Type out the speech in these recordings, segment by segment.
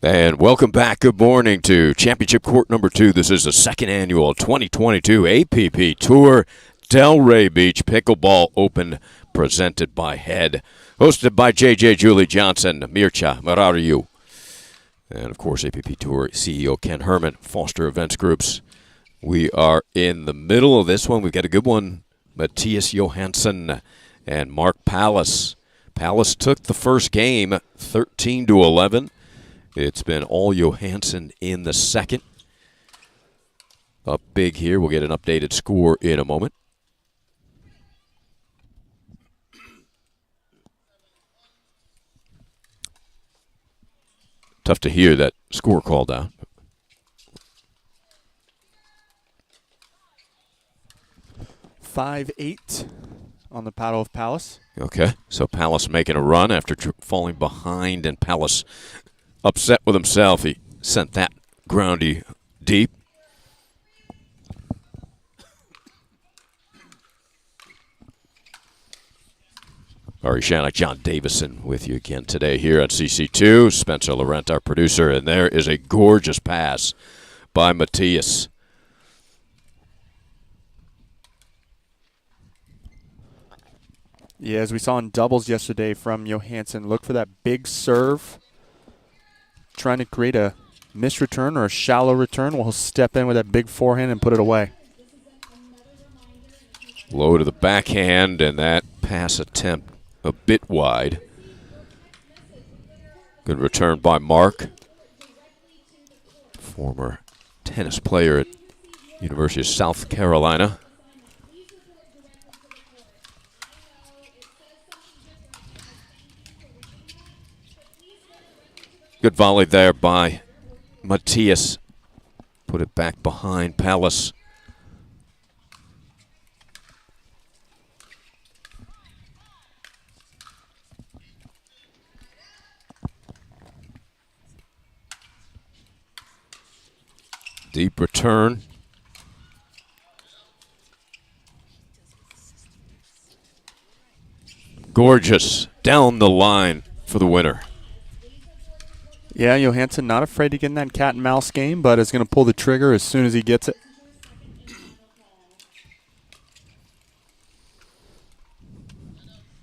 And welcome back. Good morning to Championship Court number 2. This is the second annual 2022 APP Tour Delray Beach Pickleball Open presented by Head. Hosted by JJ Julie Johnson, Mircha Marariu. And, of course, APP Tour CEO Ken Herman, Foster Events Groups. We are in the middle of this one. We've got a good one. Matthias Johansson and Mark Pallas. Pallas took the first game 13-11. It's been all Johansson in the second. Up big here. We'll get an updated score in a moment. Tough to hear that score called out. (5-8) on the paddle of Pallas. Okay, so Pallas making a run after falling behind, and Pallas upset with himself. He sent that groundy deep. Ari Shannock, John Davison with you again today here at CC2. Spencer Laurent, our producer, and there is a gorgeous pass by Matthias. Yeah, as we saw in doubles yesterday from Johansson, look for that big serve. Trying to create a missed return or a shallow return while he'll step in with that big forehand and put it away. Low to the backhand, and that pass attempt a bit wide. Good return by Mark. Former tennis player at University of South Carolina. Good volley there by Matthias. Put it back behind Pallas. Deep return. Gorgeous down the line for the winner. Yeah, Johansson not afraid to get in that cat and mouse game, but is going to pull the trigger as soon as he gets it.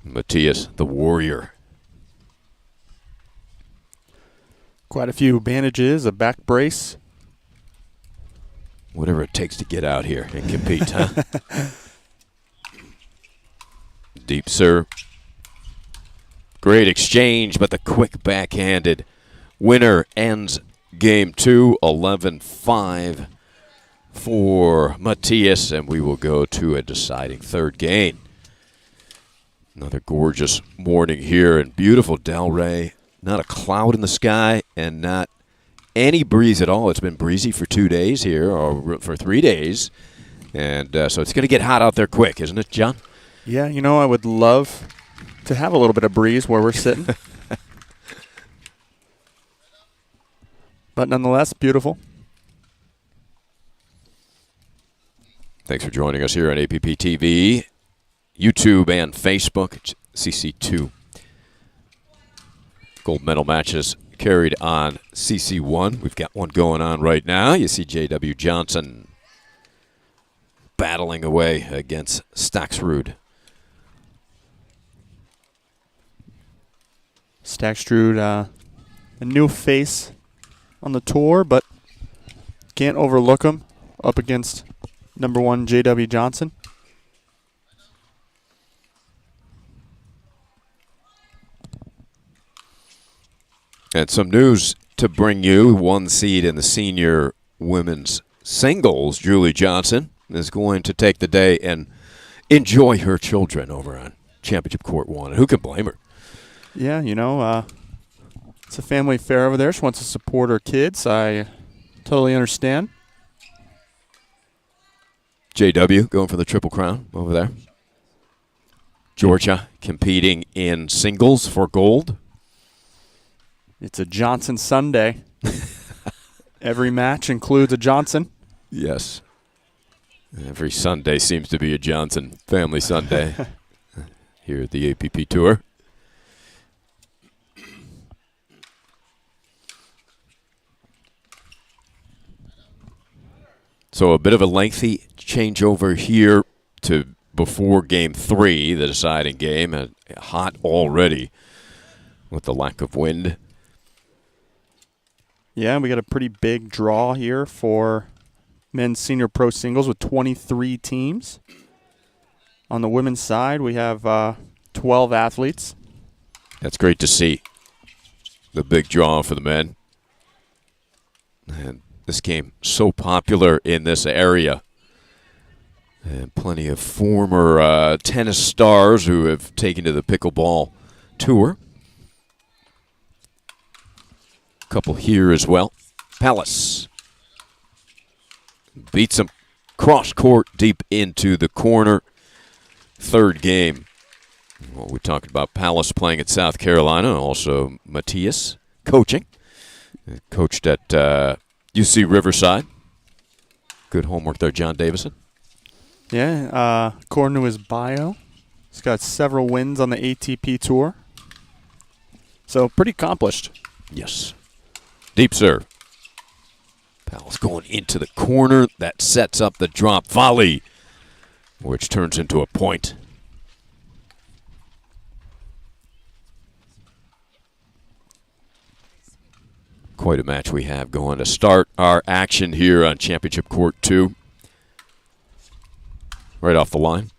Matthias, the warrior. Quite a few bandages, a back brace. Whatever it takes to get out here and compete, huh? Deep serve. Great exchange, but the quick backhanded winner ends game 2, 11-5 for Matthias, and we will go to a deciding third game. Another gorgeous morning here in beautiful Delray. Not a cloud in the sky and not any breeze at all. It's been breezy for 2 days here, or for 3 days, and so it's going to get hot out there quick, isn't it, John? Yeah, you know, I would love to have a little bit of breeze where we're sitting. But nonetheless, beautiful. Thanks for joining us here on APP TV, YouTube, and Facebook. It's CC2. Gold medal matches carried on CC1. We've got one going on right now. You see J.W. Johnson battling away against Staksrud. Staksrud, a new face on the tour, but can't overlook him up against number 1 J.W. Johnson. And some news to bring you. 1 seed in the senior women's singles, Julie Johnson, is going to take the day and enjoy her children over on Championship Court 1. And who can blame her? Yeah, you know, it's a family affair over there. She wants to support her kids. I totally understand. JW going for the Triple Crown over there. Georgia competing in singles for gold. It's a Johnson Sunday. Every match includes a Johnson. Yes. Every Sunday seems to be a Johnson family Sunday here at the APP Tour. So a bit of a lengthy changeover here to before Game 3, the deciding game. Hot already with the lack of wind. Yeah, we got a pretty big draw here for men's senior pro singles with 23 teams. On the women's side, we have 12 athletes. That's great to see. The big draw for the men. And this game so popular in this area. And plenty of former tennis stars who have taken to the pickleball tour. A couple here as well. Palace beats them cross court deep into the corner. Third game. Well, we talked about Palace playing at South Carolina. Also Matthias coaching. Coached at UC Riverside. Good homework there, John Davison. Yeah, according to his bio, he's got several wins on the ATP Tour. So pretty accomplished. Yes. Deep serve. Palace going into the corner. That sets up the drop volley, which turns into a point. Quite a match we have going to start our action here on Championship Court 2. Right off the line.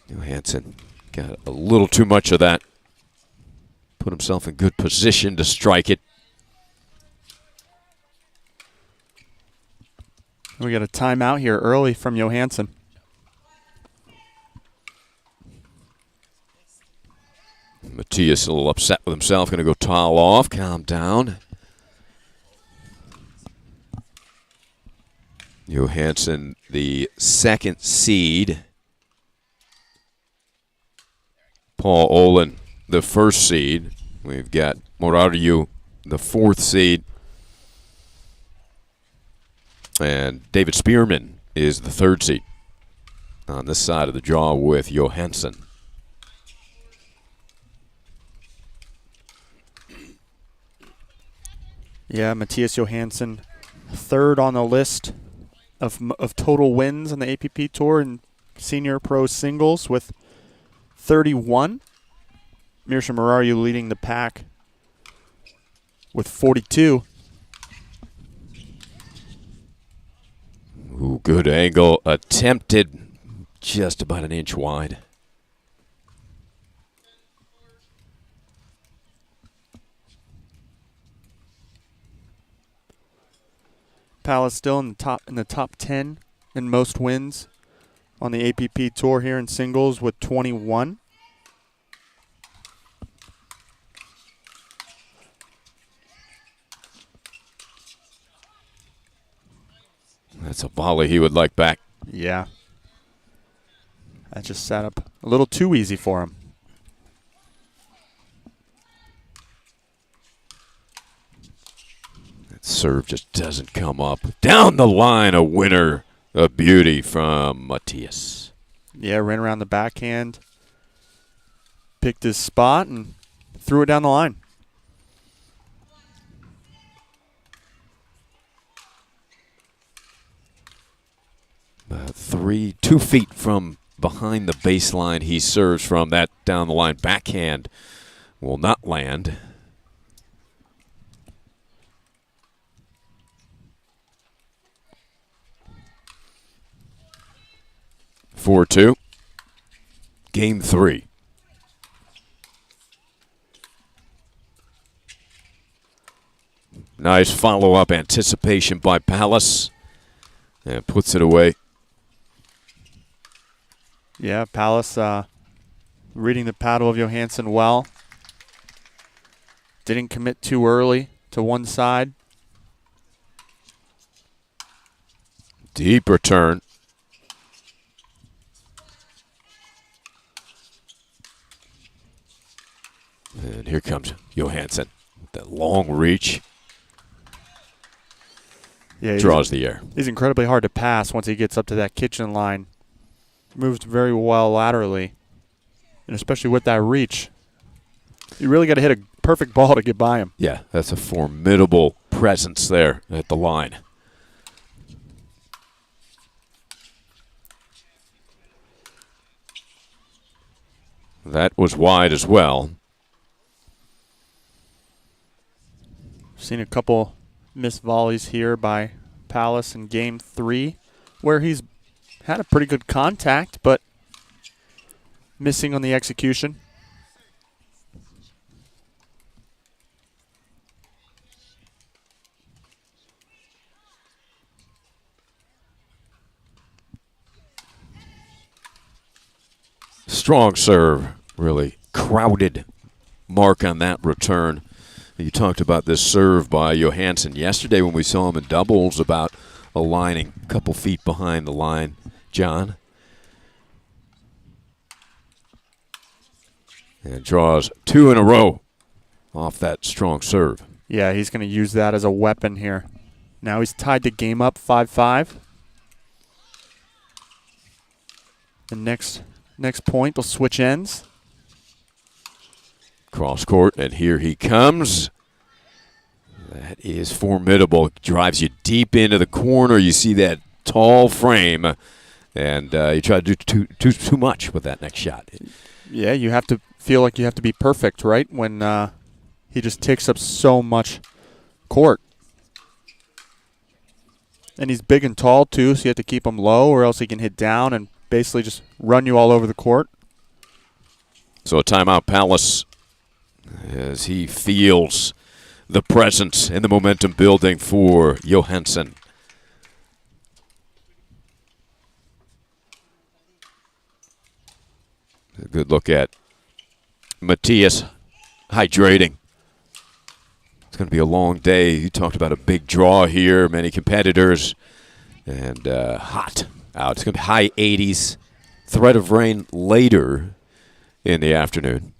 Johansson got a little too much of that. Put himself in good position to strike it. We got a timeout here early from Johansson. Matthias a little upset with himself. Going to go towel off. Calm down. Johansson, the second seed. Paul Olin, the first seed. We've got Morariu, the fourth seed. And David Spearman is the third seed on this side of the draw with Johansson. Yeah, Matthias Johansson, third on the list of total wins on the APP Tour in senior pro singles with 31. Mirsha Morariu leading the pack with 42. Ooh, good angle. Attempted just about an inch wide. Palace still in the top 10 in most wins on the APP Tour here in singles with 21. That's a volley he would like back. Yeah. That just sat up a little too easy for him. That serve just doesn't come up. Down the line, a winner. A beauty from Matthias. Yeah, ran around the backhand, picked his spot, and threw it down the line. About 2 feet from behind the baseline he serves from. That down the line backhand will not land. 4-2. Game 3. Nice follow-up anticipation by Palace. And puts it away. Yeah, Palace reading the paddle of Johansson well. Didn't commit too early to one side. Deep return. And here comes Johansson with that long reach. Yeah, draws the air. He's incredibly hard to pass once he gets up to that kitchen line. Moves very well laterally, and especially with that reach. You really got to hit a perfect ball to get by him. Yeah, that's a formidable presence there at the line. That was wide as well. Seen a couple missed volleys here by Palace in Game 3, where he's had a pretty good contact, but missing on the execution. Strong serve, really crowded mark on that return. You talked about this serve by Johansson yesterday when we saw him in doubles about aligning a couple feet behind the line. John. And draws 2 in a row off that strong serve. Yeah, he's going to use that as a weapon here. Now he's tied the game up 5-5. The next point will switch ends. Cross court, and here he comes. That is formidable. Drives you deep into the corner. You see that tall frame, and you try to do too much with that next shot. Yeah, you have to feel like you have to be perfect, right? When he just takes up so much court. And he's big and tall, too, so you have to keep him low or else he can hit down and basically just run you all over the court. So a timeout, Palace, as he feels the presence and the momentum building for Johansson. A good look at Matthias hydrating. It's going to be a long day. You talked about a big draw here, many competitors, and hot out. It's going to be high 80s, threat of rain later in the afternoon.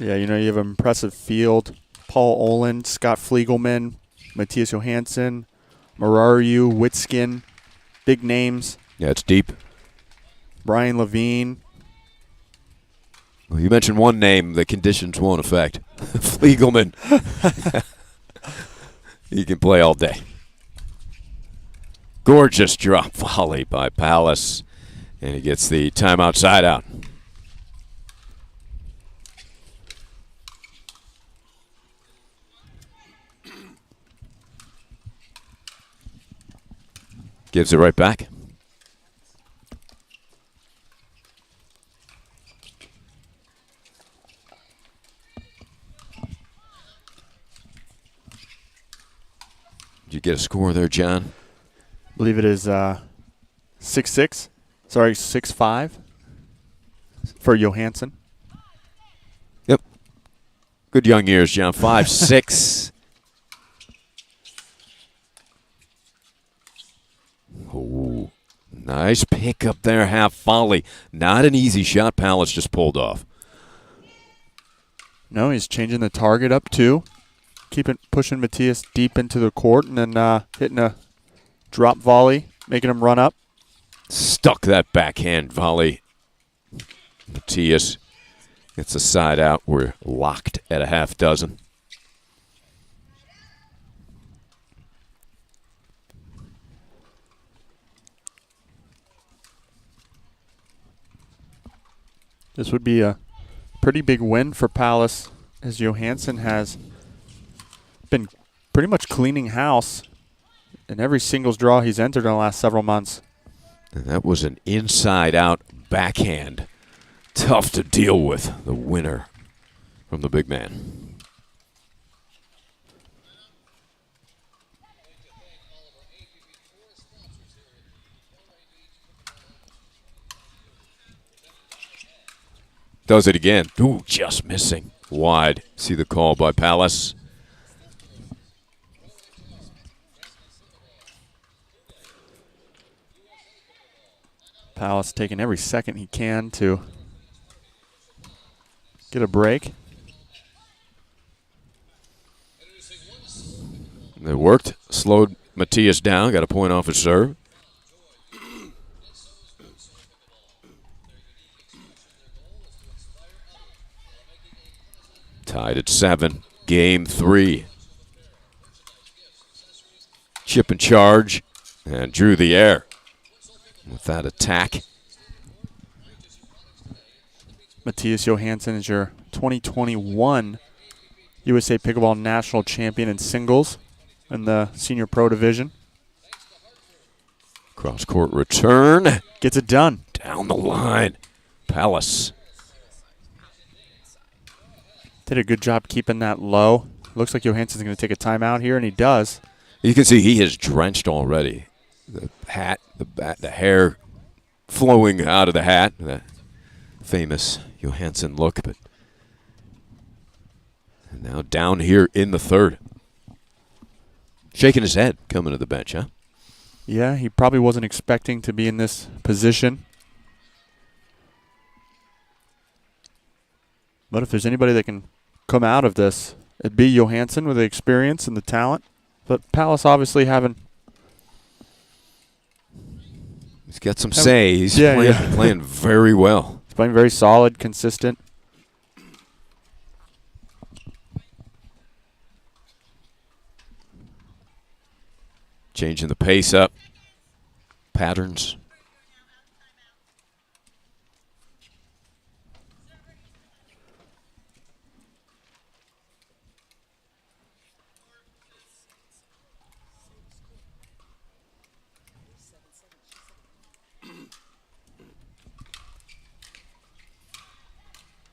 Yeah, you have an impressive field. Paul Oland, Scott Fliegelman, Matthias Johansson, Mararu, Witskin, big names. Yeah, it's deep. Brian Levine. Well, you mentioned one name the conditions won't affect. Fliegelman. He can play all day. Gorgeous drop volley by Palace, and he gets the timeout side out. Gives it right back. Did you get a score there, John? I believe it is 6-6. Sorry, 6-5 for Johansson. Yep. Good young years, John. 5-6. Oh, nice pick up there, half volley. Not an easy shot Palace just pulled off. No, he's changing the target up too. Pushing Matthias deep into the court and then hitting a drop volley, making him run up. Stuck that backhand volley. Matthias gets the side out. We're locked at a half dozen. This would be a pretty big win for Palace, as Johansson has been pretty much cleaning house in every singles draw he's entered in the last several months. And that was an inside-out backhand. Tough to deal with, the winner from the big man. Does it again. Ooh, just missing. Wide. See the call by Palace. Palace taking every second he can to get a break. It worked. Slowed Matthias down. Got a point off his serve. Tied at 7. Game 3. Chip and charge, and drew the air with that attack. Matthias Johansson is your 2021 USA Pickleball National Champion in singles in the Senior Pro Division. Cross-court return. Gets it done. Down the line. Palace. Did a good job keeping that low. Looks like Johansson's going to take a timeout here, and he does. You can see he is drenched already. The hat, the hair flowing out of the hat. That famous Johansson look. But now down here in the third. Shaking his head coming to the bench, huh? Yeah, he probably wasn't expecting to be in this position. But if there's anybody that can come out of this, it'd be Johansson with the experience and the talent. But Palace obviously having... He's got some say. He's playing very well. He's playing very solid, consistent. Changing the pace up. Patterns.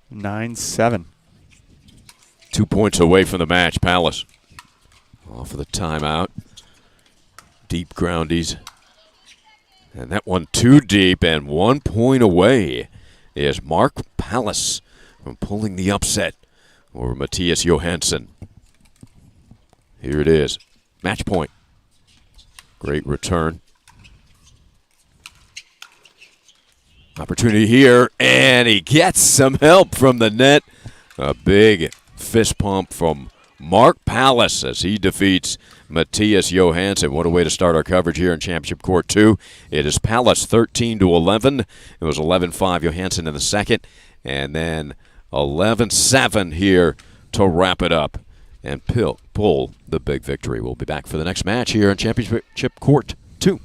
Nine, 7. 2 points away from the match. Palace off of the timeout. Deep groundies. And that one too deep, and 1 point away is Mark Palace from pulling the upset over Matthias Johansson. Here it is. Match point. Great return. Opportunity here, and he gets some help from the net. A big fist pump from Mark Palace as he defeats Matthias Johansson. What a way to start our coverage here in Championship Court 2. It is Palace 13-11. It was 11-5 Johansson in the second, and then 11-7 here to wrap it up and pull the big victory. We'll be back for the next match here in Championship Court 2.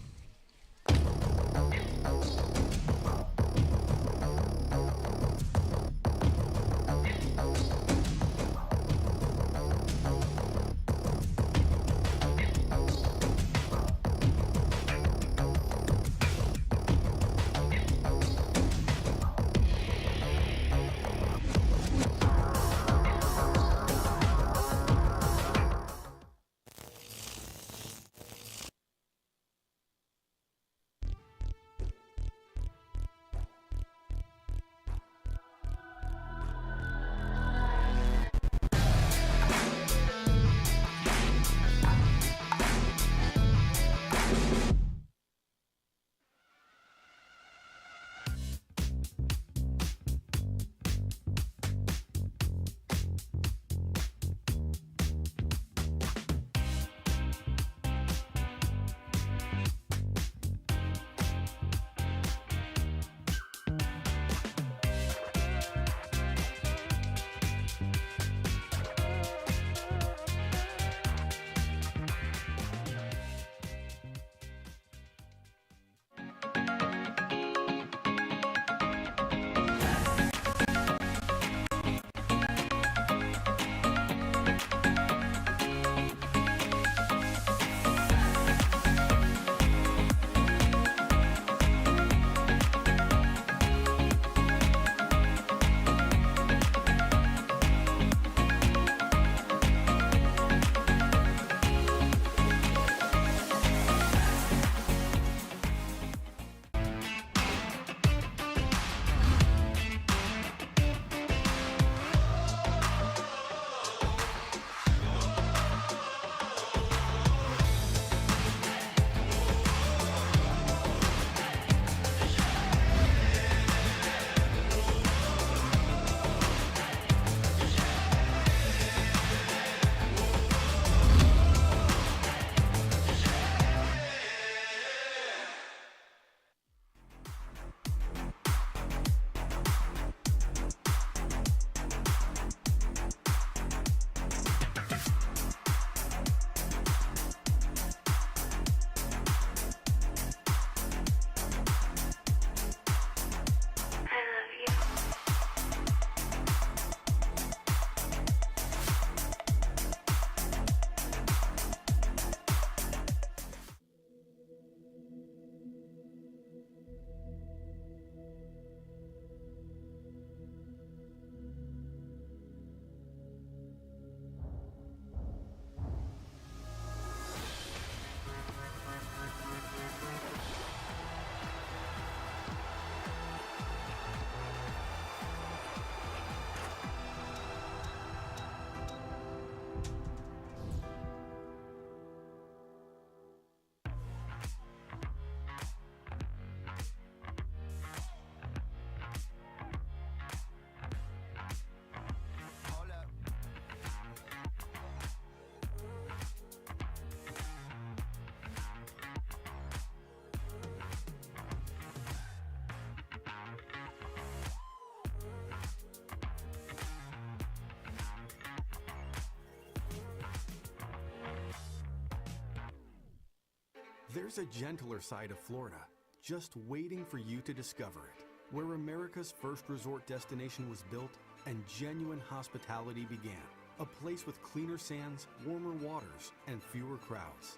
There's a gentler side of Florida, just waiting for you to discover it, where America's first resort destination was built and genuine hospitality began. A place with cleaner sands, warmer waters, and fewer crowds.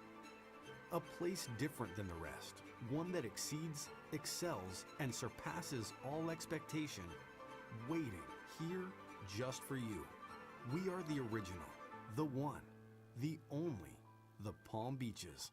A place different than the rest, one that exceeds, excels, and surpasses all expectation, waiting here just for you. We are the original, the one, the only, the Palm Beaches.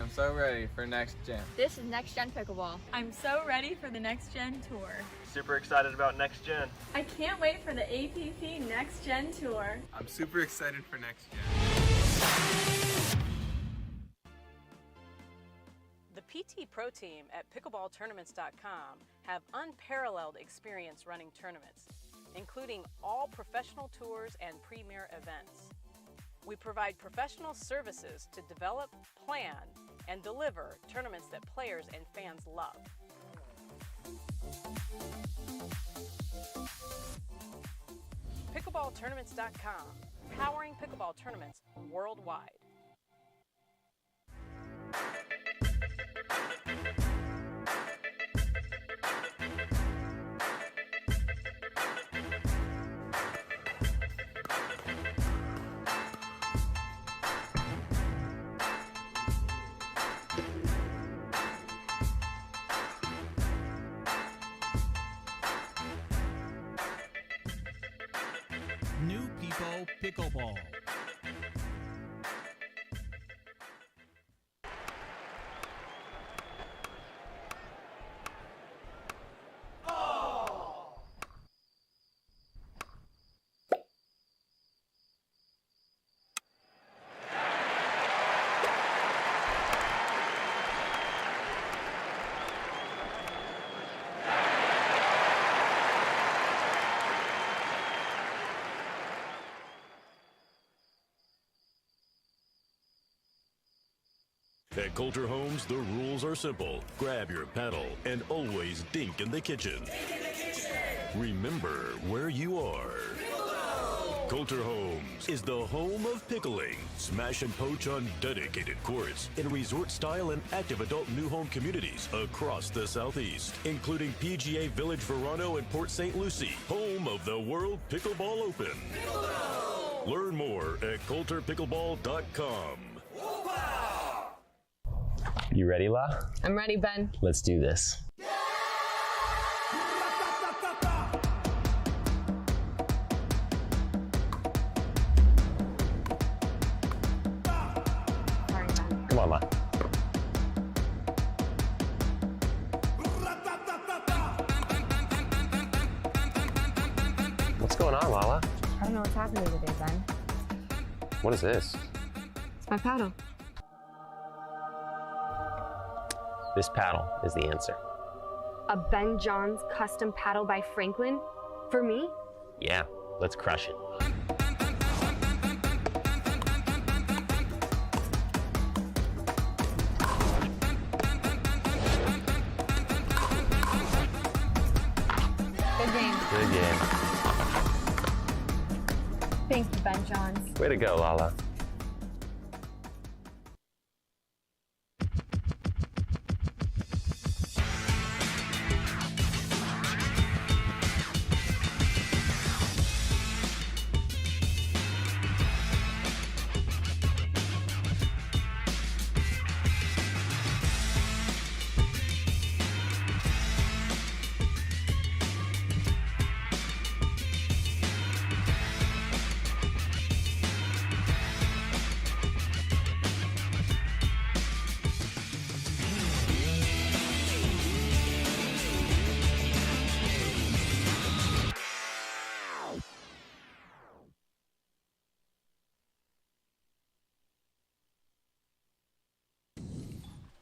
I'm so ready for next gen. This is Next Gen Pickleball. I'm so ready for the Next Gen Tour. Super excited about Next Gen. I can't wait for the APP Next Gen Tour. I'm super excited for next gen. The PT Pro Team at pickleballtournaments.com have unparalleled experience running tournaments, including all professional tours and premier events. We provide professional services to develop, plan, and deliver tournaments that players and fans love. Pickleballtournaments.com, powering pickleball tournaments worldwide. New People Pickleball. At Coulter Homes, the rules are simple. Grab your paddle and always dink in the kitchen. Remember where you are. Coulter Homes is the home of pickling. Smash and poach on dedicated courts in resort-style and active adult new home communities across the Southeast, including PGA Village Verano and Port St. Lucie, home of the World Pickleball Open. Learn more at coulterpickleball.com. You ready, La? I'm ready, Ben. Let's do this. Sorry, Ben. Come on, La. What's going on, Lala? I don't know what's happening today, Ben. What is this? It's my paddle. This paddle is the answer. A Ben Johns custom paddle by Franklin? For me? Yeah, let's crush it. Good game. Good game. Thank you, Ben Johns. Way to go, Lala.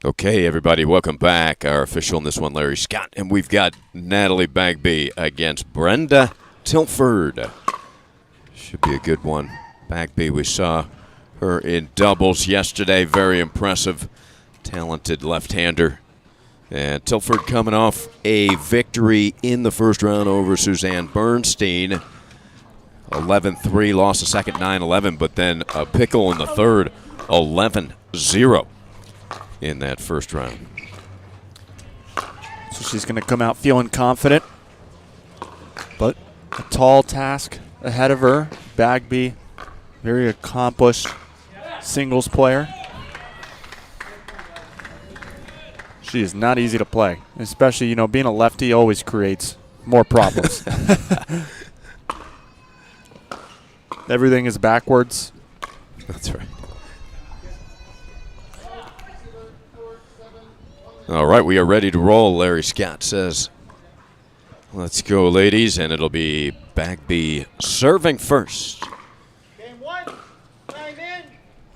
Okay, everybody, welcome back. Our official in this one, Larry Scott, and we've got Natalie Bagby against Brenda Tilford. Should be a good one. Bagby, we saw her in doubles yesterday. Very impressive, talented left-hander. And Tilford coming off a victory in the first round over Suzanne Bernstein. 11-3, lost the second 9-11, but then a pickle in the third, 11-0 in that first round. So she's going to come out feeling confident, but a tall task ahead of her. Bagby, very accomplished singles player. She is not easy to play, especially, you know, being a lefty always creates more problems. Everything is backwards. That's right. All right, we are ready to roll, Larry Scott says. Let's go, ladies, and it'll be Bagby serving first. Game 1, time in,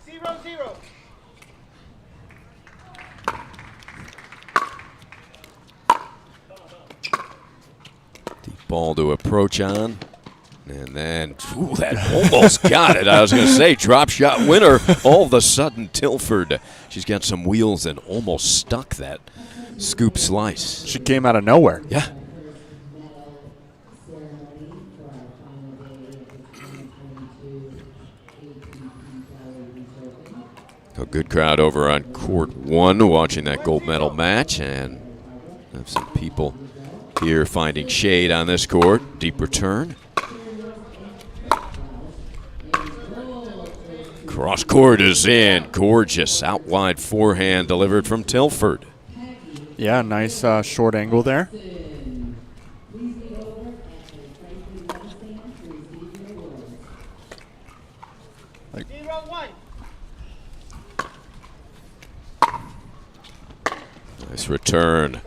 0-0. Deep ball to approach on. And then, ooh, that almost got it. I was going to say, drop shot winner. All of a sudden, Tilford, she's got some wheels and almost stuck that scoop slice. She came out of nowhere. Yeah. A good crowd over on court 1 watching that gold medal match, and have some people here finding shade on this court. Deep return. Cross court is in. Gorgeous out wide forehand delivered from Tilford. Yeah, nice short angle there. Nice return.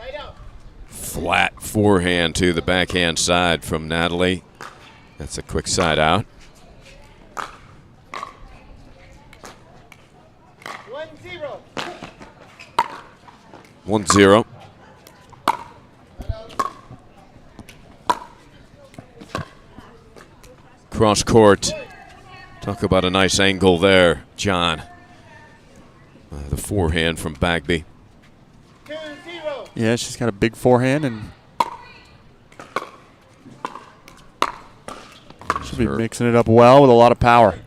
Flat forehand to the backhand side from Natalie. That's a quick side out. 1-0. Cross court. Talk about a nice angle there, John. The forehand from Bagby. Yeah, she's got a big forehand and she'll be mixing it up well with a lot of power.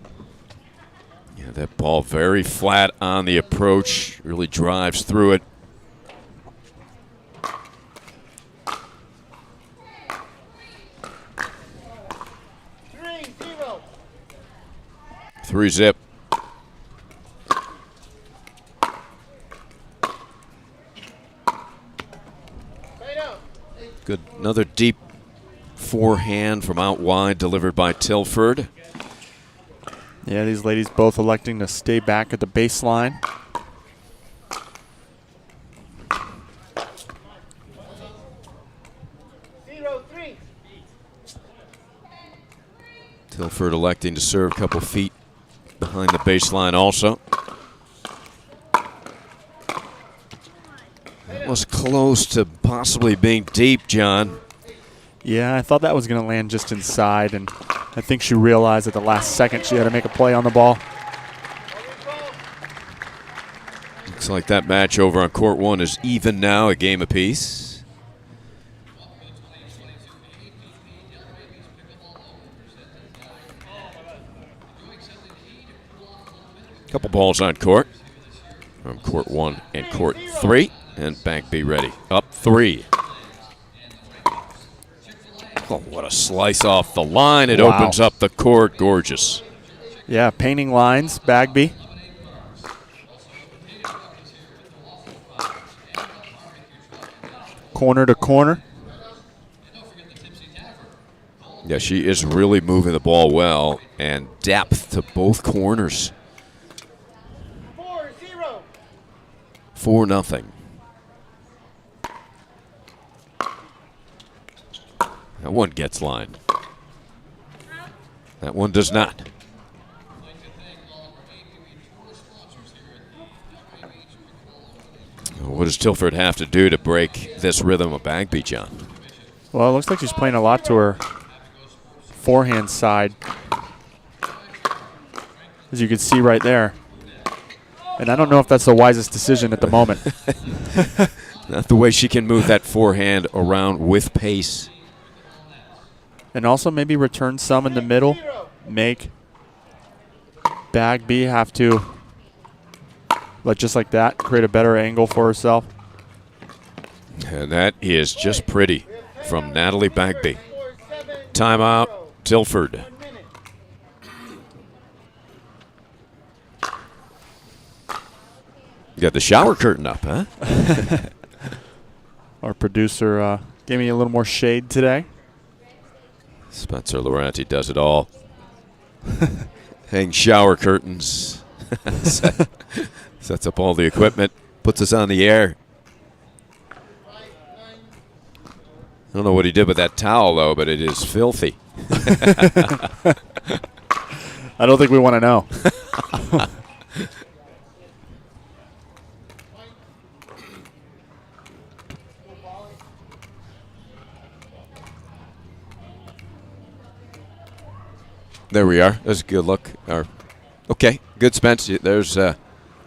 Yeah, that ball very flat on the approach. Really drives through it. 3-0. Good, another deep forehand from out wide delivered by Tilford. Yeah, these ladies both electing to stay back at the baseline. Tilford electing to serve a couple feet behind the baseline also. That was close to possibly being deep, John. Yeah, I thought that was going to land just inside, and I think she realized at the last second she had to make a play on the ball. Looks like that match over on court 1 is even now, a game apiece. Couple balls on court from court 1 and court 3, and Bagby ready. Up 3. Oh, what a slice off the line. It opens up the court. Gorgeous. Yeah, painting lines, Bagby. Corner to corner. Yeah, she is really moving the ball well, and depth to both corners. 4-0. That one gets line. That one does not. What does Tilford have to do to break this rhythm of Bagby, John? Well, it looks like she's playing a lot to her forehand side, as you can see right there. And I don't know if that's the wisest decision at the moment. Not the way she can move that forehand around with pace. And also maybe return some in the middle. Make Bagby have to, just like that, create a better angle for herself. And that is just pretty from Natalie Bagby. Timeout, Tilford. You got the shower curtain up, huh? Our producer gave me a little more shade today. Spencer Laurenti does it all. Hang shower curtains. Sets up all the equipment. Puts us on the air. I don't know what he did with that towel, though, but it is filthy. I don't think we want to know. There we are. That's a good look. Okay, good, Spence. There's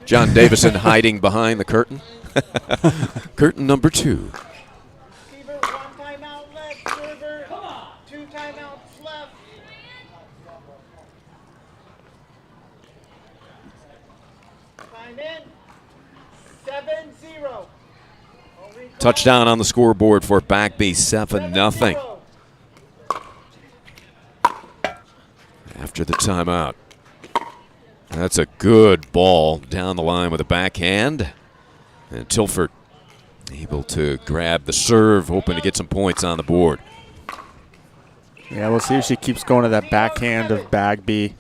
John Davison hiding behind the curtain. Curtain number 2. Receiver, 1 timeout left. Server, 2 timeouts left. Time in. 7-0. Touchdown on the scoreboard for Bagby, 7-0. After the timeout. That's a good ball down the line with a backhand. And Tilford able to grab the serve, hoping to get some points on the board. Yeah, we'll see if she keeps going to that backhand of Bagby.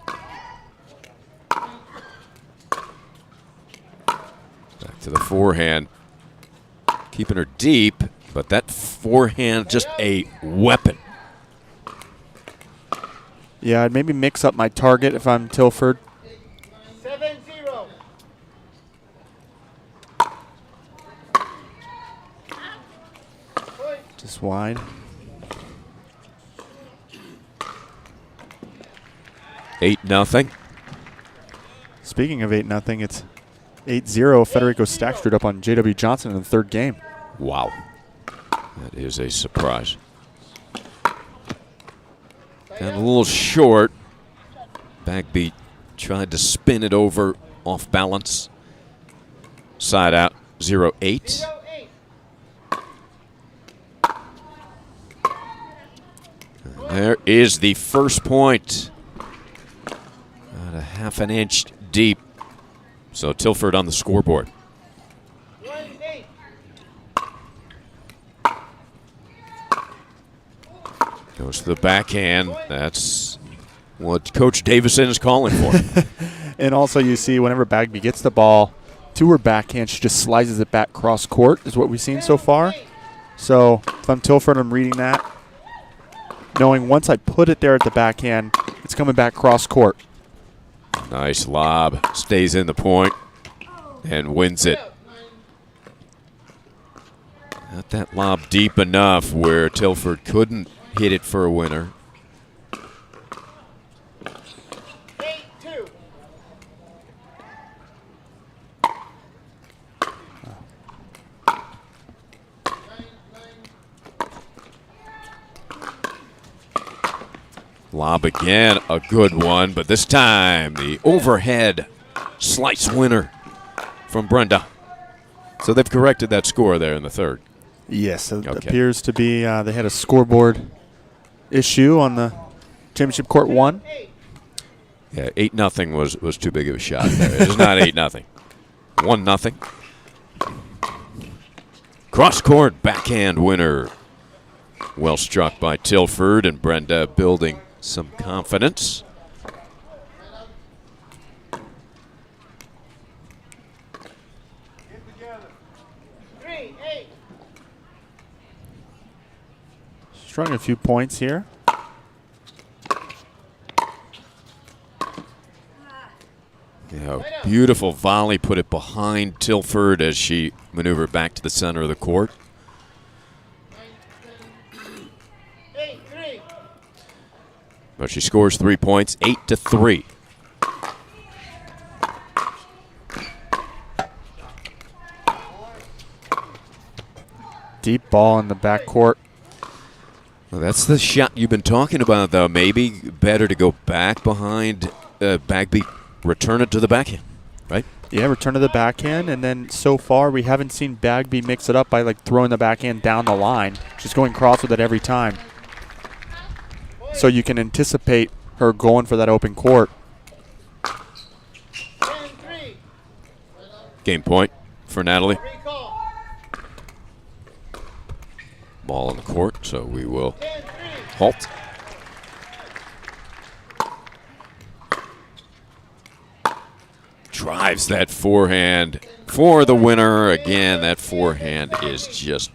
Back to the forehand. Keeping her deep, but that forehand just a weapon. Yeah, I'd maybe mix up my target if I'm Tilford. 7-0. Just wide. 8-0. Speaking of 8-0, it's 8-0. Federico Stackstrud up on J.W. Johnson in the third game. Wow. That is a surprise. Got a little short. Bagby tried to spin it over off balance. Side out, 0-8. There is the first point. About a half an inch deep. So Tilford on the scoreboard. Goes to the backhand. That's what Coach Davison is calling for. And also you see whenever Bagby gets the ball to her backhand, she just slices it back cross court is what we've seen so far. So if I'm Tilford, I'm reading that, knowing once I put it there at the backhand, it's coming back cross court. Nice lob. Stays in the point and wins it. Got that lob deep enough where Tilford couldn't hit it for a winner. 8-2. Lob again, a good one, but this time the overhead slice winner from Brenda. So they've corrected that score there in the third. Yes, it appears to be they had a scoreboard issue on the championship court 1. Yeah, 8-0 was too big of a shot there. It's not 8-0. 1-0. Cross court backhand winner. Well struck by Tilford, and Brenda building some confidence. Strung a few points here. Yeah, beautiful volley, put it behind Tilford as she maneuvered back to the center of the court. But she scores 3 points, 8-3. Deep ball in the backcourt. Well, that's the shot you've been talking about, though. Maybe better to go back behind Bagby, return it to the backhand, right? Yeah, return to the backhand, and then so far we haven't seen Bagby mix it up by like throwing the backhand down the line. She's going cross with it every time. So you can anticipate her going for that open court. Game point for Natalie. Ball on the court, so we will halt. Drives that forehand for the winner. Again, that forehand is just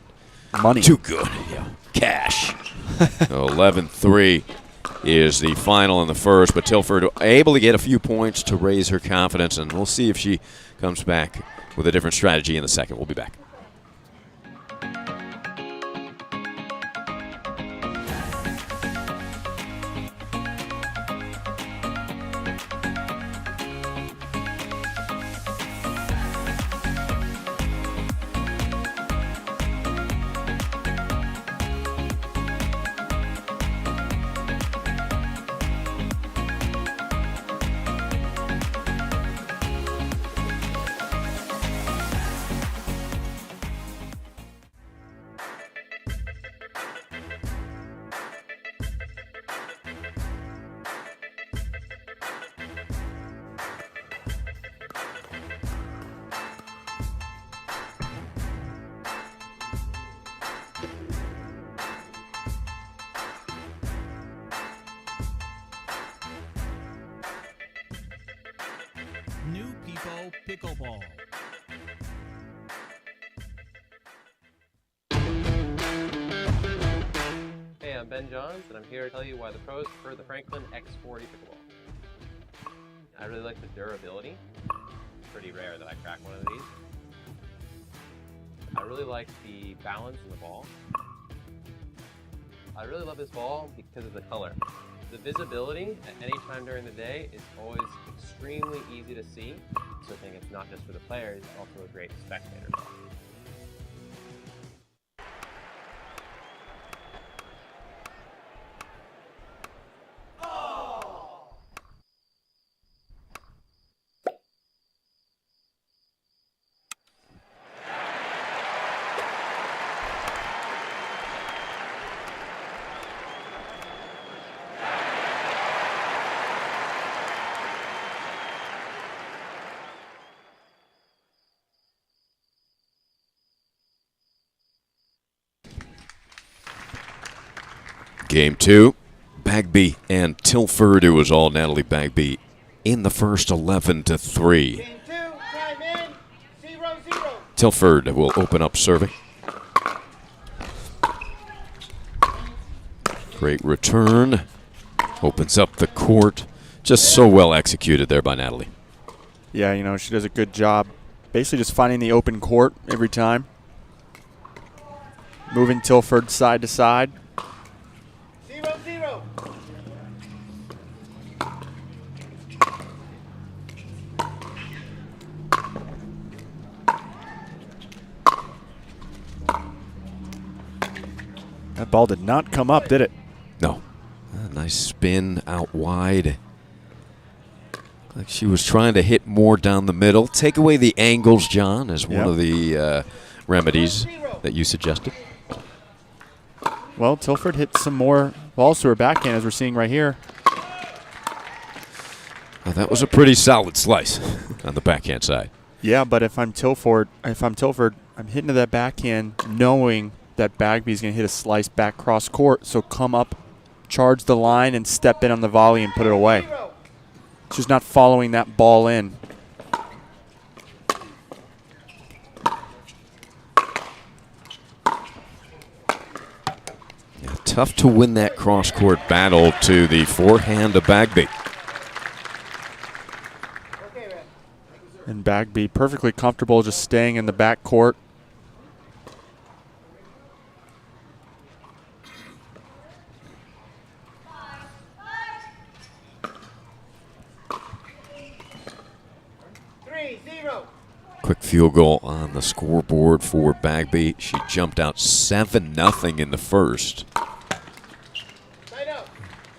money. Too good. Yeah. Cash. 11-3 is the final in the first, but Tilford able to get a few points to raise her confidence, and we'll see if she comes back with a different strategy in the second. We'll be back. New People Pickleball. Hey, I'm Ben Johns, and I'm here to tell you why the pros prefer the Franklin X40 pickleball. I really like the durability. It's pretty rare that I crack one of these. I really like the balance in the ball. I really love this ball because of the color. The visibility at any time during the day is always extremely easy to see. So I think it's not just for the players, it's also a great spectator ball. Game two, Bagby and Tilford. It was all Natalie Bagby in the first, 11-3. Game 2, time in, 0-0. Tilford will open up serving. Great return. Opens up the court. Just so well executed there by Natalie. Yeah, you know, she does a good job basically just finding the open court every time. Moving Tilford side to side. 0-0. That ball did not come up, did it? No. A nice spin out wide. Like she was trying to hit more down the middle. Take away the angles, John, as one of the remedies that you suggested. Well, Tilford hit some more balls to her backhand, as we're seeing right here. Well, that was a pretty solid slice on the backhand side. Yeah, but if I'm Tilford, I'm hitting to that backhand knowing that Bagby's going to hit a slice back cross court, so come up, charge the line, and step in on the volley and put it away. She's not following that ball in. Yeah, tough to win that cross-court battle to the forehand of Bagby. Okay, Red. And Bagby perfectly comfortable just staying in the back court. Quick field goal on the scoreboard for Bagby. She jumped out 7-0 in the first.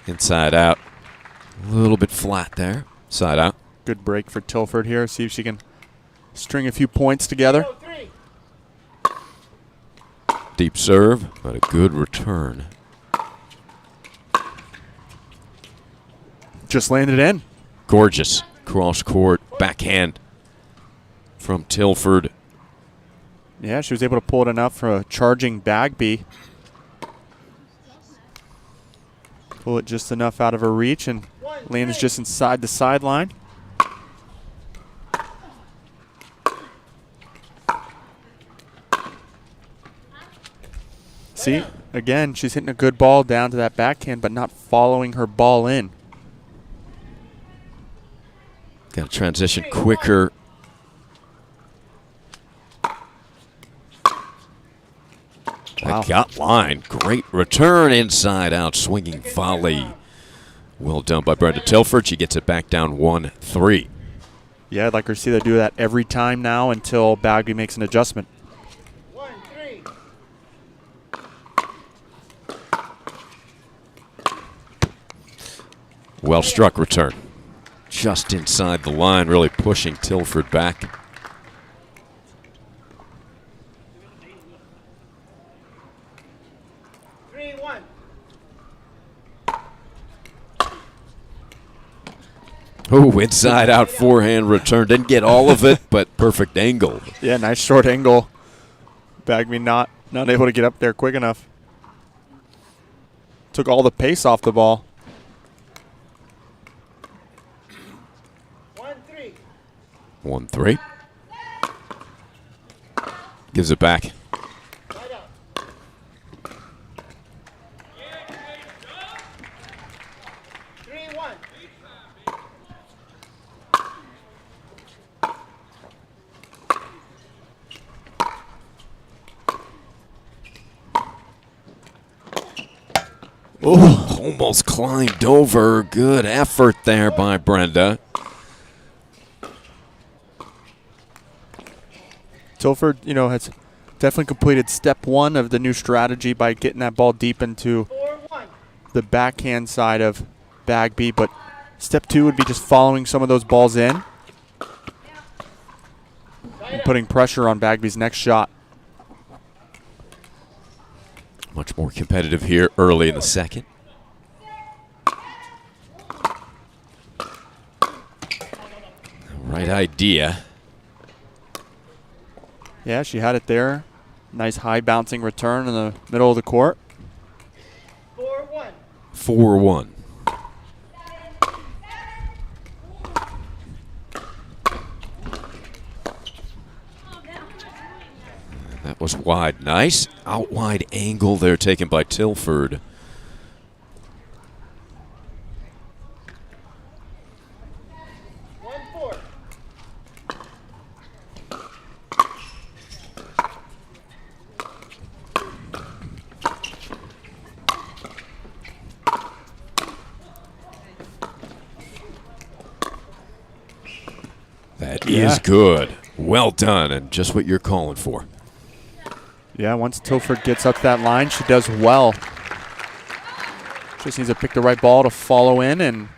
Inside out. A little bit flat there. Side out. Good break for Tilford here. See if she can string a few points together. Deep serve, but a good return. Just landed in. Gorgeous. Cross court backhand from Tilford. Yeah, she was able to pull it enough for a charging Bagby. Pull it just enough out of her reach, and lands just inside the sideline. See, again, she's hitting a good ball down to that backhand, but not following her ball in. Got to transition quicker. Wow. Got line. Great return inside out. Swinging volley. Well done by Brenda Tilford. She gets it back down 1-3. Yeah, I'd like her to see her do that every time now until Bagby makes an adjustment. Well struck return. Just inside the line, really pushing Tilford back. Oh, inside out forehand return. Didn't get all of it, but perfect angle. Yeah, nice short angle. Bagby not able to get up there quick enough. Took all the pace off the ball. 1-3. Gives it back. Oh, almost climbed over. Good effort there by Brenda. Tilford, has definitely completed step one of the new strategy by getting that ball deep into the backhand side of Bagby, but step two would be just following some of those balls in and putting pressure on Bagby's next shot. Much more competitive here early in the second. Right idea. Yeah, she had it there. Nice high bouncing return in the middle of the court. 4-1. 4-1. That was wide. Nice out wide angle there taken by Tilford. That is good. Well done, and just what you're calling for. Yeah, once Tilford gets up that line, she does well. Just needs to pick the right ball to follow in and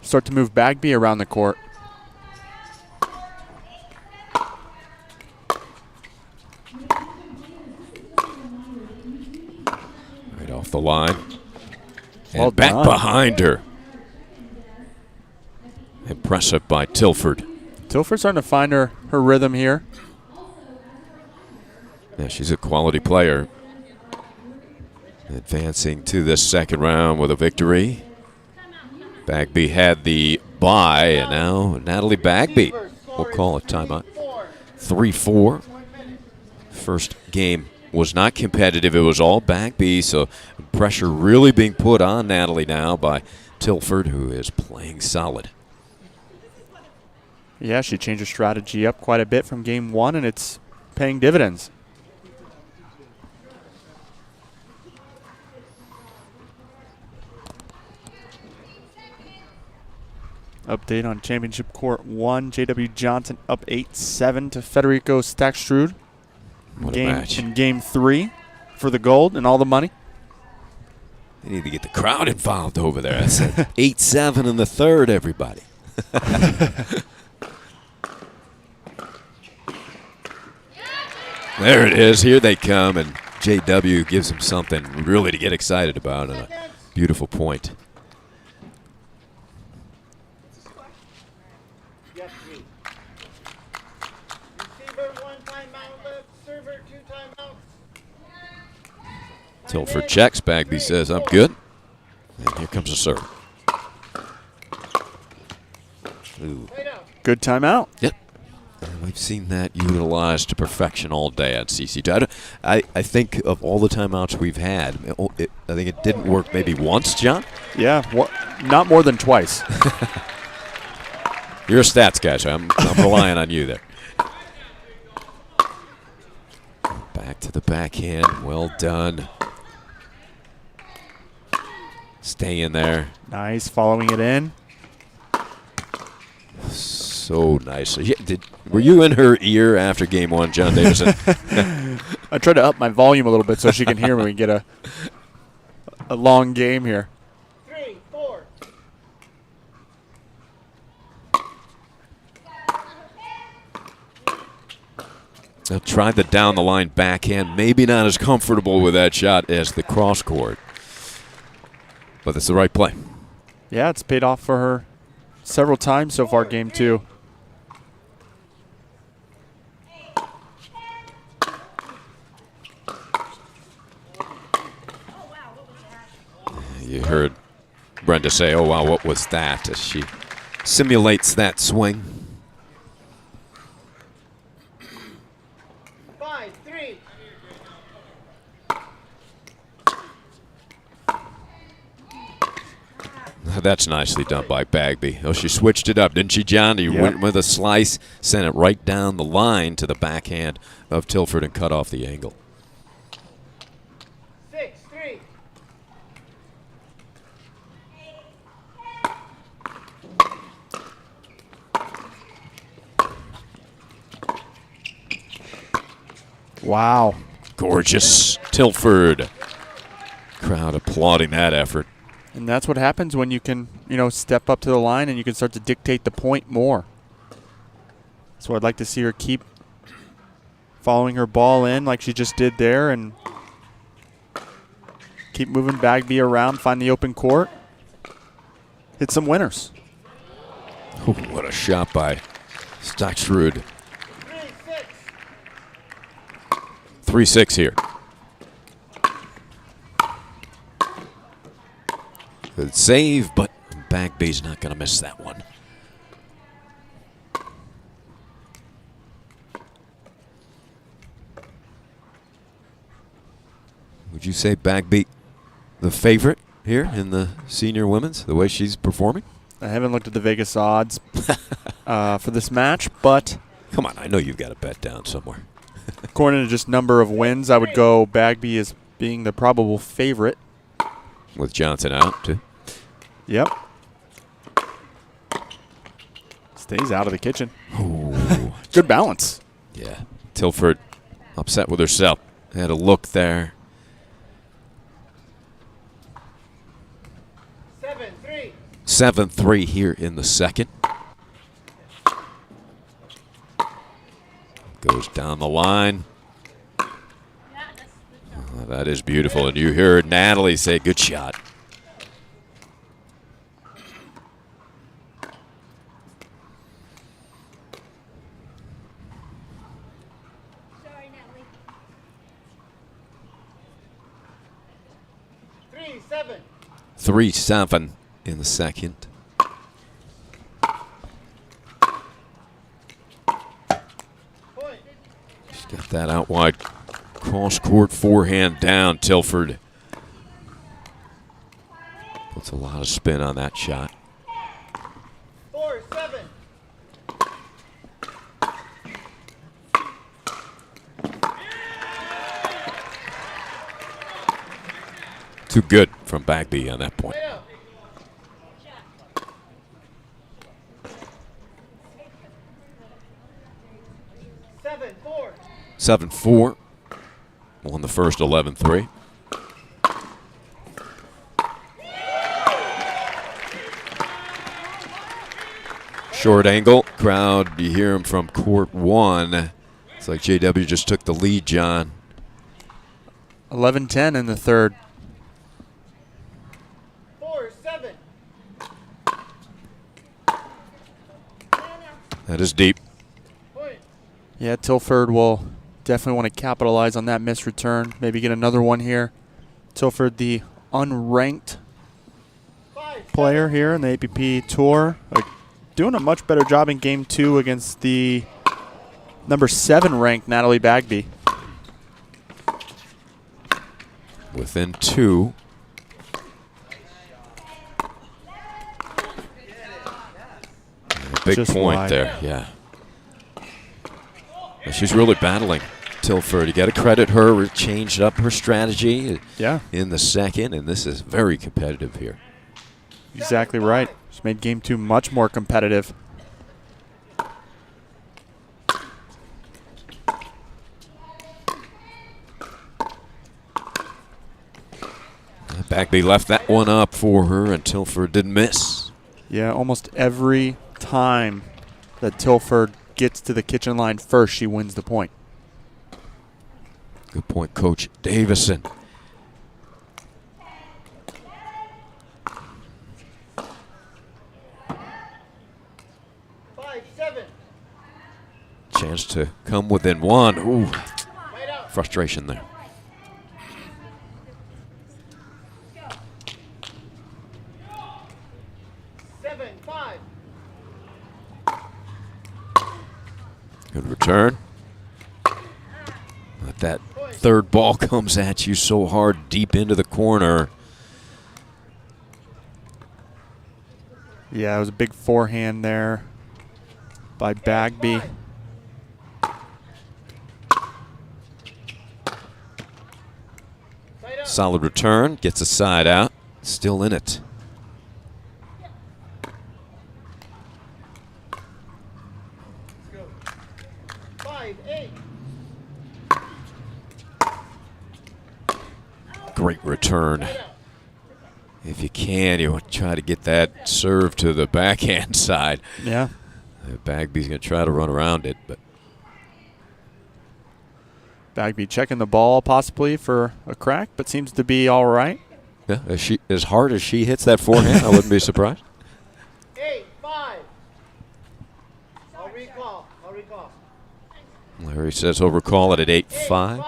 start to move Bagby around the court. Right off the line. And Well back done. behind her. Impressive by Tilford. Tilford's starting to find her rhythm here. Yeah, she's a quality player. Advancing to this second round with a victory. Bagby had the bye, and now Natalie Bagby will call a timeout. 3-4. First game was not competitive. It was all Bagby, so pressure really being put on Natalie now by Tilford, who is playing solid. Yeah, she changed her strategy up quite a bit from game one, and it's paying dividends. Update on Championship Court 1. J.W. Johnson up 8-7 to Federico Stackstrud. What a match. In game 3 for the gold and all the money. They need to get the crowd involved over there. I said 8-7 in the third, everybody. There it is. Here they come, and JW gives them something really to get excited about, and a beautiful point. Tilford checks. Bagby says, I'm good. And here comes the serve. Ooh. Good timeout. Yep. And we've seen that utilized to perfection all day at CC2. I think of all the timeouts we've had, I think it didn't work maybe once, John? Yeah, not more than twice. You're a stats guy, so I'm relying on you there. Back to the backhand. Well done. Stay in there. Nice, following it in. So nice. Were you in her ear after game one, John Davison? I tried to up my volume a little bit so she can hear me. We can get a long game here. 3, 4. They'll try the down the line backhand. Maybe not as comfortable with that shot as the cross court. But it's the right play. Yeah, it's paid off for her several times so far, game 2. You heard Brenda say, oh, wow, what was that, as she simulates that swing. 5, 3. That's nicely done by Bagby. Oh, she switched it up, didn't she, John? He went with a slice, sent it right down the line to the backhand of Tilford and cut off the angle. 6, 3. Wow. Gorgeous Tilford. Crowd applauding that effort. And that's what happens when you can, step up to the line and you can start to dictate the point more. So I'd like to see her keep following her ball in like she just did there and keep moving Bagby around, find the open court, hit some winners. Ooh, what a shot by Staksrud. 3-6 here. Good save, but Bagby's not going to miss that one. Would you say Bagby the favorite here in the senior women's, the way she's performing? I haven't looked at the Vegas odds for this match, but... Come on, I know you've got a bet down somewhere. According to just number of wins, I would go Bagby as being the probable favorite. With Johnson out, too. Yep. Stays out of the kitchen. Ooh. Good balance. Yeah. Tilford upset with herself. Had a look there. 7-3. 7-3 here in the second. Goes down the line. Oh, that is beautiful. And you heard Natalie say, good shot. Sorry, Natalie. 3-7. 3-7 in the second. She's got that out wide cross court forehand down. Tilford puts a lot of spin on that shot. 4-7. Too good from Bagby on that point. 7-4. 7-4. Won the first 11-3. Short angle. Crowd, you hear him from court 1. It's like JW just took the lead, John. 11-10 in the third. 4-7. That is deep. Yeah, Tilford will definitely want to capitalize on that missed return. Maybe get another one here. Tilford, the unranked player here in the APP Tour, doing a much better job in game 2 against the number 7 ranked Natalie Bagby. Within 2. Big Just point wide. there, yeah. She's really battling Tilford. You got to credit her. Changed up her strategy in the second, and this is very competitive here. Exactly right. She's made game 2 much more competitive. Bagby left that one up for her, and Tilford didn't miss. Yeah, almost every time that Tilford gets to the kitchen line first, she wins the point. Good point, Coach Davison. Chance to come within 1. Ooh, frustration there. Good return. But that third ball comes at you so hard deep into the corner. Yeah, it was a big forehand there by Bagby. Solid return, gets a side out, still in it. Great return. If you can, you want to try to get that serve to the backhand side. Yeah. Bagby's going to try to run around it, but Bagby checking the ball possibly for a crack, but seems to be all right. yeah, as hard as she hits that forehand, I wouldn't be surprised. 8-5. I'll recall. Larry says he'll recall it at 8-5.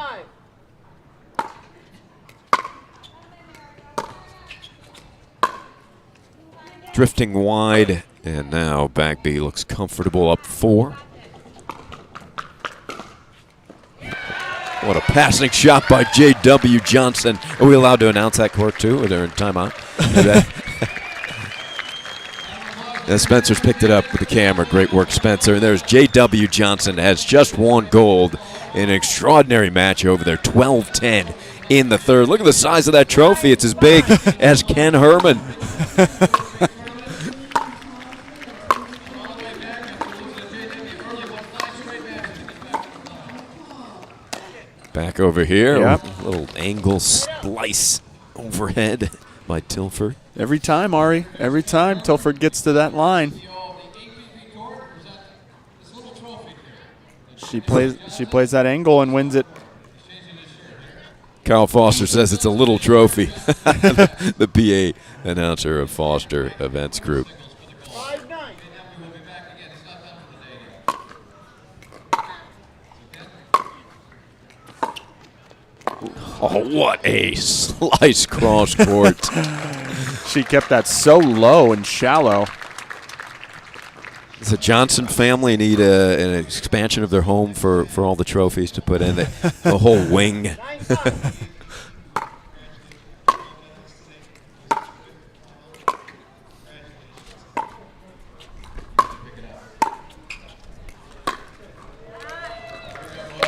Drifting wide, and now Bagby looks comfortable up 4. What a passing shot by J.W. Johnson. Are we allowed to announce that court too, or they're in timeout? And Spencer's picked it up with the camera. Great work, Spencer. And there's J.W. Johnson, has just won gold in an extraordinary match over there, 12-10 in the third. Look at the size of that trophy. It's as big as Ken Herman. Back over here, Yep. a little angle slice overhead by Tilford. Every time, Ari. Every time Tilford gets to that line. She plays that angle and wins it. Kyle Foster says it's a little trophy. The PA announcer of Foster Events Group. Oh, what a slice cross court. She kept that so low and shallow. Does the Johnson family need an expansion of their home for all the trophies to put in? The whole wing.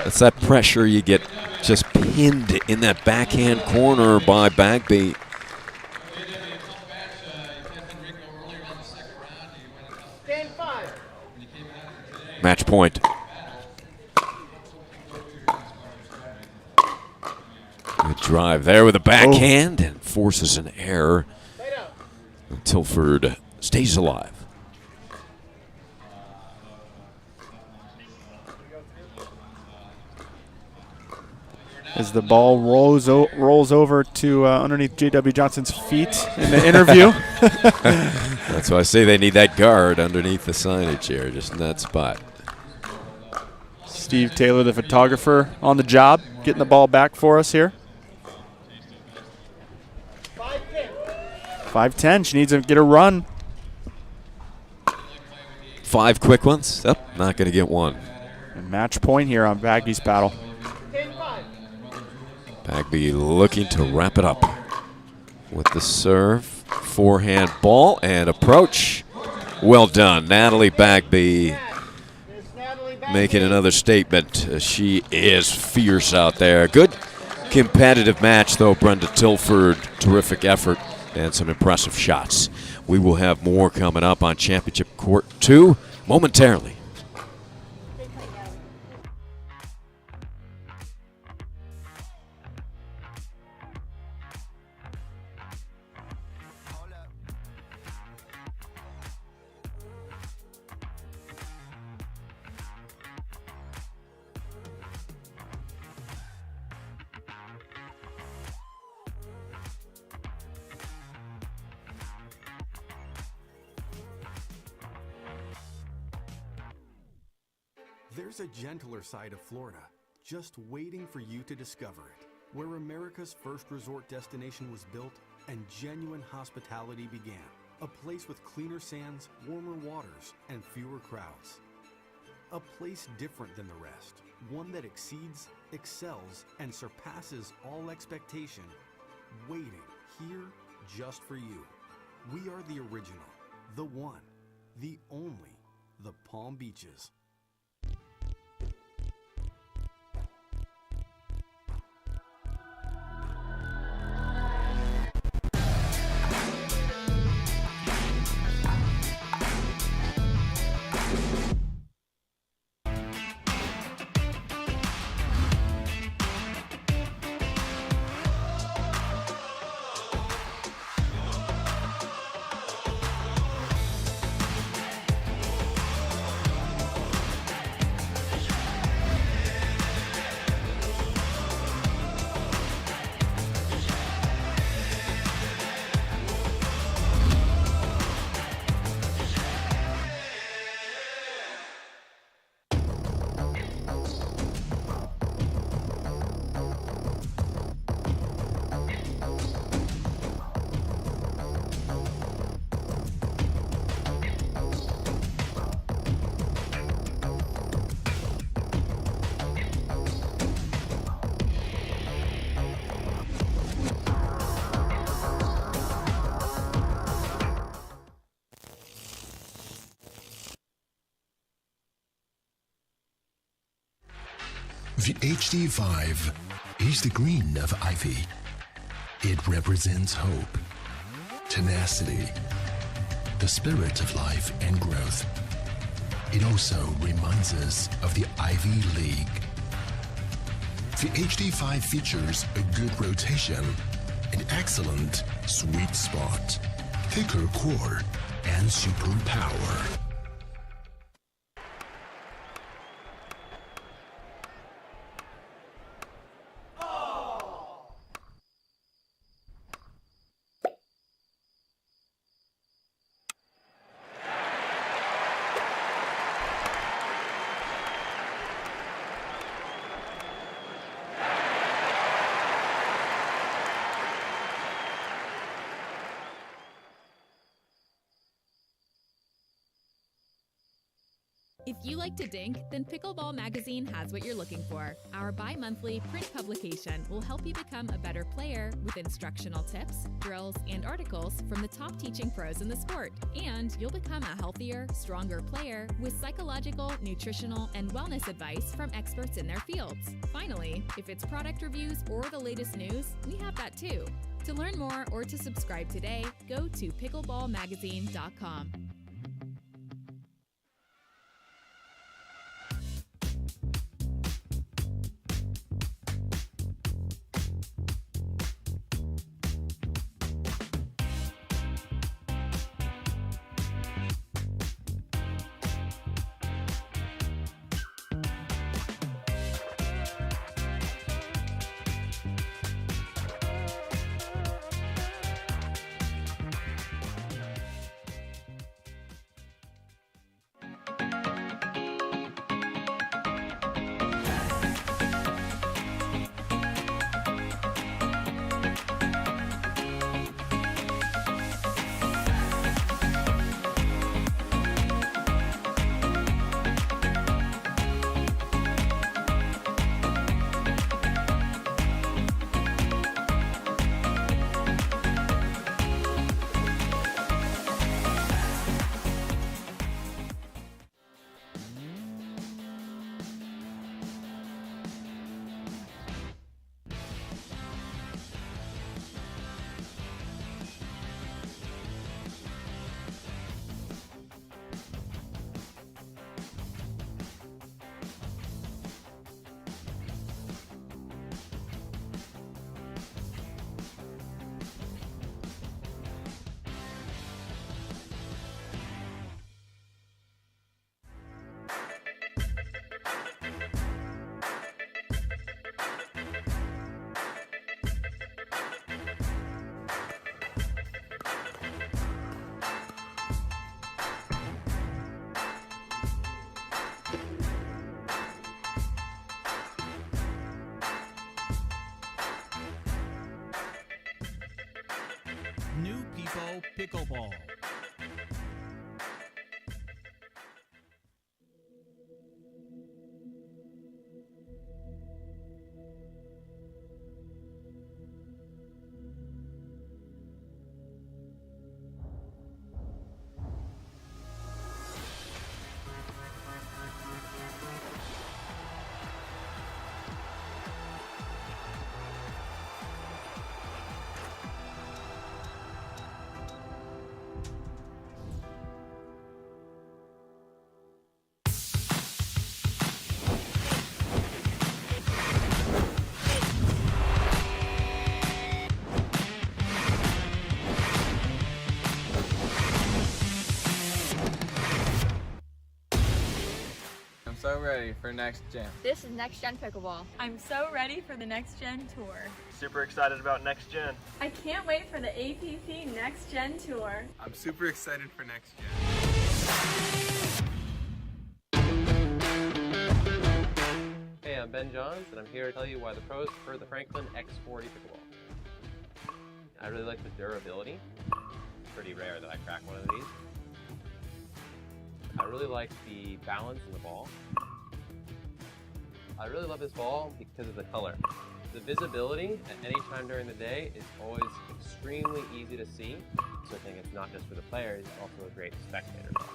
It's that pressure you get just pinned in that backhand corner by Bagby. 10-5. Match point. Good drive there with a backhand and forces an error. Tilford stays alive. As the ball rolls over to underneath J.W. Johnson's feet in the interview. That's why I say they need that guard underneath the signage here, just in that spot. Steve Taylor, the photographer, on the job, getting the ball back for us here. 5-10. She needs to get a run. 5 quick ones. Oh, not going to get one. And match point here on Bagby's paddle. Bagby looking to wrap it up with the serve, forehand ball, and approach. Well done. Natalie Bagby making another statement. She is fierce out there. Good competitive match, though, Brenda Tilford. Terrific effort and some impressive shots. We will have more coming up on Championship Court 2 momentarily. There's a gentler side of Florida, just waiting for you to discover it, where America's first resort destination was built and genuine hospitality began. A place with cleaner sands, warmer waters, and fewer crowds. A place different than the rest, one that exceeds, excels, and surpasses all expectation, waiting here just for you. We are the original, the one, the only, the Palm Beaches. The HD5 is the green of ivy. It represents hope, tenacity, the spirit of life and growth. It also reminds us of the Ivy League. The HD5 features a good rotation, an excellent sweet spot, thicker core, and super power. If you like to dink, then Pickleball Magazine has what you're looking for. Our bi-monthly print publication will help you become a better player with instructional tips, drills, and articles from the top teaching pros in the sport. And you'll become a healthier, stronger player with psychological, nutritional, and wellness advice from experts in their fields. Finally, if it's product reviews or the latest news, we have that too. To learn more or to subscribe today, go to pickleballmagazine.com. New People Pickleball. I'm so ready for next gen. This is Next Gen Pickleball. I'm so ready for the Next Gen Tour. Super excited about Next Gen. I can't wait for the APP Next Gen Tour. I'm super excited for next gen. Hey, I'm Ben Johns, and I'm here to tell you why the pros prefer the Franklin X40 pickleball. I really like the durability. It's pretty rare that I crack one of these. I really like the balance in the ball. I really love this ball because of the color. The visibility at any time during the day is always extremely easy to see, so I think it's not just for the players, it's also a great spectator ball.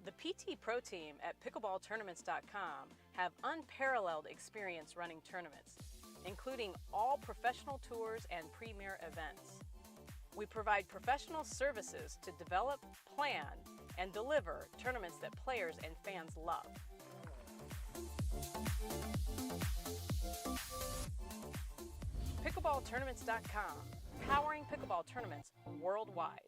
The PT Pro team at pickleballtournaments.com have unparalleled experience running tournaments, including all professional tours and premier events. We provide professional services to develop, plan, and deliver tournaments that players and fans love. Pickleballtournaments.com, powering pickleball tournaments worldwide.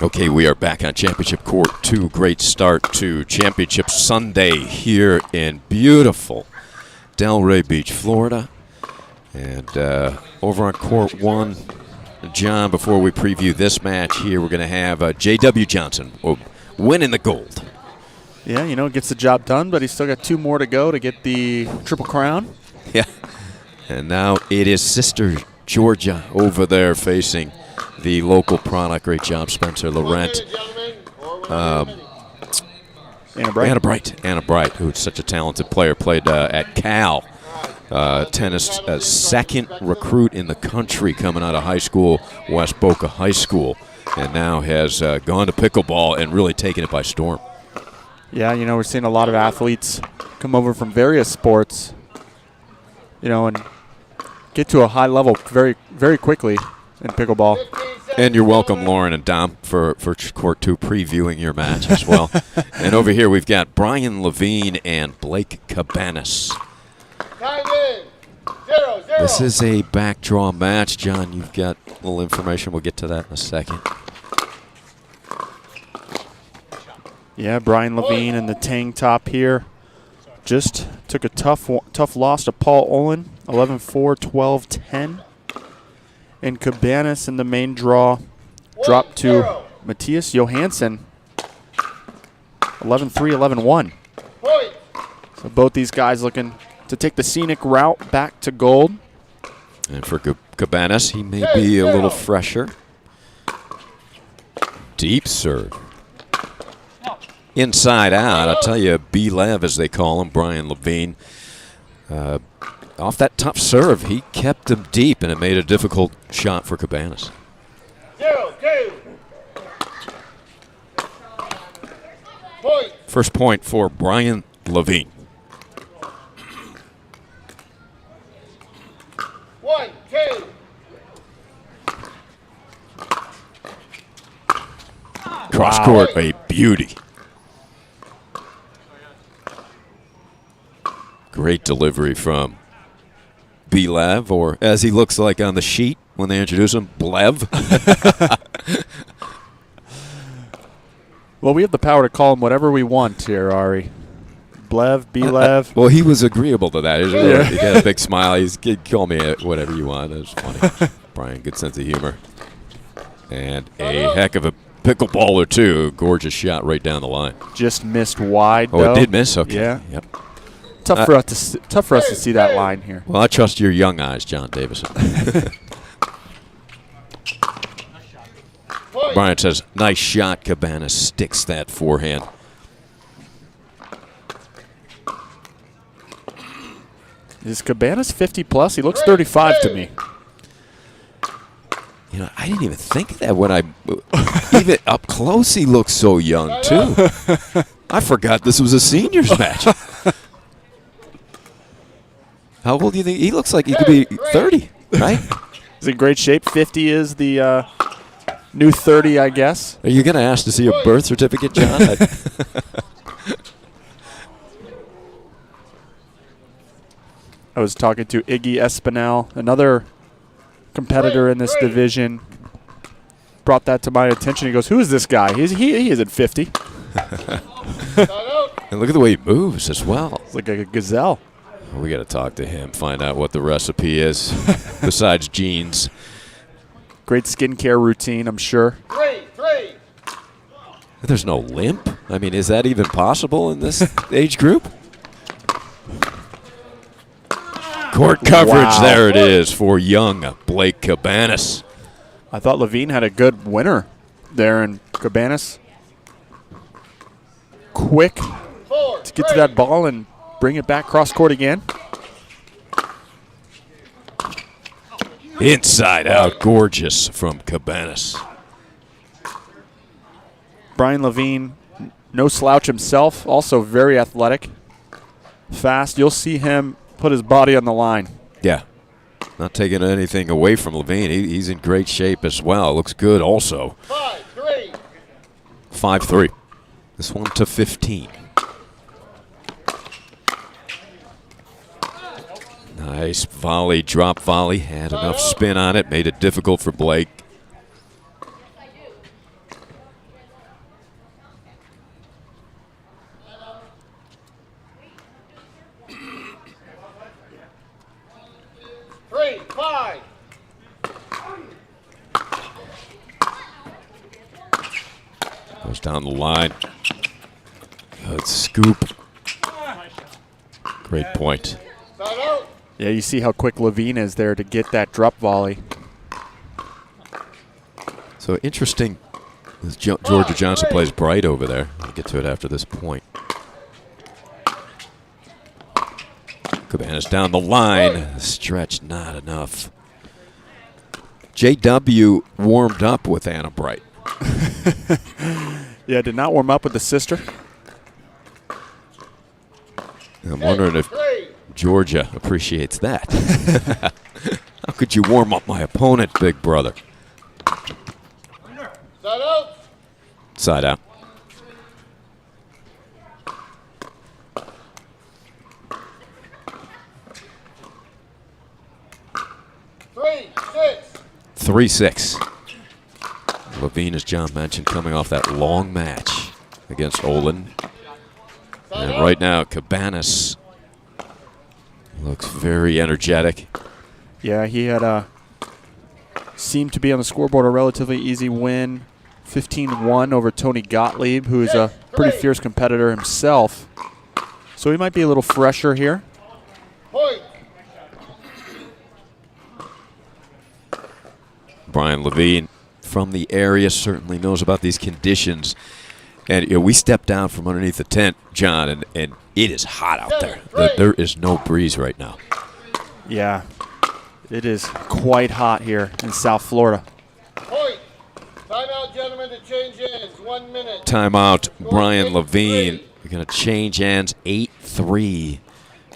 Okay, we are back on Championship Court 2. Great start to Championship Sunday here in beautiful Delray Beach, Florida. And over on Court 1, John, before we preview this match here, we're going to have J.W. Johnson winning the gold. Yeah, you know, gets the job done, but he's still got 2 more to go to get the Triple Crown. Yeah. And now it is Sister Georgia over there facing the local product. Great job, Spencer Laurent. Anna Bright, who's such a talented player, played at Cal tennis, second recruit in the country coming out of high school, West Boca High School, and now has gone to pickleball and really taken it by storm. Yeah, you know, we're seeing a lot of athletes come over from various sports and get to a high level very, very quickly in pickleball. And you're welcome, Lauren and Dom, for Court 2 previewing your match as well. And over here we've got Brian Levine and Blake Cabanas. Time in. 0-0. This is a back draw match. John, you've got a little information. We'll get to that in a second. Yeah, Brian Levine in the tank top here. Just took a tough loss to Paul Olin, 11-4, 12-10. And Cabanas in the main draw dropped to Matthias Johansson, 11-3, 11-1. So both these guys looking to take the scenic route back to gold. And for Cabanas, he may be a little fresher. Deep serve. Inside out, I'll tell you, B-Lev, as they call him, Brian Levine. Off that tough serve, he kept him deep, and it made a difficult shot for Cabanas. 0-2. First point for Brian Levine. 1-2. Cross court, a beauty. Great delivery from B-Lev, or as he looks like on the sheet when they introduce him, Blev. Well, we have the power to call him whatever we want here, Ari. Blev, B-Lev. Well, he was agreeable to that. Yeah. He got a big smile. He's call me whatever you want. It was funny. Brian, good sense of humor. And a heck of a pickleballer, too. Gorgeous shot right down the line. Just missed wide, Oh, though. it did miss? Okay. Yeah. Yep. Tough for us to see that line here. Well, I trust your young eyes, John Davison. Brian says, nice shot. Cabanas sticks that forehand. Is Cabanas 50-plus? He looks 35 to me. You know, I didn't even think of that when I even up close. He looks so young too. I forgot this was a seniors match. How old do you think he looks like? He could be 30, right? He's in great shape. 50 is the new 30, I guess. Are you going to ask to see a birth certificate, John? I was talking to Iggy Espinal, another competitor in this division. Brought that to my attention. He goes, "Who is this guy? He isn't 50." And look at the way he moves as well. It's like a gazelle. We got to talk to him, find out what the recipe is besides jeans. Great skincare routine, I'm sure. 3-3. There's no limp. I mean, is that even possible in this age group? Court coverage, Wow. there it is for young Blake Cabanas. I thought Levine had a good winner there, and Cabanas quick to get to that ball and bring it back cross court again. Inside out, gorgeous from Cabanas. Brian Levine, no slouch himself, also very athletic, fast. You'll see him put his body on the line. Yeah, not taking anything away from Levine. He's in great shape as well. Looks good also. 5-3. 5-3. This one to 15. Nice volley, drop volley. Had enough spin on it. Made it difficult for Blake. Three, 5. Goes down the line. Good scoop. Great point. Yeah, you see how quick Levine is there to get that drop volley. So interesting. As Georgia Johnson plays bright over there. I'll get to it after this point. Cabanas down the line. Stretch not enough. JW warmed up with Anna Bright. Yeah, did not warm up with the sister. I'm wondering if Georgia appreciates that. How could you warm up my opponent, big brother? Side out. Side out. Three, six. Levine, as John mentioned, coming off that long match against Olin. And right now, Cabanas looks very energetic. Yeah, he had seemed to be on the scoreboard a relatively easy win, 15-1 over Tony Gottlieb, who is a pretty fierce competitor himself. So he might be a little fresher here. Brian Levine from the area certainly knows about these conditions. And we stepped down from underneath the tent, John, and it is hot out there. There is no breeze right now. Yeah, it is quite hot here in South Florida. Timeout, gentlemen, to change ends. 1 minute. Timeout, Brian Levine. We're going to change ends, 8-3.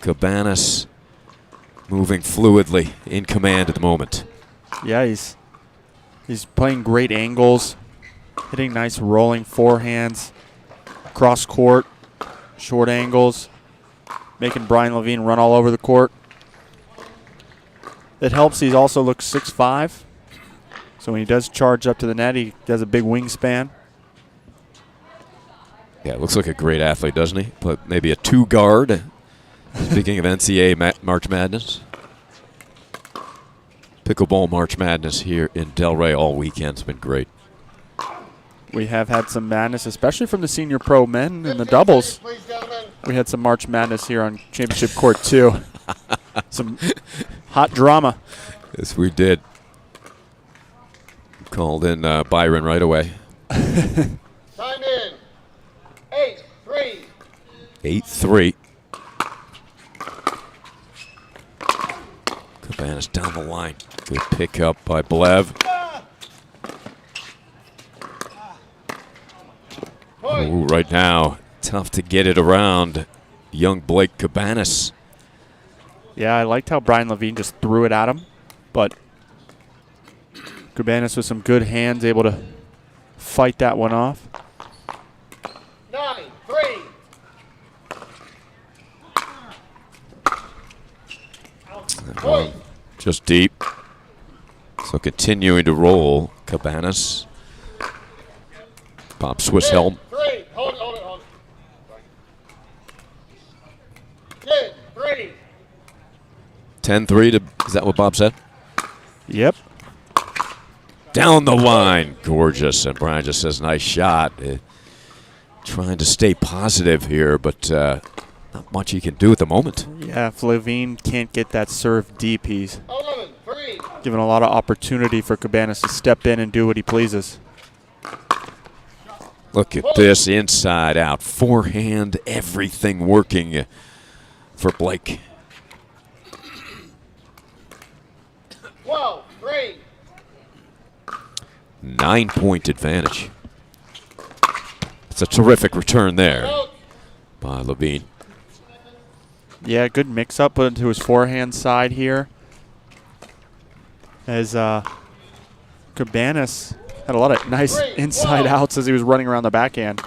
Cabanas moving fluidly, in command at the moment. Yeah, he's playing great angles, hitting nice rolling forehands, cross court, short angles, making Brian Levine run all over the court. It helps he also looks 6'5", so when he does charge up to the net, he has a big wingspan. Yeah, looks like a great athlete, doesn't he? But maybe a two-guard. Speaking of NCAA March Madness. Pickleball March Madness here in Delray all weekend. It's been great. We have had some madness, especially from the senior pro men in the doubles. We had some March Madness here on Championship Court 2. Some hot drama. Yes, we did. Called in Byron right away. Time in. 8-3. 8-3. Cabanas down the line. Good pick up by Blev. Ooh, right now, tough to get it around young Blake Cabanas. Yeah, I liked how Brian Levine just threw it at him, but Cabanas with some good hands able to fight that one off. 9-3. Just deep. So continuing to roll, Cabanas. Bob Swiss helm. 3. Hold it. 10-3. 10-3 to, is that what Bob said? Yep. Down the line. Gorgeous. And Brian just says, nice shot. Trying to stay positive here, but not much he can do at the moment. Yeah, if Levine can't get that serve deep, he's 11-3. given a lot of opportunity for Cabanas to step in and do what he pleases. Look at this inside out. Forehand, everything working for Blake. 12-3. 9-point advantage. It's a terrific return there by Levine. Yeah, good mix-up into his forehand side here. As Cabanas had a lot of nice inside outs as he was running around the backhand.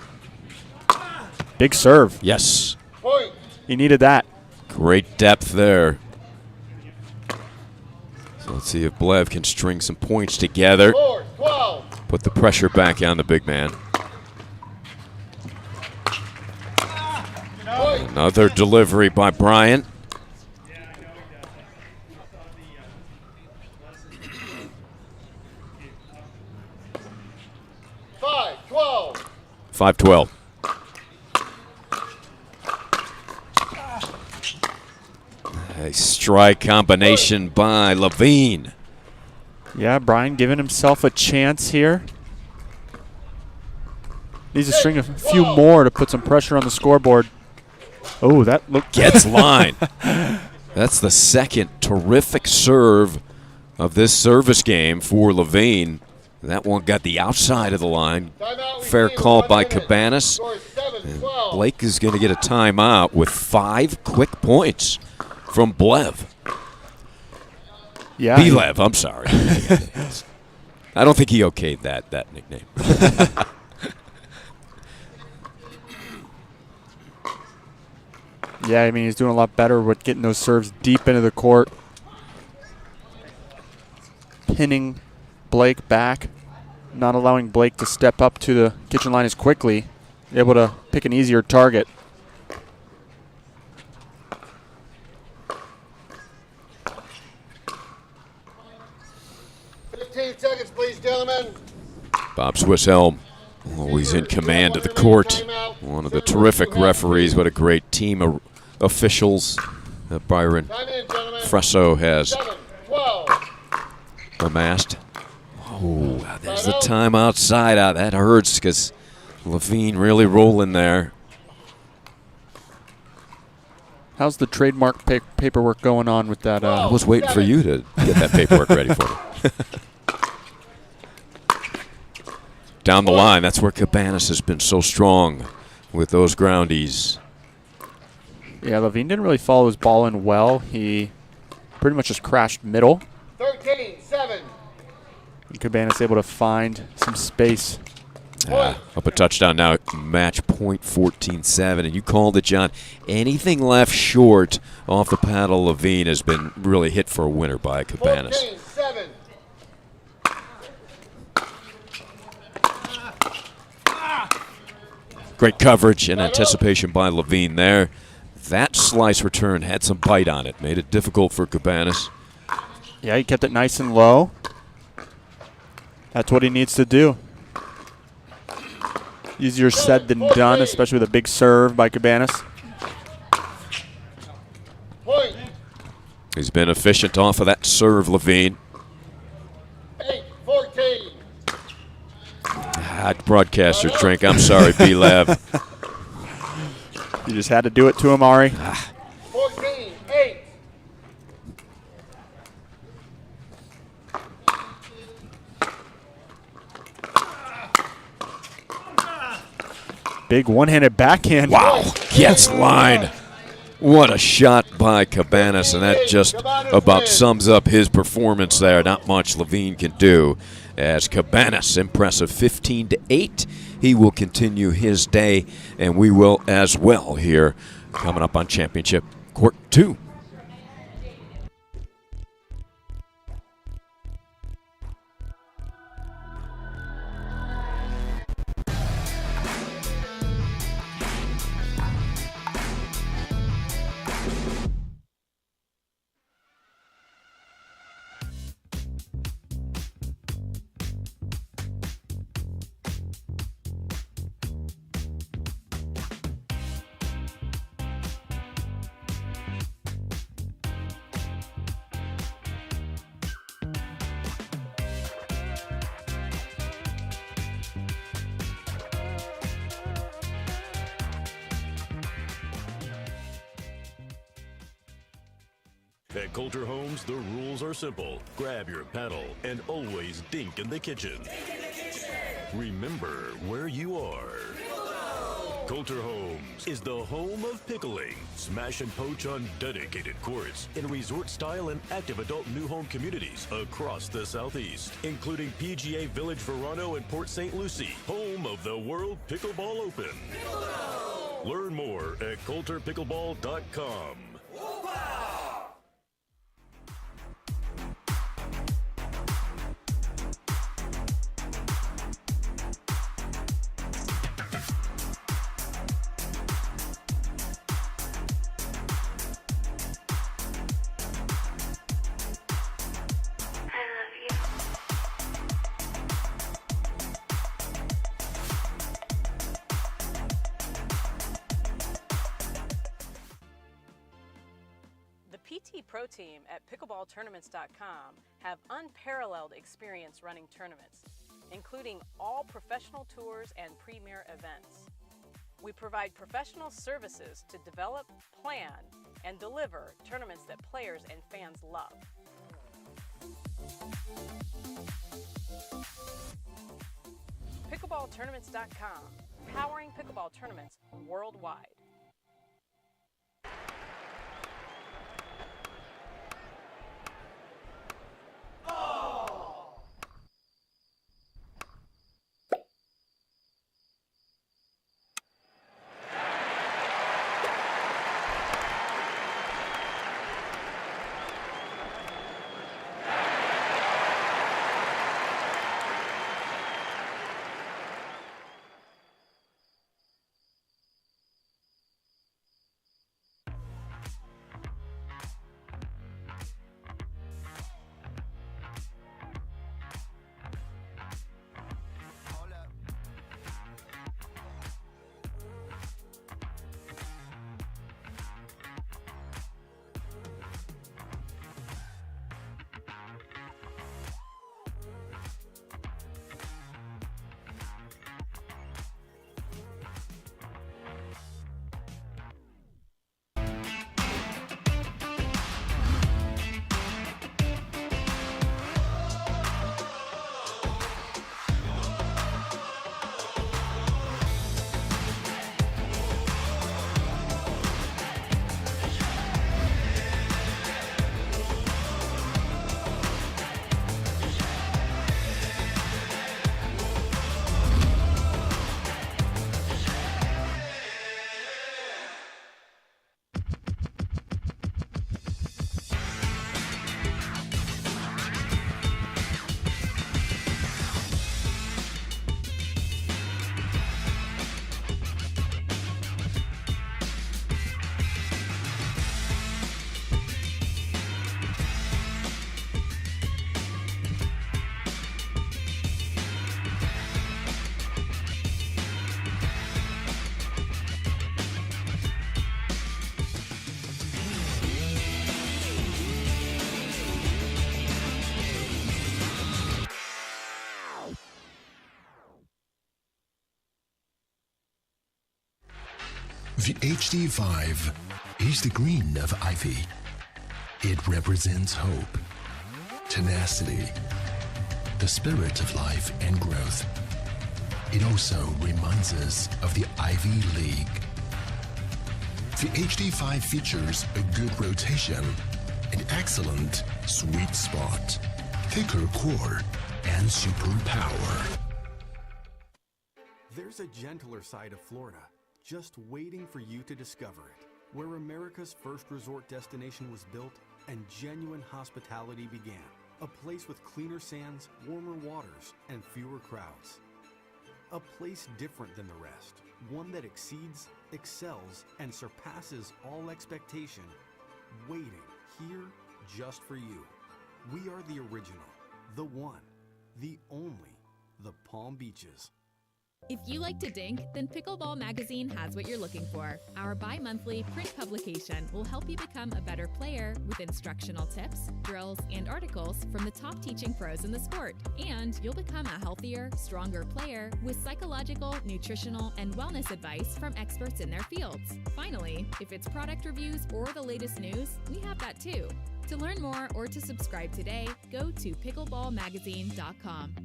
Big serve. Yes. He needed that. Great depth there. So let's see if Blev can string some points together. Put the pressure back on the big man. Another delivery by Bryant. $5-12. 5-12. A strike combination by Levine. Yeah, Brian giving himself a chance here. Needs to string a few more to put some pressure on the scoreboard. Oh, that looked... Gets line. That's the second terrific serve of this service game for Levine. That one got the outside of the line. Fair call by Cabanas. And Blake is going to get a timeout with 5 quick points from Blev. Yeah. Belev, I'm sorry. I don't think he okayed that nickname. Yeah, I mean, he's doing a lot better with getting those serves deep into the court. Pinning Blake back. Not allowing Blake to step up to the kitchen line as quickly. Able to pick an easier target. Seconds, please, gentlemen. Bob Swisshelm, always in command of the court. One of the terrific referees. What a great team of officials that Byron Fresso has amassed. Oh, there's the time outside. That hurts because Levine really rolling there. How's the trademark paperwork going on with that? I was waiting for you to get that paperwork ready for me. Down the line, that's where Cabanas has been so strong with those groundies. Yeah, Levine didn't really follow his ball in well. He pretty much just crashed middle. 13-7. And Cabanas able to find some space. Up a touchdown now, match point 14-7. And you called it, John. Anything left short off the paddle, Levine has been really hit for a winner by Cabanas. 14-7. Great coverage and anticipation by Levine there. That slice return had some bite on it, made it difficult for Cabanas. Yeah, he kept it nice and low. That's what he needs to do. Easier said than done, especially with a big serve by Cabanas. He's been efficient off of that serve, Levine. 8-14. Broadcaster drink. I'm sorry, B-Lev. You just had to do it to him, Ari. 14-8. Big one-handed backhand. Wow, gets line. What a shot by Cabanas, and that just about sums up his performance there. Not much Levine can do. As Cabanas, impressive 15-8. He will continue his day, and we will as well here coming up on Championship Court 2. At Coulter Homes, the rules are simple. Grab your paddle and always dink in the kitchen. Remember where you are. Coulter Homes is the home of pickling. Smash and poach on dedicated courts in resort-style and active adult new home communities across the Southeast, including PGA Village Verano and Port St. Lucie, home of the World Pickleball Open. Learn more at coulterpickleball.com. PT Pro Team at pickleballtournaments.com have unparalleled experience running tournaments, including all professional tours and premier events. We provide professional services to develop, plan, and deliver tournaments that players and fans love. Pickleballtournaments.com, powering pickleball tournaments worldwide. The HD5 is the green of ivy. It represents hope, tenacity, the spirit of life and growth. It also reminds us of the Ivy League. The HD5 features a good rotation, an excellent sweet spot, thicker core, and super power. There's a gentler side of Florida, just waiting for you to discover it, where America's first resort destination was built and genuine hospitality began. A place with cleaner sands, warmer waters, and fewer crowds. A place different than the rest, one that exceeds, excels, and surpasses all expectation, waiting here just for you. We are the original, the one, the only, the Palm Beaches. If you like to dink, then Pickleball Magazine has what you're looking for. Our bi-monthly print publication will help you become a better player with instructional tips, drills, and articles from the top teaching pros in the sport. And you'll become a healthier, stronger player with psychological, nutritional, and wellness advice from experts in their fields. Finally, if it's product reviews or the latest news, we have that too. To learn more or to subscribe today, go to pickleballmagazine.com.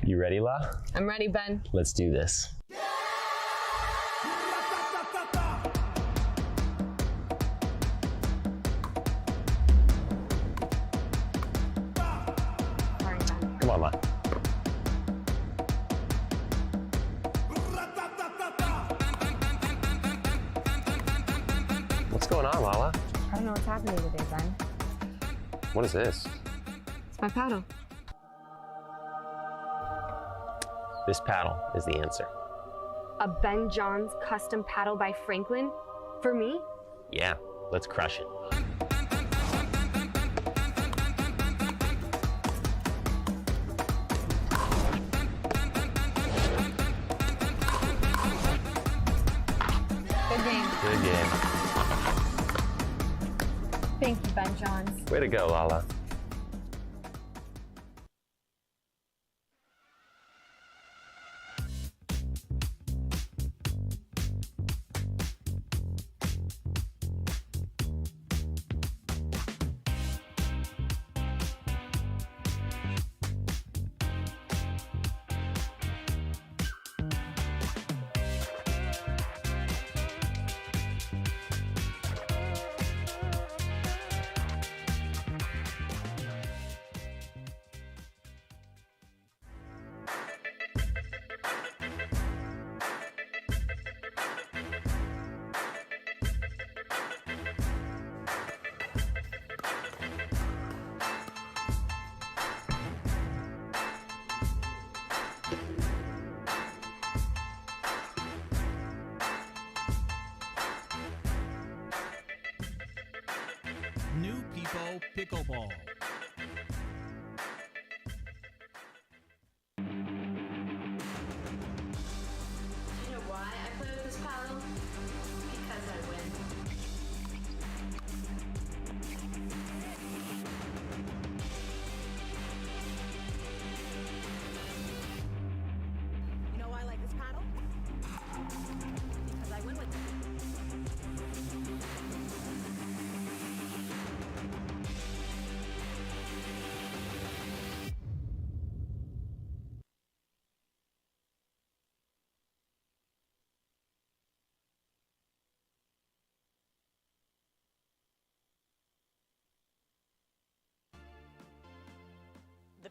You ready, La? I'm ready, Ben. Let's do this. Sorry, Ben. Come on, La. What's going on, Lala? I don't know what's happening today, Ben. What is this? It's my paddle. This paddle is the answer. A Ben Johns custom paddle by Franklin? For me? Yeah, let's crush it. Good game. Good game. Thank you, Ben Johns. Way to go, Lala. New People Pickleball. You know why I play with this paddle? Because I win. You know why I like this paddle? Because I win with it.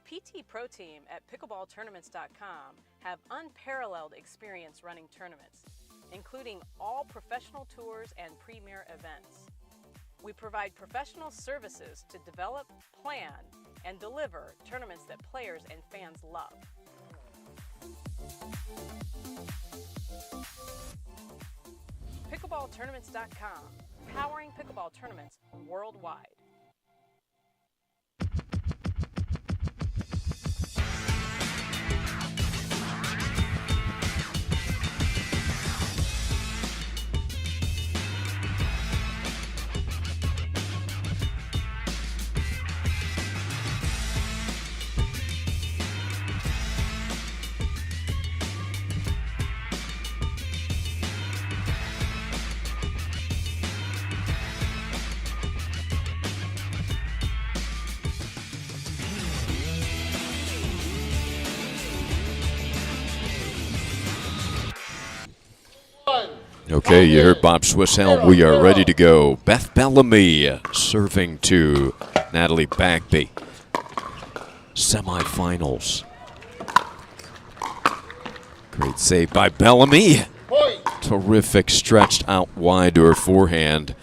PT Pro Team at pickleballtournaments.com have unparalleled experience running tournaments, including all professional tours and premier events. We provide professional services to develop, plan, and deliver tournaments that players and fans love. Pickleballtournaments.com, powering pickleball tournaments worldwide. Okay, you heard Bob Swisshelm. We are ready to go. Beth Bellamy serving to Natalie Bagby. Semifinals. Great save by Bellamy. Terrific, stretched out wide to her forehand.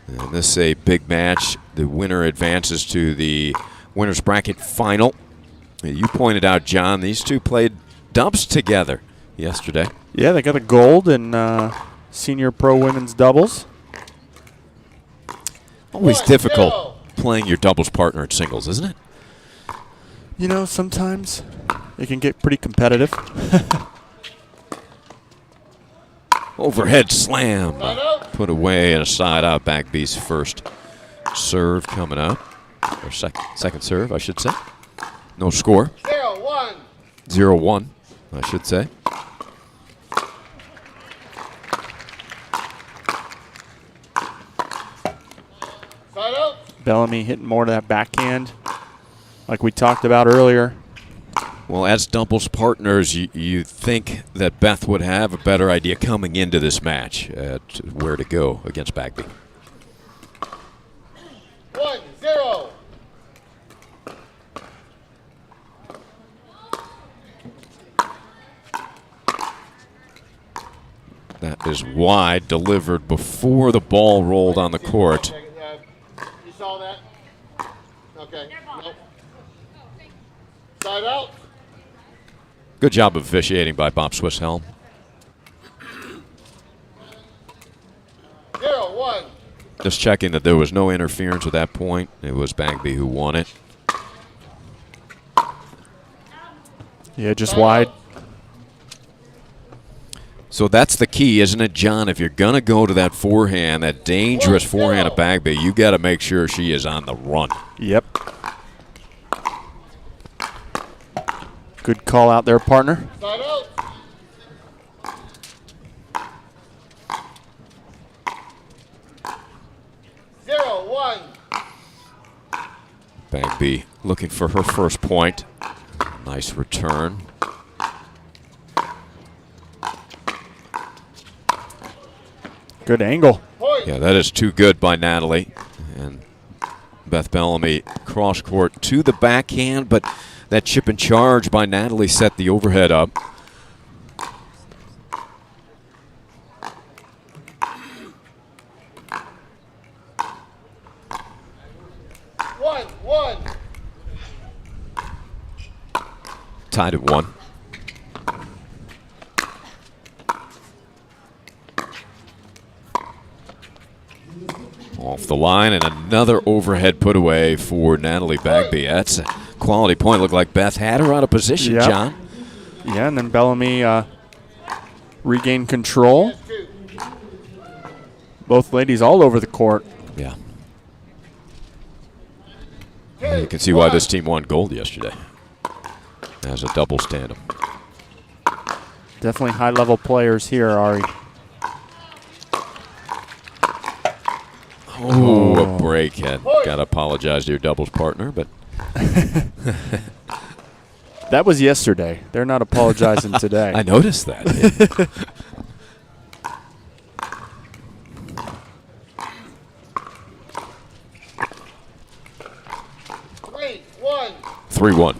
And this is a big match. The winner advances to the winner's bracket final. You pointed out, John, these two played dubs together yesterday. Yeah, they got a gold in Senior Pro Women's Doubles. Always difficult playing your doubles partner at singles, isn't it? You know, sometimes it can get pretty competitive. Overhead slam. Put away and a side out. Bagby's first serve coming up. Or second serve, I should say. No score. 0-1. 0-1, I should say. Bellamy hitting more to that backhand like we talked about earlier. Well, as doubles partners, you think that Beth would have a better idea coming into this match where to go against Bagby. 1-0. That is wide, delivered before the ball rolled on the court. You saw that? Okay. Nope. Side out. Good job of officiating by Bob Swisshelm. 0-1. Just checking that there was no interference at that point. It was Bagby who won it. Yeah, just wide. So that's the key, isn't it, John? If you're going to go to that forehand, that dangerous forehand of Bagby, you got to make sure she is on the run. Yep. Good call out there, partner. Side out. Bagby looking for her first point. Nice return. Good angle. Yeah, that is too good by Natalie. And Beth Bellamy cross court to the backhand, but that chip and charge by Natalie set the overhead up. One. Tied at 1. Off the line, and another overhead put away for Natalie Bagby. That's a quality point. Looked like Beth had her out of position, Yep. John. Yeah, and then Bellamy regained control. Both ladies all over the court. Yeah. You can see why this team won gold yesterday as a doubles tandem. Definitely high-level players here, Ari. Oh, a break. Got to apologize to your doubles partner, but that was yesterday. They're not apologizing today. I noticed that. Yeah. 3-1. 3-1.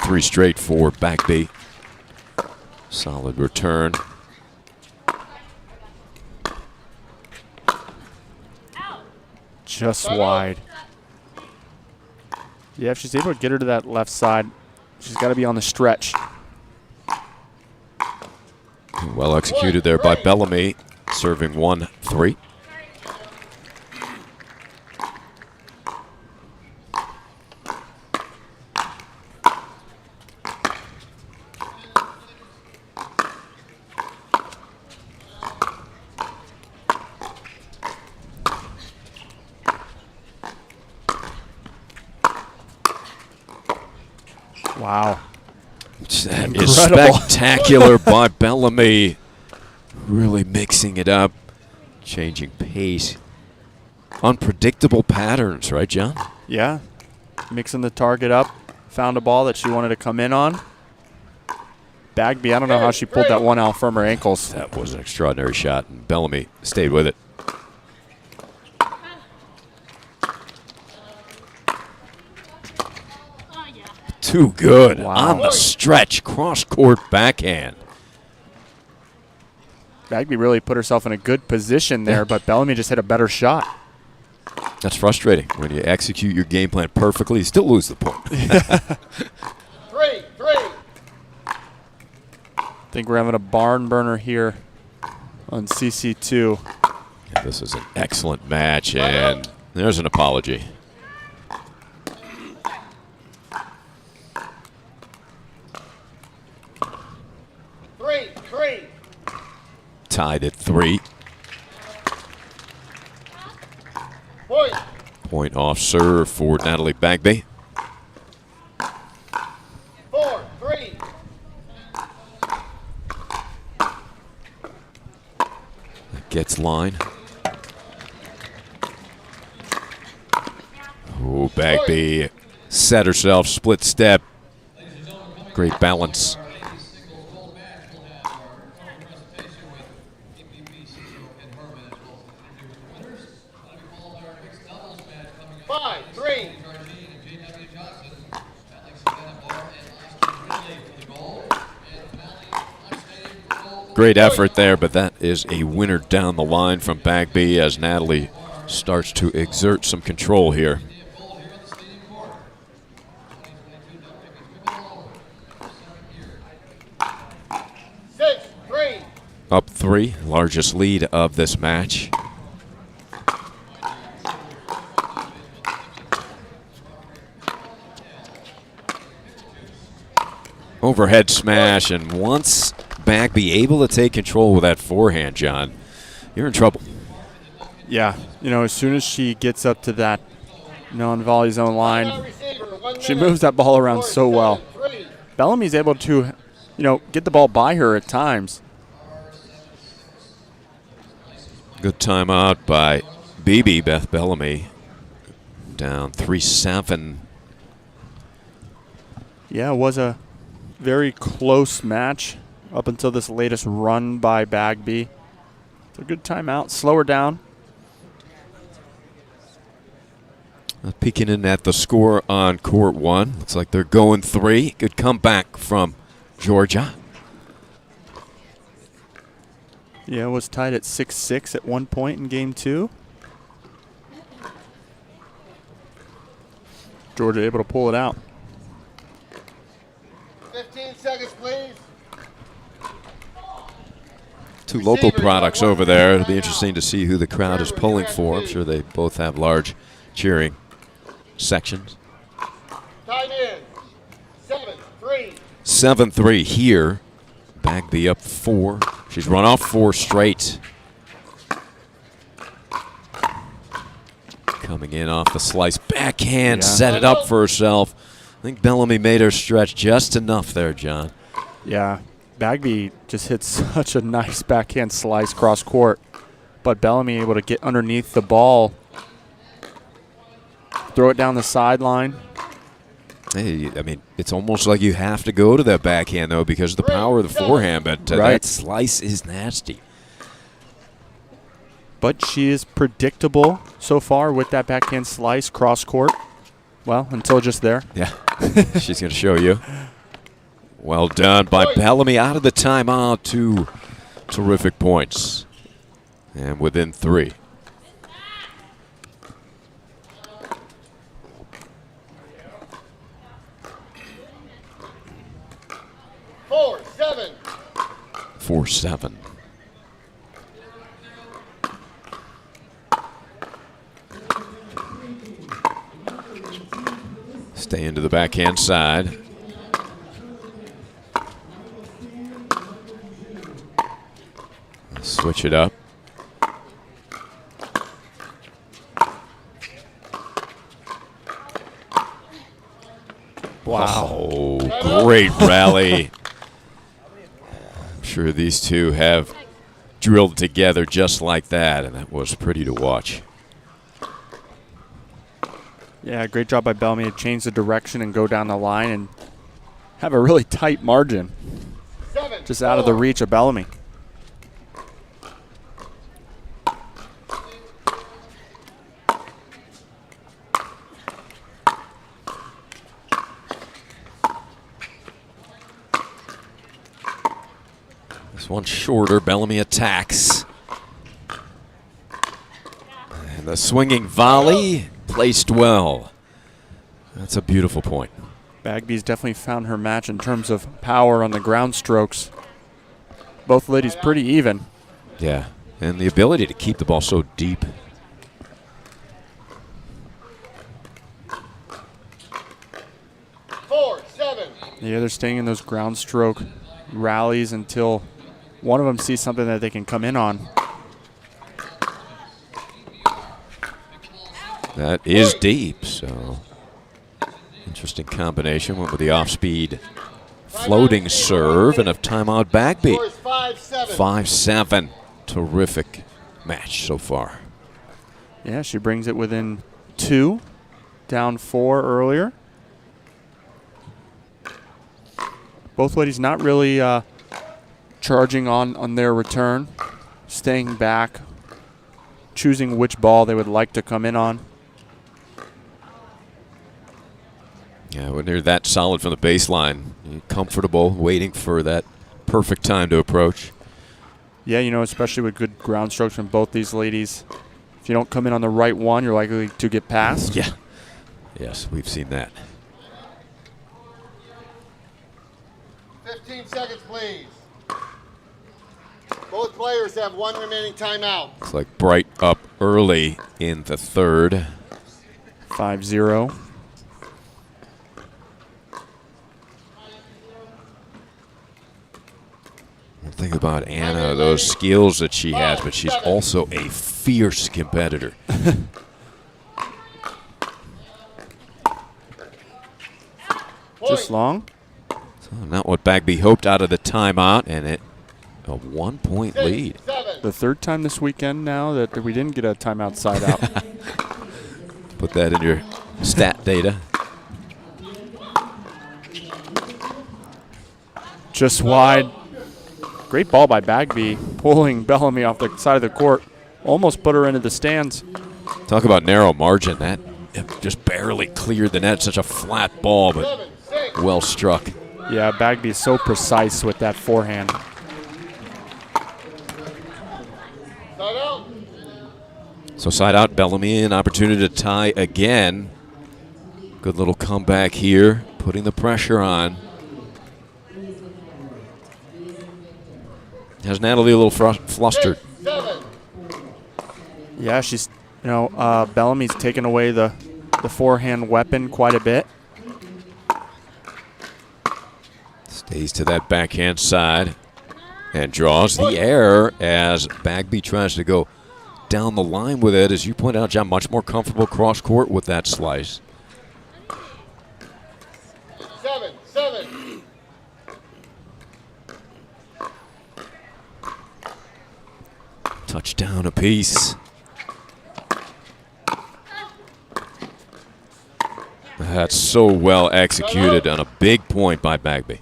3 straight for Bagby. Solid return. Just wide. Yeah, if she's able to get her to that left side, she's got to be on the stretch. Well executed there by Bellamy, serving 1-3. Wow. That is spectacular by Bellamy. Really mixing it up, changing pace. Unpredictable patterns, right, John? Yeah. Mixing the target up. Found a ball that she wanted to come in on. Bagby, I don't know how she pulled that one out from her ankles. That was an extraordinary shot, and Bellamy stayed with it. Too good. Wow. On the stretch, cross-court backhand. Bagby really put herself in a good position there, but Bellamy just hit a better shot. That's frustrating. When you execute your game plan perfectly, you still lose the point. 3-3. I think we're having a barn burner here on CC2. Yeah, this is an excellent match, and there's an apology. Tied at 3. Point off serve for Natalie Bagby. 4-3. Gets line. Oh, Bagby set herself, split step. Great balance. Great effort there, but that is a winner down the line from Bagby as Natalie starts to exert some control here. Up 3, largest lead of this match. Overhead smash, and once Bagby able to take control with that forehand, John, you're in trouble. Yeah, you know, as soon as she gets up to that non-volley zone line, she moves that ball around so well. Bellamy's able to, you know, get the ball by her at times. Good timeout by Beth Bellamy. Down 3-7. Yeah, it was a very close match up until this latest run by Bagby. It's a good timeout. Slow her down. Peeking in at the score on court 1. Looks like they're going 3. Good comeback from Georgia. Yeah, it was tied at 6-6 at one point in game 2. Georgia able to pull it out. 15 seconds, please. Two local products over there. It'll be interesting to see who the crowd is pulling for. I'm sure they both have large cheering sections. Tied in. 7-3. 7-3 here. Bagby up 4. She's run off 4 straight. Coming in off the slice. Backhand, set it up for herself. I think Bellamy made her stretch just enough there, John. Yeah, Bagby just hit such a nice backhand slice cross court, but Bellamy able to get underneath the ball, throw it down the sideline. Hey, I mean, it's almost like you have to go to that backhand, though, because of the power of the forehand, but that slice is nasty. But she is predictable so far with that backhand slice cross court. Well, until just there. Yeah, she's going to show you. Well done by Bellamy out of the timeout. 2 terrific points. And within 3. Four, 7. 4-7. Stay into the backhand side. Switch it up. Wow. Oh, great rally. I'm sure these two have drilled together just like that, and that was pretty to watch. Yeah, great job by Bellamy to change the direction and go down the line and have a really tight margin. Just out of the reach of Bellamy. This one shorter. Bellamy attacks. And the swinging volley placed well. That's a beautiful point. Bagby's definitely found her match in terms of power on the ground strokes. Both ladies pretty even. Yeah, and the ability to keep the ball so deep. Four, 7. Yeah, they're staying in those ground stroke rallies until one of them sees something that they can come in on. That is deep, so interesting combination. Went with the off-speed floating serve and a timeout Bagby. 5-7. Terrific match so far. Yeah, she brings it within 2, down 4 earlier. Both ladies not really charging on their return, staying back, choosing which ball they would like to come in on. Yeah, when they're that solid from the baseline, you're comfortable waiting for that perfect time to approach. Yeah, you know, especially with good ground strokes from both these ladies. If you don't come in on the right one, you're likely to get past. Yeah. Yes, we've seen that. 15 seconds, please. Both players have 1 remaining timeout. Looks like Bright up early in the third. 5-0. Think about Anna, those skills that she has, but she's also a fierce competitor. Just long. So not what Bagby hoped out of the timeout, and a 1-point lead. The third time this weekend now that we didn't get a timeout side out. Put that in your stat data. Just wide. Great ball by Bagby, pulling Bellamy off the side of the court. Almost put her into the stands. Talk about narrow margin. That just barely cleared the net. Such a flat ball, but well struck. Yeah, Bagby is so precise with that forehand. So side out, Bellamy, an opportunity to tie again. Good little comeback here, putting the pressure on. Has Natalie a little flustered? Yeah, she's, you know, Bellamy's taken away the forehand weapon quite a bit. Stays to that backhand side and draws the error as Bagby tries to go down the line with it. As you point out, John, much more comfortable cross court with that slice. 7-7. Touchdown apiece. That's so well executed on a big point by Bagby.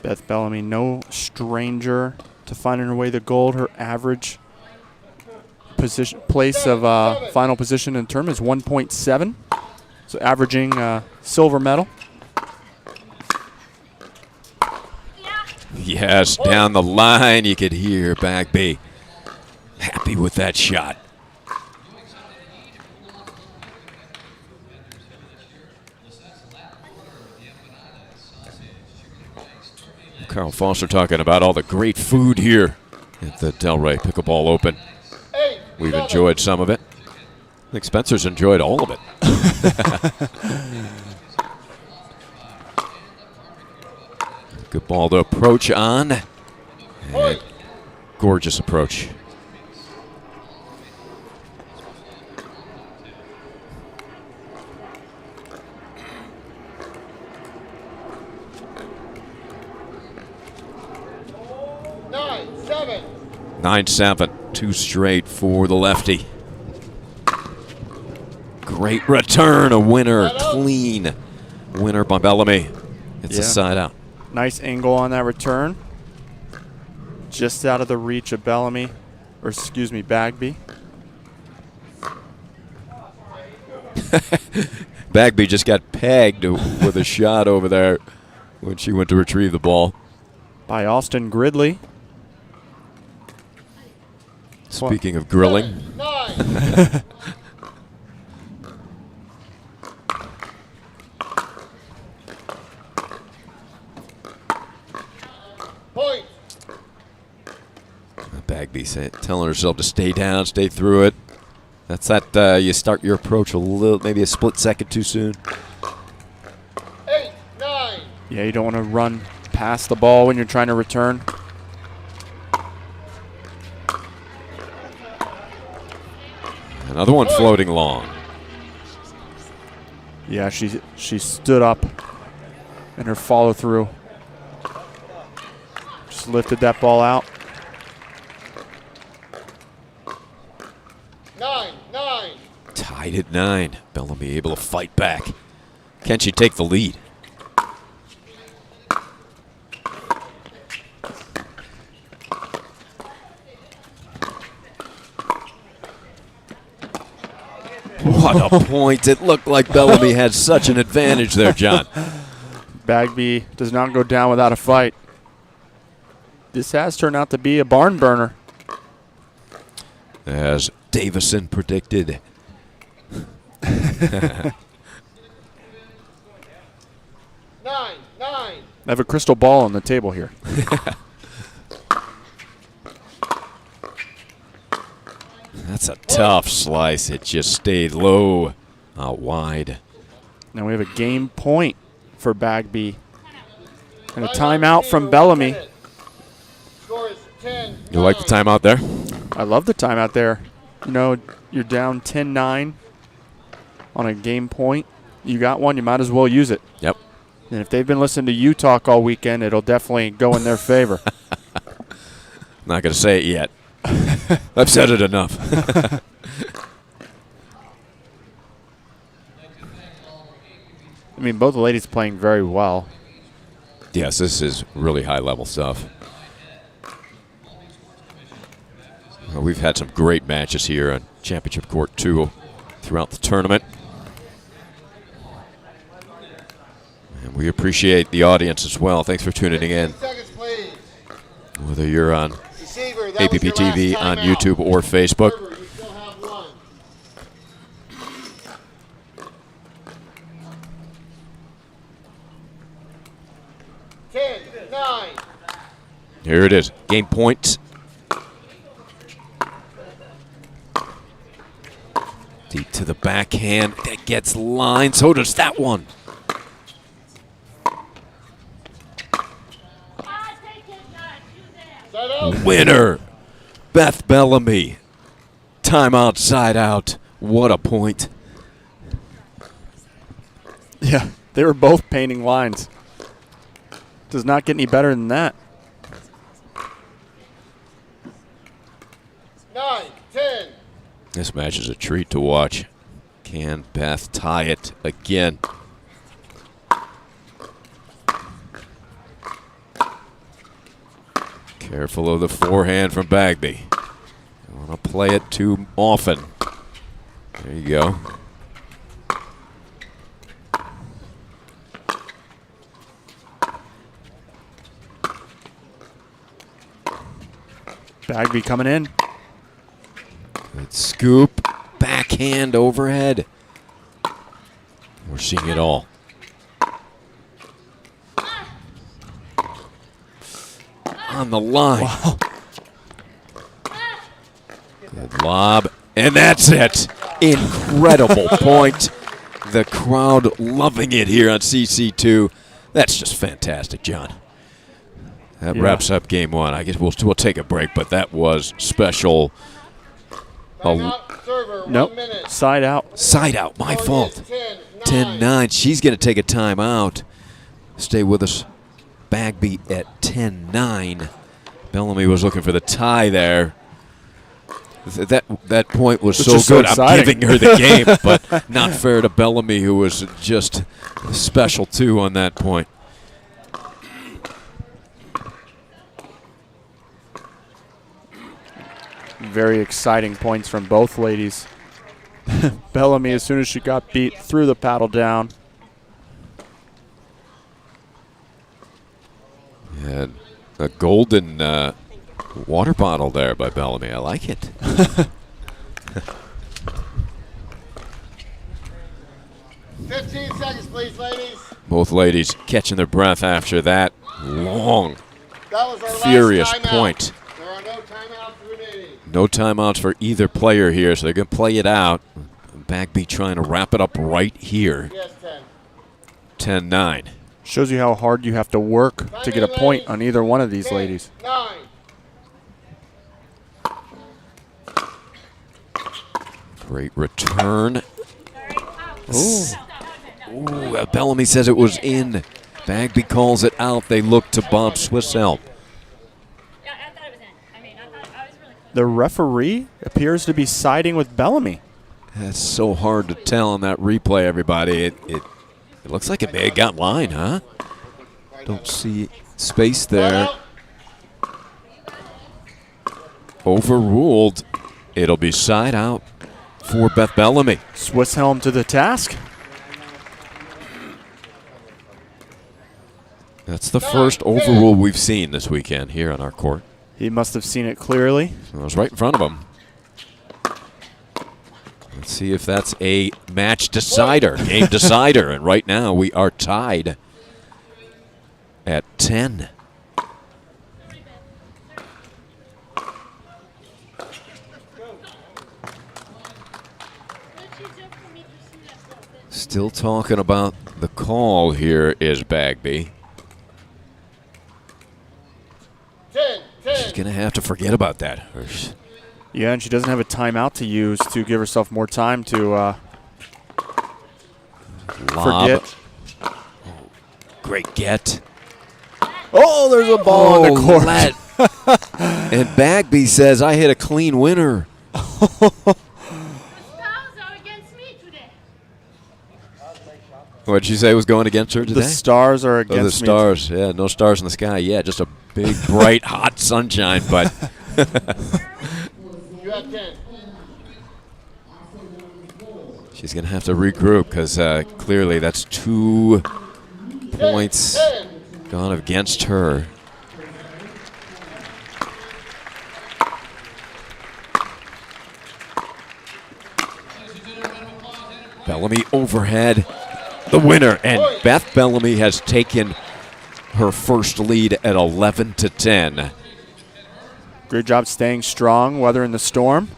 Beth Bellamy, no stranger to finding her way to gold. Her average place of final position in term is 1.7. So averaging silver medal. Yes, down the line you could hear Bagby happy with that shot. Carl Foster talking about all the great food here at the Delray Pickleball Open. We've enjoyed some of it. I think Spencer's enjoyed all of it. Good ball to approach on. And gorgeous approach. Nine, seven. 9-7, 2 straight for the lefty. Great return, a winner, clean winner by Bellamy. It's a side out. Nice angle on that return. Just out of the reach of Bellamy, or excuse me, Bagby. Bagby just got pegged with a shot over there when she went to retrieve the ball. By Austin Gridley. Speaking of grilling. Point. Bagby telling herself to stay down, stay through it. That's that you start your approach a little, maybe a split second too soon. 8, 9. Yeah, you don't want to run past the ball when you're trying to return. Another one floating long. Yeah, she stood up in her follow through. Just lifted that ball out. 9, 9. Tied at 9. Bellamy able to fight back. Can she take the lead? What a point. It looked like Bellamy had such an advantage there, John. Bagby does not go down without a fight. This has turned out to be a barn burner. As Davison predicted. 9, 9. I have a crystal ball on the table here. That's a tough slice. It just stayed low, out wide. Now we have a game point for Bagby. And a timeout from Bellamy. Score is 10. You like the timeout there? I love the timeout there. You know, you're down 10-9 on a game point. You got one, you might as well use it. Yep. And if they've been listening to you talk all weekend, it'll definitely go in their favor. Not going to say it yet. I've said it enough. I mean, both the ladies playing very well. Yes, this is really high-level stuff. Well, we've had some great matches here on Championship Court 2 throughout the tournament. And we appreciate the audience as well. Thanks for tuning in. Seconds, please. Whether you're on Receiver, that APP was your TV, last on timeout. YouTube, or Facebook. Receiver, you still have one. Ten, 9. Here it is. Game point. Deep to the backhand. That gets line. So does that one. Winner, Beth Bellamy. Timeout, side out. What a point. Yeah, they were both painting lines. Does not get any better than that. 9, 10. This match is a treat to watch. Can Beth tie it again? Careful of the forehand from Bagby. Don't want to play it too often. There you go. Bagby coming in. Good scoop, backhand overhead. We're seeing it all. On the line. Wow. Good lob, and that's it. Incredible point. The crowd loving it here on CC2. That's just fantastic, John. That wraps up game one. I guess we'll take a break, but that was special. Nope, side out. Side out, my fault. 10-9. She's going to take a timeout. Stay with us. Bagby at 10-9. Bellamy was looking for the tie there. That point was so good. I'm giving her the game, but not fair to Bellamy, who was just special too on that point. Very exciting points from both ladies. Bellamy, as soon as she got beat, threw the paddle down. And a golden water bottle there by Bellamy. I like it. Seconds, please, ladies. Both ladies catching their breath after that long, That was our furious last timeout. point. There are no timeouts remaining. No timeouts for either player here, so they're going to play it out. Bagby trying to wrap it up right here. Yes, 10-9. Shows you how hard you have to work to get a point on either one of these ladies. 9. Great return. Ooh, Bellamy says it was in. Bagby calls it out. They look to Bob Swisshelm. The referee appears to be siding with Bellamy. That's so hard to tell on that replay, everybody. It looks like it may have got line, huh? Don't see space there. Overruled. It'll be side out for Beth Bellamy. Swisshelm to the task. That's the first overrule we've seen this weekend here on our court. He must have seen it clearly. It was right in front of him. Let's see if that's a match decider, game decider. And right now we are tied at 10. Still talking about the call here is Bagby. She's going to have to forget about that. Yeah, and she doesn't have a timeout to use to give herself more time to forget. Oh, great get. Oh, there's a ball on the court. And Bagby says, I hit a clean winner. What did you say was going against her today? The stars are against me. The stars, yeah, no stars in the sky yet. Just a big, bright, hot sunshine, but You have 10. she's going to have to regroup because clearly that's 2 points gone against her. Bellamy overhead, the winner, and Beth Bellamy has taken her first lead at 11-10. Great job staying strong, weathering the storm.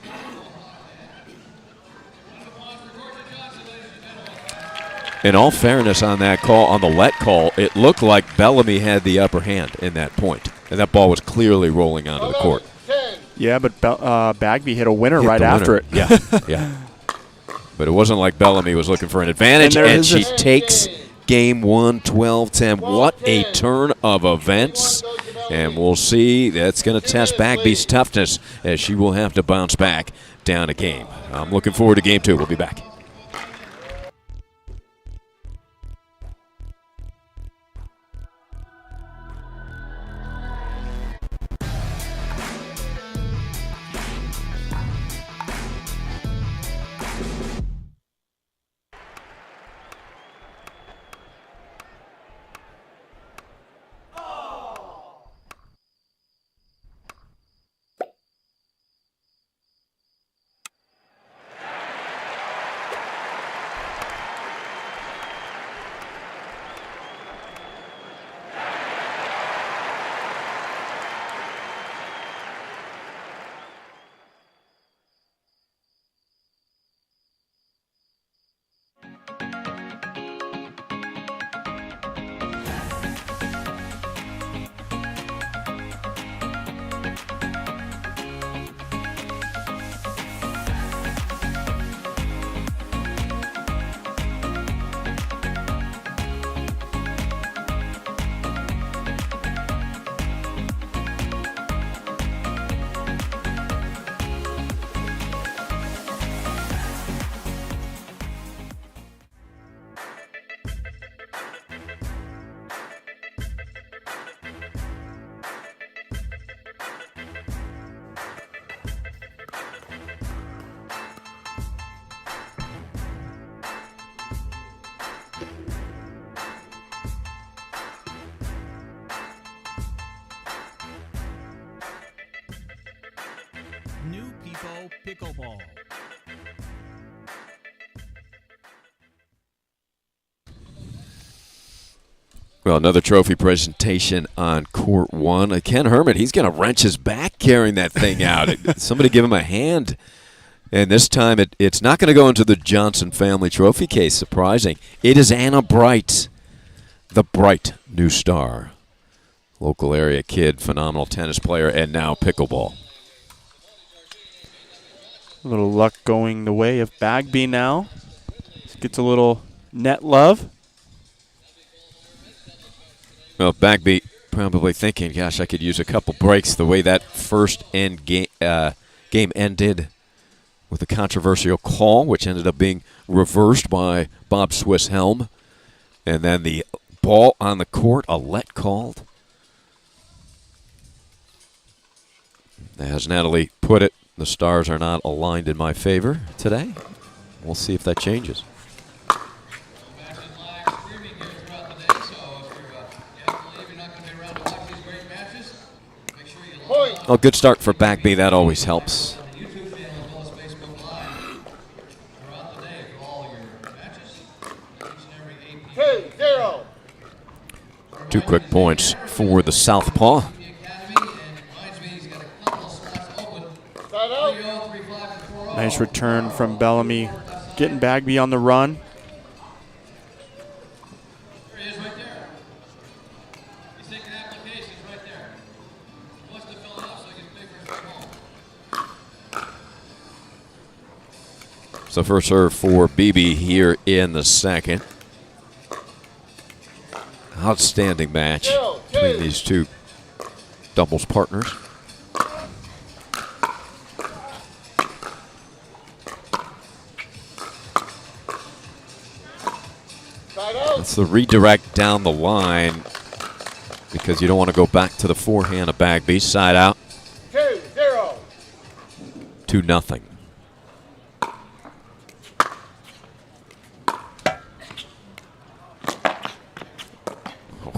In all fairness on that call, on the let call, it looked like Bellamy had the upper hand in that point, and that ball was clearly rolling onto the court. Yeah, but Bagby hit a winner right after it. Yeah, yeah. But it wasn't like Bellamy was looking for an advantage, and she takes game one, 12-10. What a turn of events. And we'll see. That's going to test Bagby's toughness as she will have to bounce back down a game. I'm looking forward to game two. We'll be back. People Pickleball. Well, another trophy presentation on court one. Ken Herman, he's going to wrench his back carrying that thing out. Somebody give him a hand. And this time it's not going to go into the Johnson family trophy case, surprising. It is Anna Bright, the bright new star. Local area kid, phenomenal tennis player, and now pickleball. A little luck going the way of Bagby now. Gets a little net love. Well, Bagby probably thinking, gosh, I could use a couple breaks the way that first game ended with a controversial call, which ended up being reversed by Bob Swiss Helm. And then the ball on the court, a let called. As Natalie put it, the stars are not aligned in my favor today. We'll see if that changes. Oh, good start for Bagby. That always helps. Two quick points for the Southpaw. Nice return from Bellamy, getting Bagby on the run. So first serve for BB here in the second. Outstanding match between these two doubles partners. That's the redirect down the line because you don't want to go back to the forehand of Bagby. Side out. 2-0. 2-0.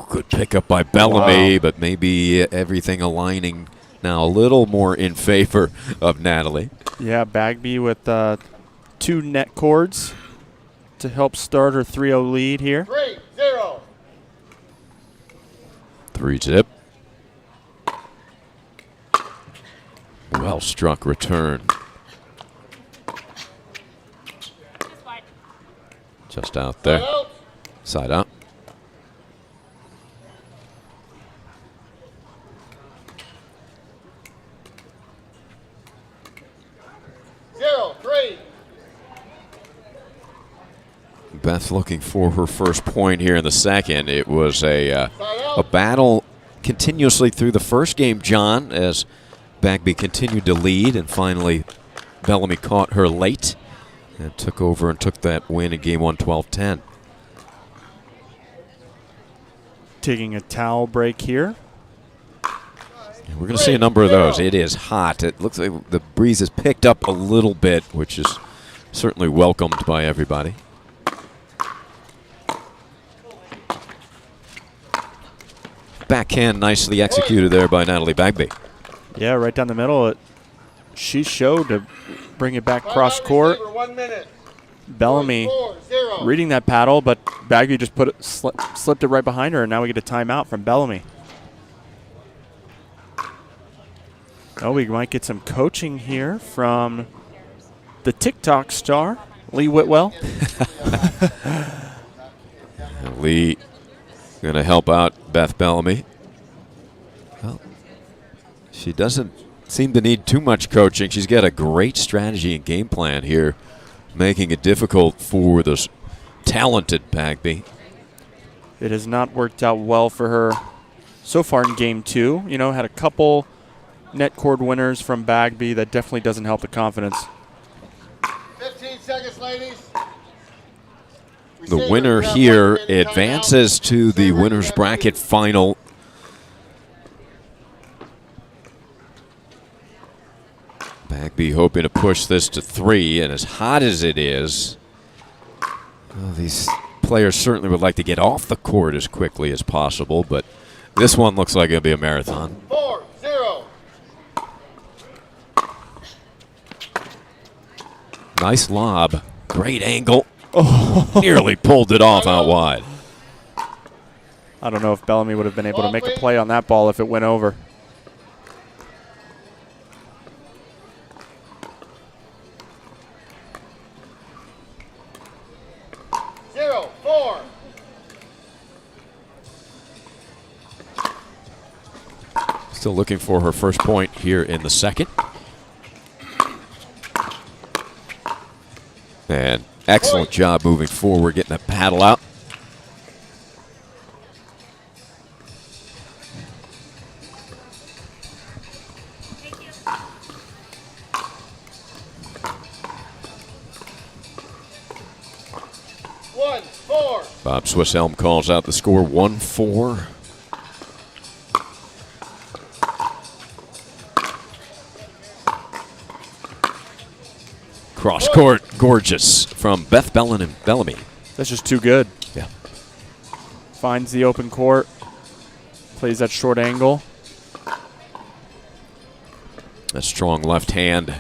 Good pickup by Bellamy, but maybe everything aligning now a little more in favor of Natalie. Yeah, Bagby with 2 net cords to help start her 3-0 lead here. 3-0. 3-zip. Well struck return. Just out there. Side out. Beth looking for her first point here in the second. It was a battle continuously through the first game, John, as Bagby continued to lead, and finally Bellamy caught her late and took over and took that win in game 1, 12-10. Taking a towel break here. Yeah, we're going to see a number of those. It is hot. It looks like the breeze has picked up a little bit, which is certainly welcomed by everybody. Backhand nicely executed there by Natalie Bagby. Yeah, right down the middle. She showed to bring it back cross court. 1 minute. Bellamy reading that paddle, but Bagby just put it, slipped it right behind her, and now we get a timeout from Bellamy. Oh, we might get some coaching here from the TikTok star, Lee Whitwell. Lee going to help out Beth Bellamy. Well, she doesn't seem to need too much coaching. She's got a great strategy and game plan here, making it difficult for this talented Bagby. It has not worked out well for her so far in game 2. You know, had a couple net cord winners from Bagby. That definitely doesn't help the confidence. 15 seconds, ladies. The winner here advances to the winner's bracket final. Bagby hoping to push this to 3, and as hot as it is, well, these players certainly would like to get off the court as quickly as possible, but this one looks like it'll be a marathon. 4-0. Nice lob. Great angle. Oh. Nearly pulled it off out wide. I don't know if Bellamy would have been able to make a play on that ball if it went over. Still looking for her first point here in the second. And excellent job moving forward, getting that paddle out. Bob Swisshelm calls out the score 1-4. Cross court, gorgeous from Beth Bellamy. That's just too good. Yeah. Finds the open court, plays that short angle. A strong left hand.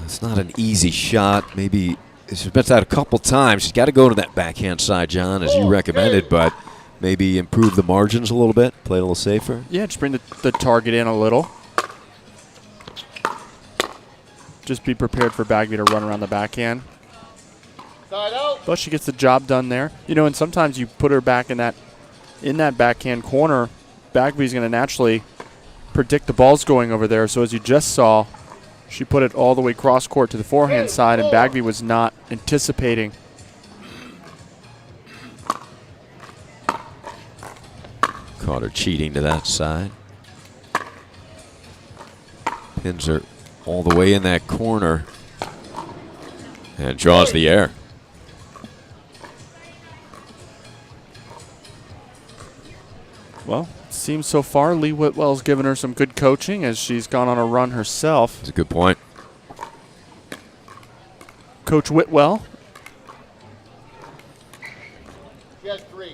It's not an easy shot. Maybe she's been that a couple times. She's got to go to that backhand side, John, as you recommended, but maybe improve the margins a little bit, play a little safer. Yeah, just bring the target in a little. Just be prepared for Bagby to run around the backhand. But she gets the job done there. You know, and sometimes you put her back in that backhand corner, Bagby's going to naturally predict the ball's going over there. So as you just saw, she put it all the way cross court to the forehand side, and Bagby was not anticipating. Caught her cheating to that side. Pins her all the way in that corner and draws the air. Well, it seems so far Lee Whitwell's given her some good coaching as she's gone on a run herself. That's a good point. Coach Whitwell. She has 3.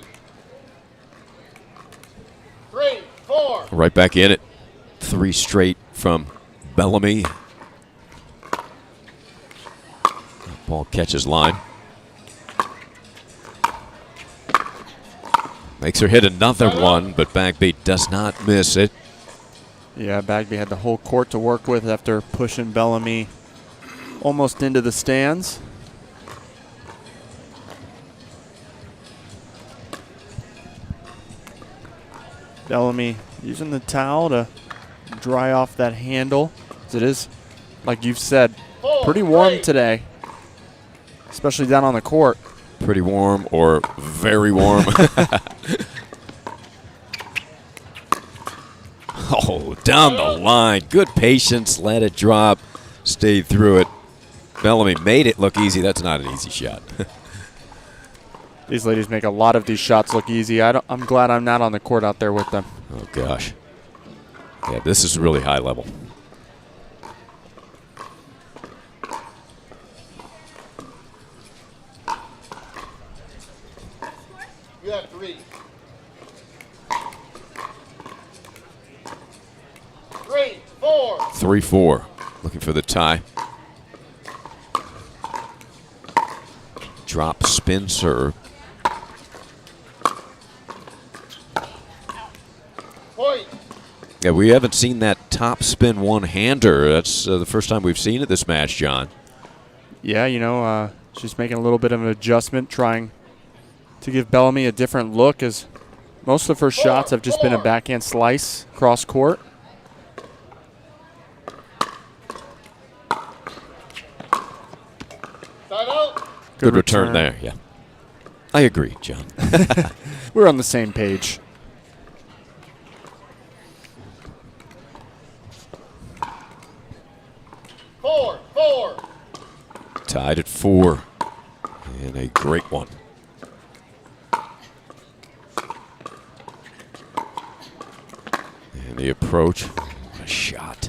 3, 4. Right back in it. 3 straight from Bellamy. Ball catches line. Makes her hit another one, but Bagby does not miss it. Yeah, Bagby had the whole court to work with after pushing Bellamy almost into the stands. Bellamy using the towel to dry off that handle. As it is, like you've said, pretty warm today, especially down on the court. Pretty warm or very warm. Oh, down the line. Good patience. Let it drop. Stayed through it. Bellamy made it look easy. That's not an easy shot. These ladies make a lot of these shots look easy. I'm glad I'm not on the court out there with them. Oh, gosh. Yeah, this is really high level. You have 3. 3, 4. 3-4. Looking for the tie. Drop spin serve. Point. Yeah, we haven't seen that top spin one-hander. That's the first time we've seen it this match, John. Yeah, you know, she's making a little bit of an adjustment, trying to give Bellamy a different look, as most of her shots have just been a backhand slice cross court. Good return there, yeah. I agree, John. We're on the same page. Four. Tied at 4. And a great one. And the approach. A shot.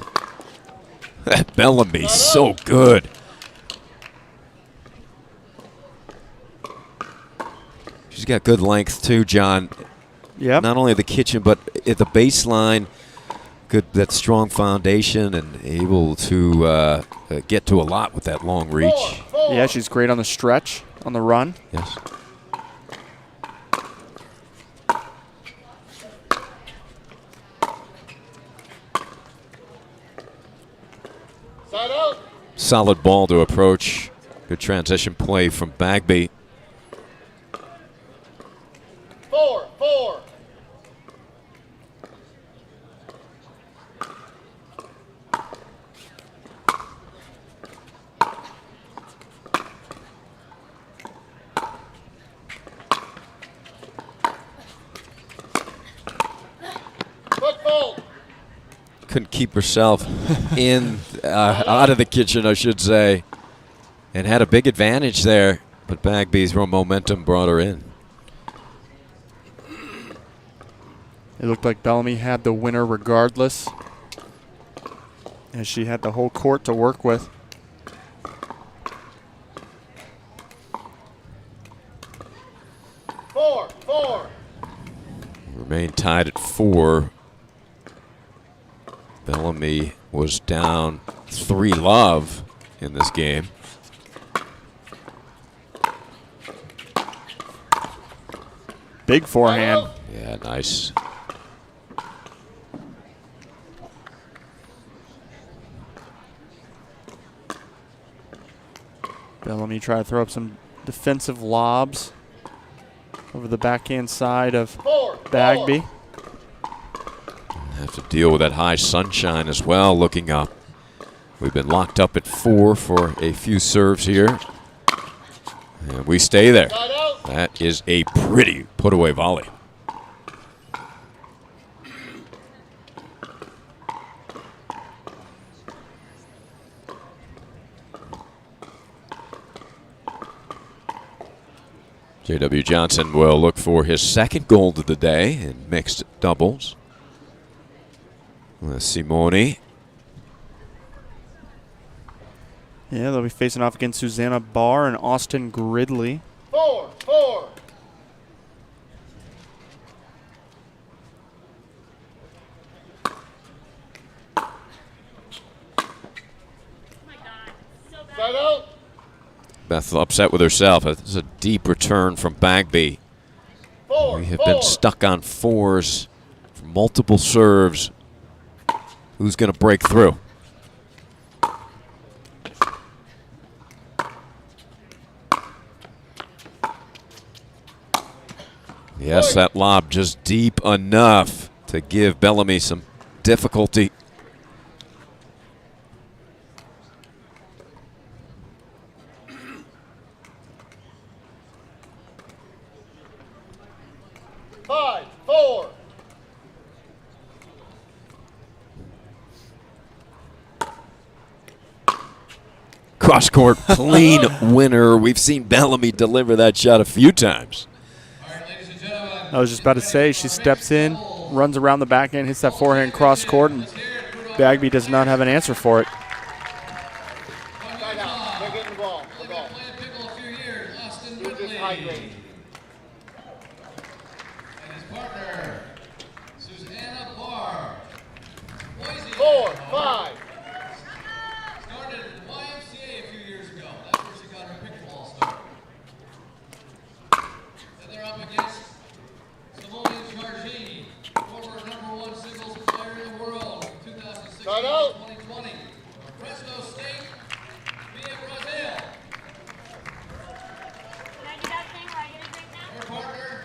Bellamy's so good. She's got good length too, John. Yeah. Not only the kitchen, but at the baseline, good, that strong foundation, and able to get to a lot with that long reach. Yeah, she's great on the stretch, on the run. Yes. Side out. Solid ball to approach. Good transition play from Bagby. 4-4. Football. Couldn't keep herself in, out of the kitchen, I should say, and had a big advantage there. But Bagby's raw momentum brought her in. It looked like Bellamy had the winner regardless, as she had the whole court to work with. Four. Remain tied at 4. Bellamy was down 3-love in this game. Big forehand. Yeah, nice. Bellamy tried to throw up some defensive lobs over the backhand side of Bagby. Have to deal with that high sunshine as well, looking up. We've been locked up at 4 for a few serves here. And we stay there. That is a pretty put-away volley. J.W. Johnson will look for his second gold of the day in mixed doubles. Simone. Yeah, they'll be facing off against Susanna Barr and Austin Gridley. 4. Side out. Beth upset with herself. This is a deep return from Bagby. We have been stuck on 4s for multiple serves. Who's going to break through? Yes, that lob just deep enough to give Bellamy some difficulty. Cross-court clean winner. We've seen Bellamy deliver that shot a few times. I was just about to say, she steps in, runs around the backhand, hits that forehand cross-court, and Bagby does not have an answer for it. Side out. They're getting the ball. You're just hydrating. Four, 5. Side out.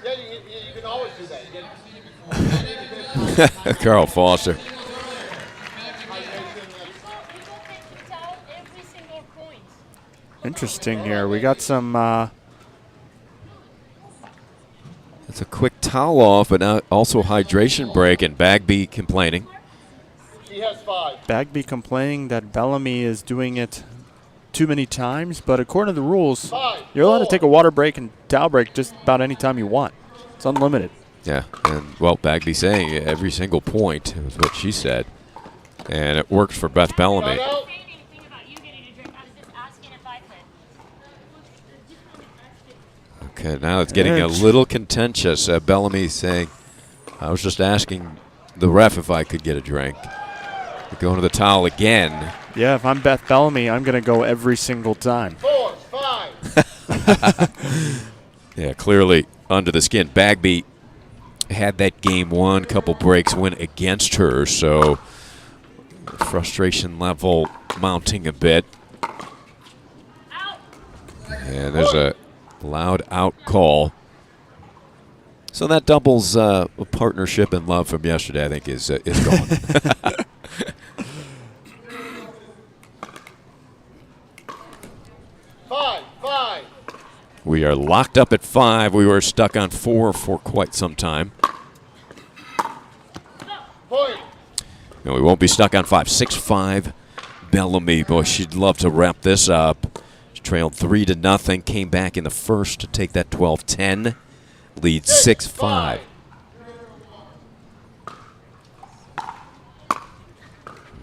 Yeah, you can always do that. Carl Foster. Interesting here. We got some... It's a quick towel off, but now also hydration break, and Bagby complaining. She has 5. Bagby complaining that Bellamy is doing it too many times, but according to the rules, you're allowed to take a water break and towel break just about any time you want. It's unlimited. Yeah, and well, Bagby saying every single point is what she said, and it worked for Beth Bellamy. Okay, now it's getting a little contentious. Bellamy saying, I was just asking the ref if I could get a drink. Going to the towel again. Yeah, if I'm Beth Bellamy, I'm going to go every single time. 4, 5. Yeah, clearly under the skin. Bagby had that game one, couple breaks went against her, so frustration level mounting a bit. And there's a loud out call. So that doubles a partnership and love from yesterday, I think, is gone. 5. We are locked up at 5. We were stuck on 4 for quite some time. Point. No, we won't be stuck on 5. 6-5 Bellamy. Boy, she'd love to wrap this up. She trailed 3-0, came back in the first to take that 12-10. Lead 6-5.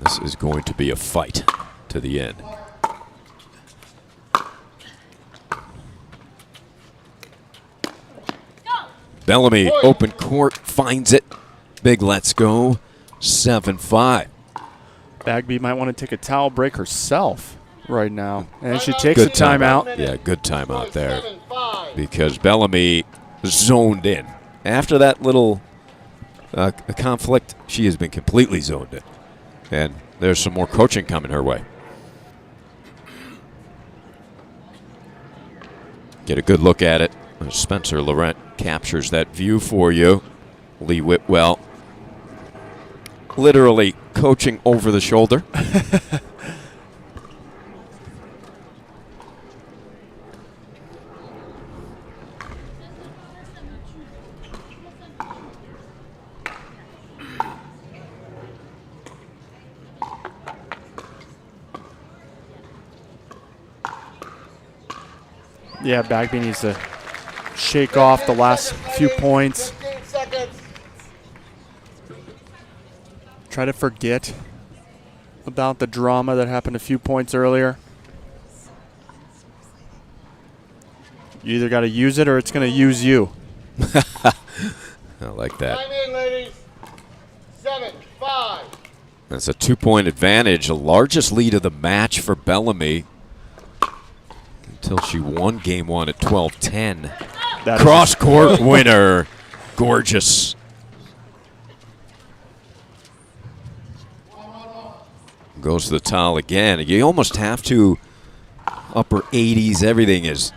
This is going to be a fight to the end. Bellamy, open court, finds it. Big let's go. 7-5. Bagby might want to take a towel break herself right now. And she takes a timeout. Yeah, good timeout there. Because Bellamy zoned in. After that little conflict, she has been completely zoned in. And there's some more coaching coming her way. Get a good look at it. Spencer Laurent captures that view for you. Lee Whitwell literally coaching over the shoulder. Yeah, Bagby needs to shake off the last few points. 15 seconds. Try to forget about the drama that happened a few points earlier. You either got to use it or it's going to use you. I like that. Time in, ladies. 7-5. That's a 2-point advantage, the largest lead of the match for Bellamy. Until she won game one at 12-10. Cross-court winner. Gorgeous. Goes to the towel again. You almost have to. Upper 80s. Everything is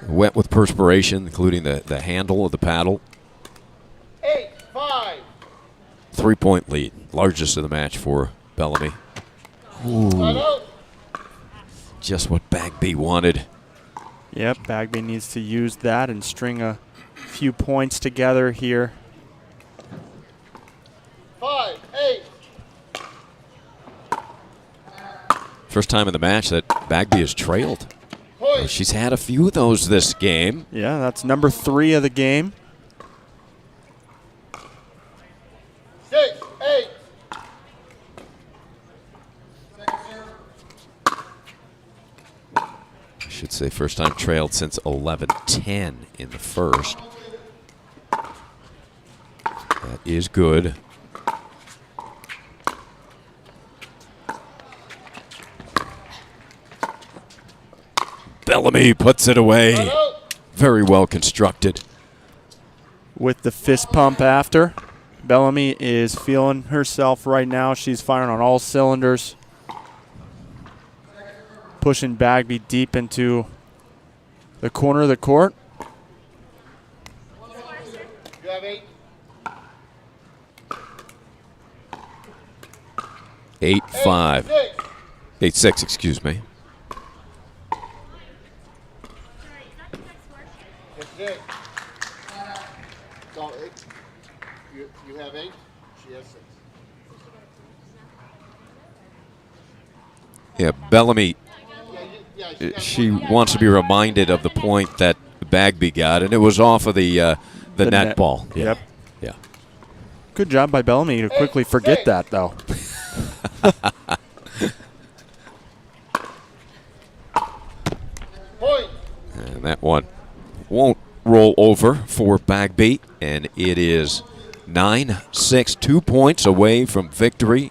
wet with perspiration, including the handle of the paddle. 8-5. 3-point lead. Largest of the match for Bellamy. Ooh. Just what Bagby wanted. Yep, Bagby needs to use that and string a few points together here. 5-8. First time in the match that Bagby has trailed. She's had a few of those this game. Yeah, that's number 3 of the game. 6-8. I should say first time trailed since 11-10 in the first. That is good. Bellamy puts it away. Very well constructed. With the fist pump after. Bellamy is feeling herself right now. She's firing on all cylinders. Pushing Bagby deep into the corner of the court. You have 8. 8-5. 8-6, excuse me. 6. So you have 8. She has 6. Yeah, Bellamy, she wants to be reminded of the point that Bagby got, and it was off of the net ball. Yeah. Yep. Yeah. Good job by Bellamy to quickly forget that, though. Point. And that one roll over for Bagby, and it is 9-6, 2 points away from victory.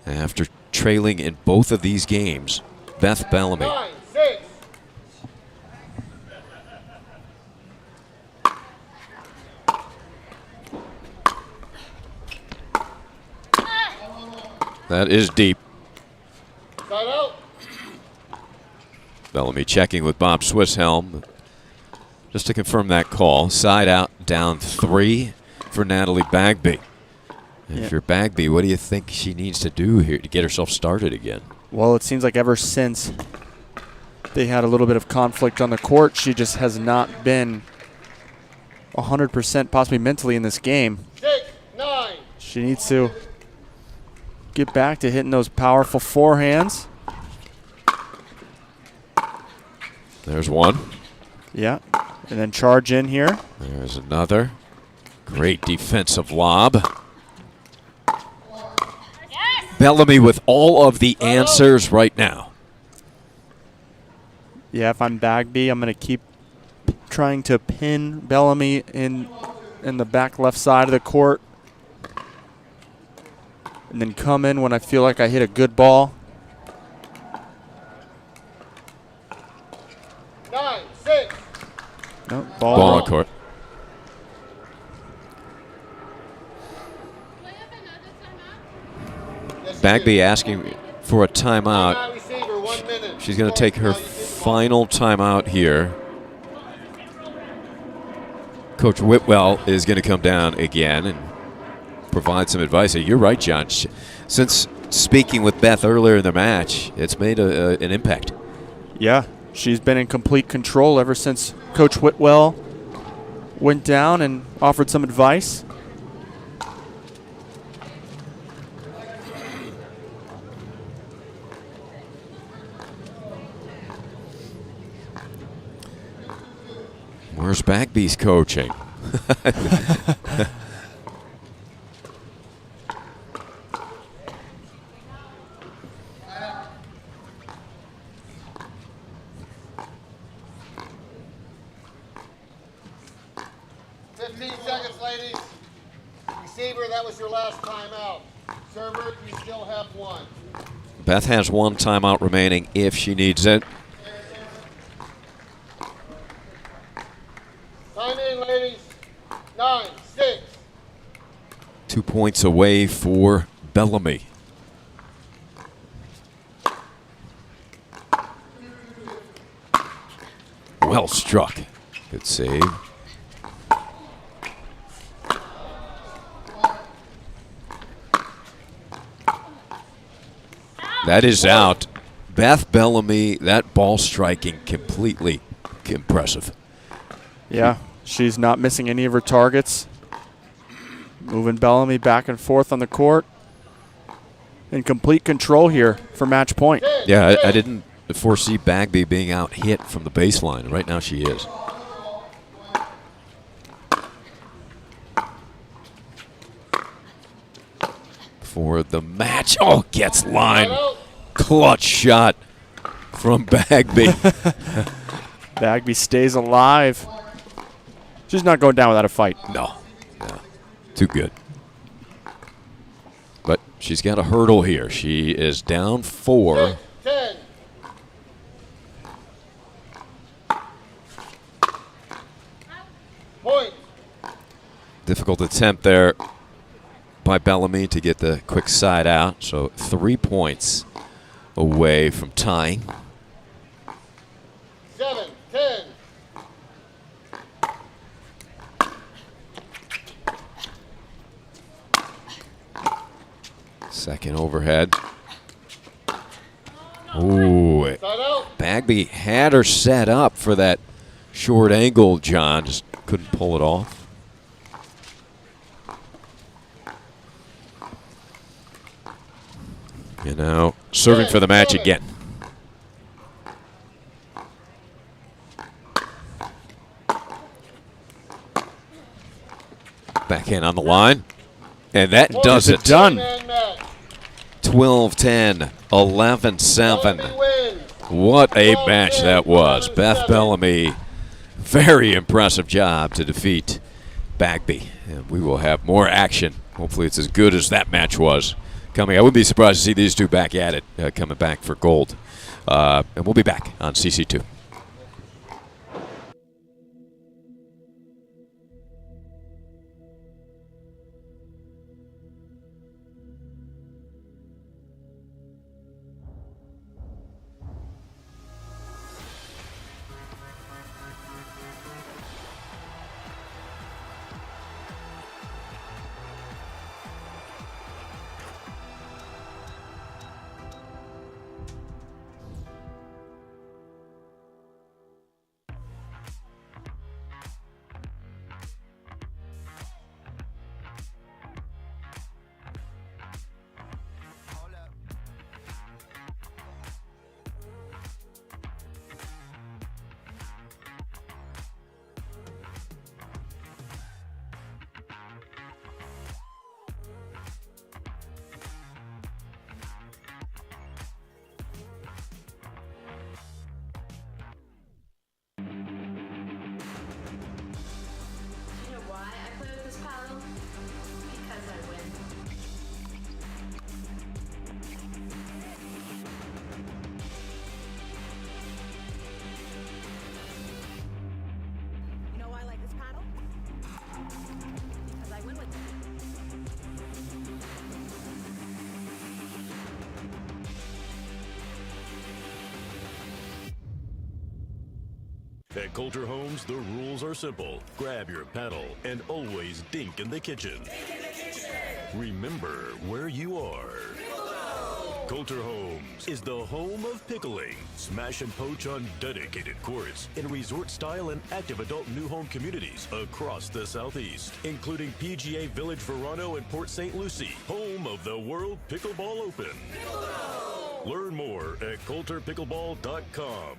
After trailing in both of these games, Beth Bellamy. 9-6. That is deep. Side out. Bellamy checking with Bob Swisshelm just to confirm that call. Side out, down 3 for Natalie Bagby. And if you're Bagby, what do you think she needs to do here to get herself started again? Well, it seems like ever since they had a little bit of conflict on the court, she just has not been 100% possibly mentally in this game. 6-9. She needs to get back to hitting those powerful forehands. There's one. Yeah, and then charge in here. There's another. Great defensive lob. Bellamy with all of the answers right now. Yeah, if I'm Bagby, I'm going to keep trying to pin Bellamy in the back left side of the court. And then come in when I feel like I hit a good ball. 9-6. No, Ball on court. Bagby asking for a timeout. She's going to take her final timeout here. Coach Whitwell is going to come down again and provide some advice. You're right, John. Since speaking with Beth earlier in the match, it's made an impact. Yeah, she's been in complete control ever since Coach Whitwell went down and offered some advice. Where's Bagby's coaching? Receiver, that was your last timeout. Server, you still have one. Beth has one timeout remaining if she needs it. Time in, ladies. 9-6. 2 points away for Bellamy. Well struck. Good save. That is out. Beth Bellamy, that ball striking completely impressive. Yeah, she's not missing any of her targets. Moving Bellamy back and forth on the court. In complete control here for match point. Yeah, I didn't foresee Bagby being out hit from the baseline. Right now she is. For the match. Oh, gets line. Clutch shot from Bagby. Bagby stays alive. She's not going down without a fight. No. Too good. But she's got a hurdle here. She is down 4. 10. Point. Difficult attempt there by Bellamy to get the quick side out. So 3 points away from tying. 7-10. Second overhead. Ooh. Bagby had her set up for that short angle, John. Just couldn't pull it off. You know, serving for the match again. Backhand on the line. And that does it. Done. 12-10, 11-7. What a match that was. Beth Bellamy Very impressive job to defeat Bagby. And we will have more action. Hopefully it's as good as that match was coming. I wouldn't be surprised to see these two back at it, coming back for gold. And we'll be back on CC2. You know why I play with this paddle? Because I win. You know why I like this paddle? Because I win with it. At Coulter Homes, the rules are simple. Grab your paddle and always dink in the kitchen. Remember where you are. Coulter Homes is the home of pickling. Smash and poach on dedicated courts in resort style and active adult new home communities across the Southeast, including PGA Village Verano and Port St. Lucie, home of the World Pickleball Open. Learn more at coulterpickleball.com.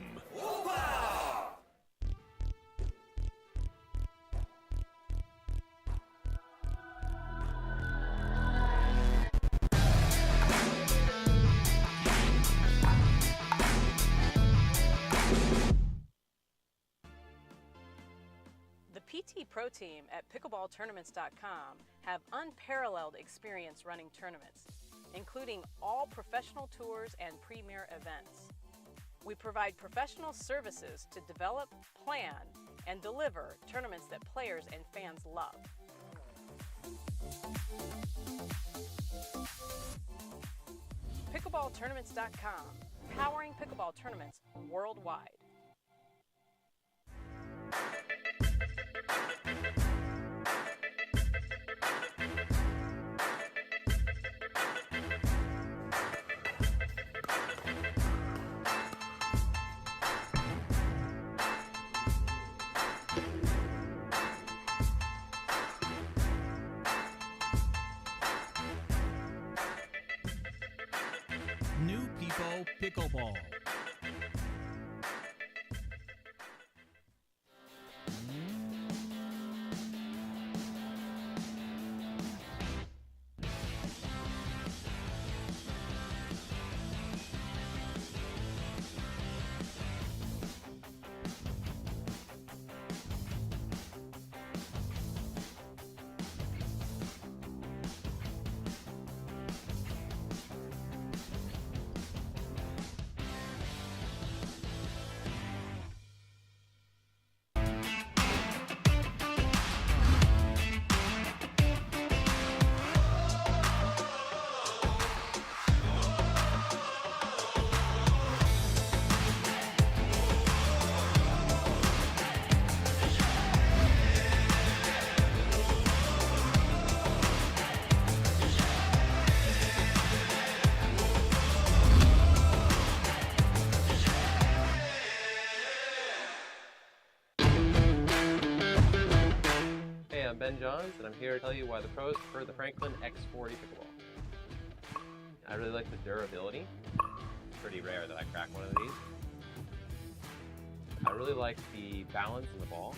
The PT Pro team at pickleballtournaments.com have unparalleled experience running tournaments, including all professional tours and premier events. We provide professional services to develop, plan, and deliver tournaments that players and fans love. Pickleballtournaments.com, powering pickleball tournaments worldwide. New People Pickleball. I'm Ben Johns, and I'm here to tell you why the pros prefer the Franklin X40 pickleball. I really like the durability. It's pretty rare that I crack one of these. I really like the balance in the ball.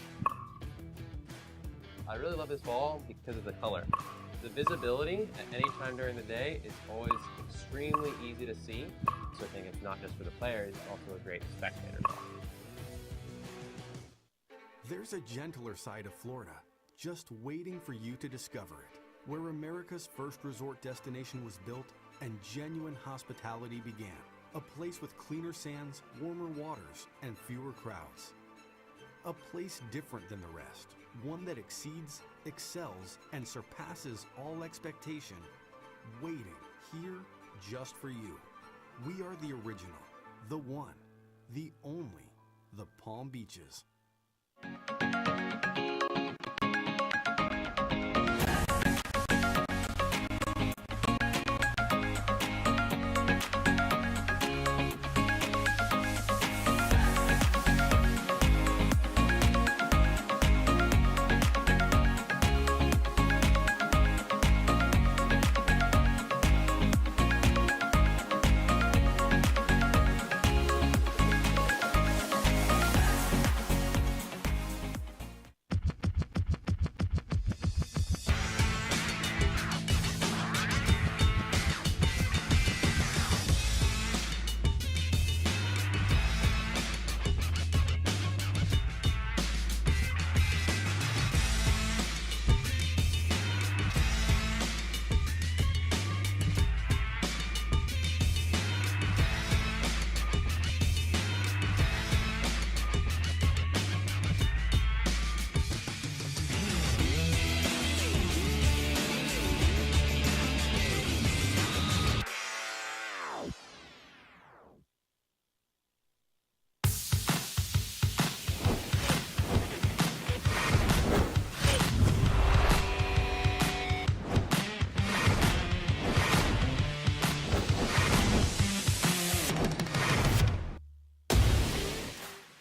I really love this ball because of the color. The visibility at any time during the day is always extremely easy to see, so I think it's not just for the players, it's also a great spectator ball. There's a gentler side of Florida, just waiting for you to discover it, where America's first resort destination was built and genuine hospitality began. A place with cleaner sands, warmer waters, and fewer crowds. A place different than the rest, one that exceeds, excels, and surpasses all expectation, waiting here just for you. We are the original, the one, the only, the Palm Beaches.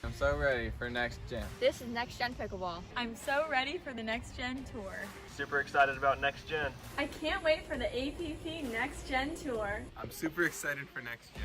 I'm so ready for next gen. This is Next Gen Pickleball. I'm so ready for the Next Gen Tour. Super excited about next gen. I can't wait for the APP Next Gen Tour. I'm super excited for next gen.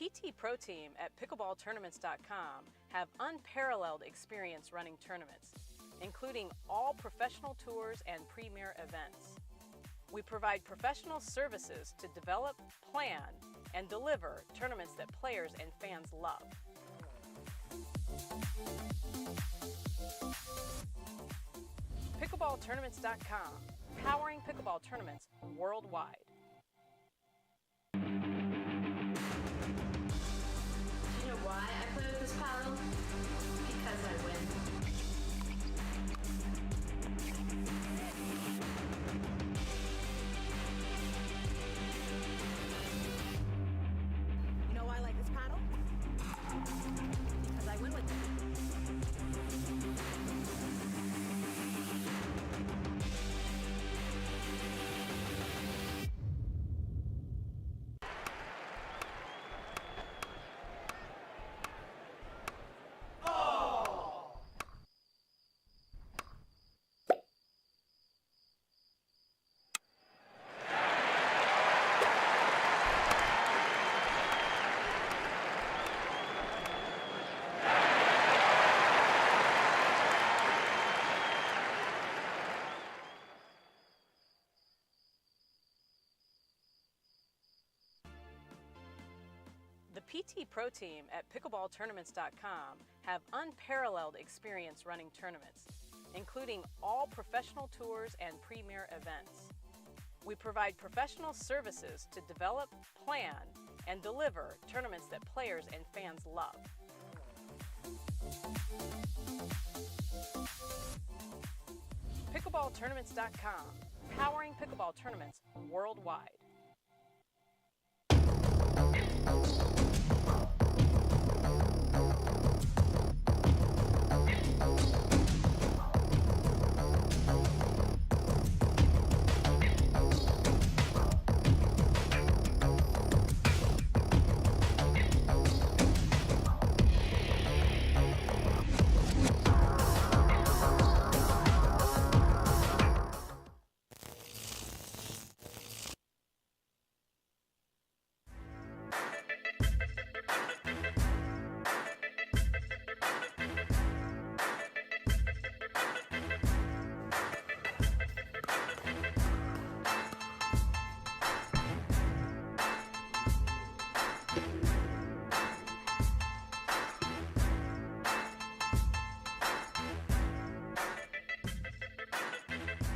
PT Pro Team at pickleballtournaments.com have unparalleled experience running tournaments, including all professional tours and premier events. We provide professional services to develop, plan, and deliver tournaments that players and fans love. Pickleballtournaments.com, powering pickleball tournaments worldwide. You know why I play with this paddle? Because I win. You know why I like this paddle? Because I win with it. The PT Pro Team at pickleballtournaments.com have unparalleled experience running tournaments, including all professional tours and premier events. We provide professional services to develop, plan, and deliver tournaments that players and fans love. Pickleballtournaments.com, powering pickleball tournaments worldwide.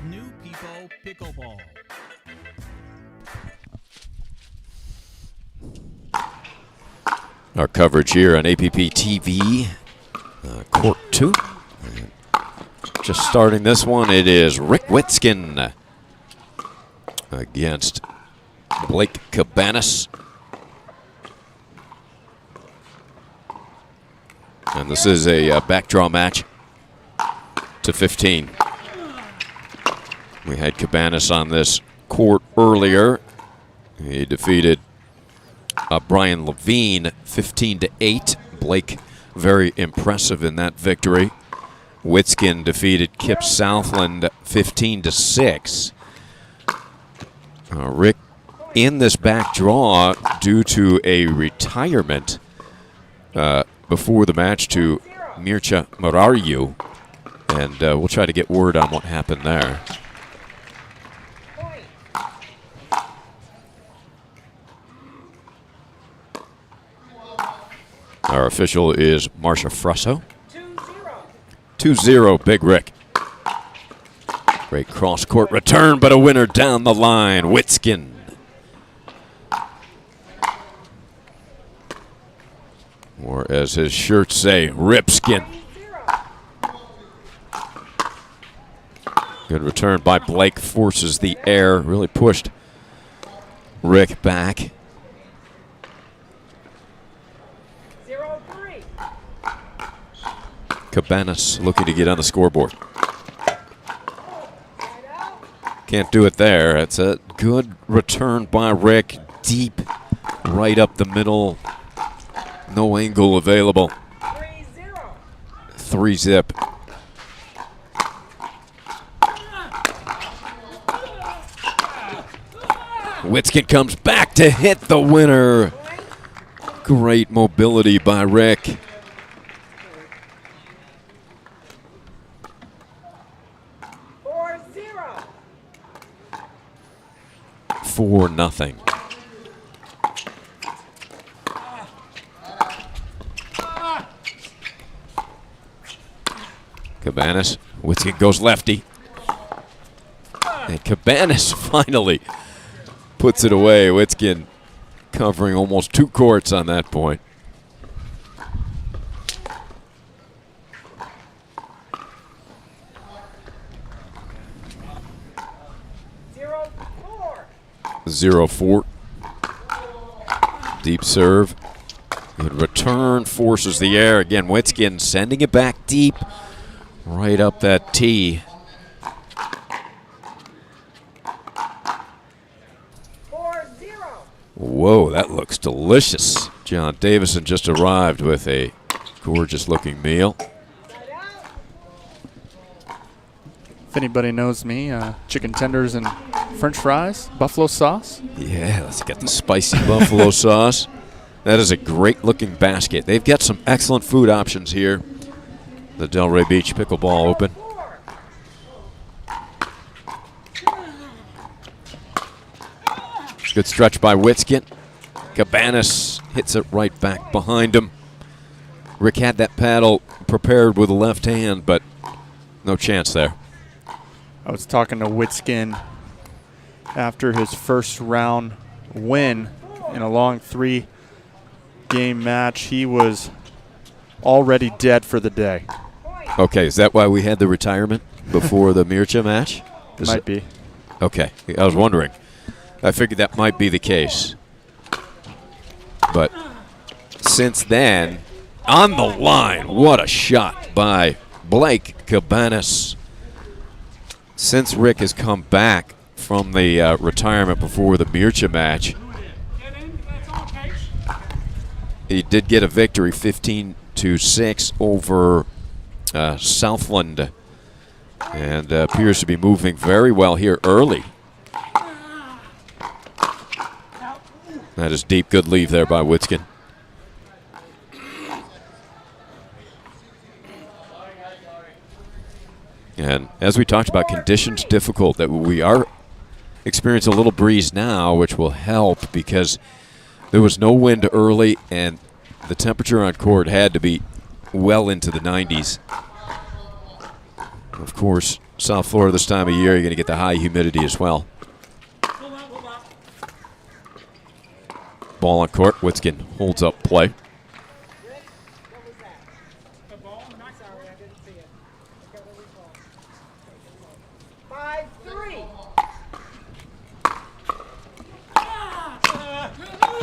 New People Pickleball. Our coverage here on APP TV, Court 2. Just starting this one, it is Rick Witskin against Blake Cabanas. And this is a backdraw match to 15. We had Cabanas on this court earlier. He defeated Brian Levine 15-8. Blake very impressive in that victory. Witskin defeated Kip Southland 15-6. Rick in this back draw due to a retirement before the match to Mircea Marariu. And we'll try to get word on what happened there. Our official is Marcia Frusso. 2-0, Big Rick. Great cross-court return, but a winner down the line, Witskin. Or as his shirts say, Ripskin. Good return by Blake, forces the air, really pushed Rick back. Cabanas looking to get on the scoreboard. Can't do it there. It's a good return by Rick. Deep, right up the middle. No angle available. 3-zip. Witskin comes back to hit the winner. Great mobility by Rick. 4-0. Cabanas. Witskin goes lefty. And Cabanas finally puts it away. Witskin covering almost 2 courts on that point. Zero 4. Deep serve. Good return, forces the air. Again, Witskin sending it back deep. Right up that tee. Whoa, that looks delicious. John Davison just arrived with a gorgeous looking meal. If anybody knows me, chicken tenders and French fries, buffalo sauce. Yeah, let's get the spicy buffalo sauce. That is a great looking basket. They've got some excellent food options here. The Delray Beach Pickleball Open. Good stretch by Witskin. Cabanas hits it right back behind him. Rick had that paddle prepared with the left hand, but no chance there. I was talking to Witskin after his first round win in a long 3-game match. He was already dead for the day. Okay, is that why we had the retirement before the Mircha match? Might be. Okay, I was wondering. I figured that might be the case. But since then, on the line, what a shot by Blake Cabanas. Since Rick has come back from the retirement before the Mircha match, he did get a victory, 15-6 over Southland, and appears to be moving very well here early. That is deep, good leave there by Witskin. And as we talked about, conditions difficult, that we are experiencing a little breeze now, which will help because there was no wind early and the temperature on court had to be well into the 90s. Of course, South Florida this time of year, you're going to get the high humidity as well. Ball on court, Witskin holds up play.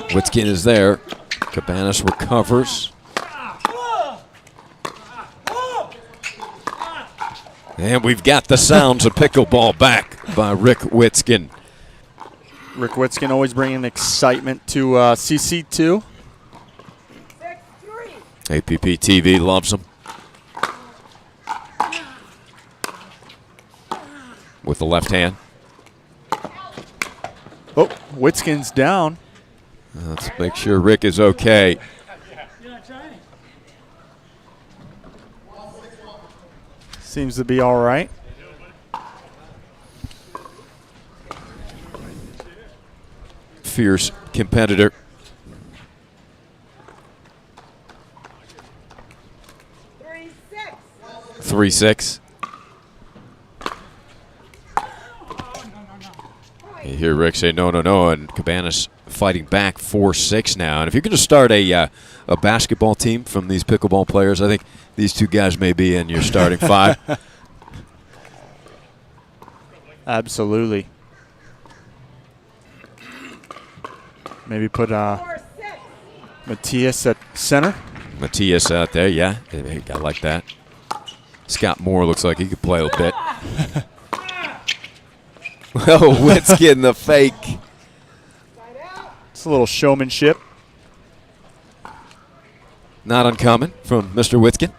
Witskin is there. Cabanas recovers. And we've got the sounds of pickleball back by Rick Witskin. Rick Witskin always bringing excitement to CC2. APP TV loves him. With the left hand. Oh, Witskin's down. Let's make sure Rick is okay. Seems to be all right. Fierce competitor. Three six. You hear Rick say no, no, no, and Cabanas fighting back 4-6 now. And if you're going to start a basketball team from these pickleball players, I think these two guys may be in your starting five. Absolutely. Maybe put Matthias at center. Matthias out there, yeah. I like that. Scott Moore looks like he could play a little bit. Oh, Witskin the fake. It's a little showmanship. Not uncommon from Mr. Witskin.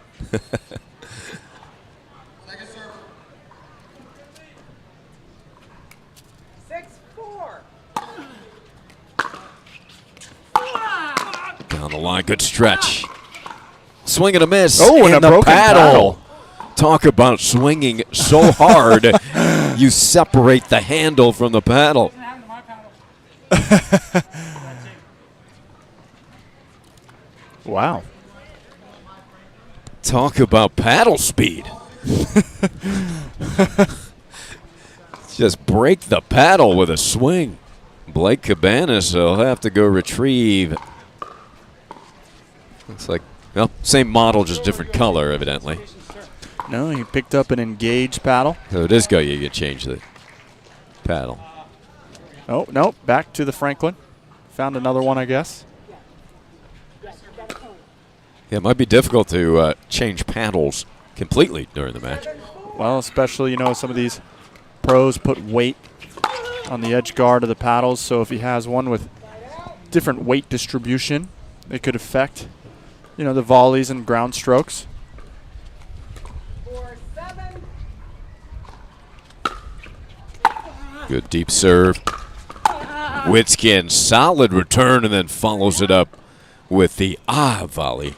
6-4. Down the line, good stretch. Swing and a miss. Oh, and a the broken paddle. Talk about swinging so hard, you separate the handle from the paddle. Wow. Talk about paddle speed. Just break the paddle with a swing. Blake Cabanas will have to go retrieve. Looks like, well, same model, just different color, evidently. No, he picked up an engaged paddle. So it is go, you change the paddle. Oh, no, back to the Franklin. Found another one, I guess. Yeah, it might be difficult to change paddles completely during the match. Well, especially, you know, some of these pros put weight on the edge guard of the paddles, so if he has one with different weight distribution, it could affect, you know, the volleys and ground strokes. Good deep serve. Witskin, solid return, and then follows it up with the volley.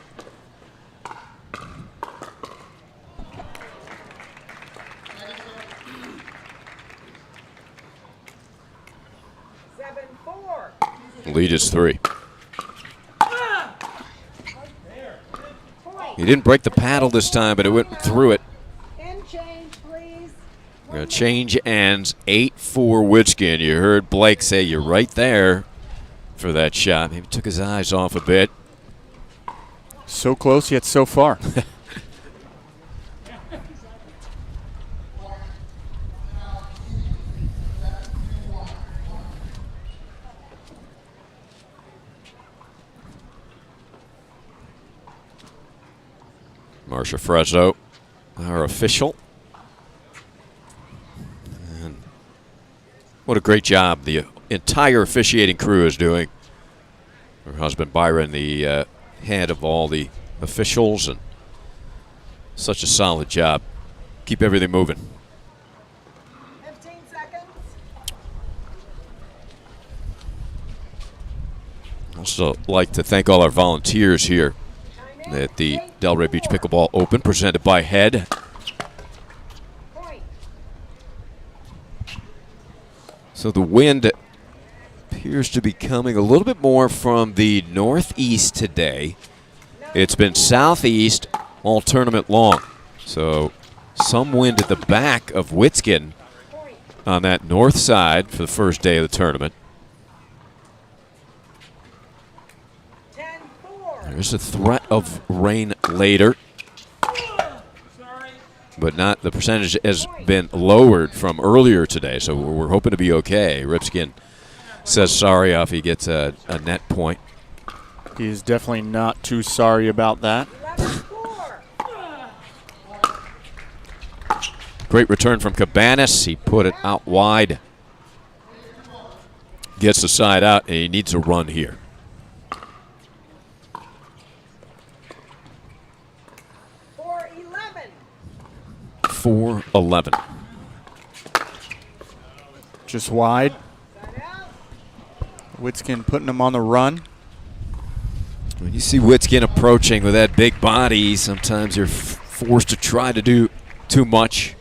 Lead is 3. He didn't break the paddle this time, but it went through it. End change, please. We're going to change ends. 8-4 Witskin. You heard Blake say you're right there for that shot. Maybe took his eyes off a bit. So close, yet so far. Marcia Frezzo, our official. And what a great job the entire officiating crew is doing. Her husband Byron, the head of all the officials, and such a solid job. Keep everything moving. 15 seconds. Also like to thank all our volunteers here at the Delray Beach Pickleball Open, presented by Head. So the wind appears to be coming a little bit more from the northeast today. It's been southeast all tournament long. So some wind at the back of Witskin on that north side for the first day of the tournament. There's a threat of rain later, but not the percentage has been lowered from earlier today, so we're hoping to be okay. Ripskin says sorry if he gets a net point. He's definitely not too sorry about that. Great return from Cabanas. He put it out wide. Gets the side out, and he needs a run here. 4-11. Just wide. Witskin putting him on the run. When you see Witskin approaching with that big body, sometimes you're forced to try to do too much.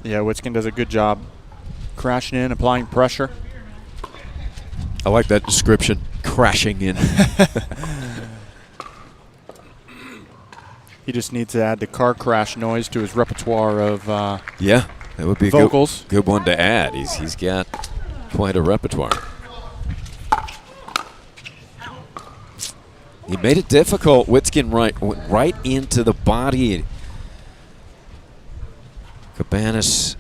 Yeah, Witskin does a good job crashing in, applying pressure. I like that description, crashing in. He just needs to add the car crash noise to his repertoire of yeah, that would be vocals. a good one to add. He's got quite a repertoire. He made it difficult. Witskin went right into the body. Cabanas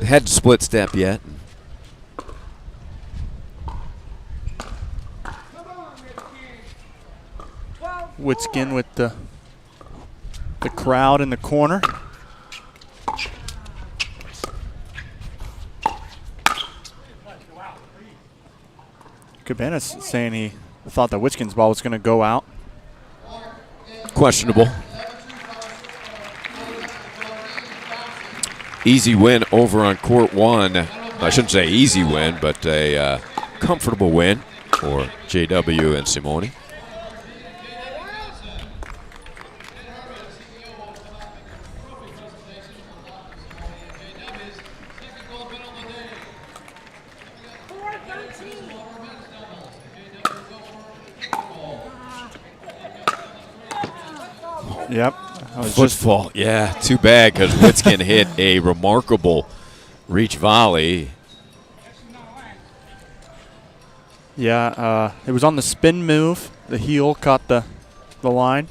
hadn't split step yet. Witskin with the crowd in the corner. Cabanas saying he thought that Witskin's ball was going to go out. Questionable. Easy win over on court one. I shouldn't say easy win, but a comfortable win for JW and Simone. Yep. Footfall, yeah, too bad because Witskin hit a remarkable reach volley. Yeah, it was on the spin move. The heel caught the line.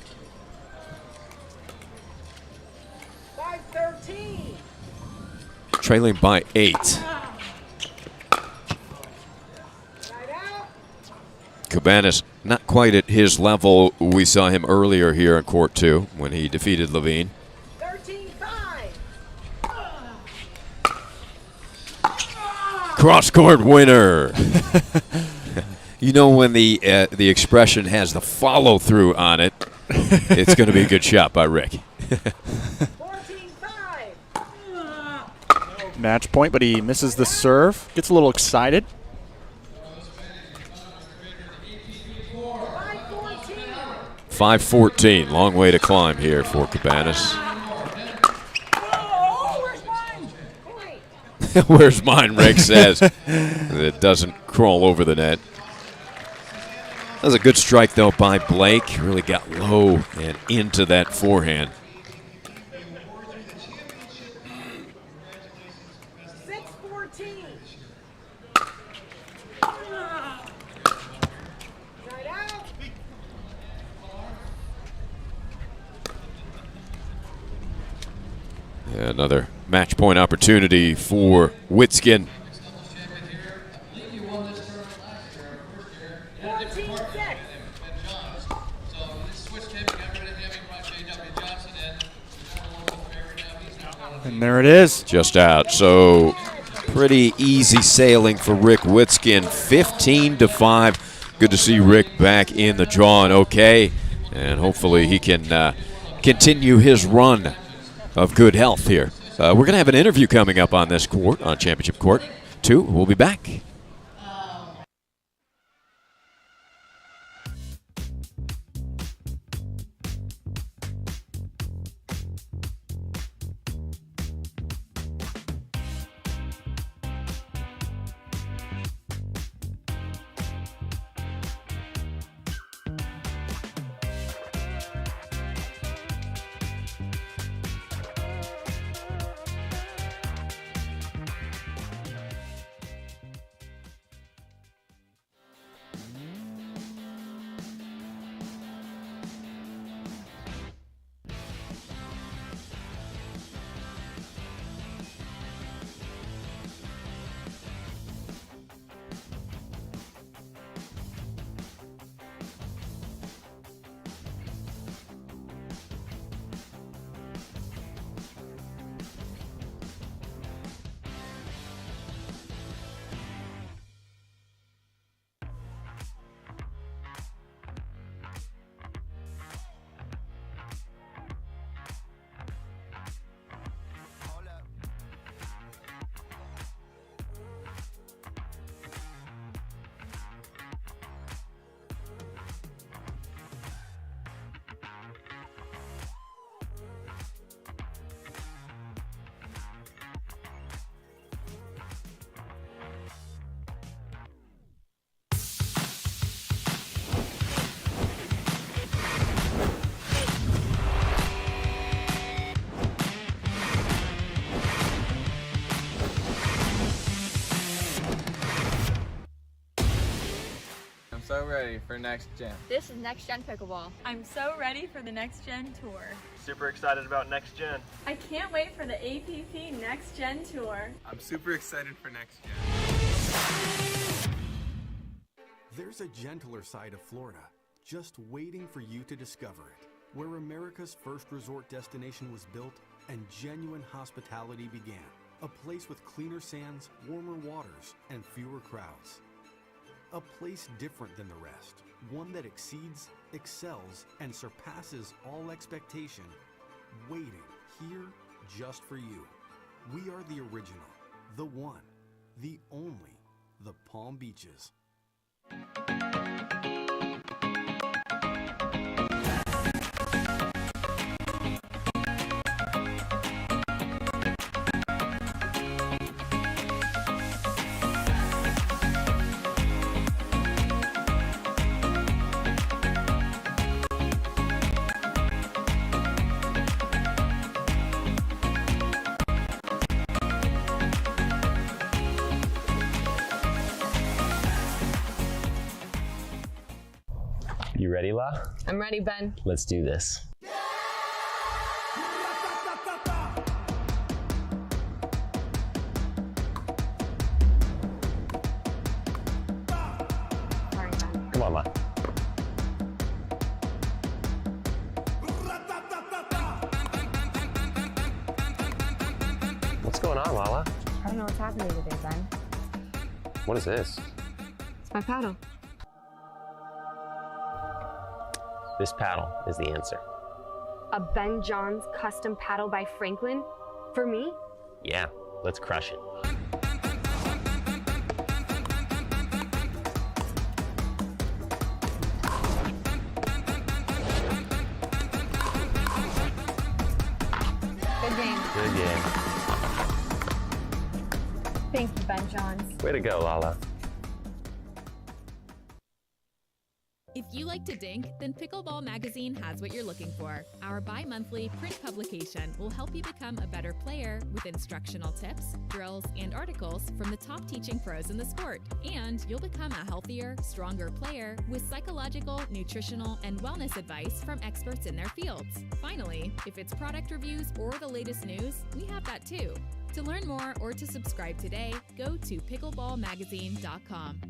5-13. Trailing by 8. Cabanas not quite at his level. We saw him earlier here in court 2 when he defeated Levine. 13-5. Cross-court winner. You know when the expression has the follow-through on it, it's going to be a good shot by Rick. 14-5. Match point, but he misses the serve. Gets a little excited. 5-14, long way to climb here for Cabanas. Where's mine, Rick says. It doesn't crawl over the net. That was a good strike, though, by Blake. Really got low and into that forehand. 6-14. Right out. Yeah, another match point opportunity for Witskin. 14-6. And there it is. Just out. So pretty easy sailing for Rick Witskin. 15-5. Good to see Rick back in the draw and okay. And hopefully he can continue his run of good health here. We're going to have an interview coming up on this court, on Championship Court 2. We'll be back. So ready for next gen. This is Next Gen Pickleball. I'm so ready for the Next Gen Tour. Super excited about next gen. I can't wait for the APP Next Gen Tour. I'm super excited for next gen. There's a gentler side of Florida, just waiting for you to discover it, where America's first resort destination was built and genuine hospitality began. A place with cleaner sands, warmer waters, and fewer crowds. A place different than the rest, one that exceeds, excels, and surpasses all expectation, waiting here just for you. We are the original, the one, the only, the Palm Beaches. You ready, La? I'm ready, Ben. Let's do this. Sorry, Ben. Come on, La. What's going on, Lala? I don't know what's happening today, Ben. What is this? It's my paddle. This paddle is the answer. A Ben Johns custom paddle by Franklin? For me? Yeah, let's crush it. Good game. Good game. Thank you, Ben Johns. Way to go, Lala. If you like to dink, then Pickleball Magazine has what you're looking for. Our bi-monthly print publication will help you become a better player with instructional tips, drills, and articles from the top teaching pros in the sport. And you'll become a healthier, stronger player with psychological, nutritional, and wellness advice from experts in their fields. Finally, if it's product reviews or the latest news, we have that too. To learn more or to subscribe today, go to pickleballmagazine.com.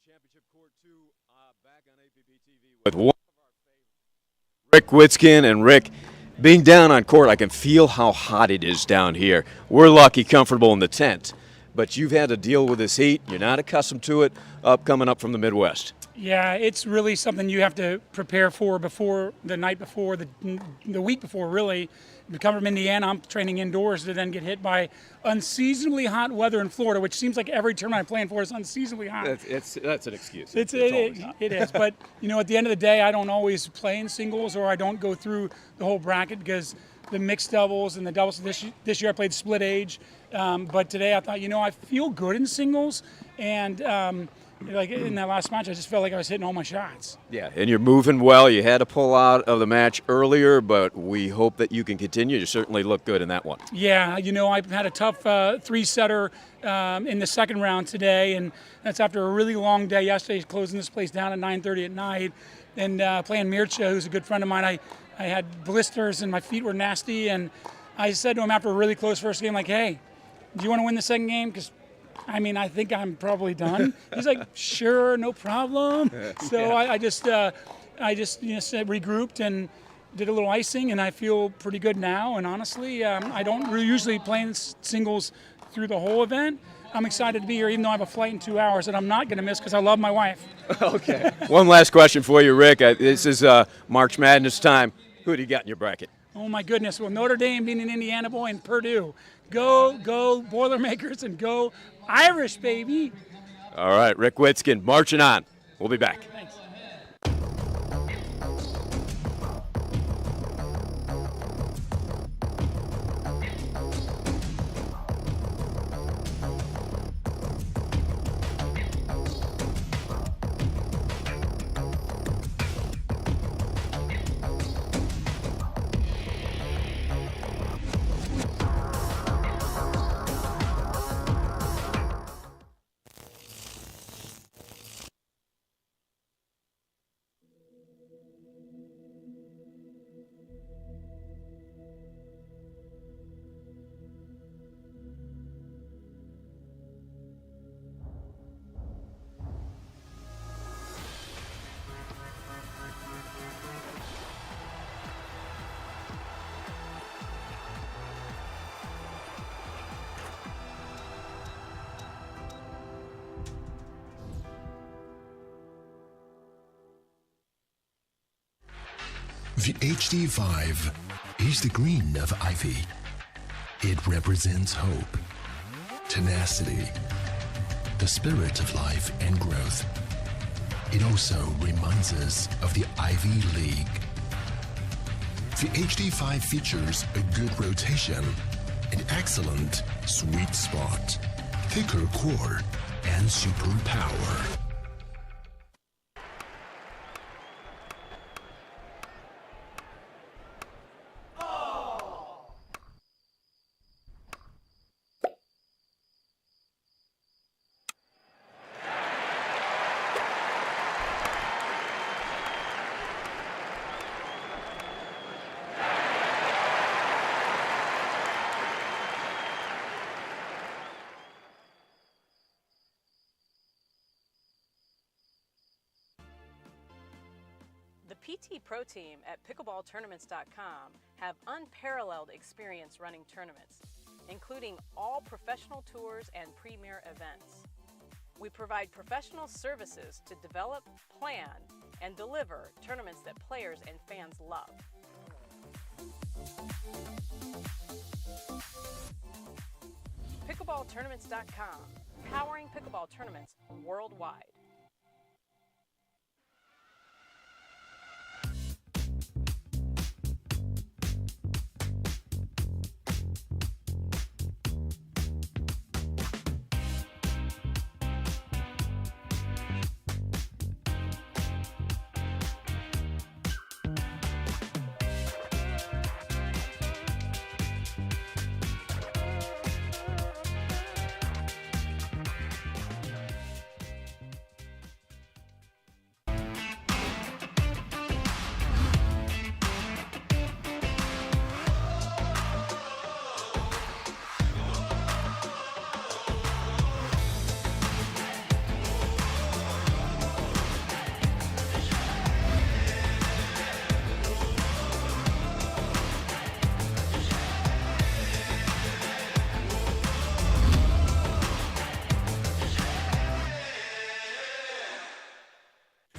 Championship Court 2 back on APP TV with one of our favorites, Rick Witzkin. And Rick, being down on court, I can feel how hot it is down here. We're lucky, comfortable in the tent, but you've had to deal with this heat. You're not accustomed to it coming up from the Midwest. Yeah, it's really something you have to prepare for before the night before, the week before, really. We come from Indiana, I'm training indoors to then get hit by unseasonably hot weather in Florida, which seems like every tournament I'm playing for is unseasonably hot. That's an excuse. It is, but at the end of the day, I don't always play in singles, or I don't go through the whole bracket, because the mixed doubles and the doubles, this year I played split age, but today I thought, I feel good in singles, and like in that last match, I just felt like I was hitting all my shots. Yeah, and you're moving well. You had to pull out of the match earlier, but we hope that you can continue. You certainly look good in that one. Yeah, I've had a tough three-setter in the second round today, and that's after a really long day yesterday, closing this place down at 9:30 at night, and playing Mircea, who's a good friend of mine. I had blisters and my feet were nasty, and I said to him after a really close first game, like, hey, do you want to win the second game? Because I think I'm probably done. He's like, sure, no problem. So yeah. I just regrouped and did a little icing, and I feel pretty good now. And honestly, I don't usually play in singles through the whole event. I'm excited to be here, even though I have a flight in 2 hours that I'm not going to miss because I love my wife. Okay. One last question for you, Rick. This is March Madness time. Who do you got in your bracket? Oh, my goodness. Well, Notre Dame being an Indiana boy, and Purdue. Go Boilermakers, and go Irish, baby. All right, Rick Witzkin, marching on. We'll be back. Thanks. The HD5 is the green of ivy. It represents hope, tenacity, the spirit of life and growth. It also reminds us of the Ivy League. The HD5 features a good rotation, an excellent sweet spot, thicker core, and super power. The PT Pro team at pickleballtournaments.com have unparalleled experience running tournaments, including all professional tours and premier events. We provide professional services to develop, plan, and deliver tournaments that players and fans love. Pickleballtournaments.com, powering pickleball tournaments worldwide.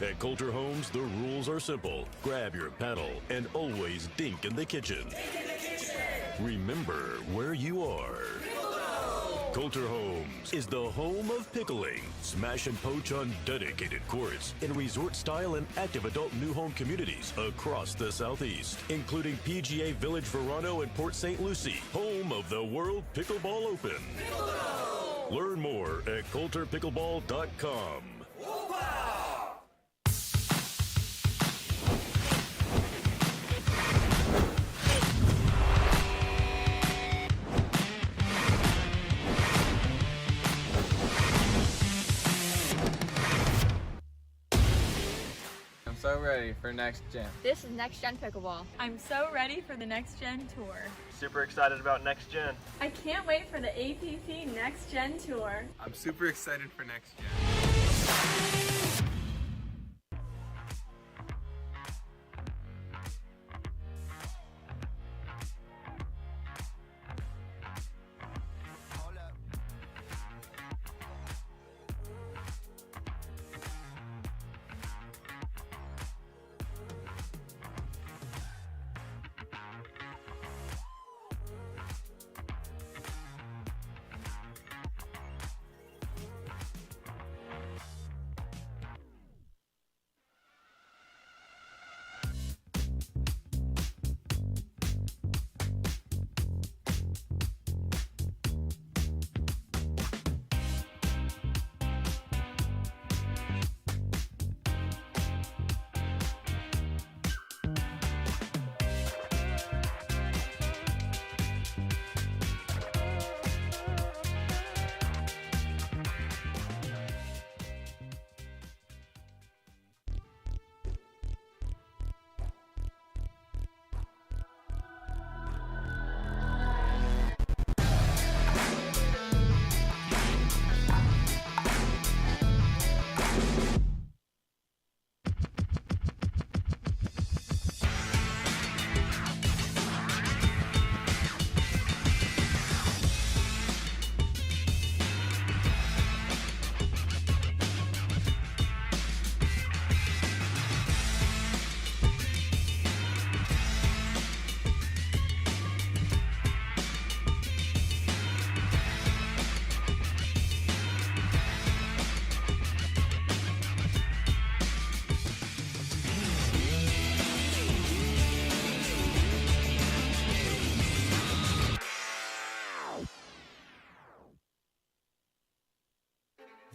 At Coulter Homes, the rules are simple. Grab your paddle and always dink in the kitchen. Remember where you are. Coulter Homes is the home of pickling. Smash and poach on dedicated courts in resort-style and active adult new home communities across the Southeast, including PGA Village Verano and Port St. Lucie, home of the World Pickleball Open. Learn more at coulterpickleball.com. I'm so ready for next gen. This is Next Gen Pickleball. I'm so ready for the Next Gen Tour. Super excited about next gen. I can't wait for the APP Next Gen Tour. I'm super excited for next gen.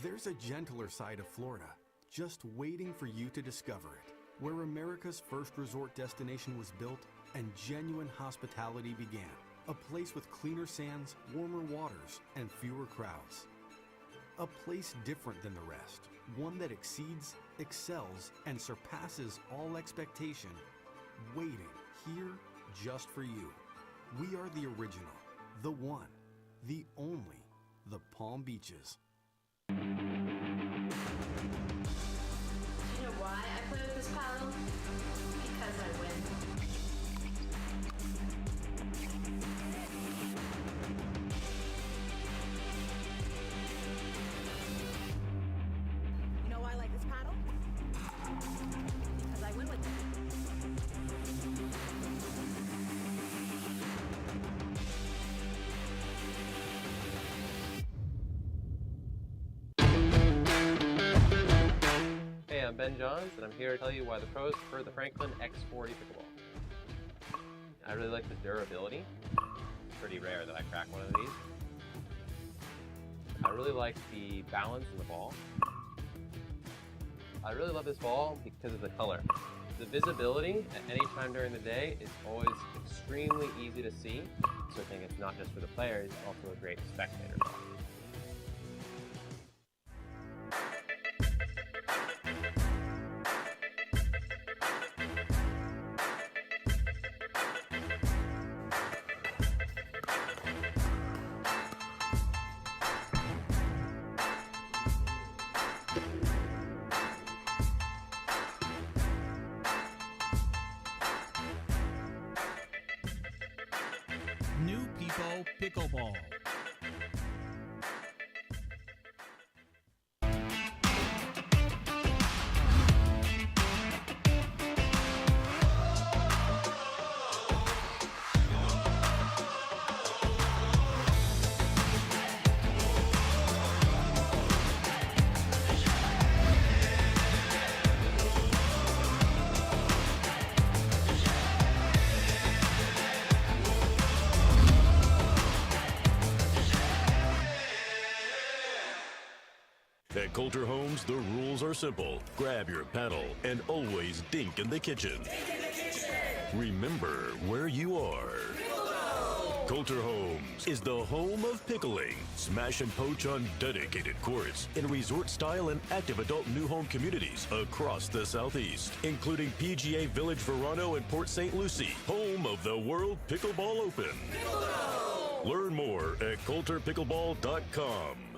There's a gentler side of Florida, just waiting for you to discover it, where America's first resort destination was built and genuine hospitality began. A place with cleaner sands, warmer waters, and fewer crowds. A place different than the rest, one that exceeds, excels, and surpasses all expectation, waiting here just for you. We are the original, the one, the only, the Palm Beaches. You know why I play with this paddle? Ben Johns, and I'm here to tell you why the pros prefer the Franklin X40 pickleball. I really like the durability. It's pretty rare that I crack one of these. I really like the balance in the ball. I really love this ball because of the color. The visibility at any time during the day is always extremely easy to see, so I think it's not just for the players, it's also a great spectator ball. New People Pickleball. At Coulter Homes, the rules are simple. Grab your paddle and always dink in the kitchen. Remember where you are. Coulter Homes is the home of pickling. Smash and poach on dedicated courts in resort-style and active adult new home communities across the Southeast, including PGA Village Verano and Port St. Lucie, home of the World Pickleball Open. Learn more at coulterpickleball.com.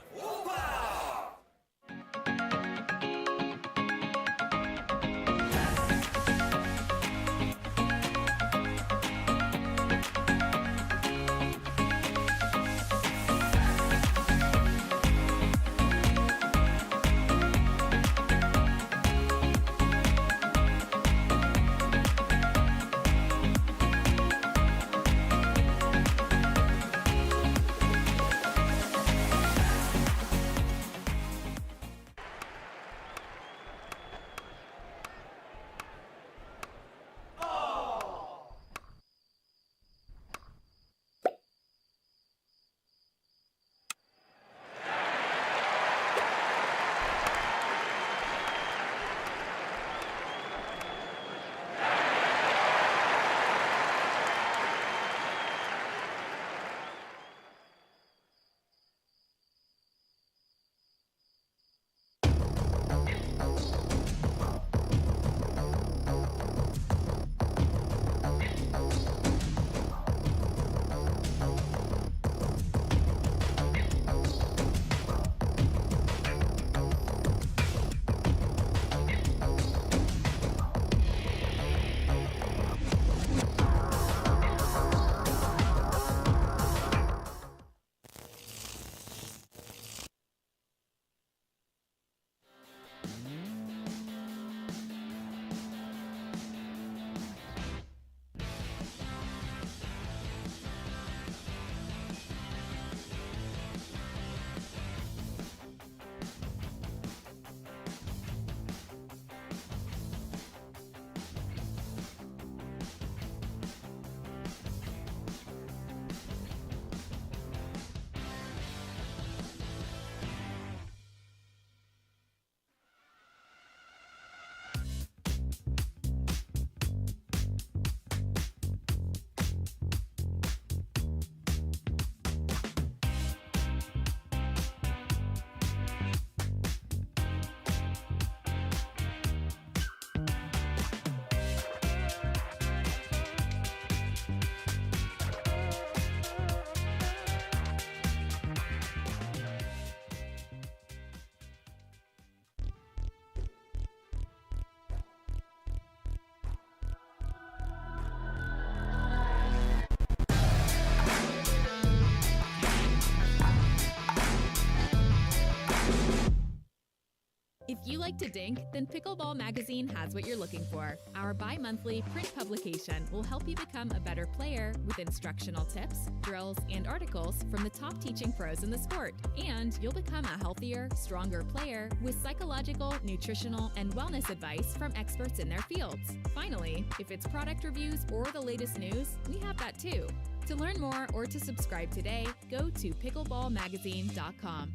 like to dink, then Pickleball Magazine has what you're looking for. Our bi-monthly print publication will help you become a better player with instructional tips, drills, and articles from the top teaching pros in the sport. And you'll become a healthier, stronger player with psychological, nutritional, and wellness advice from experts in their fields. Finally, if it's product reviews or the latest news, we have that too. To learn more or to subscribe today, go to pickleballmagazine.com.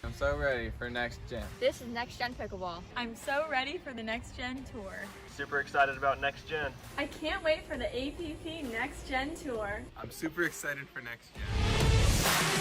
I'm so ready for next gen. This is Next Gen Pickleball. I'm so ready for the Next Gen Tour. Super excited about next gen. I can't wait for the APP Next Gen Tour. I'm super excited for next gen.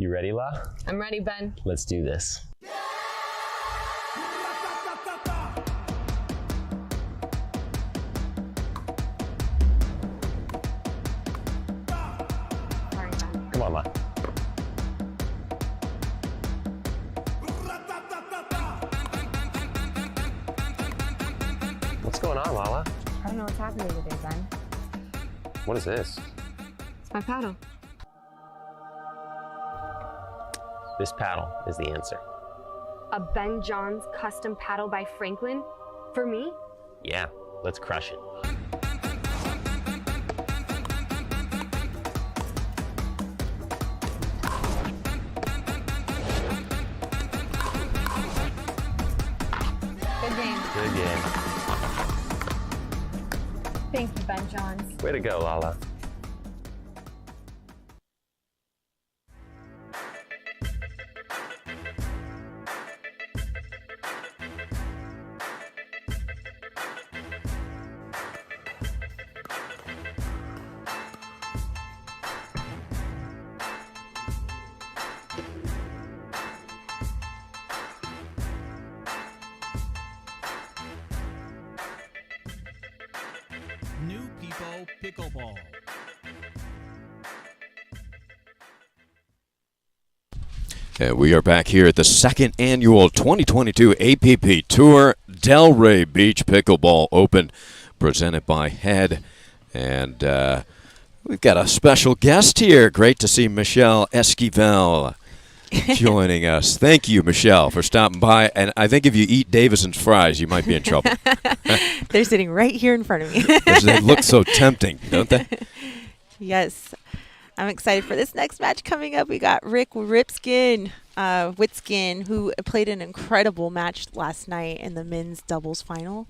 You ready, La? I'm ready, Ben. Let's do this. Sorry, Ben. Come on, La. What's going on, Lala? I don't know what's happening today, Ben. What is this? It's my paddle. This paddle is the answer. A Ben Johns custom paddle by Franklin? For me? Yeah, let's crush it. Good game. Good game. Thank you, Ben Johns. Way to go, Lala. New People Pickleball. And we are back here at the second annual 2022 APP Tour Delray Beach Pickleball Open, presented by Head. And we've got a special guest here. Great to see Michelle Esquivel joining us. Thank you, Michelle, for stopping by. And I think if you eat Davison's fries, you might be in trouble. They're sitting right here in front of me. They look so tempting, don't they? Yes. I'm excited for this next match coming up. We got Rick Witskin, who played an incredible match last night in the men's doubles final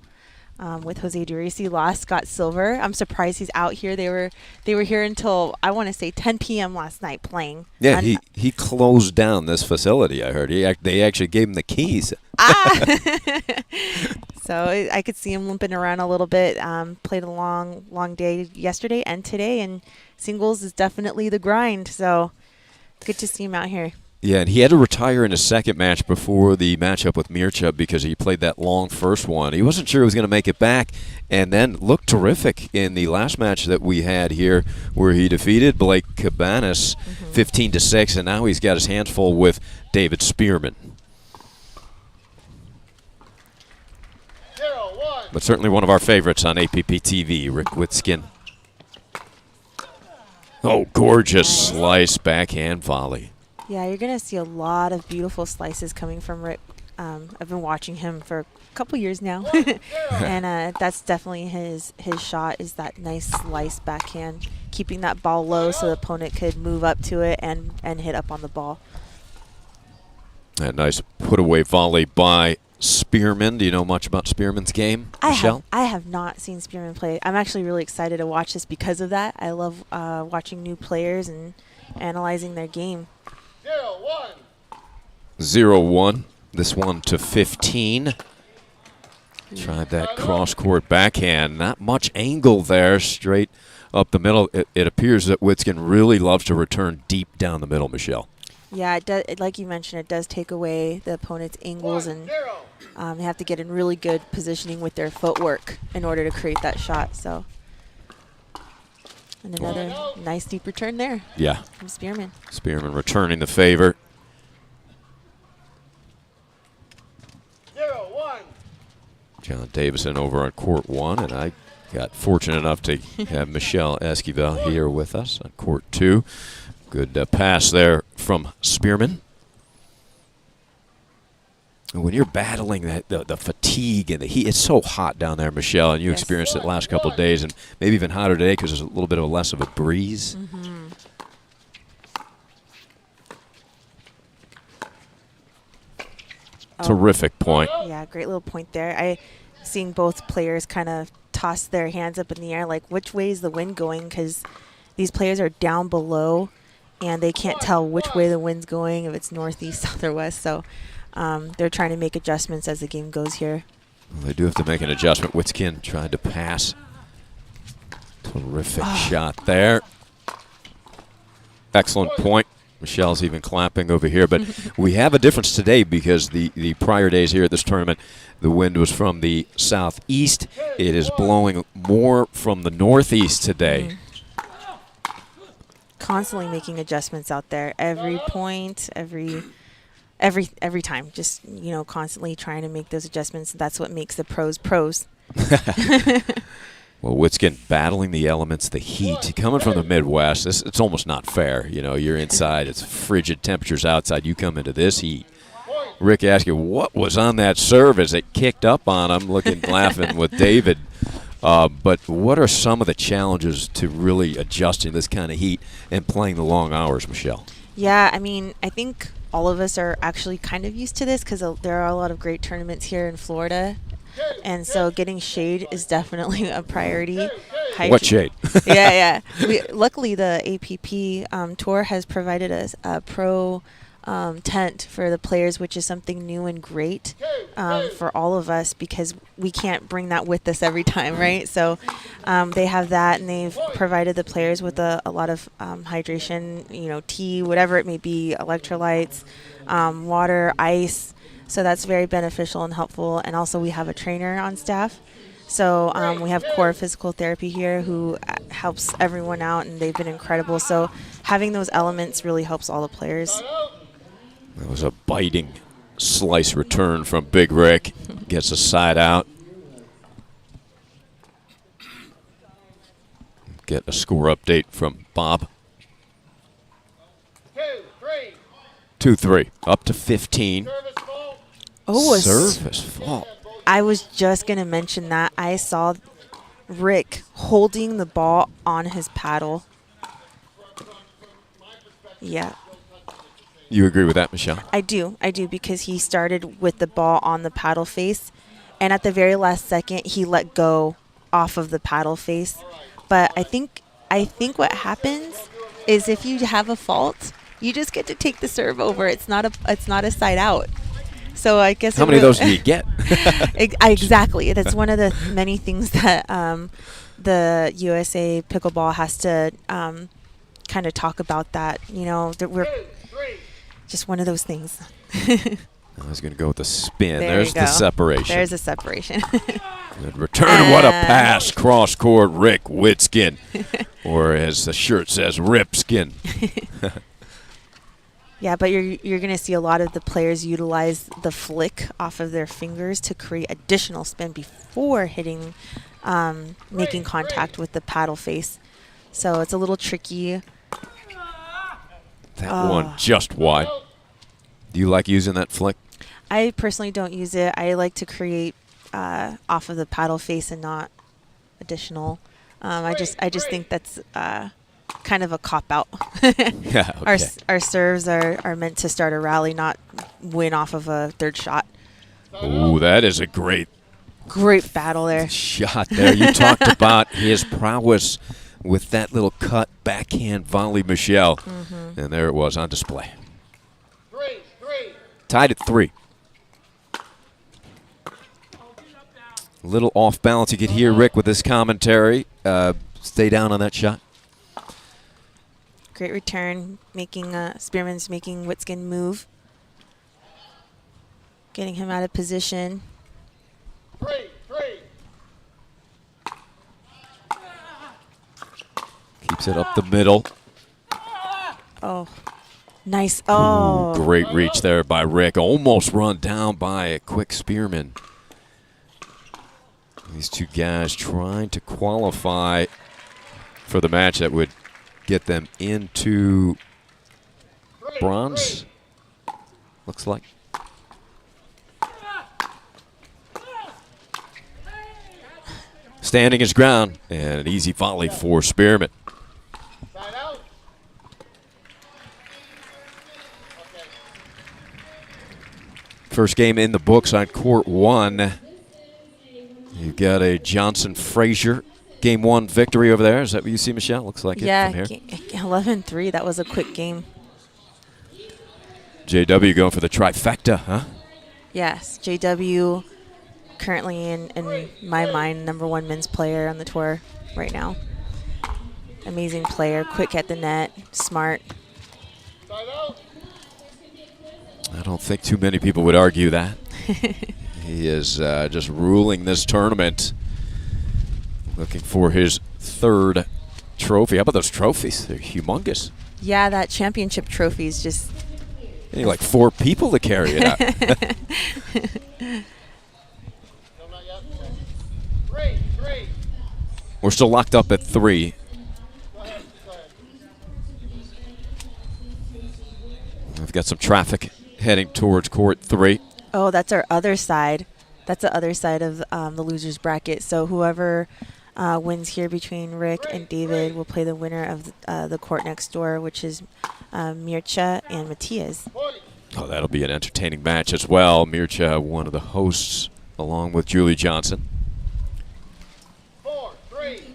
with Jose Durisi. Lost, got silver. I'm surprised he's out here. They were here until, I want to say, 10 p.m. last night playing. Yeah, he closed down this facility, I heard. They actually gave him the keys. So I could see him limping around a little bit. Played a long day yesterday and today, and singles is definitely the grind. So good to see him out here. Yeah, and he had to retire in his second match before the matchup with Mircha because he played that long first one. He wasn't sure he was going to make it back, and then looked terrific in the last match that we had here where he defeated Blake Cabanas 15-6, and now he's got his hands full with David Spearman. But certainly one of our favorites on APP TV, Rick Witskin. Oh, gorgeous slice backhand volley. Yeah, you're going to see a lot of beautiful slices coming from Rick. I've been watching him for a couple years now, and that's definitely his shot, is that nice slice backhand, keeping that ball low so the opponent could move up to it and hit up on the ball. That nice put-away volley by Spearman. Do you know much about Spearman's game, Michelle? I have not seen Spearman play. I'm actually really excited to watch this because of that. I love watching new players and analyzing their game. 0-1. This one to 15. Tried that cross-court backhand. Not much angle there, straight up the middle. It appears that Witskin really loves to return deep down the middle, Michelle. Yeah, it does, like you mentioned, it does take away the opponent's angles, and they have to get in really good positioning with their footwork in order to create that shot. So, and another nice deep return there. Yeah. From Spearman. Spearman returning the favor. 0-1. John Davison over on court 1, and I got fortunate enough to have Michelle Esquivel here with us on court 2. Good pass there from Spearman. And when you're battling the fatigue and the heat, it's so hot down there, Michelle, and you experienced it the last couple of days, and maybe even hotter today because there's a little bit of less of a breeze. Terrific point. Yeah, great little point there. Seeing both players kind of toss their hands up in the air, like which way is the wind going, because these players are down below and they can't tell which way the wind's going, if it's northeast, south, or west. So they're trying to make adjustments as the game goes here. Well, they do have to make an adjustment. Witskin tried to pass. Terrific shot there. Excellent point. Michelle's even clapping over here. But we have a difference today because the prior days here at this tournament, the wind was from the southeast. It is blowing more from the northeast today. Constantly making adjustments out there. Every point, every time. Just, constantly trying to make those adjustments. That's what makes the pros pros. Well, Witskin battling the elements, the heat. Coming from the Midwest, it's almost not fair. You're inside. It's frigid temperatures outside. You come into this heat. Rick asked you, what was on that serve as it kicked up on him, laughing with David. But what are some of the challenges to really adjusting this kind of heat and playing the long hours, Michelle? Yeah, I think all of us are actually kind of used to this because there are a lot of great tournaments here in Florida. And so getting shade is definitely a priority. What shade? Yeah. Luckily, the APP Tour has provided us a pro tent for the players, which is something new and great for all of us because we can't bring that with us every time, right? So they have that, and they've provided the players with a lot of hydration, tea, whatever it may be, electrolytes, water, ice. So that's very beneficial and helpful. And also we have a trainer on staff. So we have Core Physical Therapy here who helps everyone out, and they've been incredible. So having those elements really helps all the players. That was a biting slice return from Big Rick. Gets a side out. Get a score update from Bob. 2-3. Up to 15. Oh, service fault. I was just going to mention that. I saw Rick holding the ball on his paddle. Yeah. You agree with that, Michelle? I do, because he started with the ball on the paddle face, and at the very last second, he let go off of the paddle face. But I think what happens is if you have a fault, you just get to take the serve over. It's not a side out. So I guess how many of those do you get? Exactly. That's one of the many things that the USA Pickleball has to kind of talk about. That that we're just one of those things. I was going to go with the spin. There's the separation. There's a separation. Good return. What a pass. Cross court, Rick Witskin. Or as the shirt says, Ripskin. Yeah, but you're going to see a lot of the players utilize the flick off of their fingers to create additional spin before hitting, making contact with the paddle face. So it's a little tricky. That one just wide. Do you like using that flick? I personally don't use it. I like to create off of the paddle face and not additional. I just think that's kind of a cop-out. Yeah, okay. Our serves are meant to start a rally, not win off of a third shot. Ooh, that is a great battle there. Shot there. You talked about his prowess with that little cut backhand volley, Michelle. And there it was on display. Tied at 3. A little off balance. You could hear Rick with this commentary. Stay down on that shot. Great return, making Spearman's making Witskin move, getting him out of position. 3. Keeps it up the middle. Oh, nice. Oh. Ooh, great reach there by Rick. Almost run down by a quick Spearman. These two guys trying to qualify for the match that would get them into bronze, looks like. Standing his ground, and an easy volley for Spearman. First game in the books on court 1. You've got a Johnson-Frazier Game 1 victory over there. Is that what you see, Michelle? Looks like it from here. Yeah, 11-3. That was a quick game. JW going for the trifecta, huh? Yes, JW currently in my mind #1 men's player on the tour right now. Amazing player, quick at the net, smart. I don't think too many people would argue that. He is just ruling this tournament. Looking for his 3rd trophy. How about those trophies? They're humongous. Yeah, that championship trophy is just... You need like 4 people to carry it out. We're still locked up at 3. We've got some traffic heading towards court 3. Oh, that's our other side. That's the other side of the loser's bracket. So whoever wins here between Rick and David will play the winner of the court next door, which is Mircea and Matthias. Oh, that'll be an entertaining match as well. Mircea, one of the hosts, along with Julie Johnson.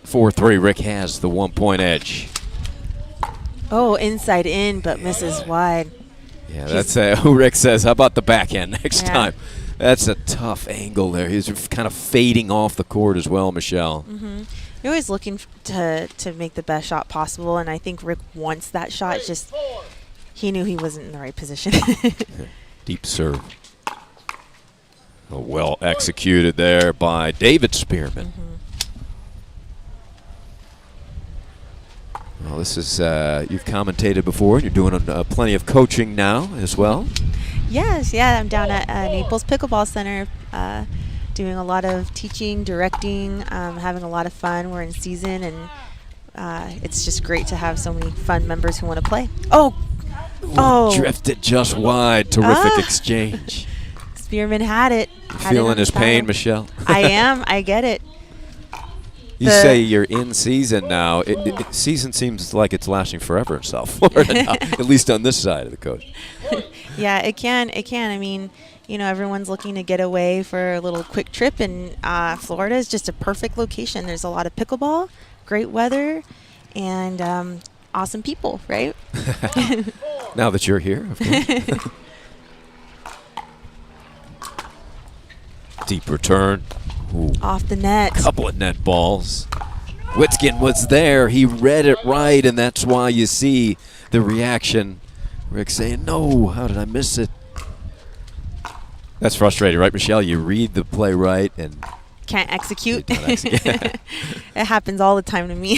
4-3. Rick has the 1-point edge. Oh, inside in, but misses wide. Yeah, that's who Rick says. How about the backhand next time? That's a tough angle there. He's kind of fading off the court as well, Michelle. You're always looking to make the best shot possible, and I think Rick wants that shot. Just he knew he wasn't in the right position. Deep serve. Well executed there by David Spearman. Well, this is, you've commentated before. You're doing plenty of coaching now as well. Yes, yeah, I'm down at Naples Pickleball Center doing a lot of teaching, directing, having a lot of fun. We're in season, and it's just great to have so many fun members who want to play. Oh! Drifted just wide. Terrific exchange. Spearman had it. Feeling his pain, Michelle? I am. I get it. You say you're in season now. Season seems like it's lasting forever in South Florida now, at least on this side of the coast. Yeah, it can. It can. I mean, you know, everyone's looking to get away for a little quick trip, and Florida is just a perfect location. There's a lot of pickleball, great weather, and awesome people, right? Now that you're here, of course. Deep return. Ooh. Off the net. Couple of net balls. Witskin was there. He read it right, and that's why you see the reaction. Rick saying, no, how did I miss it? That's frustrating, right, Michelle? You read the play right and can't execute. It happens all the time to me.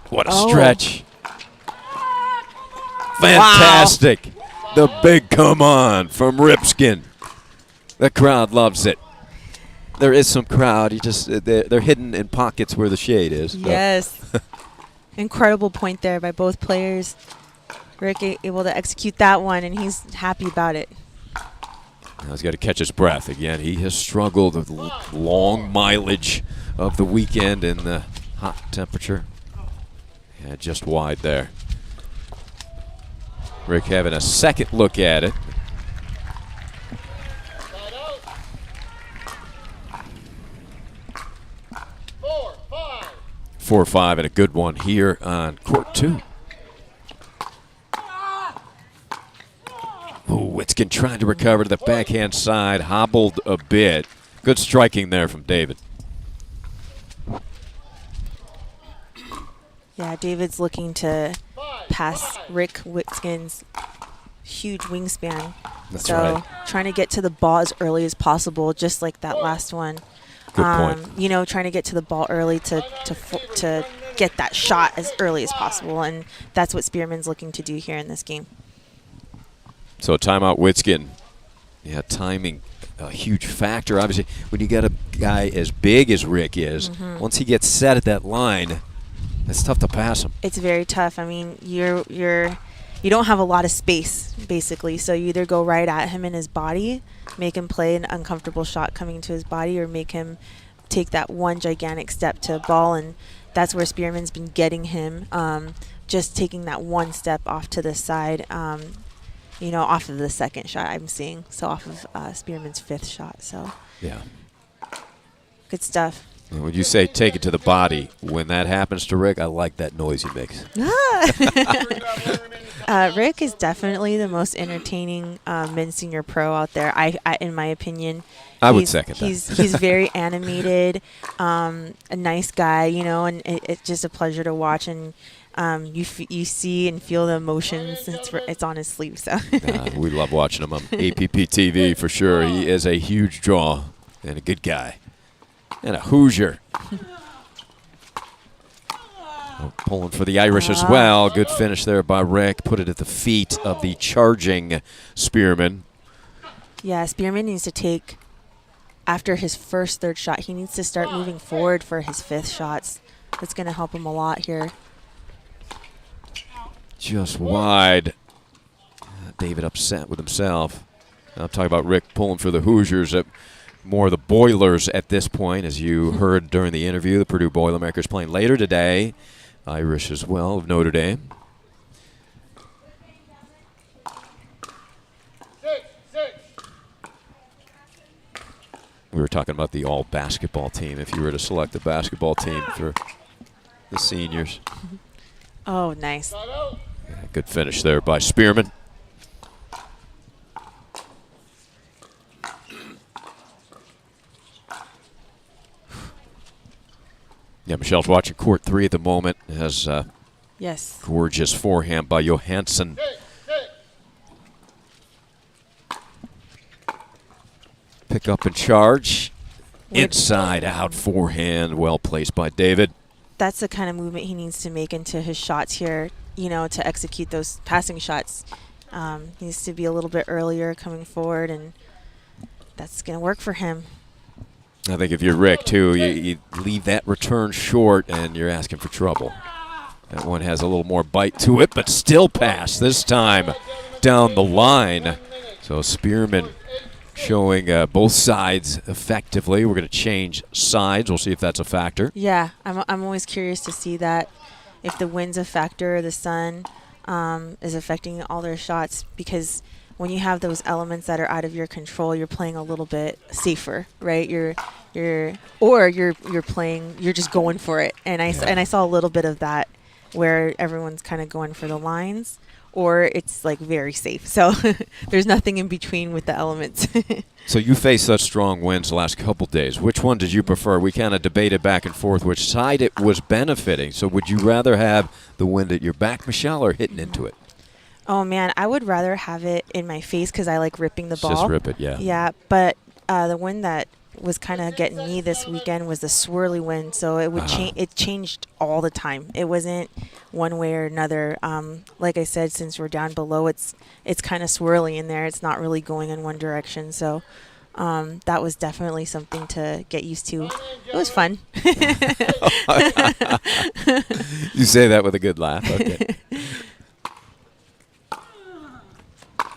What a stretch. Fantastic. Wow. The big come on from Ripskin. The crowd loves it. There is some crowd. They're hidden in pockets where the shade is. Yes. Incredible point there by both players. Rick able to execute that one, and he's happy about it. Now he's got to catch his breath again. He has struggled with long mileage of the weekend in the hot temperature. Yeah, just wide there. Rick having a second look at it. Four, five, and a good one here on court 2. Oh, Witskin trying to recover to the backhand side, hobbled a bit. Good striking there from David. Yeah, David's looking to pass Rick Witskin's huge wingspan. That's right. Trying to get to the ball as early as possible, just like that last one. Good point. You know, trying to get to the ball early to get that shot as early as possible, and that's what Spearman's looking to do here in this game. So timeout, Witskin. Yeah, timing a huge factor. Obviously, when you got a guy as big as Rick is, once he gets set at that line, it's tough to pass him. It's very tough. I mean, you don't have a lot of space, basically. So you either go right at him in his body, make him play an uncomfortable shot coming to his body, or make him take that one gigantic step to ball. And that's where Spearman's been getting him, just taking that one step off to the side, you know, off of the second shot I'm seeing. So off of Spearman's fifth shot. So yeah, good stuff. When you say take it to the body, when that happens to Rick, I like that noise he makes. Rick is definitely the most entertaining men's senior pro out there. I in my opinion, I would second that. He's very animated, a nice guy, you know, and it's just a pleasure to watch. And you see and feel the emotions. It's on his sleeve. So we love watching him on APP TV for sure. He is a huge draw and a good guy. And a Hoosier. Pulling for the Irish as well. Good finish there by Rick. Put it at the feet of the charging Spearman. Yeah, Spearman needs to take, after his third shot, he needs to start moving forward for his fifth shots. That's going to help him a lot here. Just wide. David upset with himself. I'm talking about Rick pulling for the Hoosiers. More the Boilers at this point, as you heard during the interview. The Purdue Boilermakers playing later today. Irish as well of Notre Dame. We were talking about the all-basketball team. If you were to select a basketball team for the seniors. Oh, nice. Yeah, good finish there by Spearman. Yeah, Michelle's watching court 3 at the moment as Yes. Gorgeous forehand by Johansson. Pick up and charge. Inside out forehand, well placed by David. That's the kind of movement he needs to make into his shots here, you know, to execute those passing shots. He needs to be a little bit earlier coming forward, and that's going to work for him. I think if you're Rick, too, you leave that return short, and you're asking for trouble. That one has a little more bite to it, but still pass, this time down the line. So Spearman showing both sides effectively. We're going to change sides. We'll see if that's a factor. Yeah, I'm always curious to see that, if the wind's a factor, the sun is affecting all their shots, because when you have those elements that are out of your control, you're playing a little bit safer, right? You're just going for it. And I saw a little bit of that, where everyone's kind of going for the lines, or it's like very safe. So there's nothing in between with the elements. So you faced such strong winds the last couple days. Which one did you prefer? We kind of debated back and forth which side it was benefiting. So would you rather have the wind at your back, Michelle, or hitting into it? Oh, man, I would rather have it in my face because I like ripping the ball. Just rip it, yeah. Yeah, but the wind that was kind of getting me this weekend was the swirly wind, so it would it changed all the time. It wasn't one way or another. Like I said, since we're down below, it's kind of swirly in there. It's not really going in one direction, so that was definitely something to get used to. It was fun. You say that with a good laugh. Okay.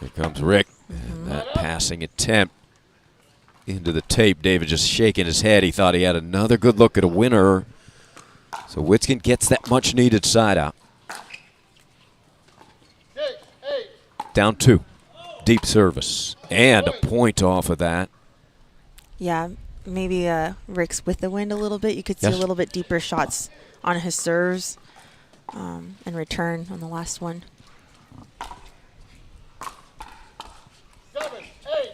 Here comes Rick. And that passing attempt into the tape. David just shaking his head. He thought he had another good look at a winner. So Witskin gets that much needed side out. Down 2. Deep service. And a point off of that. Yeah, maybe Rick's with the wind a little bit. You could see a little bit deeper shots on his serves and return on the last one. 7, 8.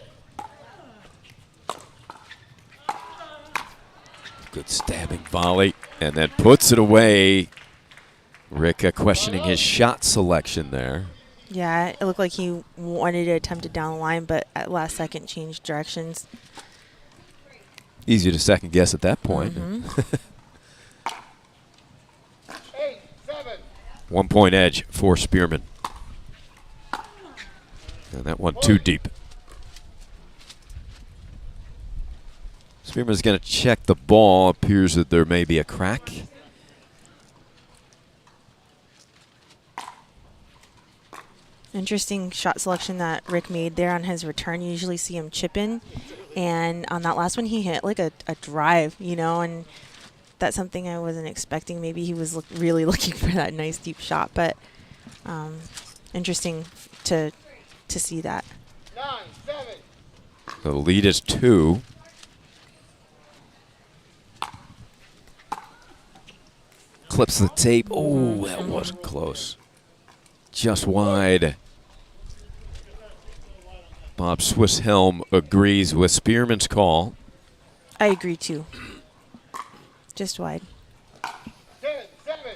Good stabbing volley, and then puts it away. Rick questioning his shot selection there. Yeah, it looked like he wanted to attempt it down the line, but at last second changed directions. Easy to second guess at that point. 8, 7. 1 point edge for Spearman. And that one too deep. Spearman's going to check the ball. Appears that there may be a crack. Interesting shot selection that Rick made there on his return. You usually see him chip in. And on that last one, he hit like a drive, you know, and that's something I wasn't expecting. Maybe he was really looking for that nice deep shot, but interesting to see that. 9, 7. The lead is 2. Clips the tape. Oh, that was close. Just wide. Bob Swisshelm agrees with Spearman's call. I agree too. Just wide. 10, 7.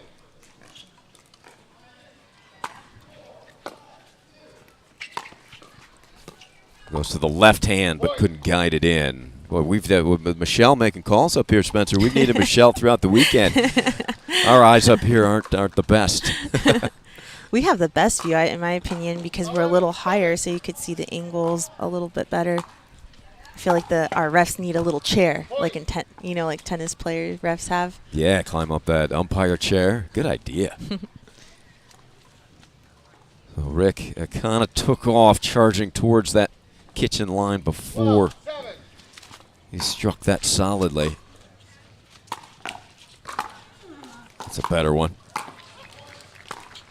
Goes to the left hand, but couldn't guide it in. Boy, with Michelle making calls up here, Spencer. We've needed Michelle throughout the weekend. Our eyes up here aren't the best. We have the best view, in my opinion, because we're a little higher, so you could see the angles a little bit better. I feel like our refs need a little chair, like like tennis players refs have. Yeah, climb up that umpire chair. Good idea. So Rick kind of took off, charging towards that kitchen line before he struck that solidly. That's a better one.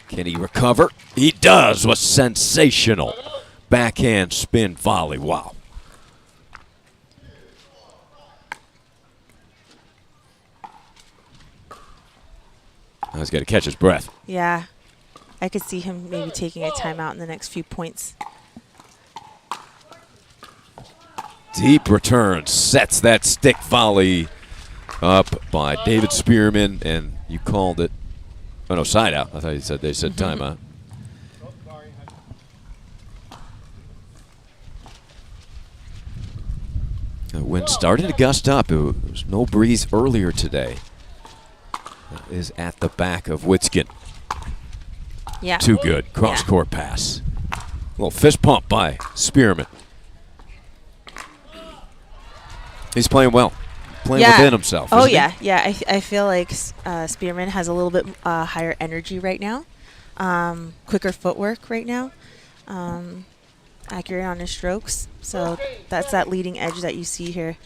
Can he recover? He does. Was sensational backhand spin volley. Wow. Now he's got to catch his breath. Yeah. I could see him maybe taking a timeout in the next few points. Deep return. Sets that stick volley up by David Spearman, and you called it. Oh, no, side out. I thought they said timeout. The wind starting to gust up. There was no breeze earlier today. That is at the back of Witskin. Yeah. Too good. Cross-court pass. A little fist pump by Spearman. He's playing well. Playing within himself. Oh, isn't he? yeah. Yeah, I feel like Spearman has a little bit higher energy right now. Quicker footwork right now. Accurate on his strokes. So that's that leading edge that you see here.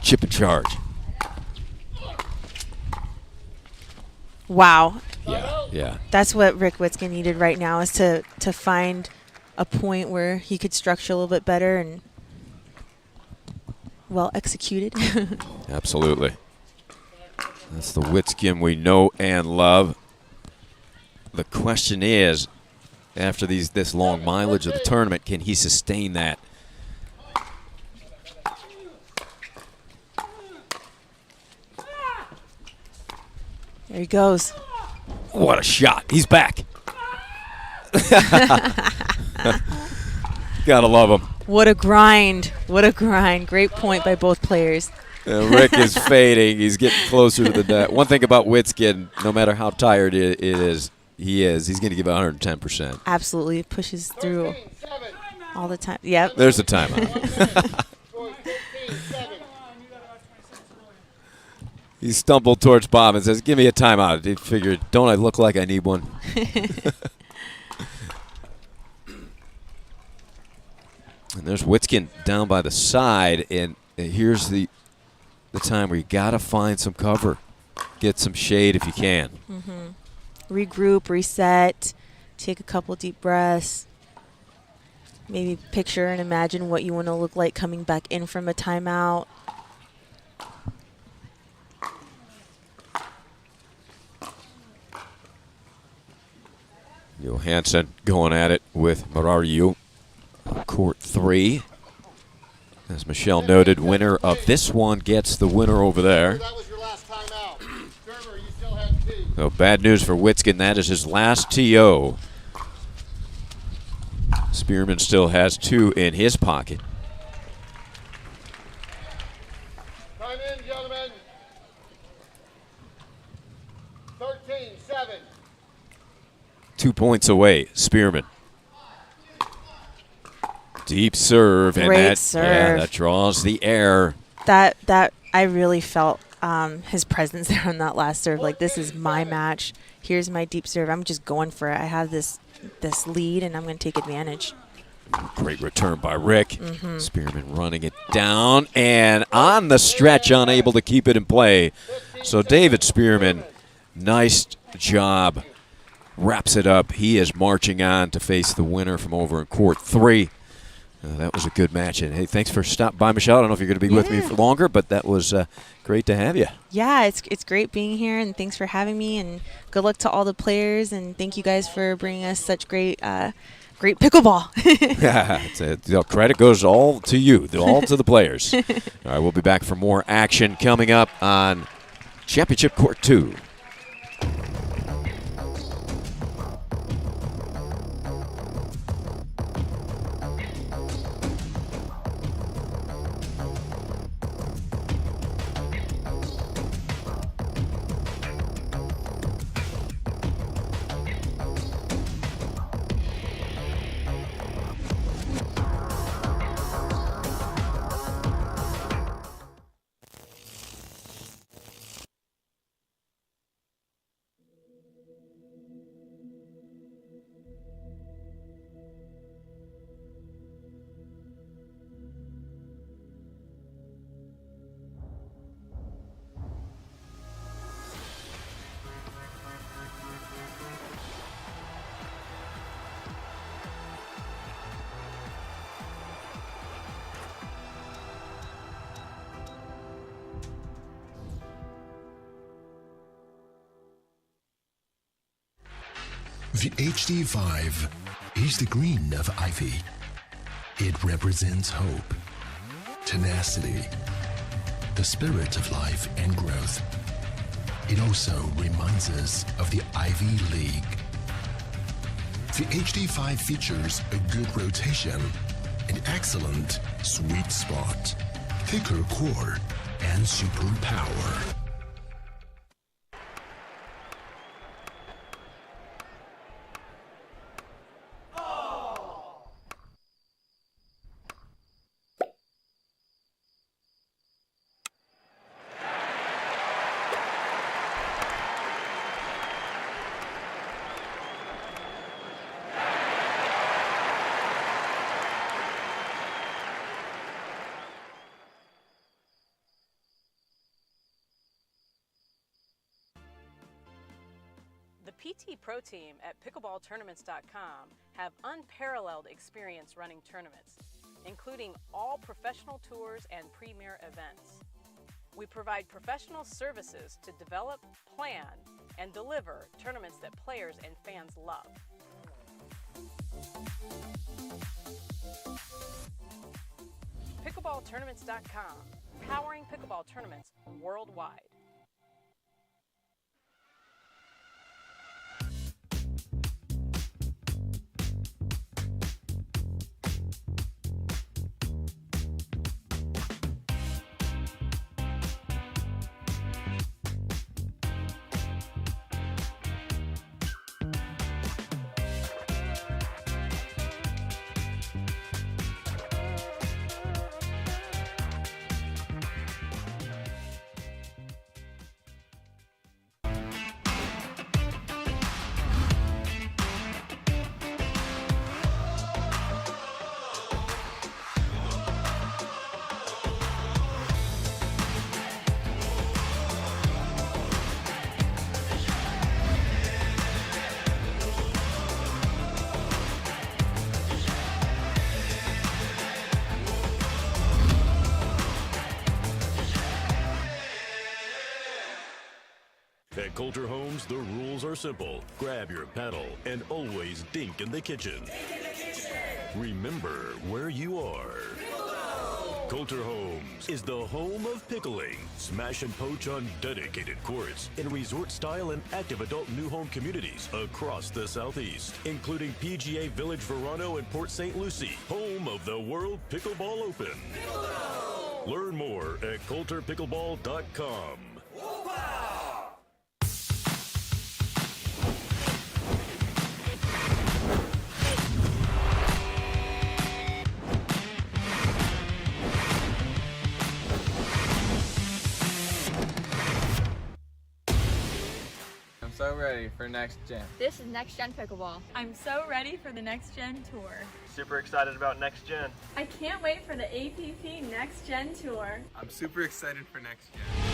Chip and charge. Wow. Yeah. That's what Rick Witskin needed right now, is to find a point where he could structure a little bit better and well executed. Absolutely. That's the Witskin we know and love. The question is, after this long mileage of the tournament, can he sustain that? There he goes. What a shot. He's back. Gotta love him. What a grind. What a grind. Great point by both players. Rick is fading. He's getting closer to the net. One thing about Witskin, no matter how tired he's going to give 110%. Absolutely. Pushes through all the time. Yep. There's the timeout. He stumbled towards Bob and says, give me a timeout. He figured, don't I look like I need one? And there's Witskin down by the side, and here's the time where you got to find some cover. Get some shade if you can. Regroup, reset, take a couple deep breaths. Maybe picture and imagine what you want to look like coming back in from a timeout. Johansson going at it with Marariu. Court 3. As Michelle noted, winner of this one gets the winner over there. So bad news for Witskin. That is his last TO. Spearman still has 2 in his pocket. Time in, gentlemen. 13-7. 2 points away, Spearman. Deep serve, and Great that serve. Yeah, that draws the air. That I really felt his presence there on that last serve. Like, this is my match. Here's my deep serve. I'm just going for it. I have this lead, and I'm going to take advantage. Great return by Rick. Spearman running it down, and on the stretch, unable to keep it in play. So David Spearman, nice job. Wraps it up. He is marching on to face the winner from over in Court 3. That was a good match. And, hey, thanks for stopping by, Michelle. I don't know if you're going to be with me for longer, but that was great to have you. Yeah, it's great being here, and thanks for having me, and good luck to all the players, and thank you guys for bringing us such great pickleball. The credit goes all to you, all to the players. All right, we'll be back for more action coming up on Championship Court 2. The HD5 is the green of Ivy. It represents hope, tenacity, the spirit of life and growth. It also reminds us of the Ivy League. The HD5 features a good rotation, an excellent sweet spot, thicker core, and super power. The PT Pro team at pickleballtournaments.com have unparalleled experience running tournaments, including all professional tours and premier events. We provide professional services to develop, plan, and deliver tournaments that players and fans love. Pickleballtournaments.com, powering pickleball tournaments worldwide. At Coulter Homes, the rules are simple. Grab your paddle and always dink in the kitchen. Remember where you are. Coulter Homes is the home of pickling. Smash and poach on dedicated courts in resort-style and active adult new home communities across the Southeast, including PGA Village Verano and Port St. Lucie, home of the World Pickleball Open. Learn more at coulterpickleball.com. I'm so ready for next gen. This is Next Gen Pickleball. I'm so ready for the Next Gen Tour. Super excited about next gen. I can't wait for the APP Next Gen Tour. I'm super excited for next gen.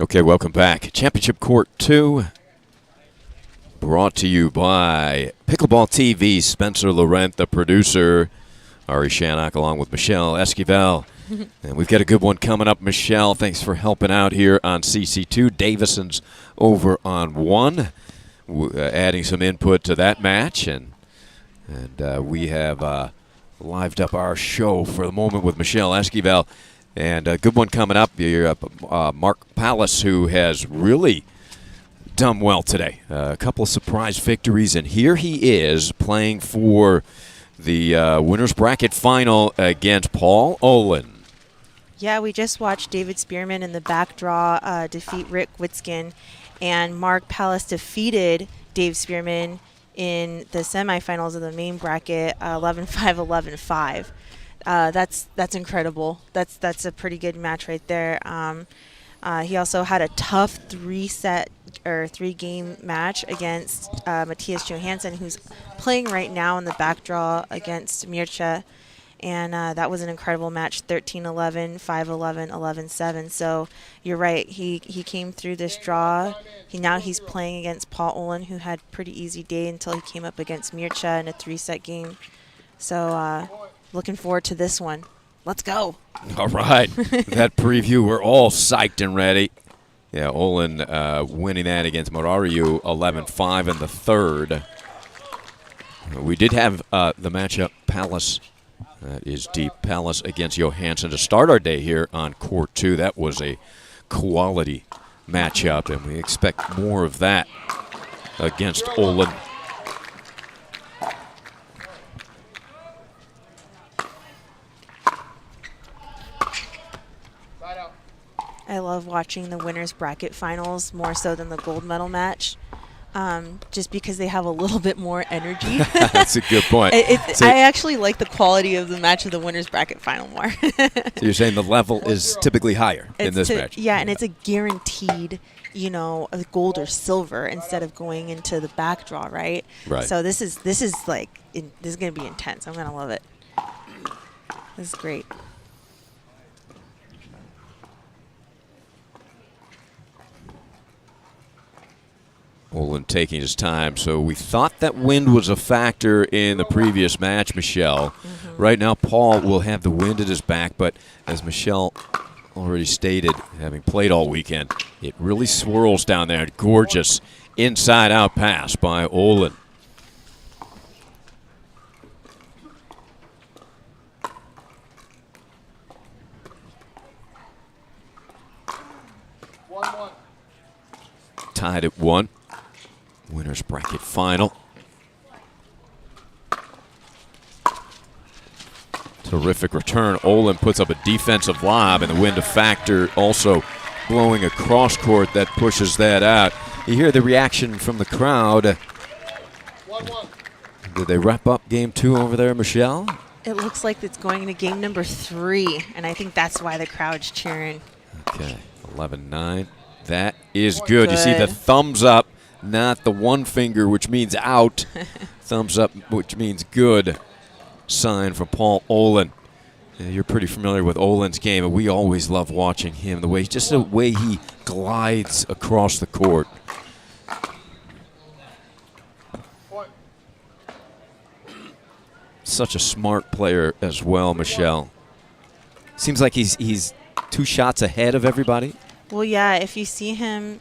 Okay, welcome back. Championship Court 2, brought to you by Pickleball TV. Spencer Laurent, the producer. Ari Shannock along with Michelle Esquivel. And we've got a good one coming up. Michelle, thanks for helping out here on CC2. Davison's over on 1, adding some input to that match. And we have lived up our show for the moment with Michelle Esquivel. And a good one coming up. Mark Pallas, who has really done well today. A couple of surprise victories, and here he is playing for the winner's bracket final against Paul Olin. Yeah, we just watched David Spearman in the back draw defeat Rick Witzkin, and Mark Pallas defeated Dave Spearman in the semifinals of the main bracket, 11-5, 11-5. That's incredible. That's a pretty good match right there. He also had a tough 3-game match against Matthias Johansson, who's playing right now in the back draw against Mircea. And that was an incredible match, 13-11, 5-11, 11-7. So you're right, he came through this draw. Now he's playing against Paul Olin, who had a pretty easy day until he came up against Mircea in a 3-set game. So looking forward to this one. Let's go. All right. That preview, we're all psyched and ready. Yeah, Olin winning that against Morariu 11-5 in the third. We did have the matchup Pallas. That is deep. Pallas against Johansson to start our day here on Court 2. That was a quality matchup, and we expect more of that against Olin. I love watching the winners bracket finals more so than the gold medal match. Just because they have a little bit more energy. That's a good point. I actually like the quality of the match of the winners bracket final more. So you're saying the level is typically higher in this match? Yeah, and it's a guaranteed, a gold or silver instead of going into the back draw, right? Right. So this is going to be intense. I'm going to love it. This is great. Olin taking his time. So we thought that wind was a factor in the previous match, Michelle. Right now, Paul will have the wind at his back, but as Michelle already stated, having played all weekend, it really swirls down there. Gorgeous inside-out pass by Olin. Tied at 1. Winners bracket final. Terrific return. Olin puts up a defensive lob, and the wind a factor also blowing across court that pushes that out. You hear the reaction from the crowd. 1-1. Did they wrap up game 2 over there, Michelle? It looks like it's going to game number 3, and I think that's why the crowd's cheering. Okay, 11-9. That is good. You see the thumbs up, not the one finger, which means out. Thumbs up, which means good. Sign from Paul Olin. You're pretty familiar with Olin's game, and we always love watching him. The way he glides across the court. Such a smart player as well, Michelle. Seems like he's 2 shots ahead of everybody. Well, yeah, if you see him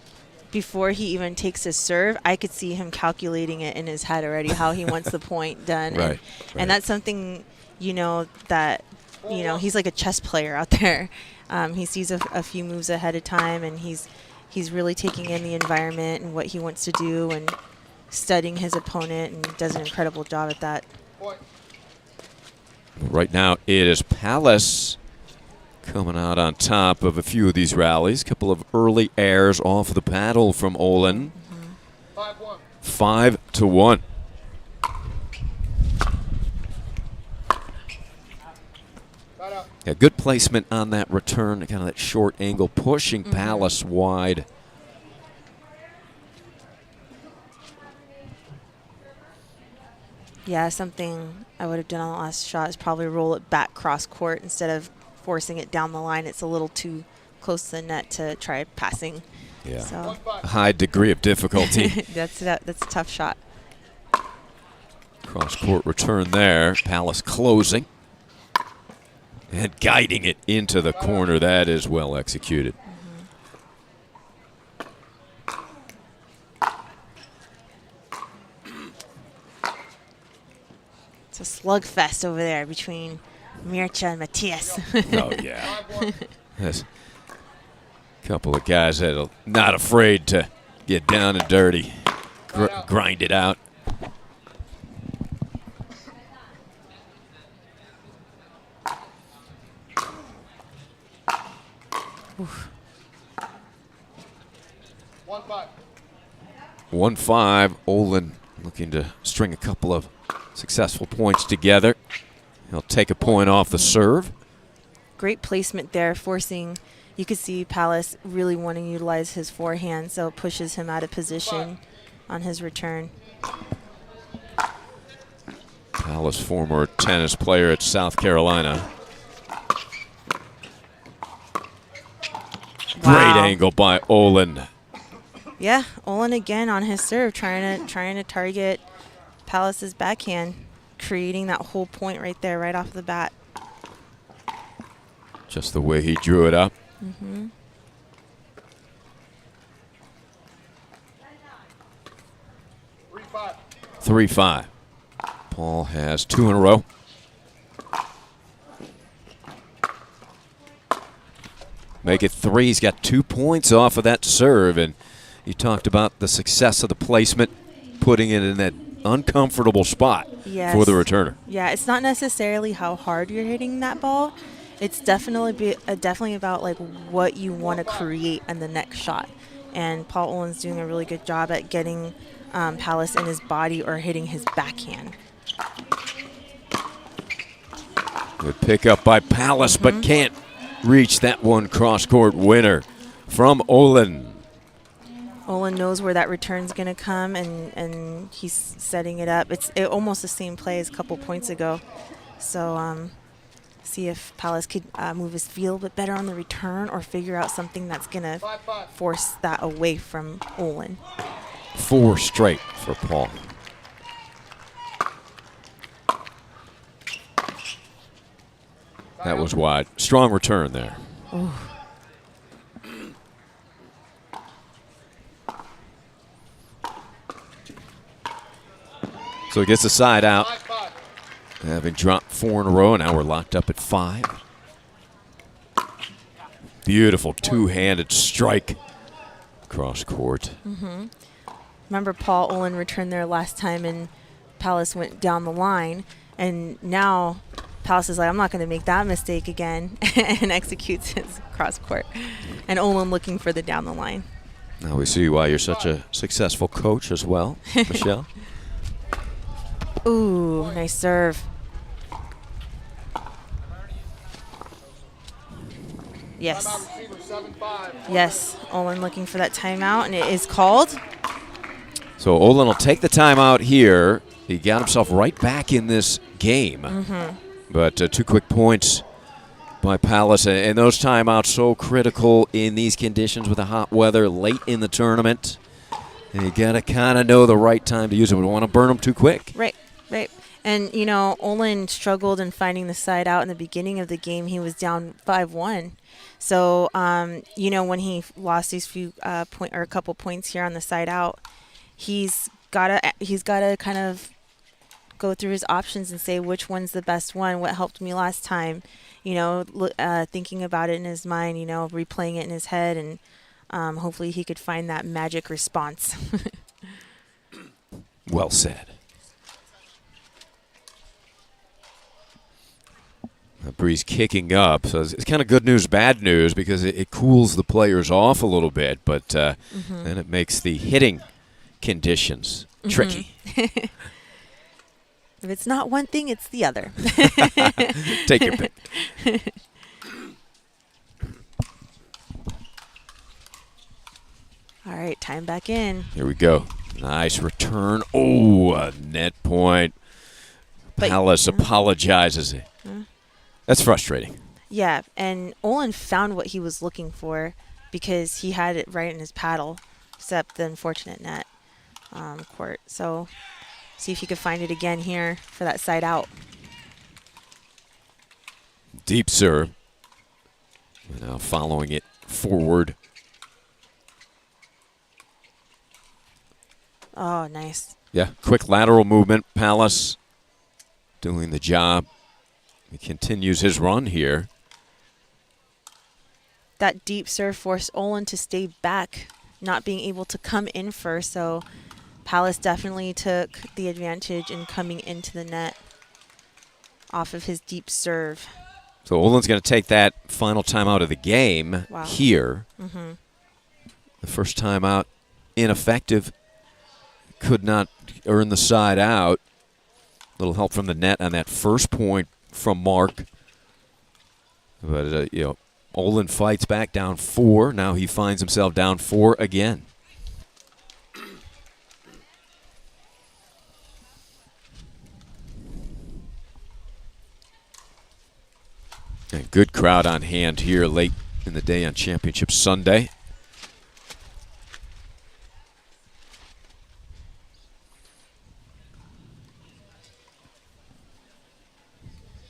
before he even takes his serve, I could see him calculating it in his head already, how he wants the point done. Right, and that's something, that, he's like a chess player out there. He sees a few moves ahead of time, and he's really taking in the environment and what he wants to do and studying his opponent, and does an incredible job at that. Right now it is Pallas coming out on top of a few of these rallies. A couple of early airs off the paddle from Olin. 5-1. Yeah, good placement on that return, kind of that short angle, pushing Pallas wide. Yeah, something I would have done on the last shot is probably roll it back cross court instead of forcing it down the line. It's a little too close to the net to try passing. Yeah, so. a high degree of difficulty. That's a tough shot. Cross-court return there. Palace closing. And guiding it into the corner. That is well executed. It's a slugfest over there between Mircea and Matthias. Oh, yeah. Yes. A couple of guys that are not afraid to get down and dirty, grind it out. Oof. 1-5. 1-5. Olin looking to string a couple of successful points together. He'll take a point off the serve. Great placement there, forcing. You could see Palace really wanting to utilize his forehand, so it pushes him out of position on his return. Palace former tennis player at South Carolina. Wow. Great angle by Olin. Yeah, Olin again on his serve, trying to target Palace's backhand, creating that whole point right there, right off the bat. Just the way he drew it up. Mm-hmm. 3-5. Paul has 2 in a row. Make it 3. He's got 2 points off of that serve, and you talked about the success of the placement, putting it in that uncomfortable spot for the returner. Yeah, it's not necessarily how hard you're hitting that ball. It's definitely about like what you want to create in the next shot. And Paul Olin's doing a really good job at getting Palace in his body or hitting his backhand. Good pickup by Palace, but can't reach that one cross-court winner from Olin. Olin knows where that return's going to come, and he's setting it up. It's almost the same play as a couple points ago. So see if Palace could move his field a bit better on the return or figure out something that's going to force that away from Olin. 4 straight for Paul. That was wide. Strong return there. Ooh. So he gets the side out. Having dropped 4 in a row, now we're locked up at 5. Beautiful two-handed strike cross court. Mm-hmm. Remember, Paul Olin returned there last time, and Palace went down the line, and now Palace is like, I'm not going to make that mistake again, and executes his cross court. And Olin looking for the down the line. Now we see why you're such a successful coach as well, Michelle. Ooh, nice serve. Yes. Yes, Olin looking for that timeout, and it is called. So Olin will take the timeout here. He got himself right back in this game. Mm-hmm. But 2 quick points by Palace, and those timeouts so critical in these conditions with the hot weather late in the tournament. And you got to kind of know the right time to use them. We don't want to burn them too quick. Right. And, you know, Olin struggled in finding the side out in the beginning of the game. He was down 5-1. So, you know, when he lost these few a couple points here on the side out, he's got to kind of go through his options and say which one's the best one, what helped me last time, you know, thinking about it in his mind, you know, replaying it in his head, and hopefully he could find that magic response. Well said. The breeze kicking up, so it's kind of good news, bad news, because it cools the players off a little bit, but then it makes the hitting conditions tricky. If it's not one thing, it's the other. Take your pick. All right, time back in. Here we go. Nice return. Oh, a net point. Palace apologizes. That's frustrating. Yeah, and Olin found what he was looking for because he had it right in his paddle, except the unfortunate net court. So see if he could find it again here for that side out. Deep serve. Now following it forward. Oh, nice. Yeah, quick lateral movement. Palace doing the job. He continues his run here. That deep serve forced Olin to stay back, not being able to come in first. So Palace definitely took the advantage in coming into the net off of his deep serve. So Olin's going to take that final timeout of the game here. Mm-hmm. The first timeout ineffective. Could not earn the side out. Little help from the net on that first point from Mark. But, Olin fights back down 4. Now he finds himself down 4 again. And good crowd on hand here late in the day on Championship Sunday.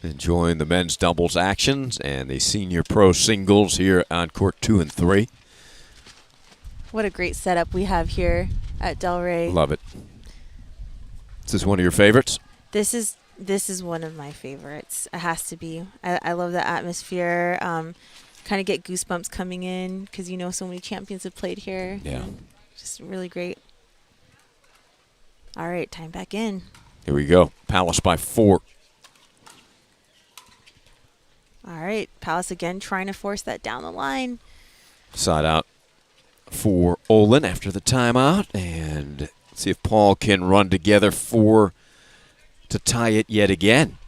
Enjoying the men's doubles actions and the senior pro singles here on court 2 and 3. What a great setup we have here at Delray. Love it. Is this one of your favorites? This is one of my favorites. It has to be. I love the atmosphere. Kind of get goosebumps coming in because so many champions have played here. Yeah. Just really great. All right, time back in. Here we go. Palace by 4. All right, Palace again trying to force that down the line. Side out for Olin after the timeout. And see if Paul can run together to tie it yet again.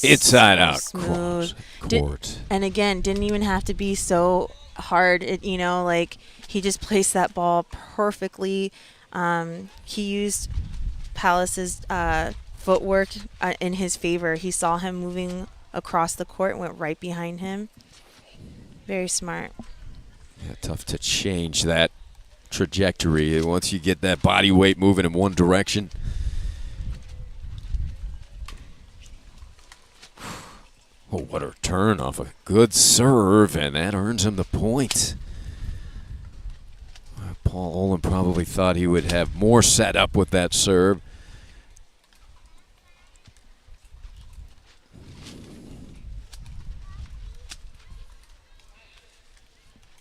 Inside out. Smooth. Court. And again, didn't even have to be so hard. He just placed that ball perfectly. He used Palace's footwork in his favor. He saw him moving across the court and went right behind him. Very smart. Yeah, tough to change that trajectory once you get that body weight moving in one direction. Oh, what a return off a good serve, and that earns him the point. Paul Olin probably thought he would have more set up with that serve.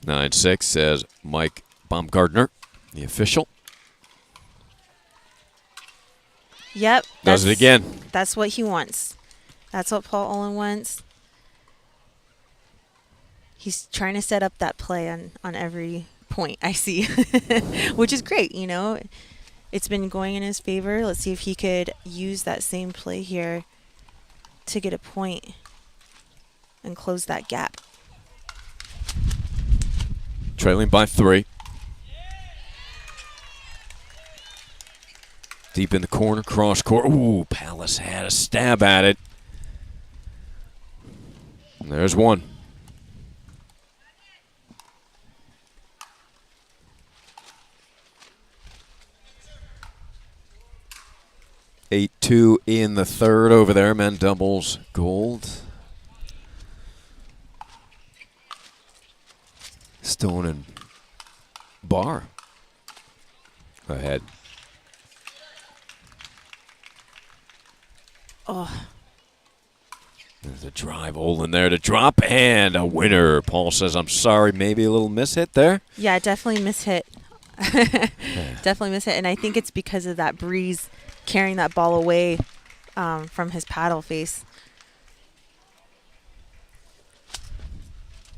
Nine 6 says Mike Baumgartner, the official. Yep. Does it again. That's what he wants. That's what Paul Olin wants. He's trying to set up that play on every point I see, which is great. It's been going in his favor. Let's see if he could use that same play here to get a point and close that gap. Trailing by 3. Deep in the corner, cross court. Ooh, Palace had a stab at it. And there's one. Eight 2 in the third over there. Men doubles gold. Stone and Barr ahead. Oh. There's a drive, Olin there to drop, and a winner. Paul says, I'm sorry, maybe a little mishit there. Yeah, definitely mishit. Definitely mishit, and I think it's because of that breeze carrying that ball away from his paddle face.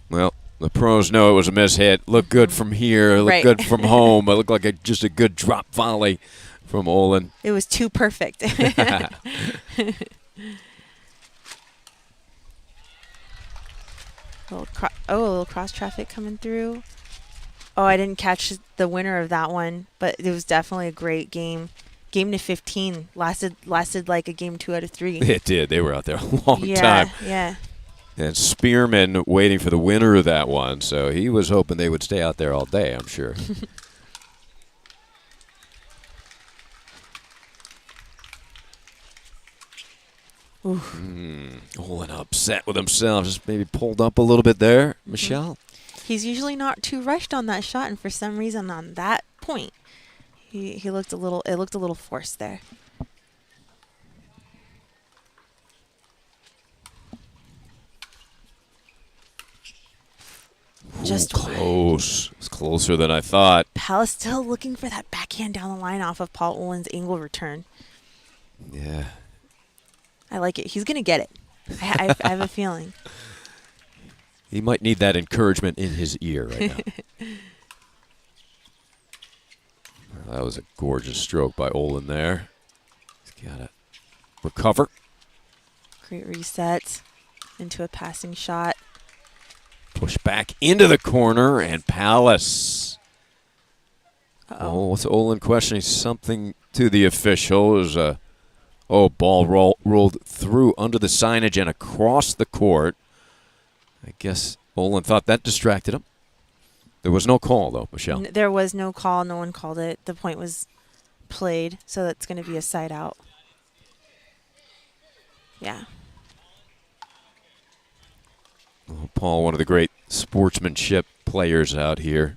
Well, the pros know it was a mishit. Looked good from here, looked good from home. It looked like just a good drop volley from Olin. It was too perfect. A little cross traffic coming through. Oh, I didn't catch the winner of that one, but it was definitely a great game. Game to 15 lasted like a game 2 out of 3. It did. They were out there a long yeah, time. Yeah. And Spearman waiting for the winner of that one, so he was hoping they would stay out there all day, I'm sure. Olin upset with himself, just maybe pulled up a little bit there, Michelle. He's usually not too rushed on that shot, and for some reason on that point, he looked a little. It looked a little forced there. Just close. It's closer than I thought. Palace still looking for that backhand down the line off of Paul Olin's angle return. Yeah. I like it. He's going to get it. I have a feeling. He might need that encouragement in his ear right now. Well, that was a gorgeous stroke by Olin there. He's got to recover. Great reset into a passing shot. Push back into the corner, and Palace. Oh, what's Olin questioning something to the official? It was a ball rolled through under the signage and across the court. I guess Olin thought that distracted him. There was no call, though, Michelle. There was no call. No one called it. The point was played, so that's going to be a side out. Yeah. Well, Paul, one of the great sportsmanship players out here.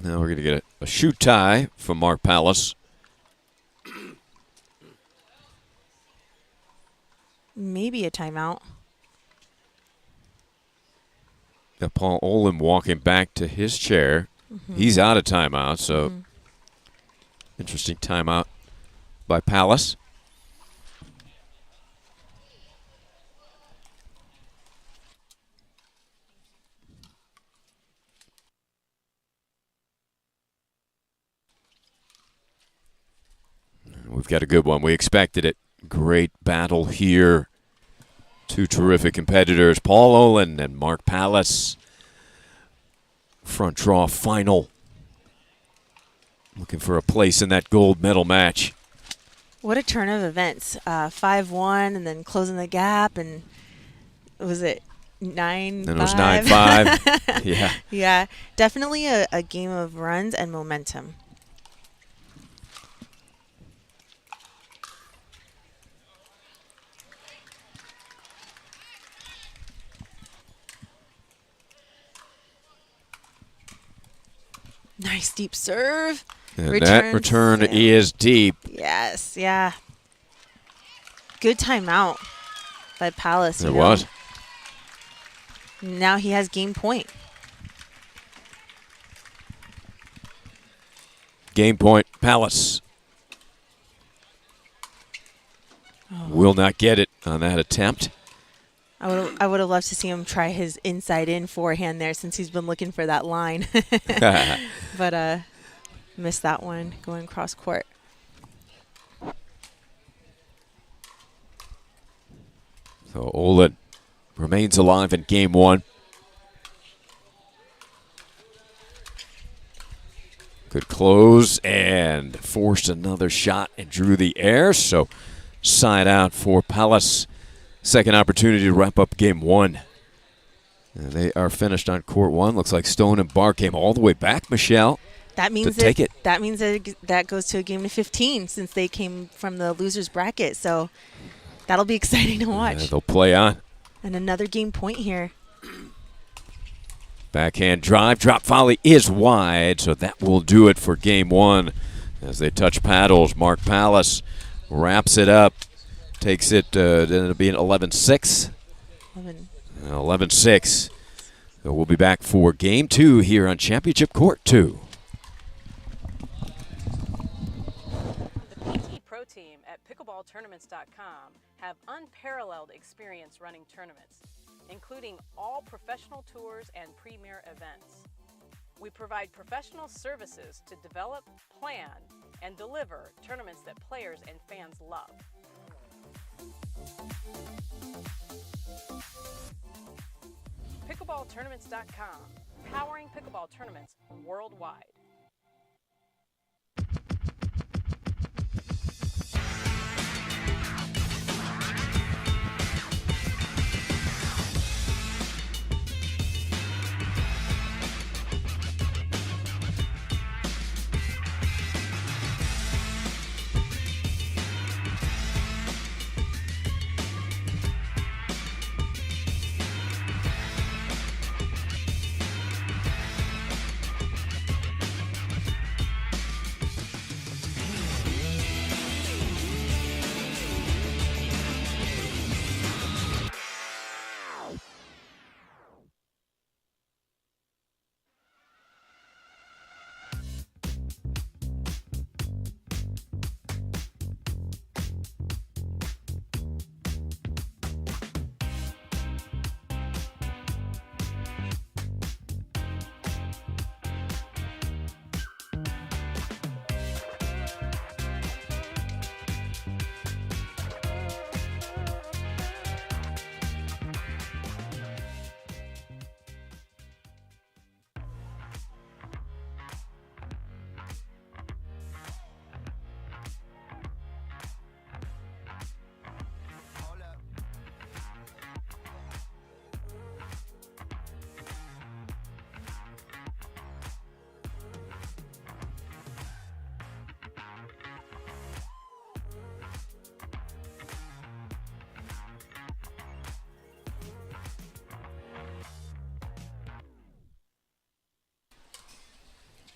Now we're going to get a shoot tie from Mark Palace. Maybe a timeout. Now Paul Olin walking back to his chair. He's out of timeout, so interesting timeout by Palace. We've got a good one. We expected it. Great battle here. Two terrific competitors, Paul Olin and Mark Palace. Front draw final. Looking for a place in that gold medal match. What a turn of events. 5-1 and then closing the gap, and was it 9-5? Then it was 9-5. Yeah. Yeah, definitely a game of runs and momentum. Nice deep serve. And that return is deep. Yes, yeah. Good timeout by Palace. It was. Now he has game point. Game point, Palace. Will not get it on that attempt. I would have loved to see him try his inside in forehand there since he's been looking for that line. But missed that one going cross court. So Olin remains alive in game one. Good close and forced another shot and drew the air. So side out for Palace. Second opportunity to wrap up game one. And they are finished on court one. Looks like Stone and Barr came all the way back, Michelle. That means take it. That means that goes to a game to 15 since they came from the losers bracket. So that'll be exciting to watch. They'll play on. And another game point here. Backhand drive, drop volley is wide, so that will do it for game one. As they touch paddles, Mark Palace wraps it up. Takes it, then it'll be an 11-6. 11-6. So we'll be back for game two here on Championship Court 2. The PT Pro Team at pickleballtournaments.com have unparalleled experience running tournaments, including all professional tours and premier events. We provide professional services to develop, plan, and deliver tournaments that players and fans love. PickleballTournaments.com, powering pickleball tournaments worldwide.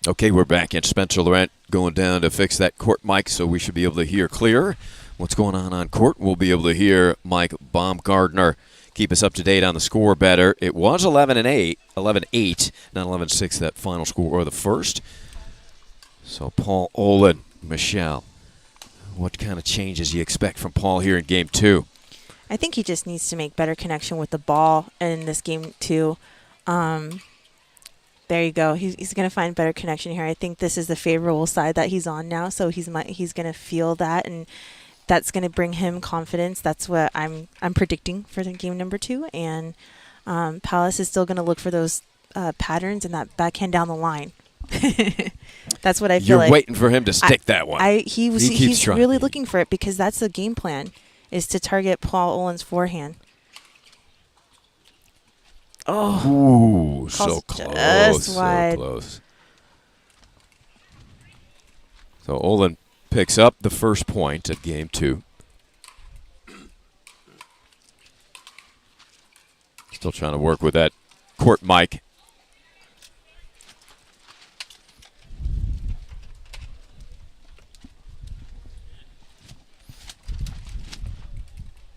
Okay, we're back in. Spencer Laurent going down to fix that court mic, so we should be able to hear clear what's going on court. We'll be able to hear Mike Baumgartner keep us up to date on the score better. It was 11-8, not 11-6 that final score or the first. So Paul Olin, Michelle, what kind of changes do you expect from Paul here in Game 2? I think he just needs to make better connection with the ball in this Game 2. There you go. He's going to find better connection here. I think this is the favorable side that he's on now, so he's going to feel that, and that's going to bring him confidence. That's what I'm predicting for the game number 2. And Palace is still going to look for those patterns and that backhand down the line. That's what I feel like. You're waiting for him to stick that one. He's really looking for it because that's the game plan, is to target Paul Olin's forehand. Oh, so close, so close. So Olin picks up the first point of Game 2. Still trying to work with that court mic.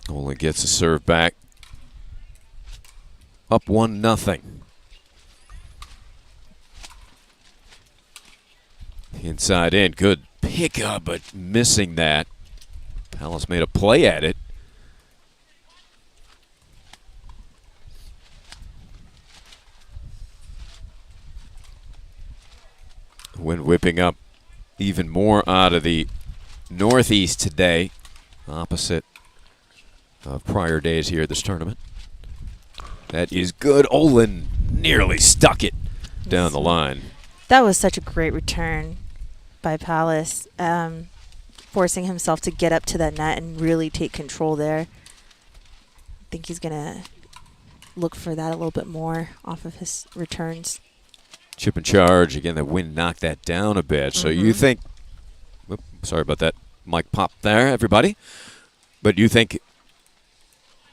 Olin gets a serve back. Up 1-0. Inside in, good pickup, but missing that. Palace made a play at it. Wind whipping up even more out of the northeast today, opposite of prior days here at this tournament. That is good. Olin nearly stuck it down the line. That was such a great return by Palace, forcing himself to get up to that net and really take control there. I think he's going to look for that a little bit more off of his returns. Chip and charge. Again, the wind knocked that down a bit. So you think, sorry about that, mic pop there, everybody. But you think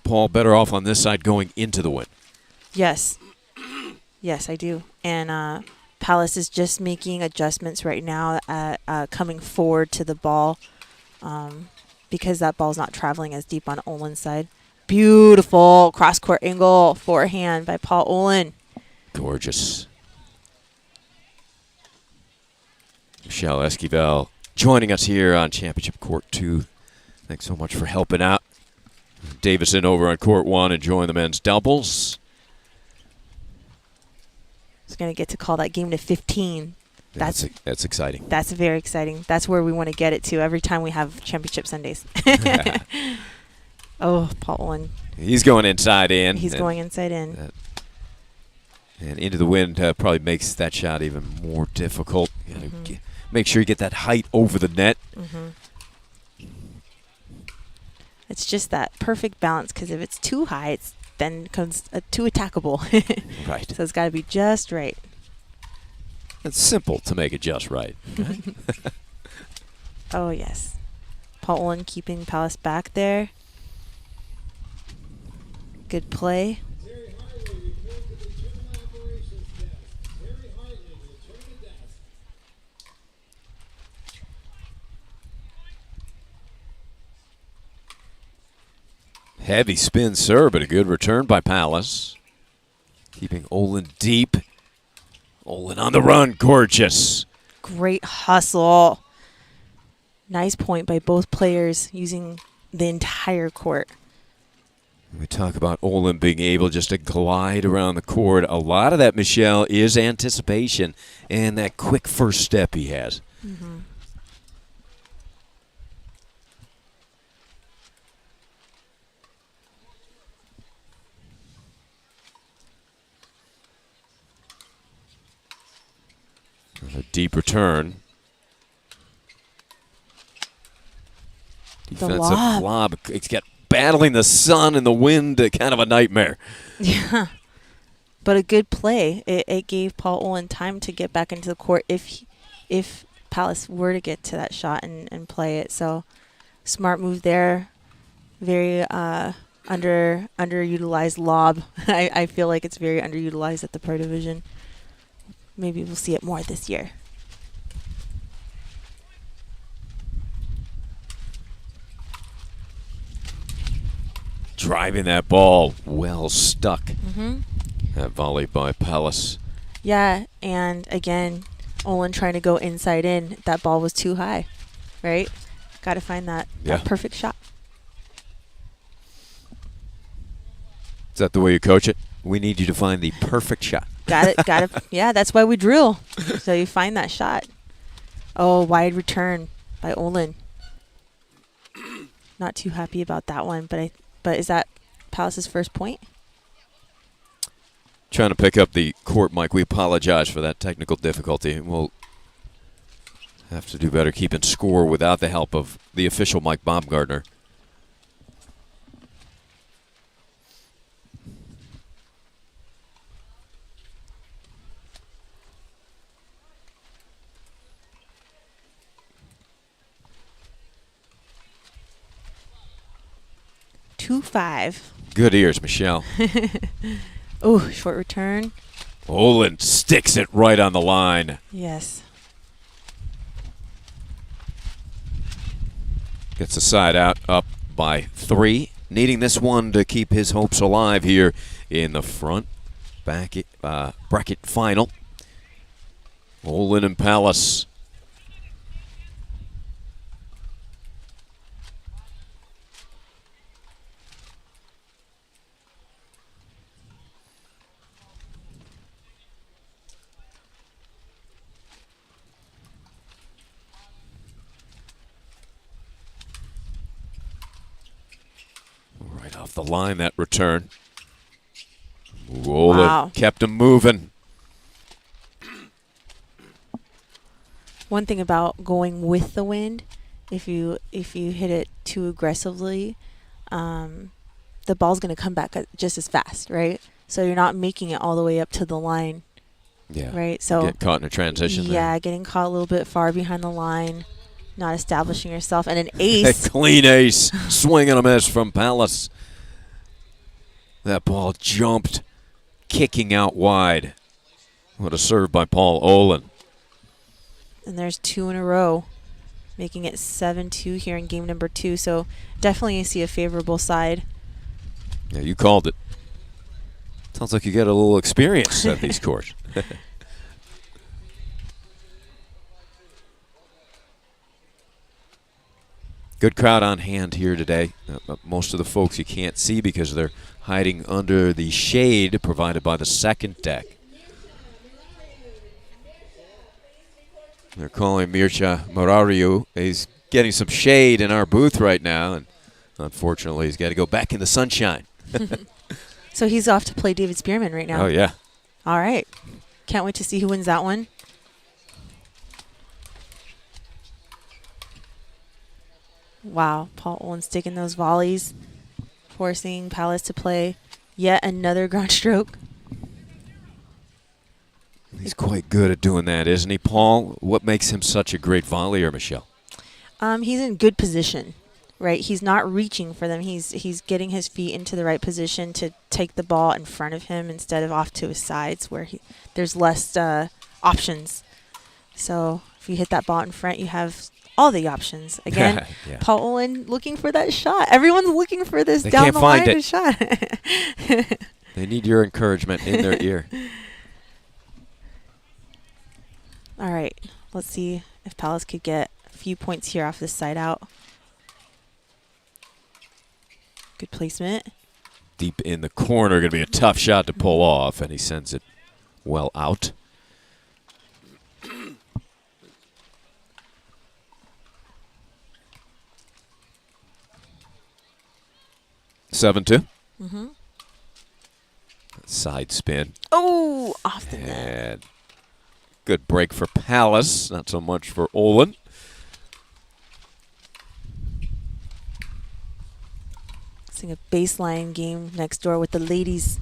Paul better off on this side going into the wind? Yes. Yes, I do. And Palace is just making adjustments right now, coming forward to the ball because that ball's not traveling as deep on Olin's side. Beautiful cross-court angle forehand by Paul Olin. Gorgeous. Michelle Esquivel joining us here on Championship Court 2. Thanks so much for helping out. Davison over on Court 1 enjoying the men's doubles. going to get to call that game to 15. That's exciting. That's very exciting. That's where we want to get it to every time we have championship Sundays. Oh, Paul Olin. He's going inside in. He's going inside in. And into the wind probably makes that shot even more difficult. You gotta make sure you get that height over the net. It's just that perfect balance, because if it's too high, it's then comes too attackable. Right. So it's got to be just right. It's simple to make it just right. Oh, yes. Paul Olin keeping Palace back there. Good play. Heavy spin serve, but a good return by Palace. Keeping Olin deep. Olin on the run. Gorgeous. Great hustle. Nice point by both players using the entire court. We talk about Olin being able just to glide around the court. A lot of that, Michelle, is anticipation and that quick first step he has. A deep return. Defensive lob. It's got battling the sun and the wind, kind of a nightmare. Yeah. But a good play. It gave Paul Olin time to get back into the court if Palace were to get to that shot and play it. So smart move there. Very underutilized lob. I feel like it's very underutilized at the Pro Division. Maybe we'll see it more this year. Driving that ball well stuck. That volley by Palace. Yeah, and again, Olin trying to go inside in. That ball was too high, right? Got to find that perfect shot. Is that the way you coach it? We need you to find the perfect shot. Got it. Yeah, that's why we drill. So you find that shot. Oh, wide return by Olin. Not too happy about that one, but is that Palace's first point? Trying to pick up the court, Mike. We apologize for that technical difficulty. We'll have to do better keeping score without the help of the official Mike Baumgartner. Good ears, Michelle. Oh, short return. Olin sticks it right on the line. Yes. Gets the side out, up by 3. Needing this one to keep his hopes alive here in the front bracket final. Olin and Palace. Right off the line, that return. Olin kept him moving. One thing about going with the wind, if you hit it too aggressively, the ball's going to come back just as fast, right? So you're not making it all the way up to the line. Yeah. Right. So get caught in a transition. Yeah, there. Getting caught a little bit far behind the line, not establishing yourself, and an ace. A clean ace, swing and a miss from Palace. That ball jumped, kicking out wide. What a serve by Paul Olin. And there's 2 in a row, making it 7-2 here in game number 2. So definitely you see a favorable side. Yeah, you called it. Sounds like you got a little experience at these courts. Good crowd on hand here today. Most of the folks you can't see because they're hiding under the shade provided by the second deck. They're calling Mircea Morariu. He's getting some shade in our booth right now, and unfortunately he's got to go back in the sunshine. So he's off to play David Spearman right now. Oh, yeah. All right. Can't wait to see who wins that one. Wow, Paul Olin's taking those volleys, forcing Palace to play yet another ground stroke. He's quite good at doing that, isn't he, Paul? What makes him such a great volleyer, Michelle? He's in good position, right? He's not reaching for them. He's getting his feet into the right position to take the ball in front of him instead of off to his sides where there's less options. So if you hit that ball in front, you have all the options. Again, yeah. Paul Olin looking for that shot. Everyone's looking for this They down can't the find line it. shot. They need your encouragement in their ear. All right, let's see if Palace could get a few points here off this side out. Good placement. Deep in the corner, going to be a tough shot to pull off, and he sends it well out. Seven-two. Mm-hmm. Side spin. Oh, off the net. And good break for Palace, not so much for Olin. Seeing a baseline game next door with the ladies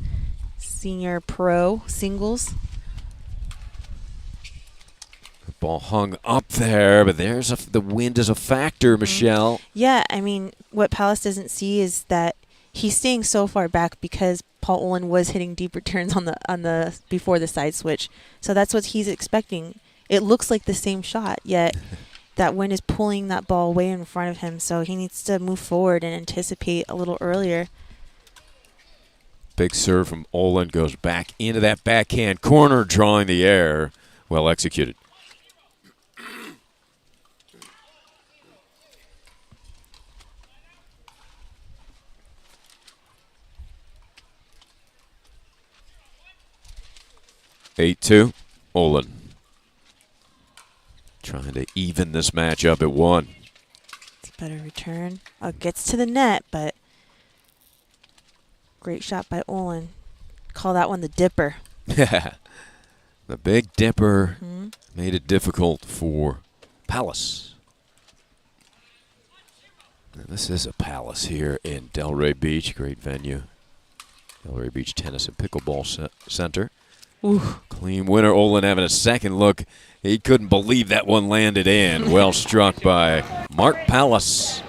senior pro singles. The ball hung up there, but there's the wind is a factor, Michelle. Yeah, I mean, what Palace doesn't see is that he's staying so far back because Paul Olin was hitting deep returns on the before the side switch. So that's what he's expecting. It looks like the same shot, yet that wind is pulling that ball way in front of him. So he needs to move forward and anticipate a little earlier. Big serve from Olin goes back into that backhand corner, drawing the air. Well executed. Eight-two, Olin. Trying to even this match up at one. It's a better return. Gets to the net, but great shot by Olin. Call that one the dipper. The big dipper made it difficult for Palace. And this is a Palace here in Delray Beach, great venue. Delray Beach Tennis and Pickleball Center. Ooh. Clean winner. Olin having a second look. He couldn't believe that one landed in. Well struck by Mark Palace.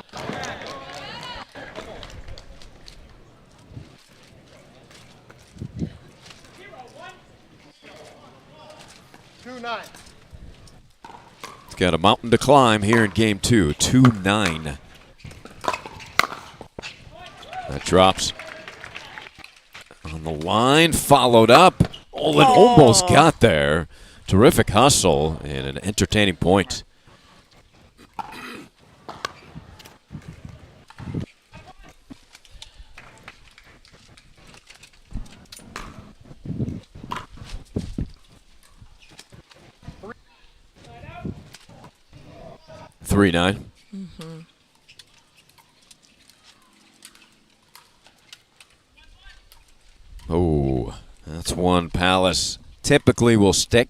He's got a mountain to climb here in game two. 2-9. That drops on the line, followed up. Olin almost got there. Terrific hustle and an entertaining point. Three-nine. Mm-hmm. Oh, that's one Palace typically will stick.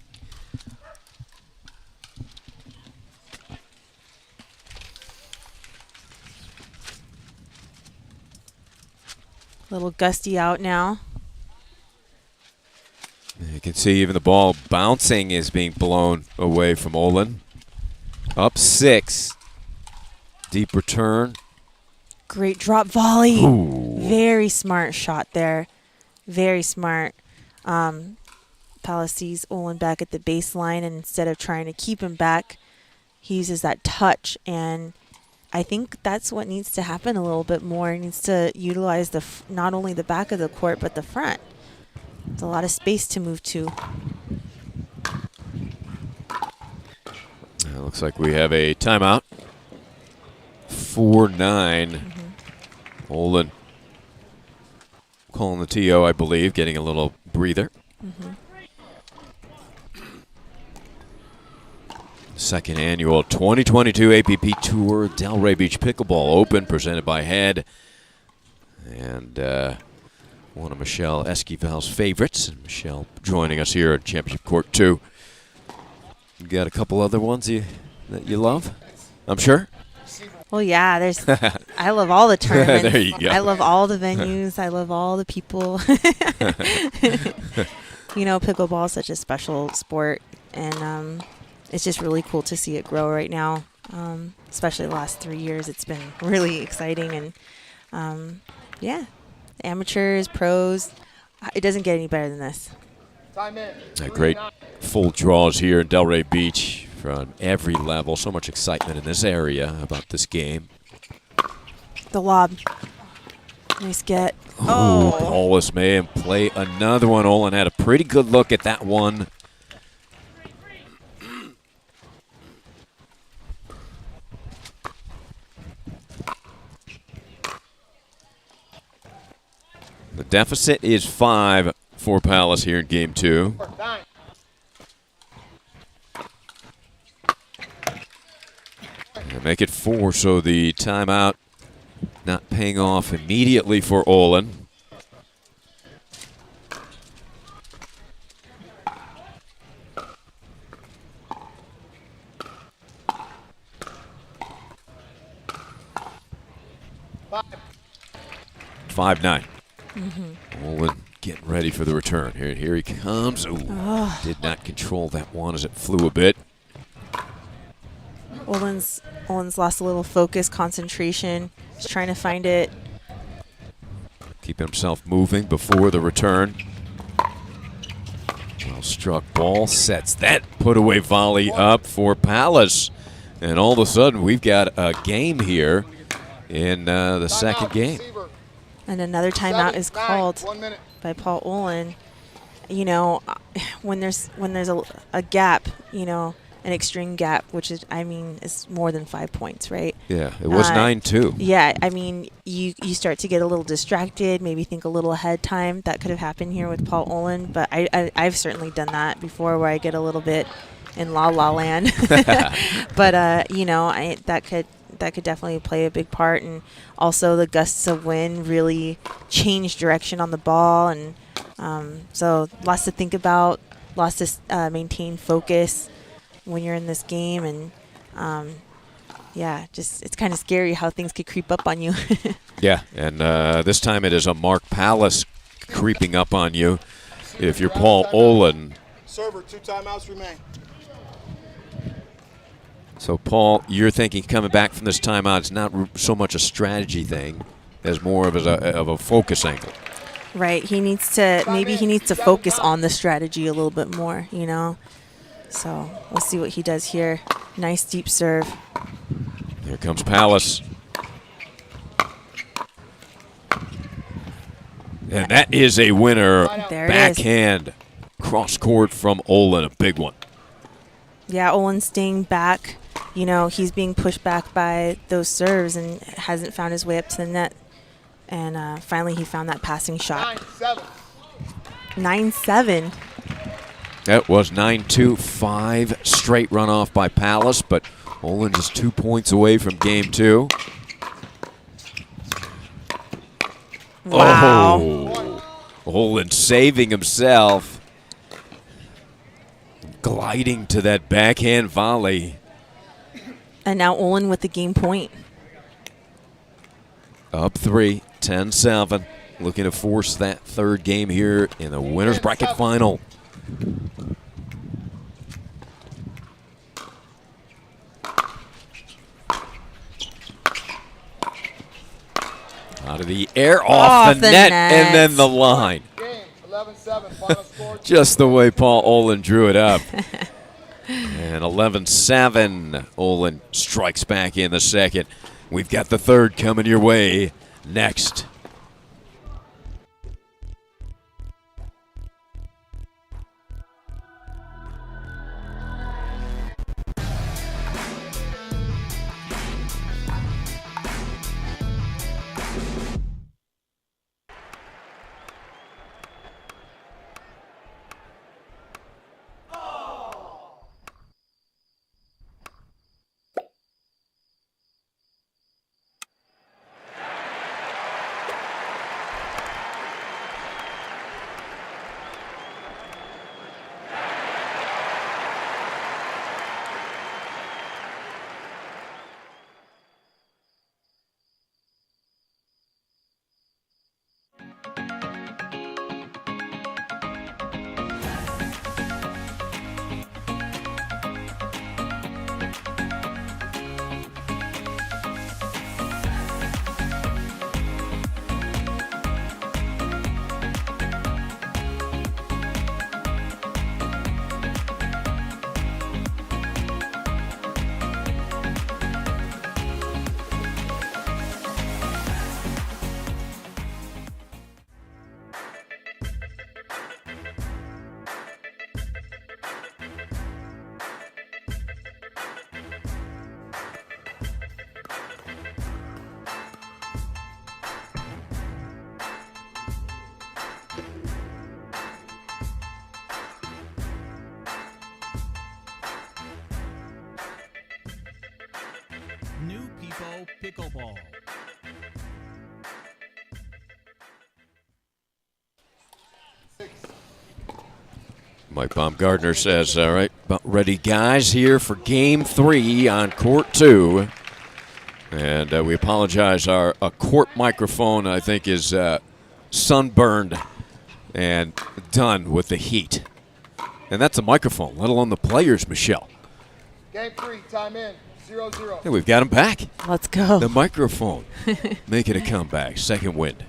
Little gusty out now. You can see even the ball bouncing is being blown away from Olin. Up 6. Deep return. Great drop volley. Ooh. Very smart shot there. Very smart. Palace sees Olin back at the baseline, and instead of trying to keep him back, he uses that touch. And I think that's what needs to happen a little bit more. He needs to utilize not only the back of the court, but the front. It's a lot of space to move to. It looks like we have a timeout. 4-9. Olin calling the TO, I believe, getting a little breather. Second annual 2022 APP Tour Delray Beach Pickleball Open presented by Head. And one of Michelle Esquivel's favorites. And Michelle joining us here at Championship Court 2. You got a couple other ones that you love, I'm sure? Well, yeah, I love all the tournaments. There you go. I love all the venues. I love all the people. You know, pickleball is such a special sport, and it's just really cool to see it grow right now. Especially the last 3 years, it's been really exciting, and yeah, amateurs, pros, it doesn't get any better than this. Great full draws here in Delray Beach from every level. So much excitement in this area about this game. The lob. Nice get. Oh, Paulus may play another one. Olin had a pretty good look at that one. The deficit is 5 for Palace here in game 2. And make it 4, so the timeout not paying off immediately for Olin. Five 9. Olin getting ready for the return. Here he comes. Ooh, did not control that one as it flew a bit. Olin's lost a little focus, concentration. He's trying to find it. Keep himself moving before the return. Well struck ball sets that put away volley up for Palace. And all of a sudden we've got a game here in the second game. And another timeout is called by Paul Olin. You know, when there's a gap, you know, an extreme gap, which is, I mean, is more than 5 points, right? Yeah, it was 9-2. Yeah, I mean, you start to get a little distracted, maybe think a little ahead time. That could have happened here with Paul Olin, but I've certainly done that before where I get a little bit in la land. But, you know, that could definitely play a big part. And also the gusts of wind really changed direction on the ball. And so lots to think about, lots to maintain focus when you're in this game. And yeah, just it's kind of scary how things could creep up on you. Yeah, and this time it is a Mark Palace creeping up on you if you're Paul Olin. Server, 2 timeouts remain. So, Paul, you're thinking coming back from this timeout, it's not so much a strategy thing as more of a focus angle. Right. Maybe he needs to focus on the strategy a little bit more, you know. So we'll see what he does here. Nice deep serve. Here comes Palace. And that is a winner. Backhand cross court from Olin, a big one. Yeah, Olin's staying back. You know, he's being pushed back by those serves and hasn't found his way up to the net. And finally he found that passing shot. 9-7. That was 9-2, 5 straight runoff by Palace, but Olin just 2 points away from game 2. Wow. Oh, Olin saving himself. Gliding to that backhand volley. And now Olin with the game point. Up 3, 10-7. Looking to force that third game here in the winner's bracket final. Out of the air, off the net, and then the line. 11-7, final score. Just the way Paul Olin drew it up. And 11-7, Olin strikes back in the second. We've got the third coming your way next. Depot Pickleball. Mike Baumgartner says, all right, about ready guys here for game 3 on court 2. And we apologize, our court microphone, I think, is sunburned and done with the heat. And that's a microphone, let alone the players, Michelle. Game 3, time in, 0-0. Hey, we've got him back. Let's go. The microphone making a comeback, second wind.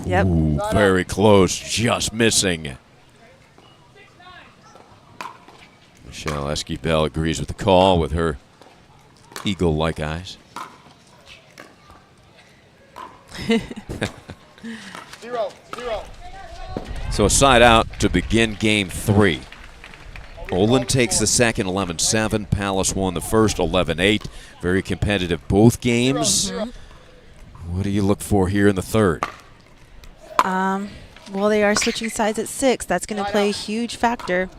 Yep. Ooh, very close, just missing. Michelle Esquibel agrees with the call with her eagle-like eyes. 0-0. So a side out to begin game 3. Olin takes the second, 11-7. Palace won the first, 11-8. Very competitive both games. What do you look for here in the third? Well, they are switching sides at 6. That's going to play a huge factor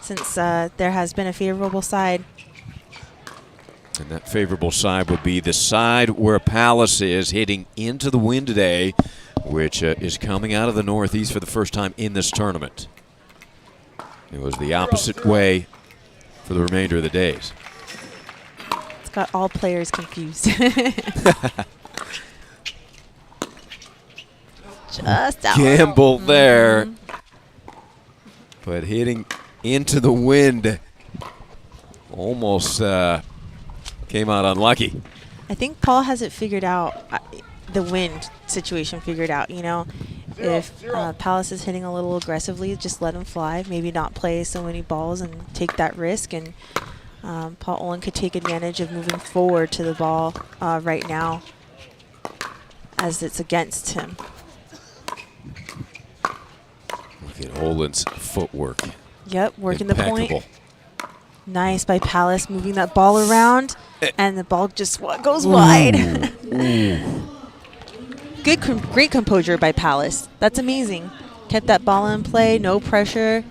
since there has been a favorable side. And that favorable side would be the side where Palace is hitting into the wind today, which is coming out of the northeast for the first time in this tournament. It was the opposite way for the remainder of the days. It's got all players confused. Just out. Gamble there. But hitting into the wind almost came out unlucky. I think Paul has it figured out, the wind situation figured out, you know. If Palace is hitting a little aggressively, just let him fly. Maybe not play so many balls and take that risk. And Paul Olin could take advantage of moving forward to the ball right now as it's against him. Look at Olin's footwork. Yep, working Impeccable. the point. Nice by Palace, moving that ball around, and the ball just goes wide. Great composure by Palace. That's amazing. Kept that ball in play, no pressure.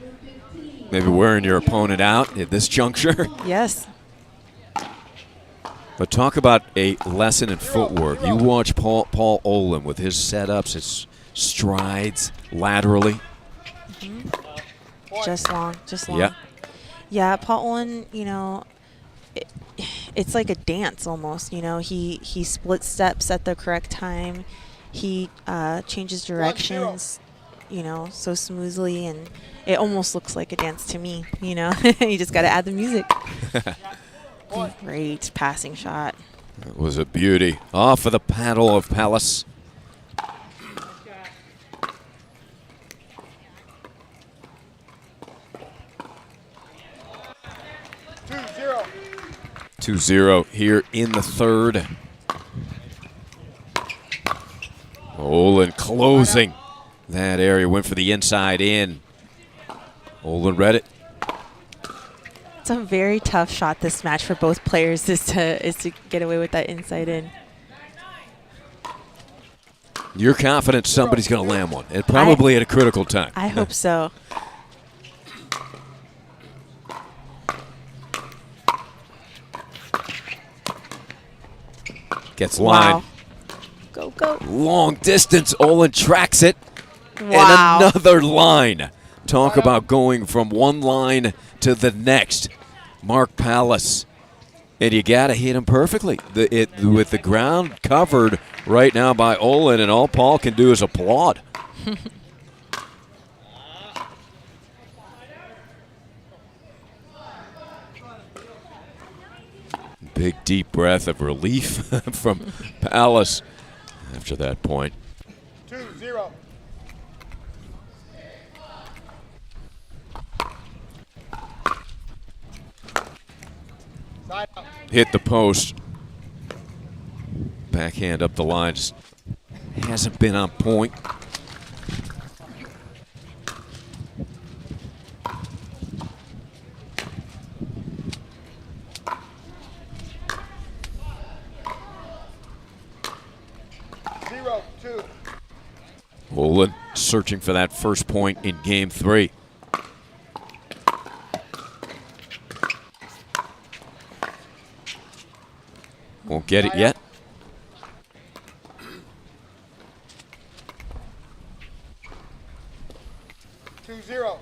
Maybe wearing your opponent out at this juncture. Yes. But talk about a lesson in footwork. You watch Paul Olin with his setups, his strides laterally. Just long. Yeah. Yeah, Paul Olin, you know, it's like a dance almost. You know, he splits steps at the correct time. He changes directions, you know, so smoothly, and it almost looks like a dance to me. You know, you just got to add the music. Great passing shot. It was a beauty. Off of the paddle of Palace. Two 2-0 here in the third. Olin closing that area, went for the inside in. Olin read it. It's a very tough shot this match for both players is to get away with that inside in. You're confident somebody's going to land one, and probably at a critical time. I hope so. Gets line. Wow. Go. Long distance. Olin tracks it. Wow. And another line. Talk about going from one line to the next. Mark Palace. And you got to hit him perfectly. With the ground covered right now by Olin, and all Paul can do is applaud. Big deep breath of relief from Palace after that point. 2-0. Hit the post. Backhand up the line. Just hasn't been on point. Olin searching for that first point in game 3. get it yet. Two-zero.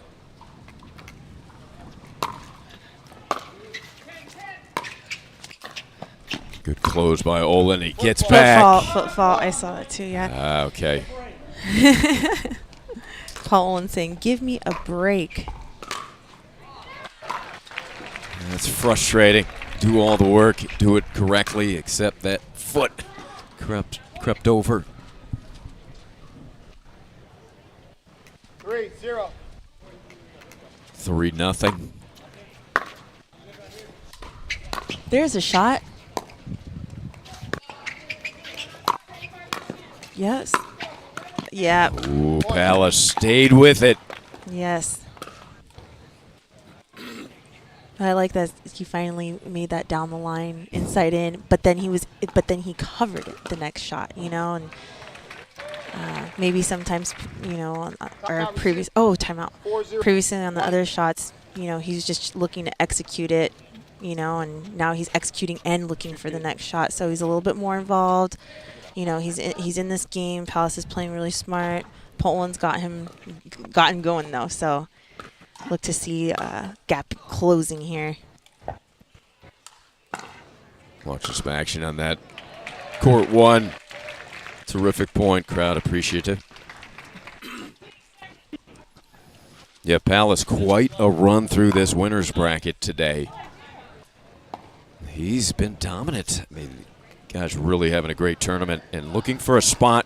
Good close by Olin. He gets back. Foot fault. I saw that too, yeah. Okay. Paul Olin saying, give me a break. That's frustrating. Do all the work, do it correctly, except that foot crept over. 3-0. 3-0. There's a shot. Yes. Yeah. Ooh, Palace stayed with it. Yes. I like that he finally made that down the line, inside in, but then he covered it the next shot, you know, and maybe sometimes, you know, on our previous timeout. Previously on the other shots, you know, he's just looking to execute it, you know, and now he's executing and looking for the next shot, so he's a little bit more involved. You know, he's in this game. Palace is playing really smart. Poland's gotten going though, so look to see gap closing here. Watching some action on that. Court 1. Terrific point. Crowd appreciative. Yeah, Palace quite a run through this winner's bracket today. He's been dominant. I mean, guys really having a great tournament and looking for a spot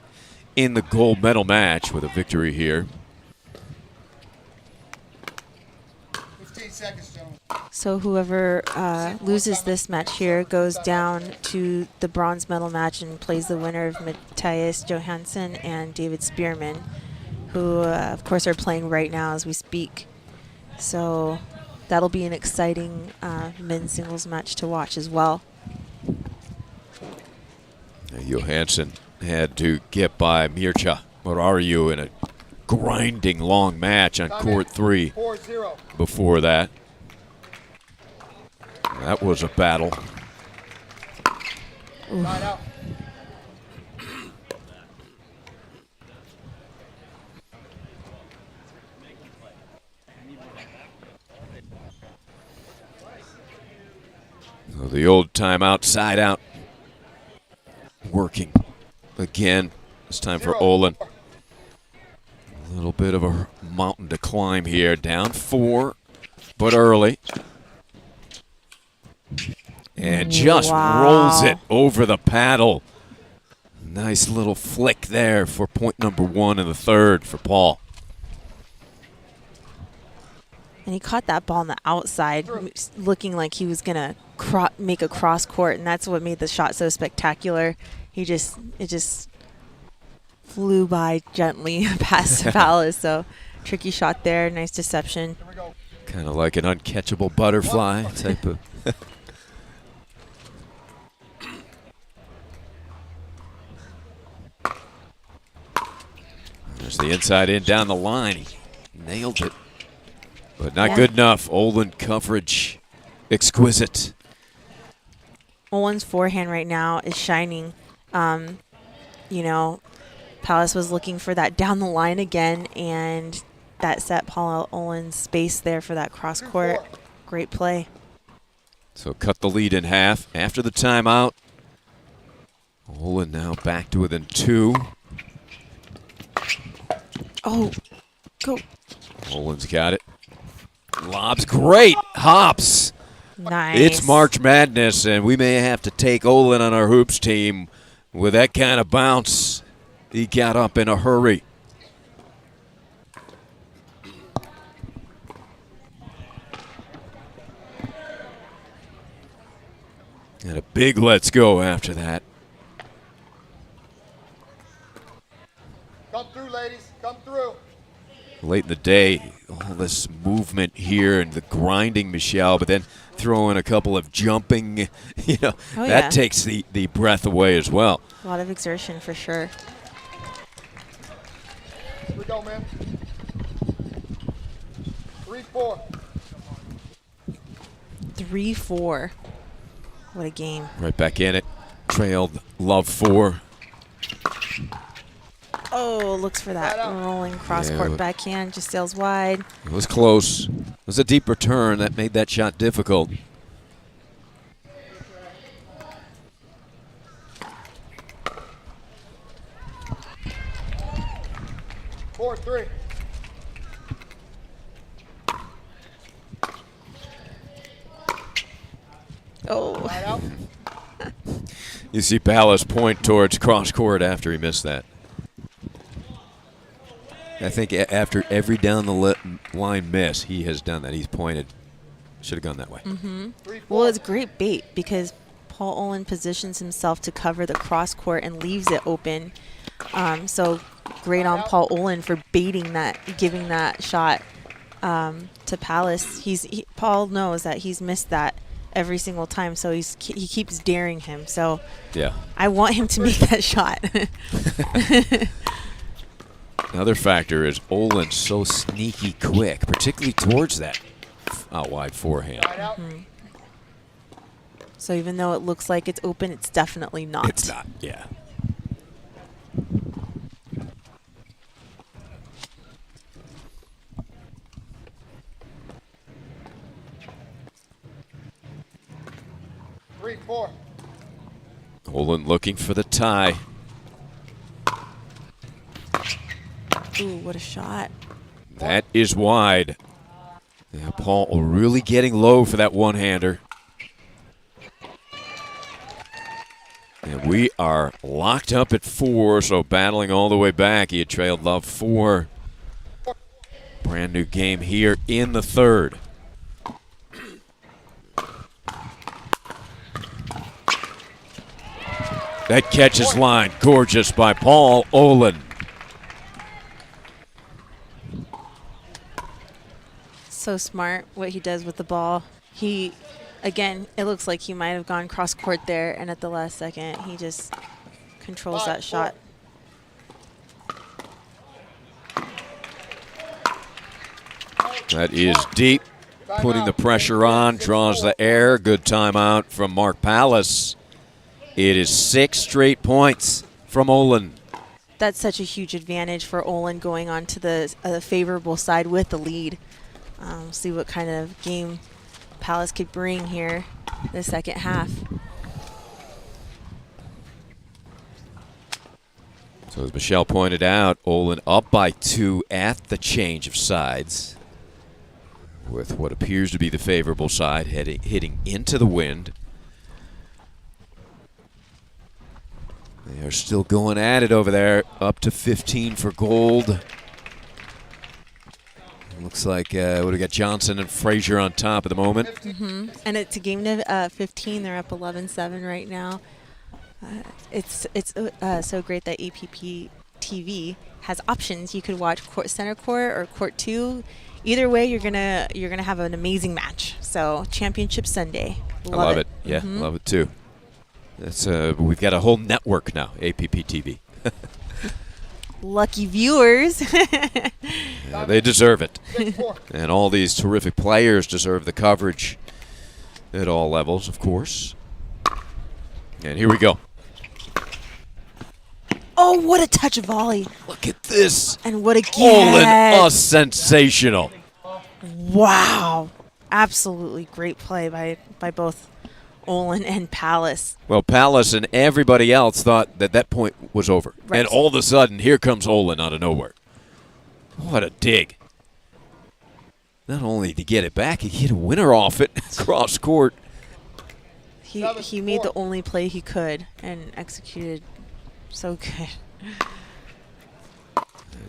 in the gold medal match with a victory here. 15 seconds, gentlemen. So whoever loses this match here goes down to the bronze medal match and plays the winner of Matthias Johansson and David Spearman, who of course are playing right now as we speak. So that'll be an exciting men's singles match to watch as well. Johansson had to get by Mircea Morariu in a grinding long match on court 3 before that. That was a battle. So the old timeout, side out. Working again. It's time for Olin. A little bit of a mountain to climb here. Down 4, but early. And just rolls it over the paddle. Nice little flick there for point number 1 in the third for Paul. And he caught that ball on the outside, looking like he was going to make a cross court, and that's what made the shot so spectacular. It just flew by gently past Palace, so tricky shot there, nice deception. Kind of like an uncatchable butterfly type of. There's the inside in down the line. He nailed it. But not good enough. Olin coverage, exquisite. Olin's forehand right now is shining. You know, Palace was looking for that down the line again, and that set Paul Olin's space there for that cross court. Great play. So cut the lead in half after the timeout. Olin now back to within 2. Oh, go. Olin's got it. Lobs great. Hops. Nice. It's March Madness, and we may have to take Olin on our hoops team with that kind of bounce. He got up in a hurry. And a big let's go after that. Come through, ladies. Come through. Late in the day, all this movement here and the grinding, Michelle, but then throw in a couple of jumping, you know, that takes the breath away as well. A lot of exertion for sure. Here we go, man. 3-4. 3-4. What a game. Right back in it. trailed love 4. Oh, looks for that rolling cross-court backhand. Just sails wide. It was close. It was a deep return that made that shot difficult. Four, three. Oh. You see Palace point towards cross court after he missed that. I think after every down the line miss, he has done that. He's pointed. Should have gone that way. Well, it's great bait because Paul Olin positions himself to cover the cross court and leaves it open. So great on Paul Olin for baiting that, giving that shot to Palace. Paul knows that he's missed that every single time, so he keeps daring him. So yeah, I want him to make that shot. Another factor is Olin's so sneaky quick, particularly towards that out wide forehand. So even though it looks like it's open, it's definitely not. It's not, yeah. Three, four. Olin looking for the tie. Ooh, what a shot. That is wide. Yeah, Paul really getting low for that one-hander. And we are locked up at 4, so battling all the way back. He had trailed love 4. Brand new game here in the third. That catches line, gorgeous by Paul Olin. So smart what he does with the ball. Again, it looks like he might have gone cross court there, and at the last second, he just controls that shot. That is deep, putting the pressure on, draws the air. Good timeout from Mark Palace. It is 6 straight points from Olin. That's such a huge advantage for Olin going on to the favorable side with the lead. See what kind of game Palace could bring here in the second half. So as Michelle pointed out, Olin up by 2 at the change of sides, with what appears to be the favorable side hitting into the wind. They are still going at it over there, up to 15 for gold. Looks like we got Johnson and Frazier on top at the moment. And it's a game to 15. They're up 11-7 right now. It's so great that APP TV has options. You could watch center court or court 2. Either way, you're gonna have an amazing match. So Championship Sunday. I love it. Yeah, love it too. That's we've got a whole network now, APP TV. Lucky viewers. Yeah, they deserve it. And all these terrific players deserve the coverage at all levels, of course. And here we go. Oh, what a touch volley. Look at this. And what a get. Olin, sensational. Wow. Absolutely great play by both Olin and Palace. Well, Palace and everybody else thought that point was over. Right. And all of a sudden, here comes Olin out of nowhere. What a dig. Not only did he get it back, he hit a winner off it cross court. He made the only play he could and executed so good.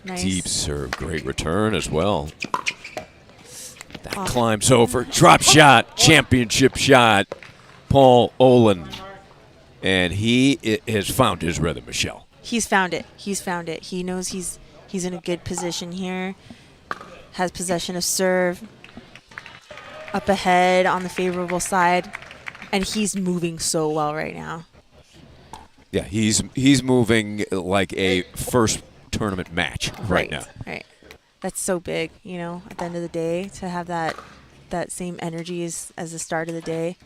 Nice. Deep serve, great return as well. That climbs over, drop shot, championship shot. Paul Olin, and he has found his rhythm, Michelle. He's found it. He knows he's in a good position here. Has possession of serve, up ahead on the favorable side, and he's moving so well right now. Yeah, he's moving like a first tournament match right now. Right. That's so big, at the end of the day, to have that same energy as the start of the day.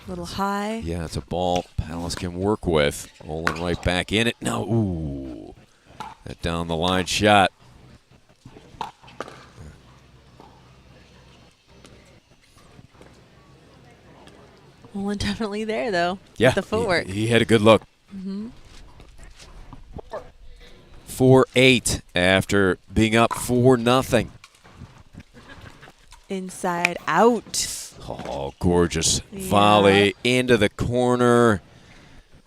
Little high. Yeah, it's a ball Palace can work with. Olin right back in it. No, ooh. That down the line shot. Olin definitely there, though. Yeah, With the footwork. He had a good look. 4-8 after being up 4-0. Inside out. Oh, gorgeous volley into the corner.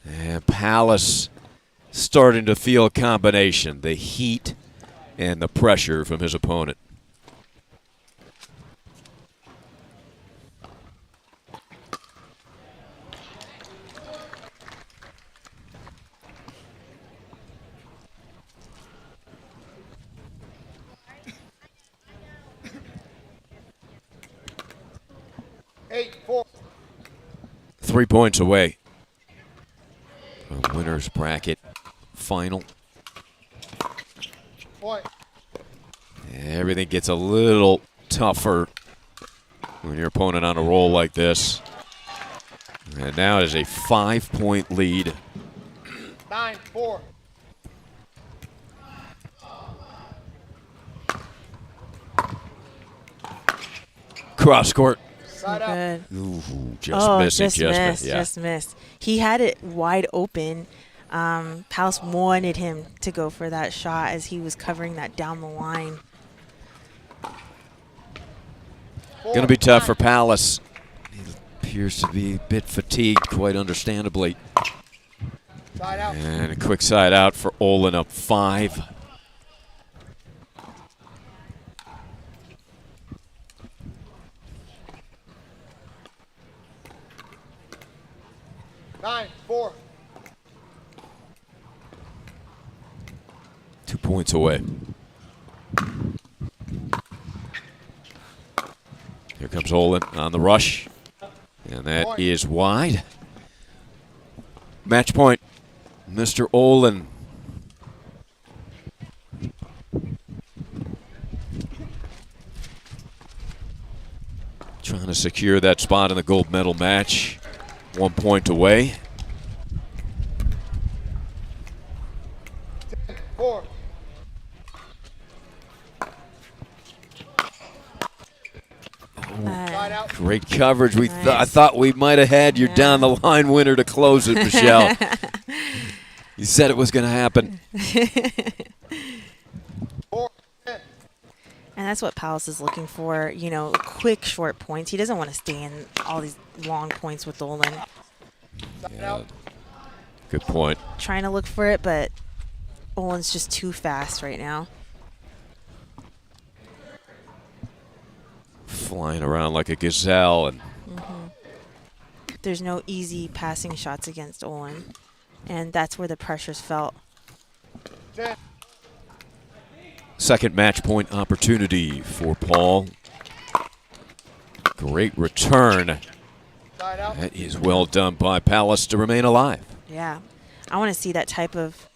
And Palace starting to feel a combination, the heat and the pressure from his opponent. Eight, 4. 3 points away from winner's bracket final. Point. Everything gets a little tougher when your opponent on a roll like this. And now it is a 5-point lead. 9-4. Cross court. Good. Ooh, just missing. Just missed. He had it wide open. Palace wanted him to go for that shot as he was covering that down the line. Going to be tough for Palace. He appears to be a bit fatigued, quite understandably. Side out. And a quick side out for Olin, up 5. Nine, 4. 2 points away. Here comes Olin on the rush. And that is wide. Match point, Mr. Olin. Trying to secure that spot in the gold medal match. 1 point away. 4. Great coverage. I thought we might have had your down the line winner to close it, Michelle. You said it was going to happen. And that's what Palace is looking for, you know, quick, short points. He doesn't want to stay in all these long points with Olin. Yeah. Good point. Trying to look for it, but Olin's just too fast right now. Flying around like a gazelle. And There's no easy passing shots against Olin, and that's where the pressure's felt. Second match point opportunity for Paul. Great return. That is well done by Palace to remain alive. Yeah. I want to see that type of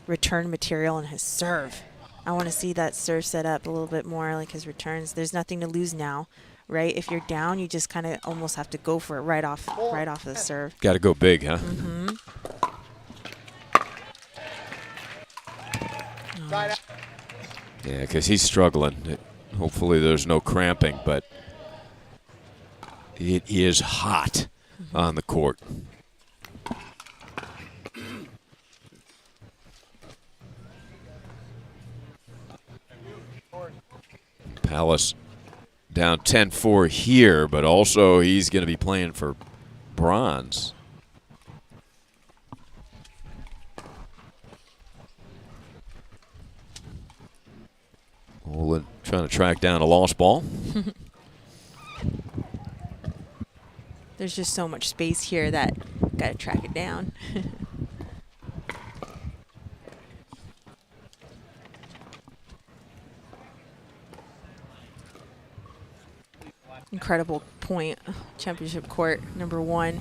return material in his serve. I want to see that serve set up a little bit more like his returns. There's nothing to lose now, right? If you're down, you just kind of almost have to go for it right off the serve. Got to go big, huh? Yeah, because he's struggling. Hopefully there's no cramping, but it is hot on the court. Palace down 10-4 here, but also he's going to be playing for bronze. Olin trying to track down a lost ball. There's just so much space here that got to track it down. Incredible point. Championship court, #1.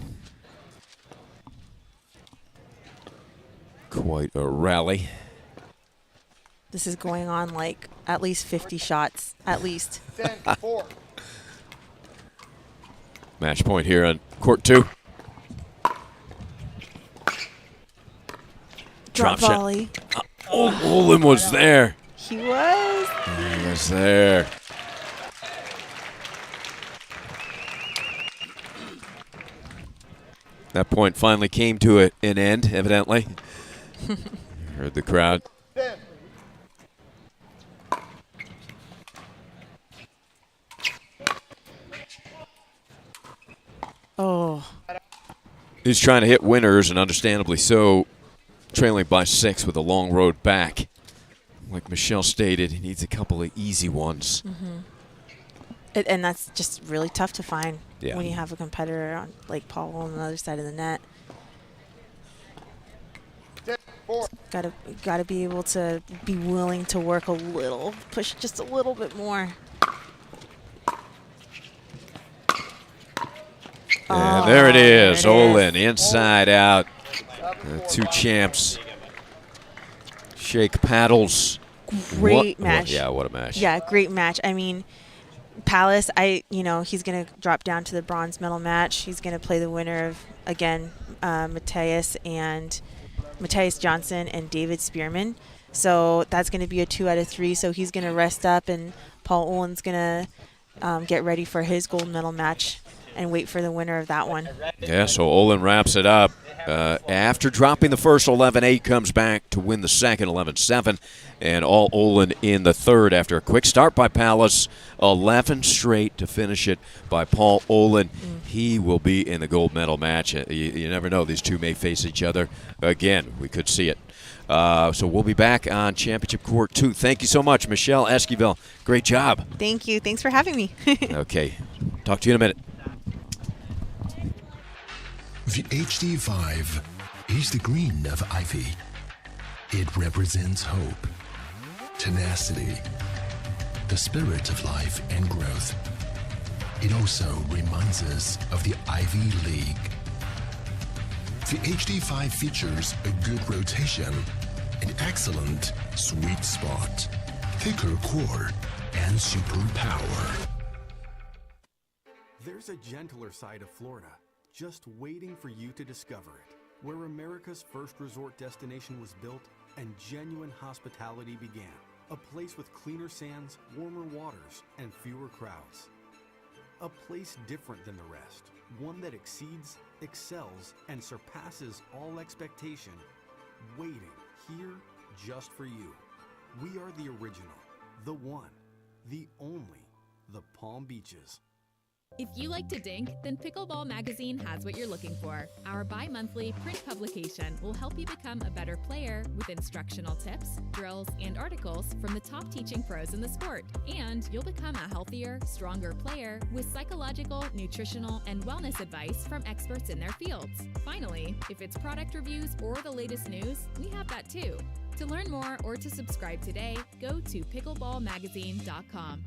Quite a rally. This is going on like at least 50 shots, at least. 10-4. Match point here on court 2. Drop shot. volley. Olin was there. He was. He was there. That point finally came to an end, evidently. Heard the crowd. Oh. He's trying to hit winners, and understandably so, trailing by 6 with a long road back. Like Michelle stated, he needs a couple of easy ones. And that's just really tough to find Yeah. when you have a competitor on, like Paul on the other side of the net. Gotta be able to be willing to work a little, push just a little bit more. And there it is, there it is. Olin, inside out. The two champs shake paddles. Great match. Yeah, what a match. Yeah, great match. I mean, Palace, he's going to drop down to the bronze medal match. He's going to play the winner of, again, Matthias Johnson and David Spearman. So that's going to be a 2 out of 3. So he's going to rest up, and Paul Olin's going to get ready for his gold medal match and wait for the winner of that one. Yeah, so Olin wraps it up. After dropping the first 11-8, comes back to win the second 11-7, and all Olin in the third after a quick start by Palace. 11 straight to finish it by Paul Olin. He will be in the gold medal match. You never know. These two may face each other again. We could see it. So we'll be back on Championship Court 2. Thank you so much, Michelle Esquivel. Great job. Thank you. Thanks for having me. Okay. Talk to you in a minute. The HD5 is the green of ivy. It represents hope, tenacity, the spirit of life and growth. It also reminds us of the Ivy League. The HD5 features a good rotation, an excellent sweet spot, thicker core, and super power. There's a gentler side of Florida, just waiting for you to discover it, where America's first resort destination was built and genuine hospitality began. A place with cleaner sands, warmer waters, and fewer crowds. A place different than the rest, one that exceeds, excels, and surpasses all expectation, waiting here just for you. We are the original, the one, the only, the Palm Beaches. If you like to dink, then Pickleball Magazine has what you're looking for. Our bi-monthly print publication will help you become a better player with instructional tips, drills, and articles from the top teaching pros in the sport. And you'll become a healthier, stronger player with psychological, nutritional, and wellness advice from experts in their fields. Finally, if it's product reviews or the latest news, we have that too. To learn more or to subscribe today, go to pickleballmagazine.com.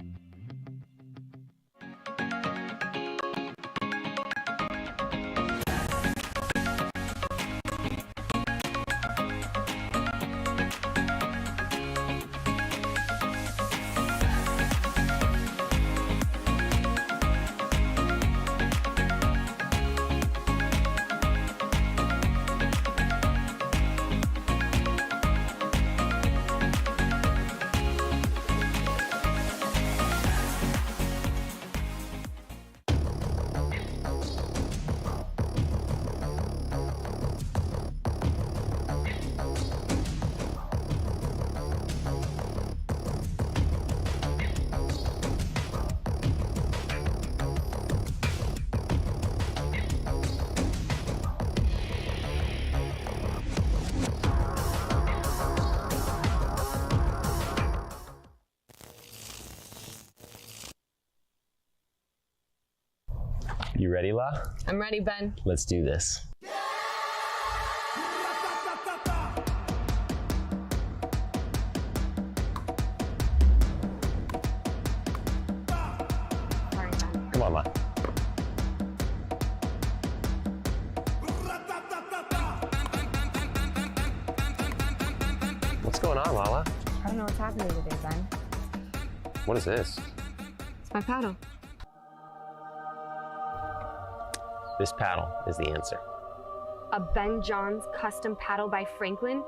You ready, La? I'm ready, Ben. Let's do this. Sorry, Ben. Come on, La. What's going on, Lala? I don't know what's happening today, Ben. What is this? It's my paddle. This paddle is the answer. A Ben Johns custom paddle by Franklin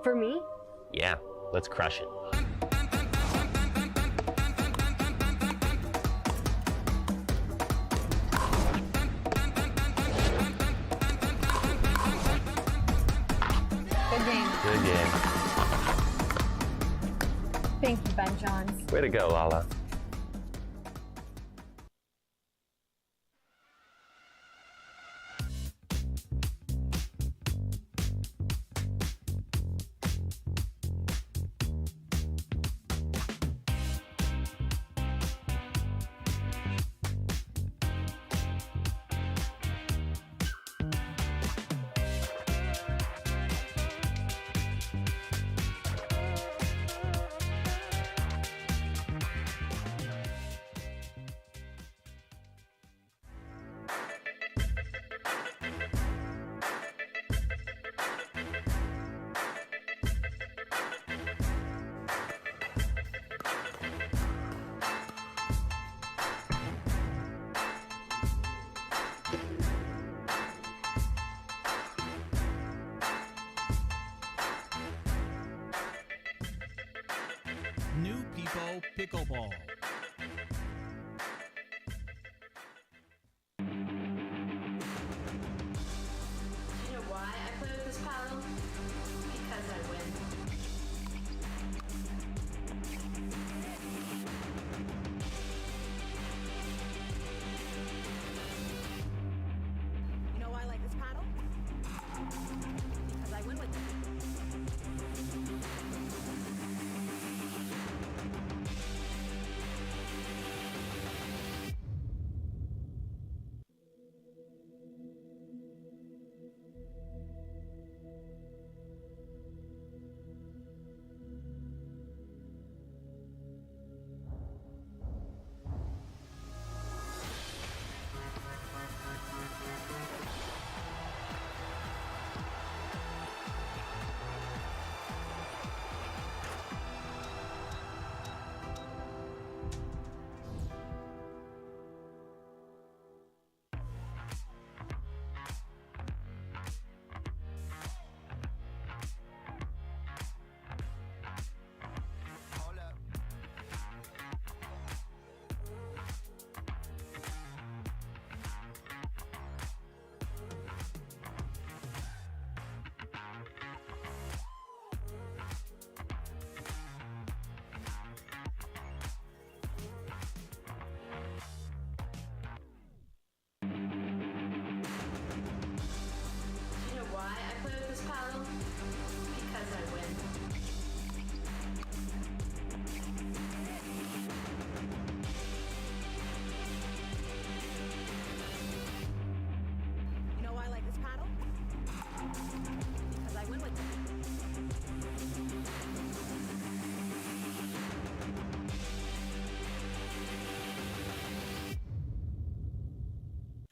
For me? Yeah, let's crush it. Good game. Good game. Thank you, Ben Johns. Way to go, Lala. New People Pickleball. You know why I play with this paddle? Because I win. You know why I like this paddle? Because I win with it. You know why I play with this paddle? Because I win. You know why I like this paddle? Because I win with it.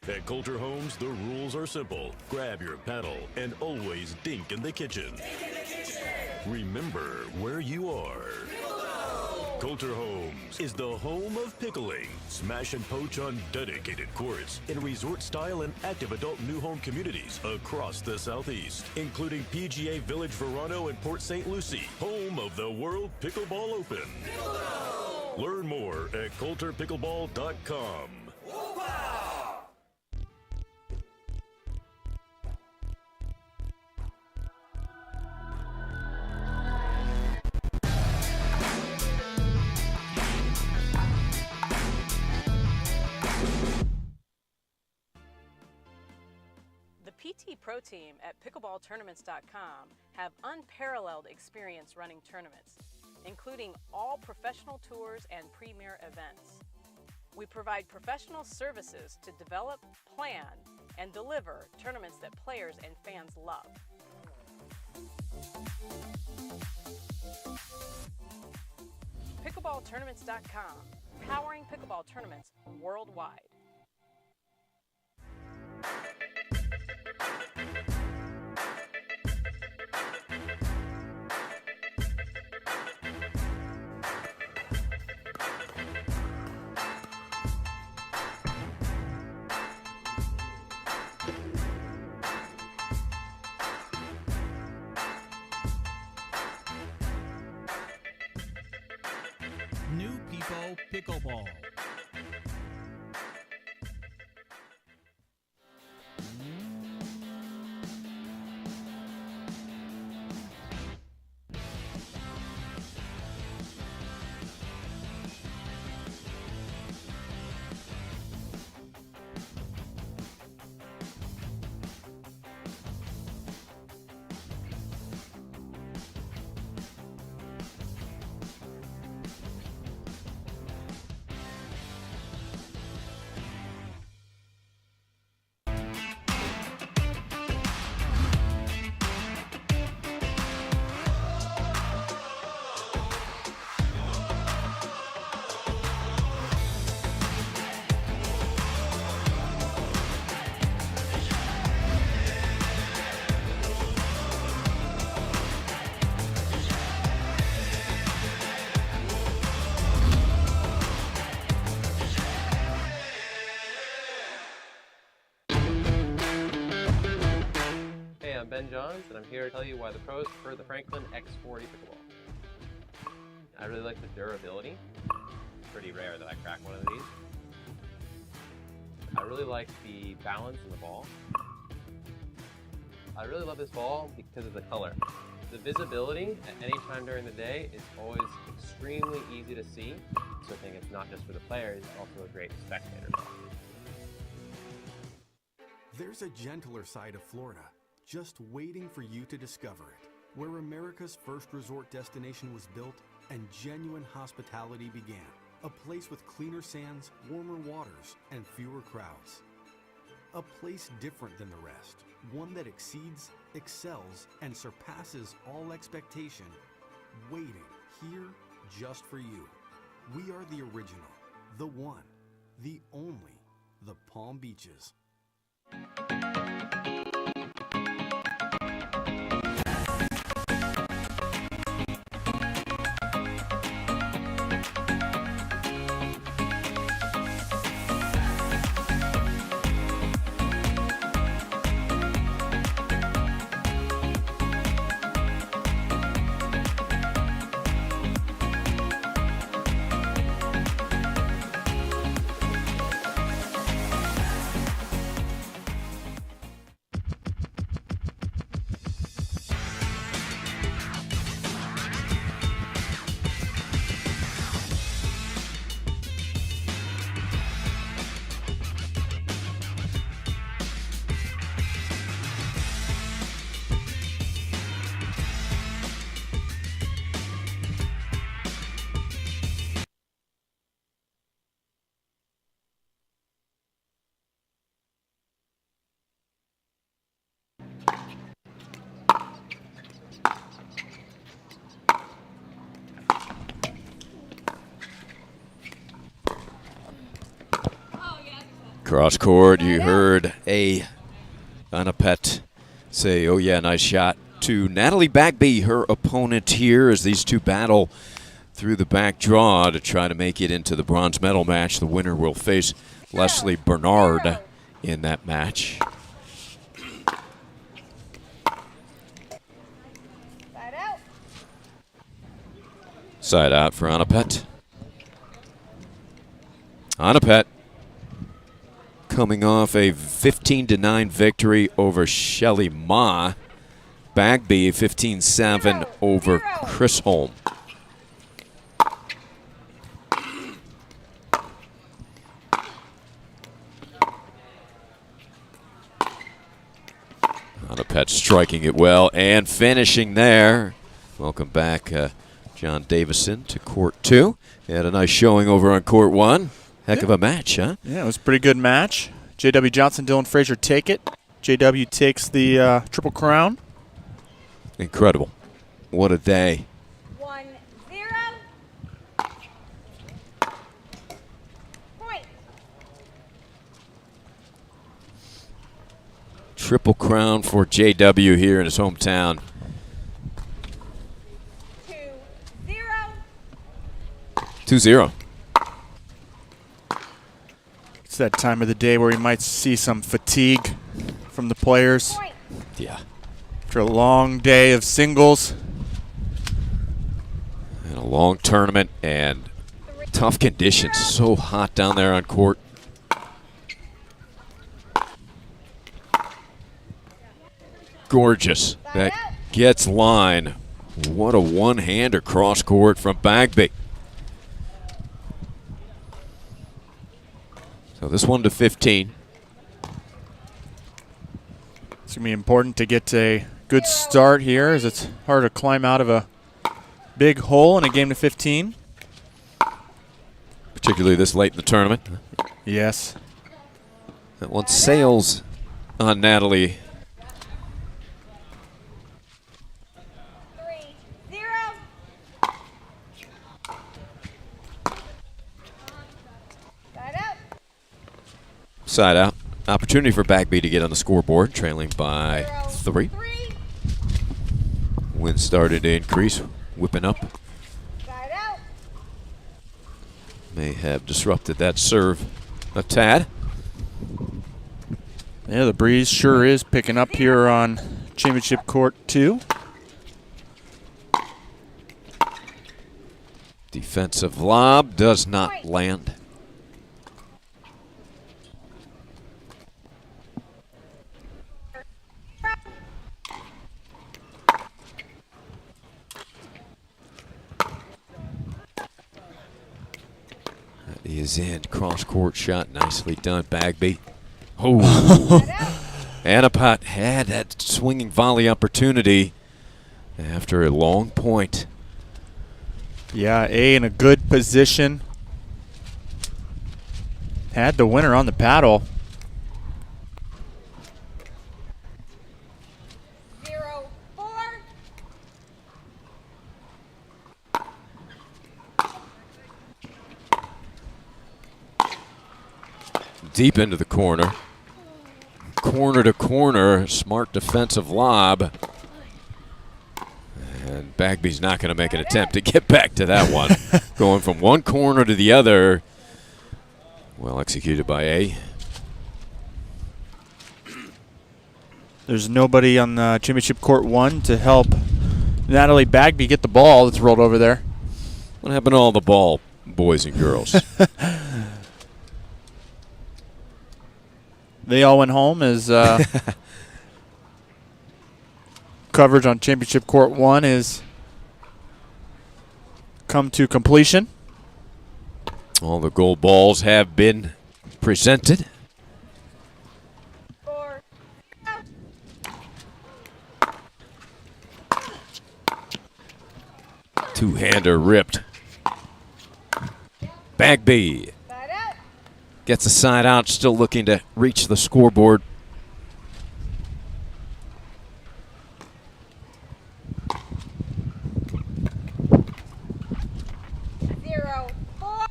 At Coulter Homes, the rules are simple. Grab your paddle and always dink in the kitchen. Remember where you are. Coulter Homes is the home of pickling. Smash and poach on dedicated courts in resort-style and active adult new home communities across the Southeast, including PGA Village Verano and Port St. Lucie, home of the World Pickleball Open. Learn more at coulterpickleball.com. The PT Pro Team at pickleballtournaments.com have unparalleled experience running tournaments, including all professional tours and premier events. We provide professional services to develop, plan, and deliver tournaments that players and fans love. Pickleballtournaments.com, powering pickleball tournaments worldwide. New People Pickleball. I'm Ben Johns, and I'm here to tell you why the pros prefer the Franklin X40 pickleball. I really like the durability. It's pretty rare that I crack one of these. I really like the balance in the ball. I really love this ball because of the color. The visibility at any time during the day is always extremely easy to see, so I think it's not just for the players, it's also a great spectator ball. There's a gentler side of Florida, just waiting for you to discover it, where America's first resort destination was built and genuine hospitality began. A place with cleaner sands, warmer waters, and fewer crowds. A place different than the rest, one that exceeds, excels, and surpasses all expectation, waiting here just for you. We are the original, the one, the only, the Palm Beaches. Cross court, you heard Anna Pett say, oh yeah, nice shot to Natalie Bagby, her opponent here, as these two battle through the back draw to try to make it into the bronze medal match. The winner will face Leslie Bernard in that match. Side out for Anna Pett. Anna Pett coming off a 15-9 victory over Shelly Ma. Bagby 15-7 over Chris Holm. Anna Pett striking it well and finishing there. Welcome back, John Davison, to court 2. He had a nice showing over on court 1. Heck of a match, huh? Yeah, it was a pretty good match. J.W. Johnson, Dylan Frazier take it. J.W. takes the Triple Crown. Incredible. What a day. 1-0. Point. Triple Crown for J.W. here in his hometown. 2-0. It's that time of the day where you might see some fatigue from the players. Yeah. After a long day of singles. And a long tournament and Tough conditions, so hot down there on court. Gorgeous. That gets line. What a one-hander cross court from Bagby. So this one to 15. It's going to be important to get a good start here, as it's hard to climb out of a big hole in a game to 15. Particularly this late in the tournament. Yes. That one sails on Natalie. 3-0. Side out. Opportunity for Bagby to get on the scoreboard, trailing by 3. Wind started to increase, whipping up. May have disrupted that serve a tad. Yeah, the breeze sure is picking up here on Championship Court 2. Defensive lob does not land. That is in. Cross-court shot. Nicely done, Bagby. Oh. Anapat had that swinging volley opportunity after a long point. Yeah, A in a good position. Had the winner on the paddle. 0-4. Deep into the corner. Corner to corner, smart defensive lob. And Bagby's not going to make an attempt to get back to that one. Going from one corner to the other. Well executed by A. There's nobody on the Championship Court 1 to help Natalie Bagby get the ball that's rolled over there. What happened to all the ball, boys and girls? They all went home as coverage on Championship Court 1 is come to completion. All the gold balls have been presented. 4. Two-hander ripped. Bagby gets a side out, still looking to reach the scoreboard.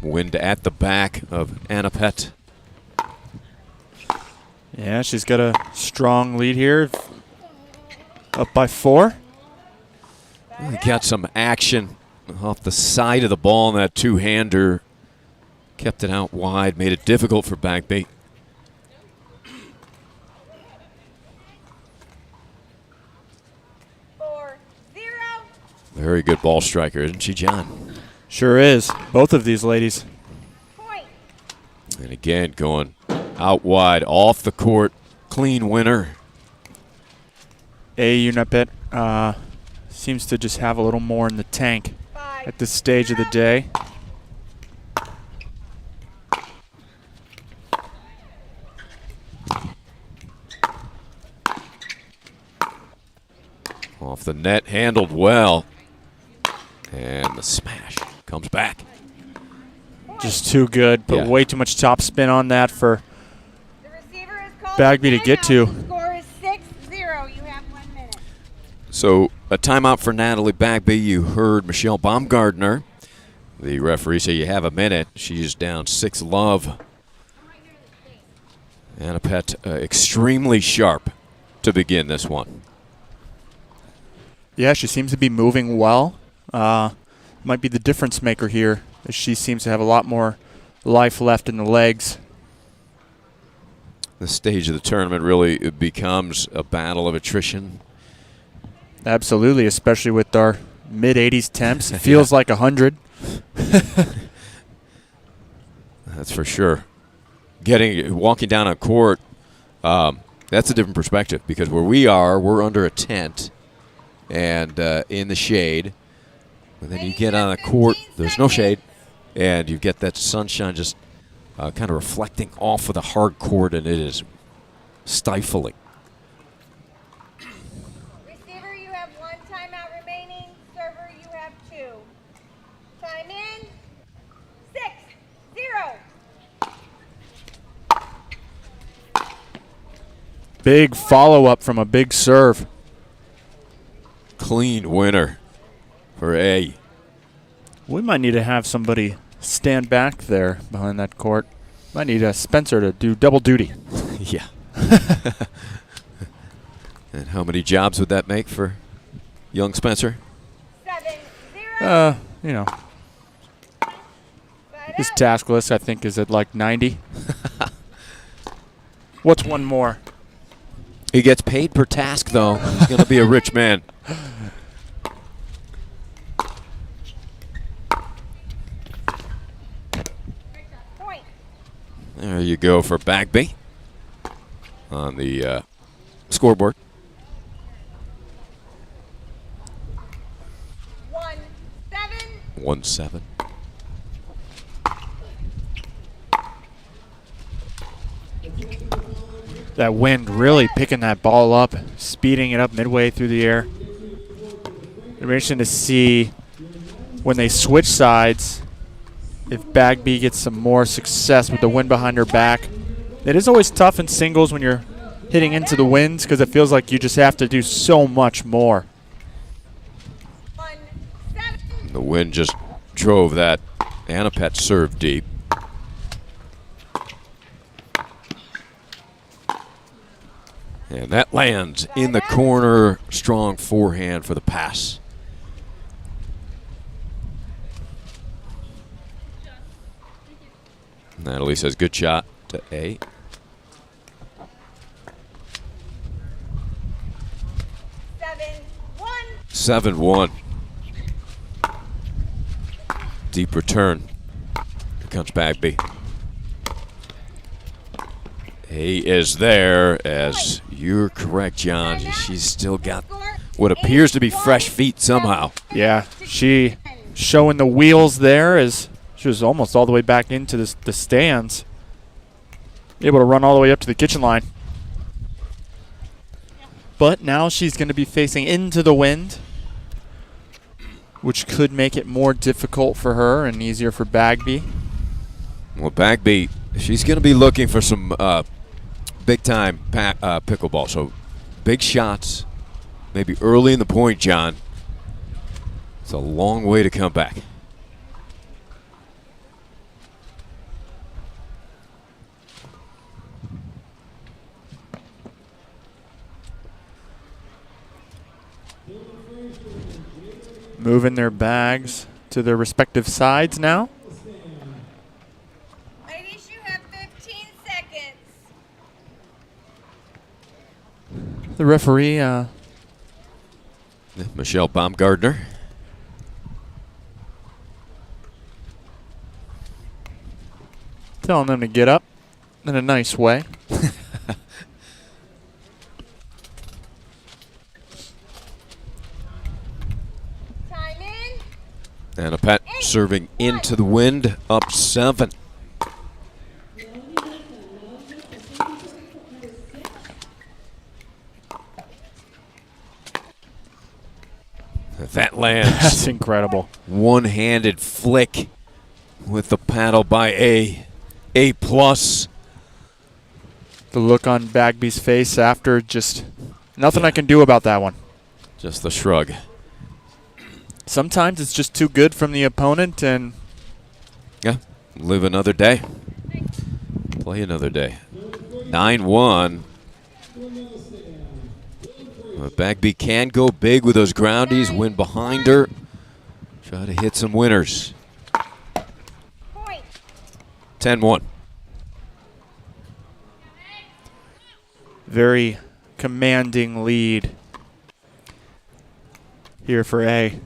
Wind at the back of Anapet. Yeah, she's got a strong lead here. Up by 4. We got some action off the side of the ball, and that two-hander kept it out wide, made it difficult for Bagby. Very good ball striker, isn't she, John? Sure is. Both of these ladies. And again, going out wide, off the court, clean winner. A Unipet seems to just have a little more in the tank at this stage of the day. Off the net, handled well. And the smash comes back. Just too good. Put way too much top spin on that for Bagby to get to. Score is 6-0. You have 1 minute. So a timeout for Natalie Bagby. You heard Michelle Baumgardner, the referee, say you have a minute. She's down 6-love. Anapet extremely sharp to begin this one. Yeah, she seems to be moving well. Might be the difference maker here, as she seems to have a lot more life left in the legs. The stage of the tournament really becomes a battle of attrition. Absolutely, especially with our mid-80s temps. It feels like 100. that's for sure. Walking down a court, that's a different perspective because where we are, we're under a tent and in the shade. But then you get on a court, there's no shade, and you get that sunshine just kind of reflecting off of the hard court, and it is stifling. Receiver, you have 1 timeout remaining. Server, you have 2. Time in. 6-0. Big follow-up from a big serve. Clean winner for A. We might need to have somebody stand back there behind that court. Might need Spencer to do double duty. Yeah. And how many jobs would that make for young Spencer? 7-0. You know. His task list, I think, is at like 90. What's one more? He gets paid per task, though. He's going to be a rich man. There you go for Bagby on the scoreboard. 1-7. 1-7. That wind really picking that ball up, speeding it up midway through the air. It'll be interesting to see when they switch sides if Bagby gets some more success with the wind behind her back. It is always tough in singles when you're hitting into the winds because it feels like you just have to do so much more. The wind just drove that Anapet serve deep. And that lands in the corner. Strong forehand for the pass. Natalie says good shot to A. 7-1. Deep return. Here comes Bagby. He is there, as you're correct, John. She's still got what appears to be fresh feet somehow. Yeah, she showing the wheels there as she was almost all the way back into the stands. Able to run all the way up to the kitchen line. But now she's going to be facing into the wind, which could make it more difficult for her and easier for Bagby. Well, Bagby, she's going to be looking for some big-time pickleball. So big shots, maybe early in the point, John. It's a long way to come back. Moving their bags to their respective sides now. Ladies, you have 15 seconds. The referee, Michelle Baumgardner. telling them to get up in a nice way. And a Pat serving into the wind, up 7. That lands. That's incredible. One-handed flick with the paddle by A+. The look on Bagby's face after, just nothing I can do about that one. Just the shrug. Sometimes it's just too good from the opponent, and yeah, live another day. Play another day. 9-1. Bagby can go big with those groundies, win behind her. Try to hit some winners. 10-1. Very commanding lead here for A.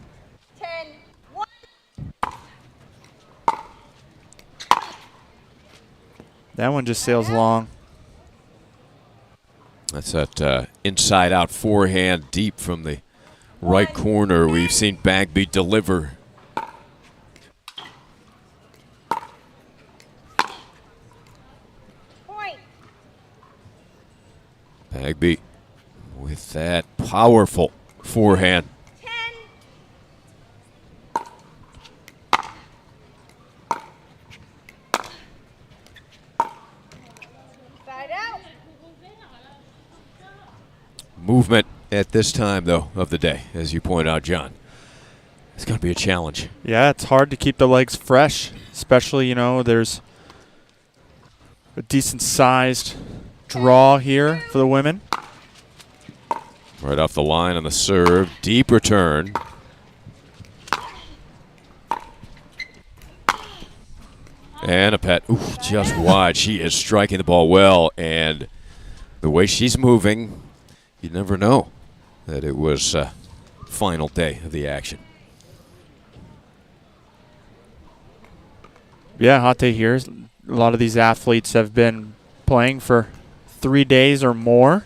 That one just sails long. That's that inside-out forehand deep from the right corner. We've seen Bagby deliver. Bagby with that powerful forehand. Movement at this time, though, of the day, as you point out, John. It's going to be a challenge. Yeah, it's hard to keep the legs fresh, especially, you know, there's a decent-sized draw here for the women. Right off the line on the serve. Deep return. Annapet, just wide. She is striking the ball well, and the way she's moving, you never know that it was final day of the action. Yeah, hot day here. A lot of these athletes have been playing for 3 days or more.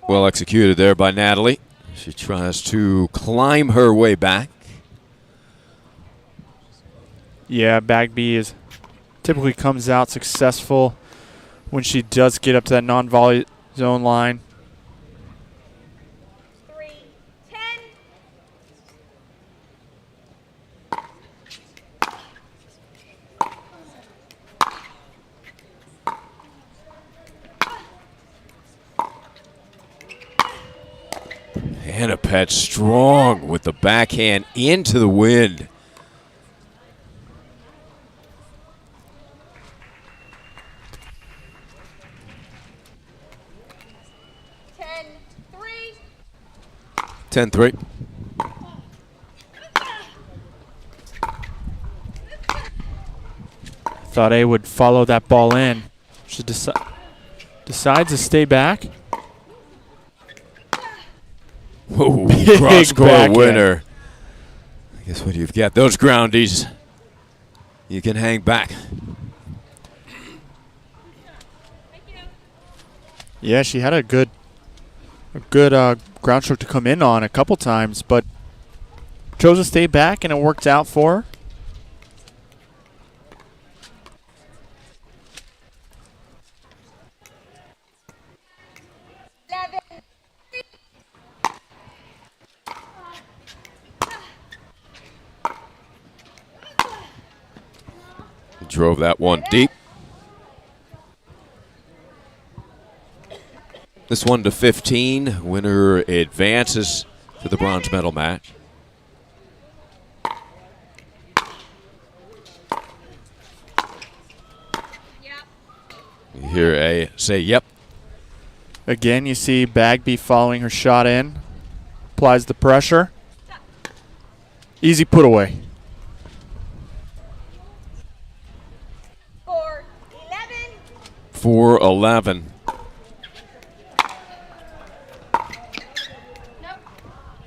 Well executed there by Natalie. She tries to climb her way back. Yeah, Bagby is typically comes out successful when she does get up to that non-volley zone line. Annapet strong with the backhand into the wind. Ten three. Thought A would follow that ball in. She decides to stay back. Whoa, cross-court winner. I guess when you've got those groundies, you can hang back. Yeah, she had a good ground stroke to come in on a couple times, but chose to stay back, and it worked out for her. Drove that one deep. This one to 15. Winner advances to the bronze medal match. You hear A say yep. Again, you see Bagby following her shot in. Applies the pressure. Easy put away. 4-11.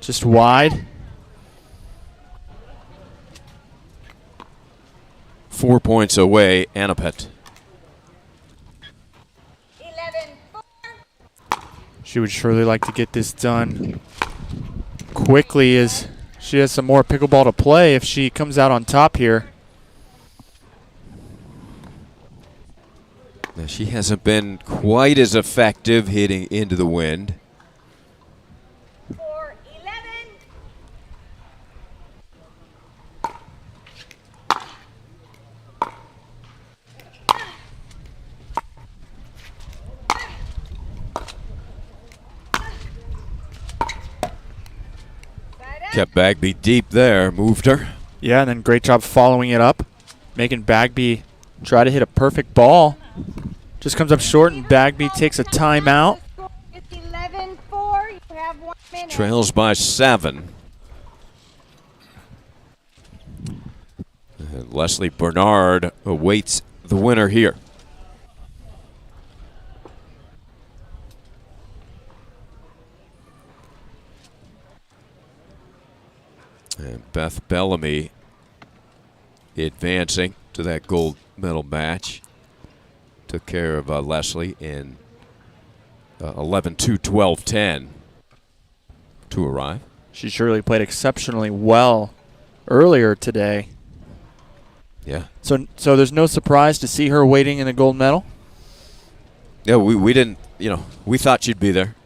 Just wide. 4 points away, Annapet. She would surely like to get this done quickly, as she has some more pickleball to play if she comes out on top here. Now, she hasn't been quite as effective hitting into the wind. Kept Bagby deep there, moved her. Yeah, and then great job following it up, making Bagby try to hit a perfect ball. Just comes up short, and Bagby takes a timeout. It's 11-4. You have 1 minute. Trails by 7. And Leslie Bernard awaits the winner here. And Beth Bellamy advancing to that gold medal match. Took care of Leslie in 11-2, 12-10 to arrive. She surely played exceptionally well earlier today. Yeah. So there's no surprise to see her waiting in the gold medal? Yeah, we didn't, we thought she'd be there.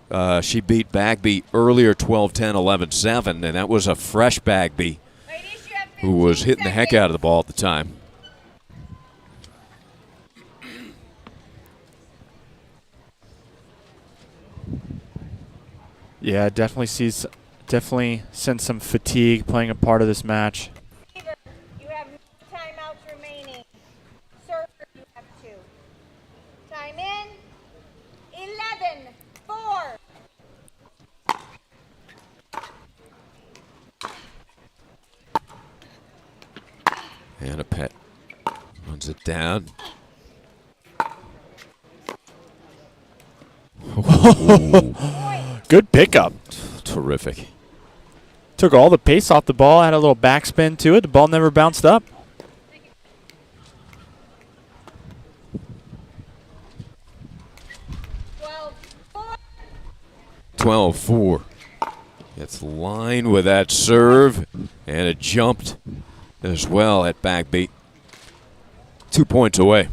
She beat Bagby earlier 12-10, 11-7, and that was a fresh Bagby who was hitting the heck out of the ball at the time. Yeah, definitely sense some fatigue playing a part of this match. You have no timeouts remaining. Server, you have 2. Time in. 11-4. Anna Pett runs it down. Good pickup. Terrific. Took all the pace off the ball, had a little backspin to it. The ball never bounced up. Four. 12-4. Gets line with that serve, and it jumped as well at Bagby. 2 points away.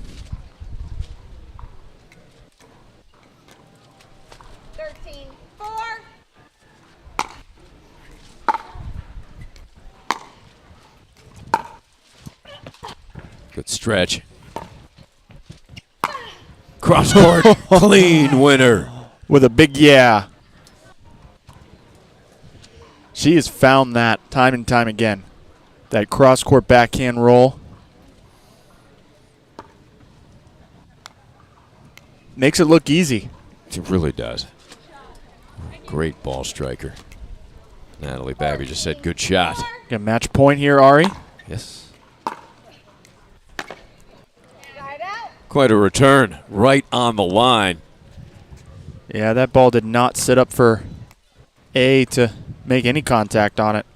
13-4. Good stretch. Cross court, clean winner. With a big yeah. She has found that time and time again. That cross-court backhand roll. Makes it look easy. It really does. Great ball striker. Natalie Bagby just said good shot. Got match point here, Ari. Yes. Quite a return right on the line. Yeah, that ball did not sit up for A to make any contact on it.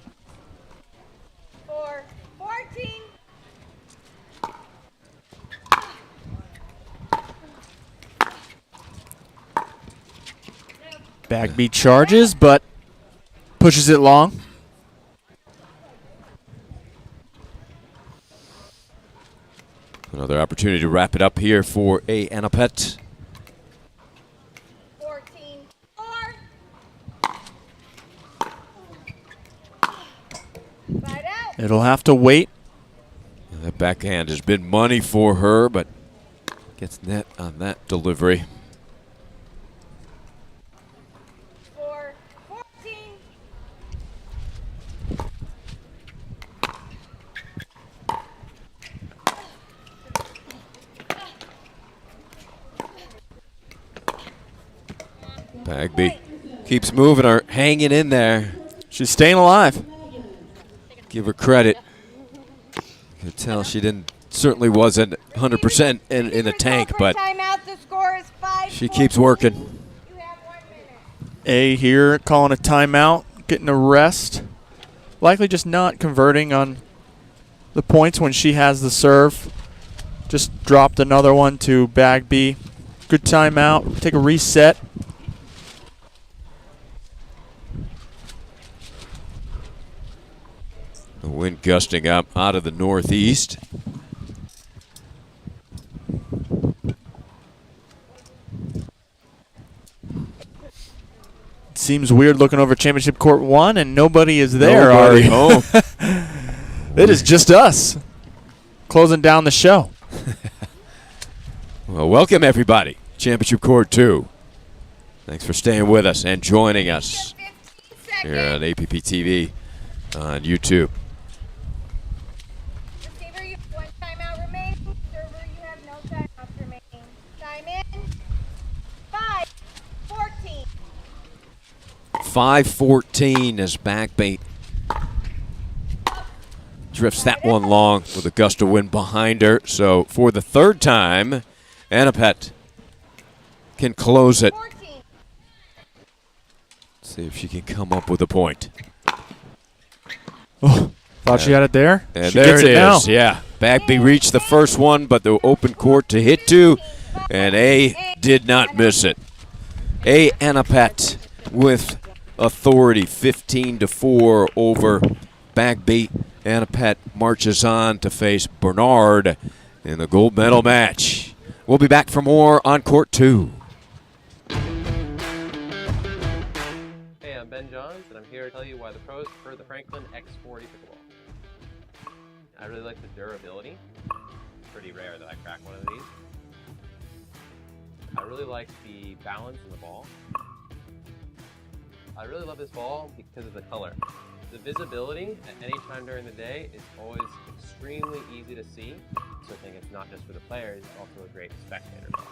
14. Bagby charges, but pushes it long. Another opportunity to wrap it up here for Anna Pett. 14-4. It'll have to wait. That backhand has been money for her, but gets net on that delivery. 14. Bagby keeps moving her, hanging in there. She's staying alive. Give her credit. You could tell she certainly wasn't 100% in the tank, but she keeps working. A here calling a timeout, getting a rest. Likely just not converting on the points when she has the serve. Just dropped another one to Bagby. Good timeout. Take a reset. The wind gusting up out of the northeast. Seems weird looking over Championship Court 1 and nobody is there. Nobody home. It is just us closing down the show. Well, welcome everybody. Championship Court 2. Thanks for staying with us and joining us here on APP TV on YouTube. Receiver, you have 1 timeout remaining. Server, you have no timeouts remaining. Time in. 5-14. 5-14 as Bagby drifts that one long with a gust of wind behind her. So for the third time, Anna Pett can close it. See if she can come up with a point. Oh, thought she had it there. And she there gets it is. now. Yeah. Bagby reached the first one, but the open court to hit to, and A did not miss it. A Anapet with authority, 15-4 over Bagby. Anapet marches on to face Bernard in the gold medal match. We'll be back for more on court 2. Hey, I'm Ben Johns, and I'm here to tell you why the pros prefer the Franklin X40 pickleball. I really like the durability. It's pretty rare that I crack one of these. I really like the balance in the ball. I really love this ball because of the color. The visibility at any time during the day is always extremely easy to see. So I think it's not just for the players, it's also a great spectator ball.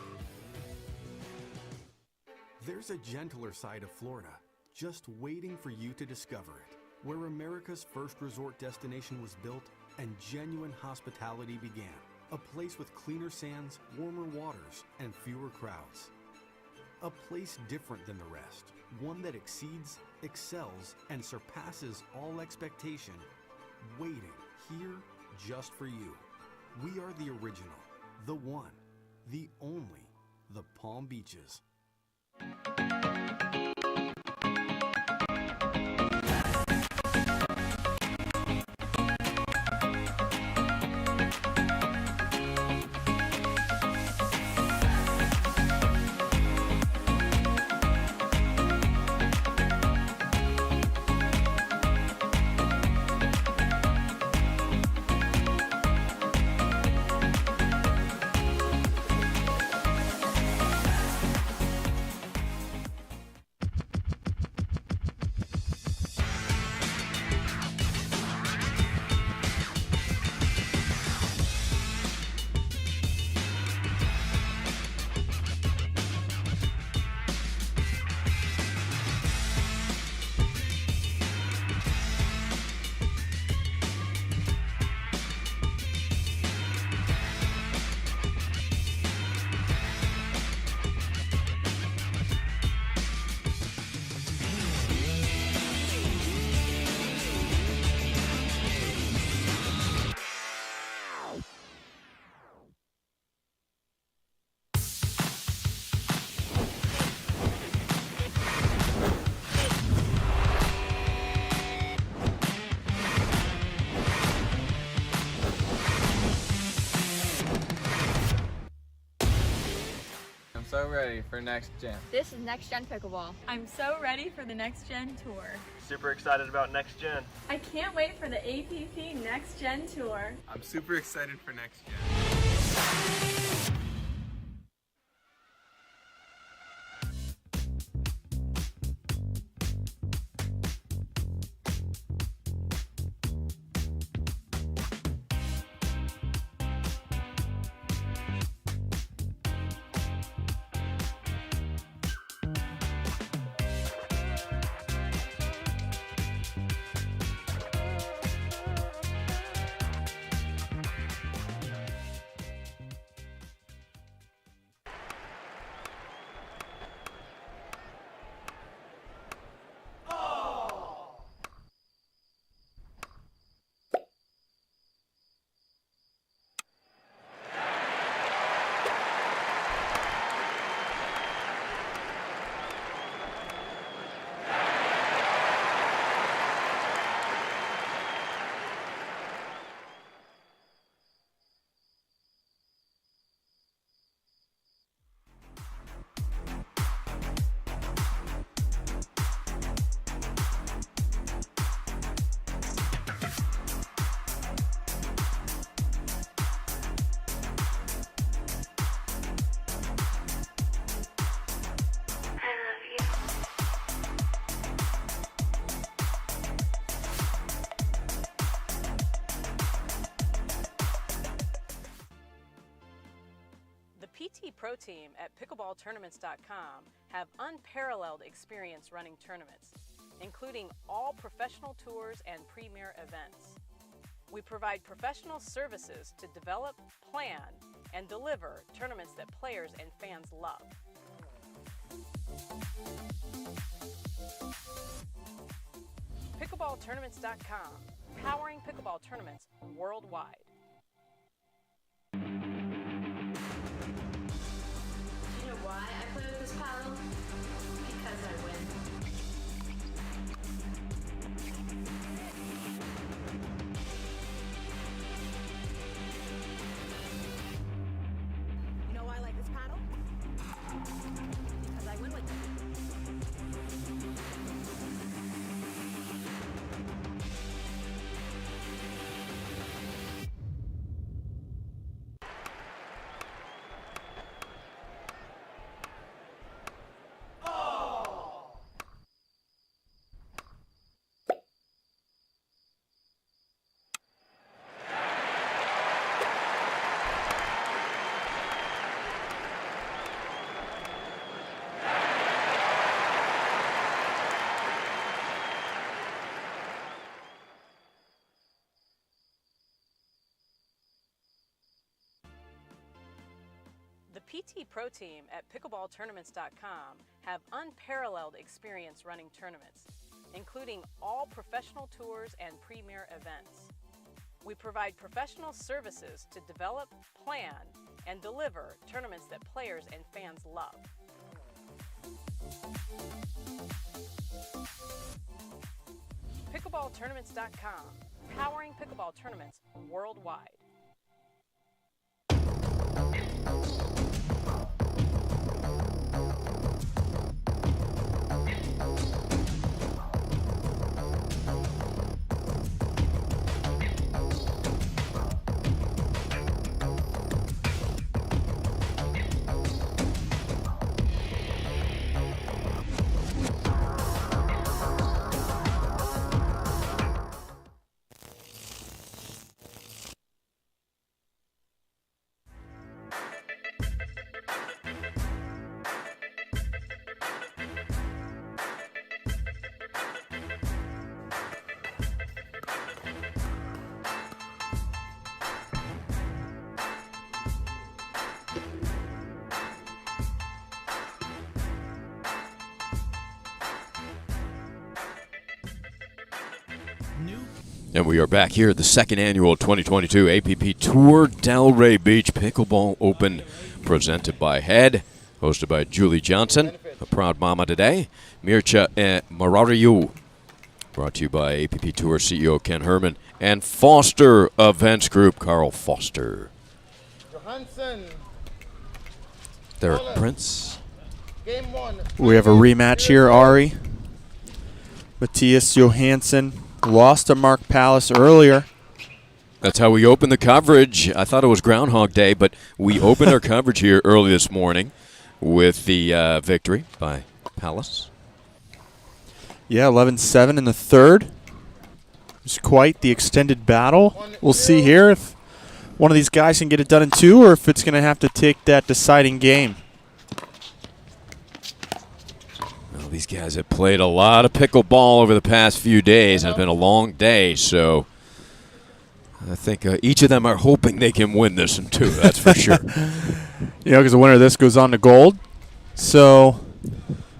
There's a gentler side of Florida, just waiting for you to discover it, where America's first resort destination was built and genuine hospitality began. A place with cleaner sands, warmer waters, and fewer crowds. A place different than the rest, one that exceeds, excels, and surpasses all expectation, waiting here just for you. We are the original, the one, the only, the Palm Beaches. So ready for next gen. This is Next Gen Pickleball. I'm so ready for the Next Gen Tour. Super excited about next gen. I can't wait for the APP Next Gen Tour. I'm super excited for next gen. PT Pro Team at pickleballtournaments.com have unparalleled experience running tournaments, including all professional tours and premier events. We provide professional services to develop, plan, and deliver tournaments that players and fans love. pickleballtournaments.com, powering pickleball tournaments worldwide. Do you know why I play with this paddle? Because I win. You know why I like this paddle? Because I win with it. The PT Pro Team at pickleballtournaments.com have unparalleled experience running tournaments, including all professional tours and premier events. We provide professional services to develop, plan, and deliver tournaments that players and fans love. Pickleballtournaments.com, powering pickleball tournaments worldwide. And we are back here at the second annual 2022 APP Tour Delray Beach Pickleball Open, presented by Head, hosted by Julie Johnson, a proud mama today. Mircea Marariu, brought to you by APP Tour CEO Ken Herman and Foster Events Group Carl Foster. Johansson. Derek Prince. Game 1. We have a rematch here, Ari. Matthias Johansson lost to Mark Pallas earlier. That's how we opened the coverage. I thought it was Groundhog Day, but we opened our coverage here early this morning with the victory by Pallas. Yeah, 11-7 in the third. It's quite the extended battle. We'll see here if one of these guys can get it done in two or if it's going to have to take that deciding game. Well, these guys have played a lot of pickleball over the past few days. It's been a long day, so I think each of them are hoping they can win this in two, that's for sure. You know, because the winner of this goes on to gold. So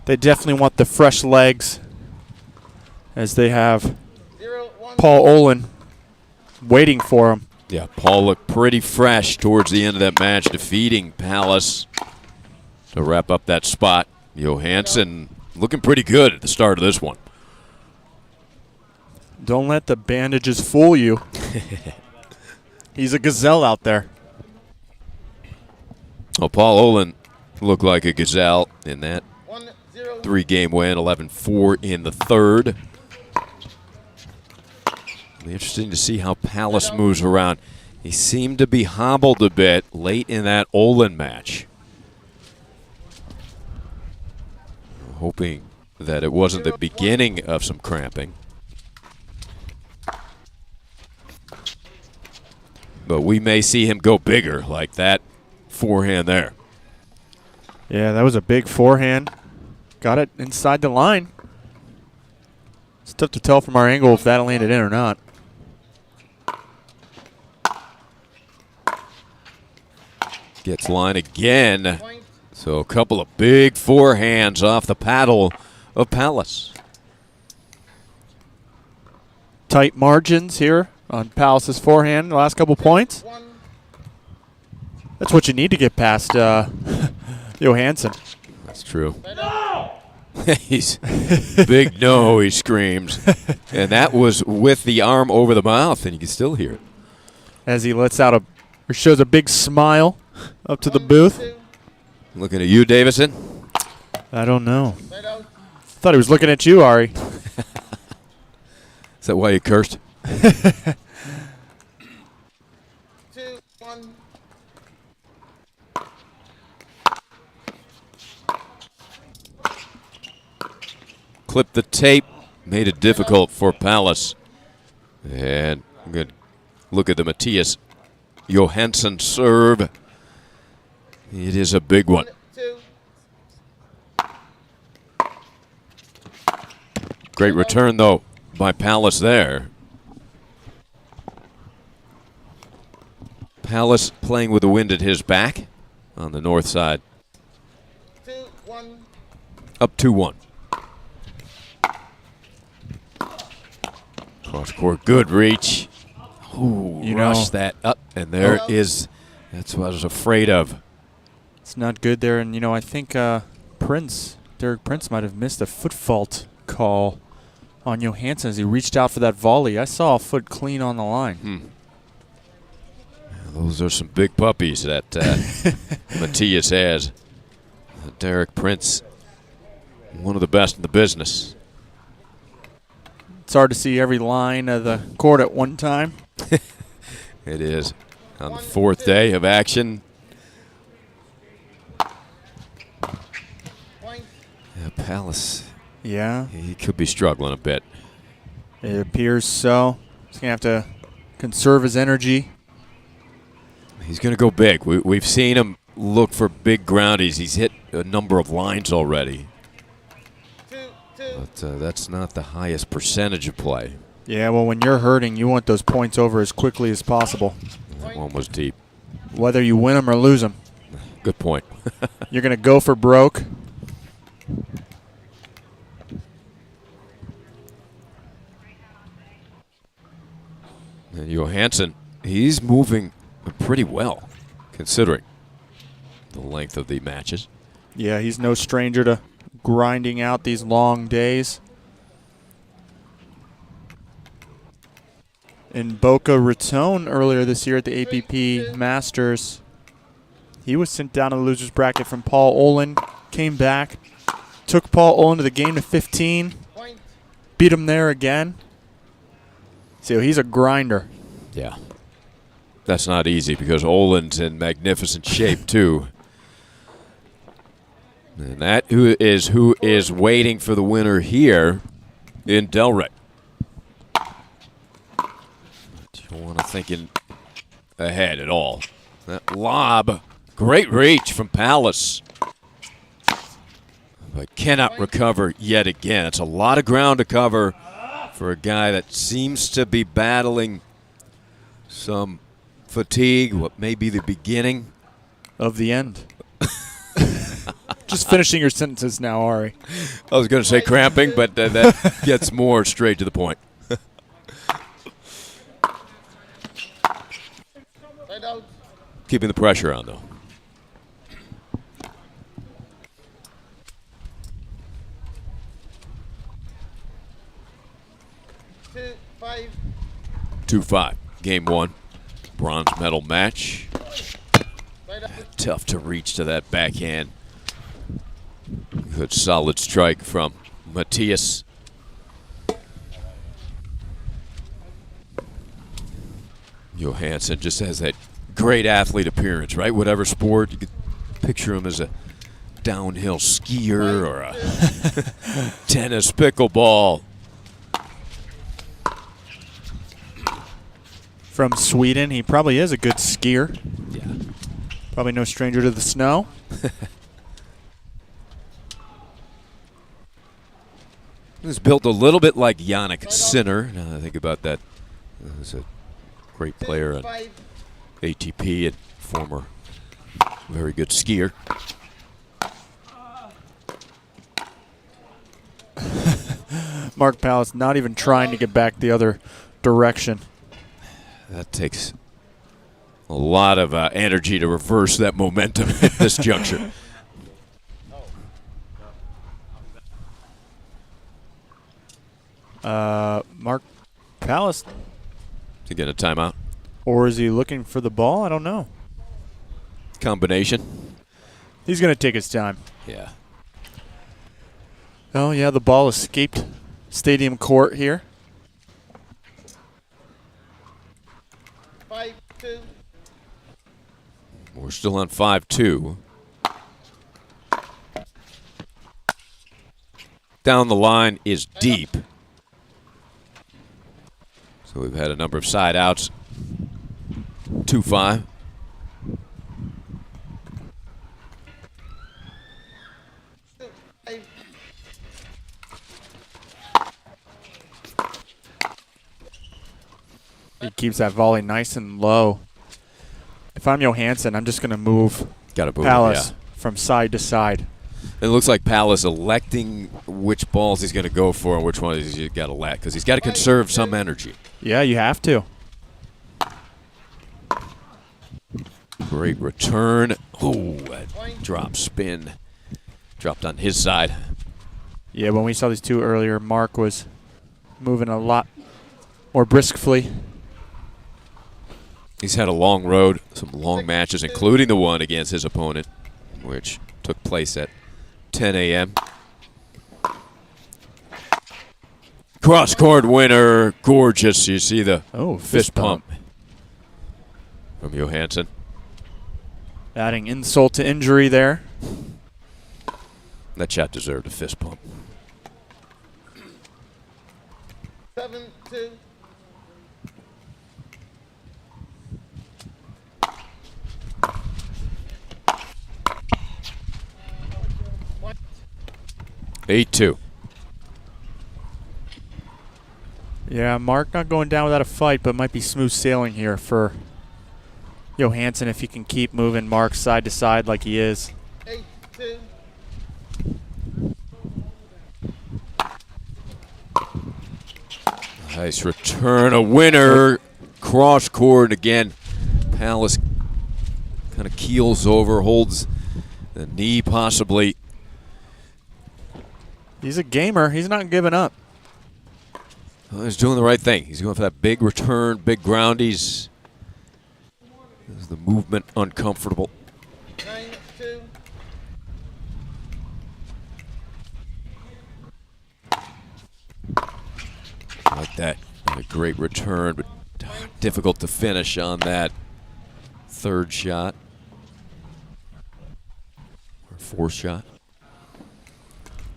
they definitely want the fresh legs as they have Paul Olin waiting for him. Yeah, Paul looked pretty fresh towards the end of that match, defeating Pallas to wrap up that spot. Johansson looking pretty good at the start of this one. Don't let the bandages fool you. He's a gazelle out there. Well, Paul Olin looked like a gazelle in that three-game win, 11-4 in the third. It'll be interesting to see how Pallas moves around. He seemed to be hobbled a bit late in that Olin match. Hoping that it wasn't the beginning of some cramping. But we may see him go bigger like that forehand there. Yeah, that was a big forehand. Got it inside the line. It's tough to tell from our angle if that landed in or not. Gets line again. So a couple of big forehands off the paddle of Pallas. Tight margins here on Palace's forehand. The last couple points. That's what you need to get past Johansson. That's true. He's big no, he screams. And that was with the arm over the mouth, and you can still hear it. As he lets out or shows a big smile up to the booth. Looking at you, Davison. I don't know. Thought he was looking at you, Ari. Is that why you cursed? 2-1. Clipped the tape, made it difficult for Palace. And good look at the Matthias Johansson serve. It is a big one. Great return, though, by Palace there. Palace playing with the wind at his back on the north side. 2-1. Up 2-1. Cross court, good reach. Ooh, rush that up, and there is. That's what I was afraid of. It's not good there, and I think Derek Prince might have missed a foot fault call on Johansson as he reached out for that volley. I saw a foot clean on the line. Those are some big puppies that Matthias has. Derek Prince, one of the best in the business. It's hard to see every line of the court at one time. It is. On the fourth day of action. Palace. Yeah. He could be struggling a bit. It appears so. He's going to have to conserve his energy. He's going to go big. We've seen him look for big groundies. He's hit a number of lines already. But that's not the highest percentage of play. Yeah, well, when you're hurting, you want those points over as quickly as possible. That one was deep. Whether you win them or lose them. Good point. You're going to go for broke. And Johansson, he's moving pretty well, considering the length of the matches. Yeah, he's no stranger to grinding out these long days. In Boca Raton earlier this year at the APP Masters, he was sent down in the loser's bracket from Paul Olin, came back, took Paul Olin to the game to 15, beat him there again. So he's a grinder. Yeah. That's not easy because Olin's in magnificent shape, too. And that who is waiting for the winner here in Delray. You don't want to think ahead at all. That lob, great reach from Palace. But cannot recover yet again. It's a lot of ground to cover for a guy that seems to be battling some fatigue, what may be the beginning of the end. Just finishing your sentences now, Ari. I was going to say cramping, but that gets more straight to the point. Keeping the pressure on, though. Five. 2-5. Game one. Bronze medal match. Tough to reach to that backhand. Good solid strike from Matthias. Johansson just has that great athlete appearance, right? Whatever sport, you could picture him as a downhill skier or a tennis pickleball. From Sweden, he probably is a good skier. Yeah. Probably no stranger to the snow. He's built a little bit like Yannick Sinner. Now that I think about that, he's a great player on ATP and former very good skier. Mark Palace not even trying to get back the other direction. That takes a lot of energy to reverse that momentum at this juncture. Mark Palace. Is he getting a timeout? Or is he looking for the ball? I don't know. Combination. He's going to take his time. Yeah. Oh, yeah, the ball escaped stadium court here. 5-2. We're still on 5-2. Down the line is deep. So we've had a number of side outs. 2-5. He keeps that volley nice and low. If I'm Johansson, I'm just going to move Palace from side to side. It looks like Palace electing which balls he's going to go for and which one he's got to let, because he's got to conserve some energy. Yeah, you have to. Great return. Oh, drop spin. Dropped on his side. Yeah, when we saw these two earlier, Mark was moving a lot more briskly. He's had a long road, some long matches, including the one against his opponent, which took place at 10 a.m. Cross-court winner, gorgeous. You see the fist pump from Johansson. Adding insult to injury there. That shot deserved a fist pump. 7-2. Eight 2. Yeah, Mark not going down without a fight, but might be smooth sailing here for Johansson if he can keep moving Mark side to side like he is. 8-2. Nice return, a winner. Cross court again. Palace kind of keels over, holds the knee possibly. He's a gamer. He's not giving up. Well, he's doing the right thing. He's going for that big return, big groundies. Is the movement uncomfortable? 9-2. Like that. A great return, but difficult to finish on that third shot. Or fourth shot.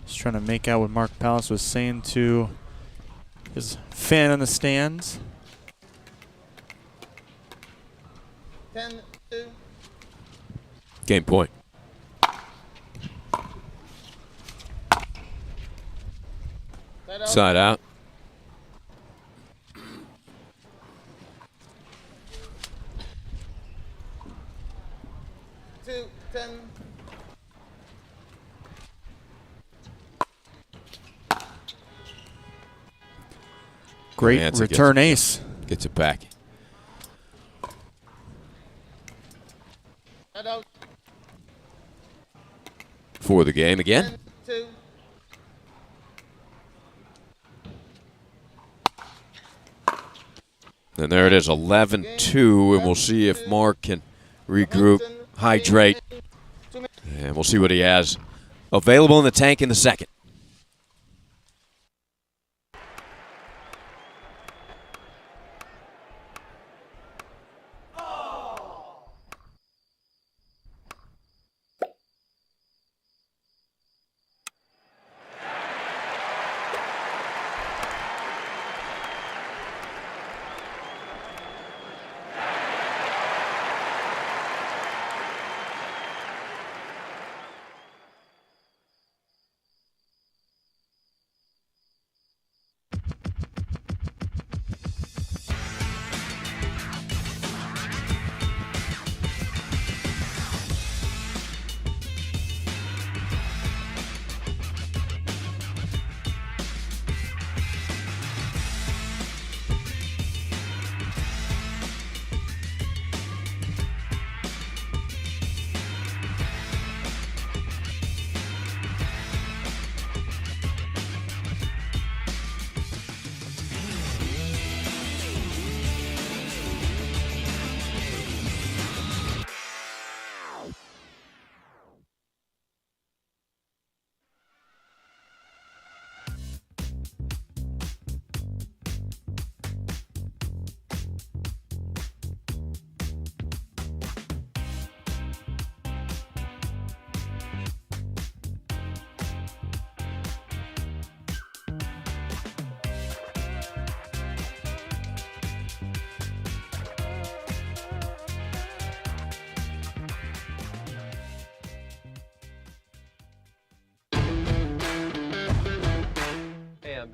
Just trying to make out what Mark Palace was saying to his fan in the stands. 10-2. Game point. Side out. Great Johansson return ace. Gets it back. For the game again. 10-2. And there it is, 11-2, and we'll see if Mark can regroup, hydrate, and we'll see what he has available in the tank in the second.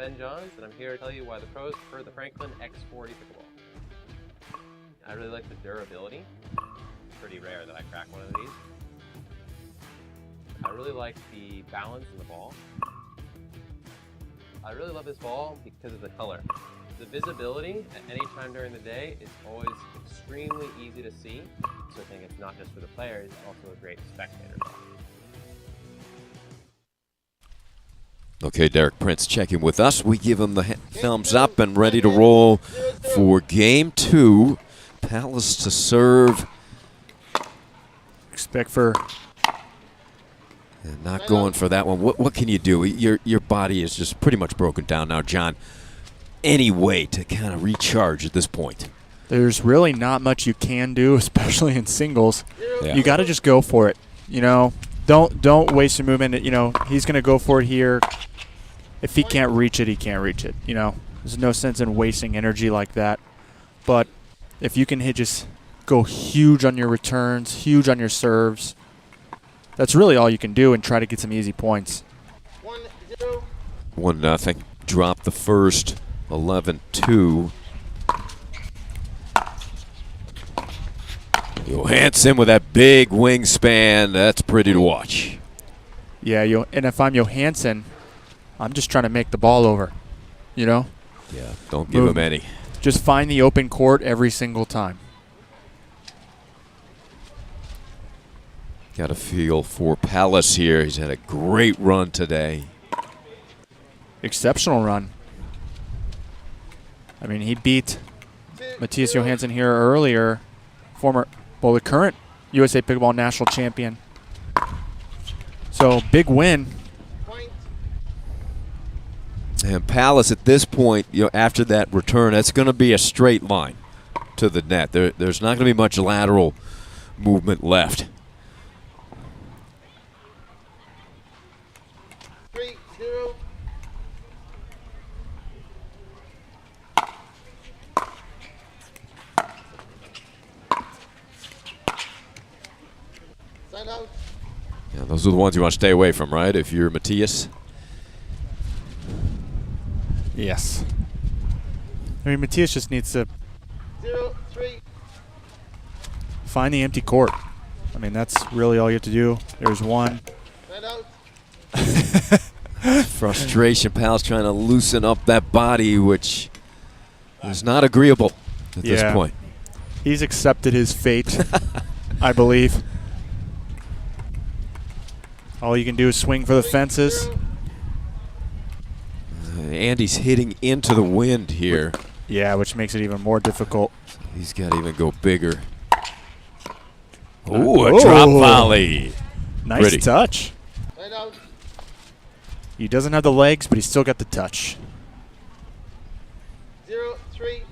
Ben Johns, and I'm here to tell you why the pros prefer the Franklin X40 pickleball. I really like the durability. It's pretty rare that I crack one of these. I really like the balance in the ball. I really love this ball because of the color. The visibility at any time during the day is always extremely easy to see. So I think it's not just for the players, it's also a great spectator ball. Okay, Derek Prince checking with us. We give him the thumbs up and ready to roll for game 2. Palace to serve. Expect for... And not going for that one. What can you do? Your body is just pretty much broken down now, John. Any way to kind of recharge at this point? There's really not much you can do, especially in singles. Yeah. You got to just go for it. You know, don't waste your movement. You know, he's going to go for it here. If he can't reach it, he can't reach it. You know, there's no sense in wasting energy like that. But if you can just go huge on your returns, huge on your serves, that's really all you can do and try to get some easy points. 1-0. 1-0. Drop the first. 11-2. Johansson with that big wingspan. That's pretty to watch. Yeah, and if I'm Johansson, I'm just trying to make the ball over, you know? Yeah, don't give him any. Just find the open court every single time. Got a feel for Palace here. He's had a great run today. Exceptional run. I mean, he beat Matthias Johansson here earlier, the current USA Pickleball National Champion. So, big win. And Palace at this point, you know, after that return, that's going to be a straight line to the net. There's not going to be much lateral movement left. 3-0. Sign out. Yeah, those are the ones you want to stay away from, right? If you're Matthias. Yes. I mean, Matthias just needs to 0-3. find the empty court. I mean, that's really all you have to do. There's one. Sign out. Frustration. Palace trying to loosen up that body, which is not agreeable at this point. He's accepted his fate, I believe. All you can do is swing for the fences. Andy's hitting into the wind here. Yeah, which makes it even more difficult. He's got to even go bigger. Ooh, a drop volley. Nice Pretty. Touch. Sign out. He doesn't have the legs, but he's still got the touch. 0-3.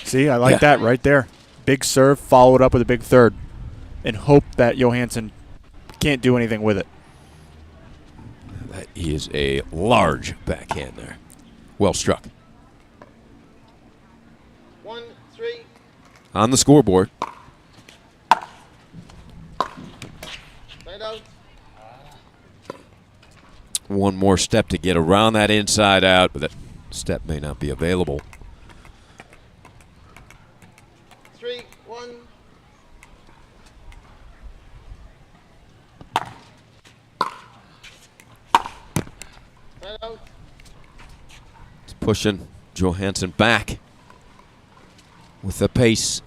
See, I like that right there. Big serve, followed up with a big third, and hope that Johansson can't do anything with it. That is a large backhand there. Well struck. 1-3. On the scoreboard. Sign out. One more step to get around that inside out, but that step may not be available. 3-1. Sign out. It's pushing Johansson back with the pace.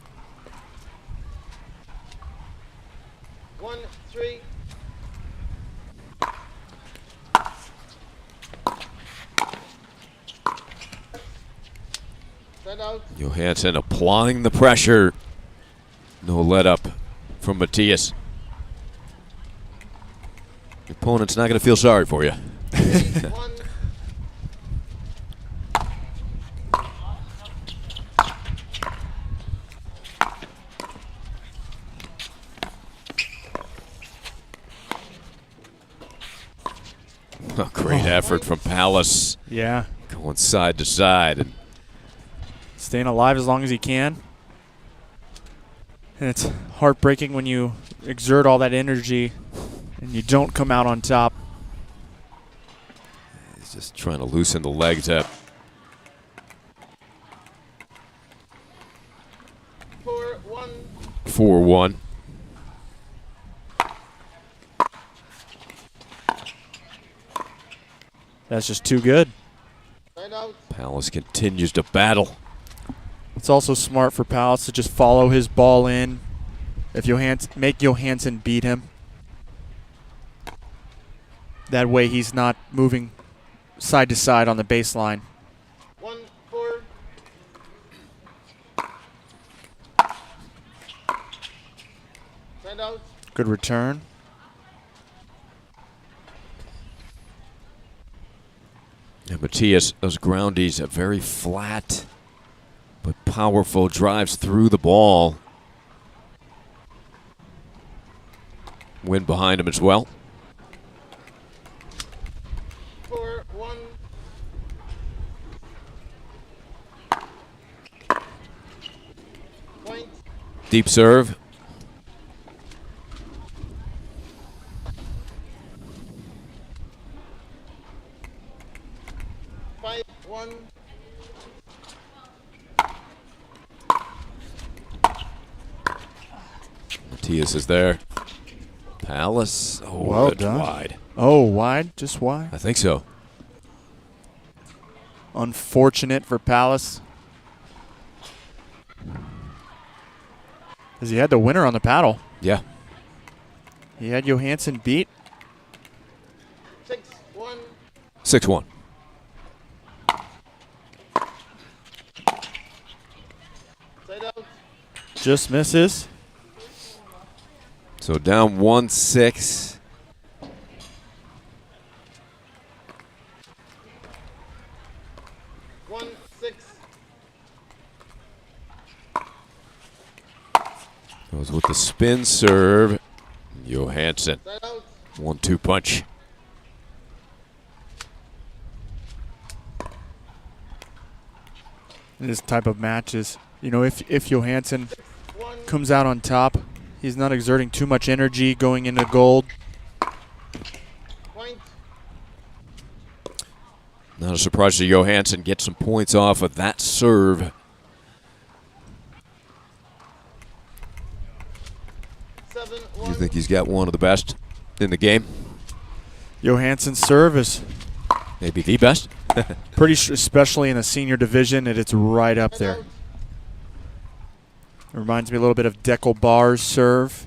1-3. Sign out. Johansson applying the pressure. No let up from Matthias. Your opponent's not going to feel sorry for you. A great effort from Palace. Yeah. Going side to side. And staying alive as long as he can. And it's heartbreaking when you exert all that energy and you don't come out on top. He's just trying to loosen the legs up. 4-1. 4-1. That's just too good. Palace continues to battle. It's also smart for Palace to just follow his ball in. If make Johansson beat him. That way he's not moving side to side on the baseline. 1-4. Send out. Good return. And Matias, those groundies are very flat, but powerful drives through the ball. Wind behind him as well. 4-1. Point. Deep serve. Matias is there. Palace. Oh, well good done. Wide. Oh, wide? Just wide? I think so. Unfortunate for Palace. Because he had the winner on the paddle. Yeah. He had Johansson beat. 6-1. 6-1. Side out. Just misses. So down 1-6. Goes with the spin serve. Johansson. 1-2 punch. In this type of matches, you know, if Johansson comes out on top, he's not exerting too much energy going into gold. Not a surprise to Johansson get some points off of that serve. You think he's got one of the best in the game? Johansson's serve is maybe the best. especially in the senior division, it's right up there. Reminds me a little bit of Deckel Barr's serve.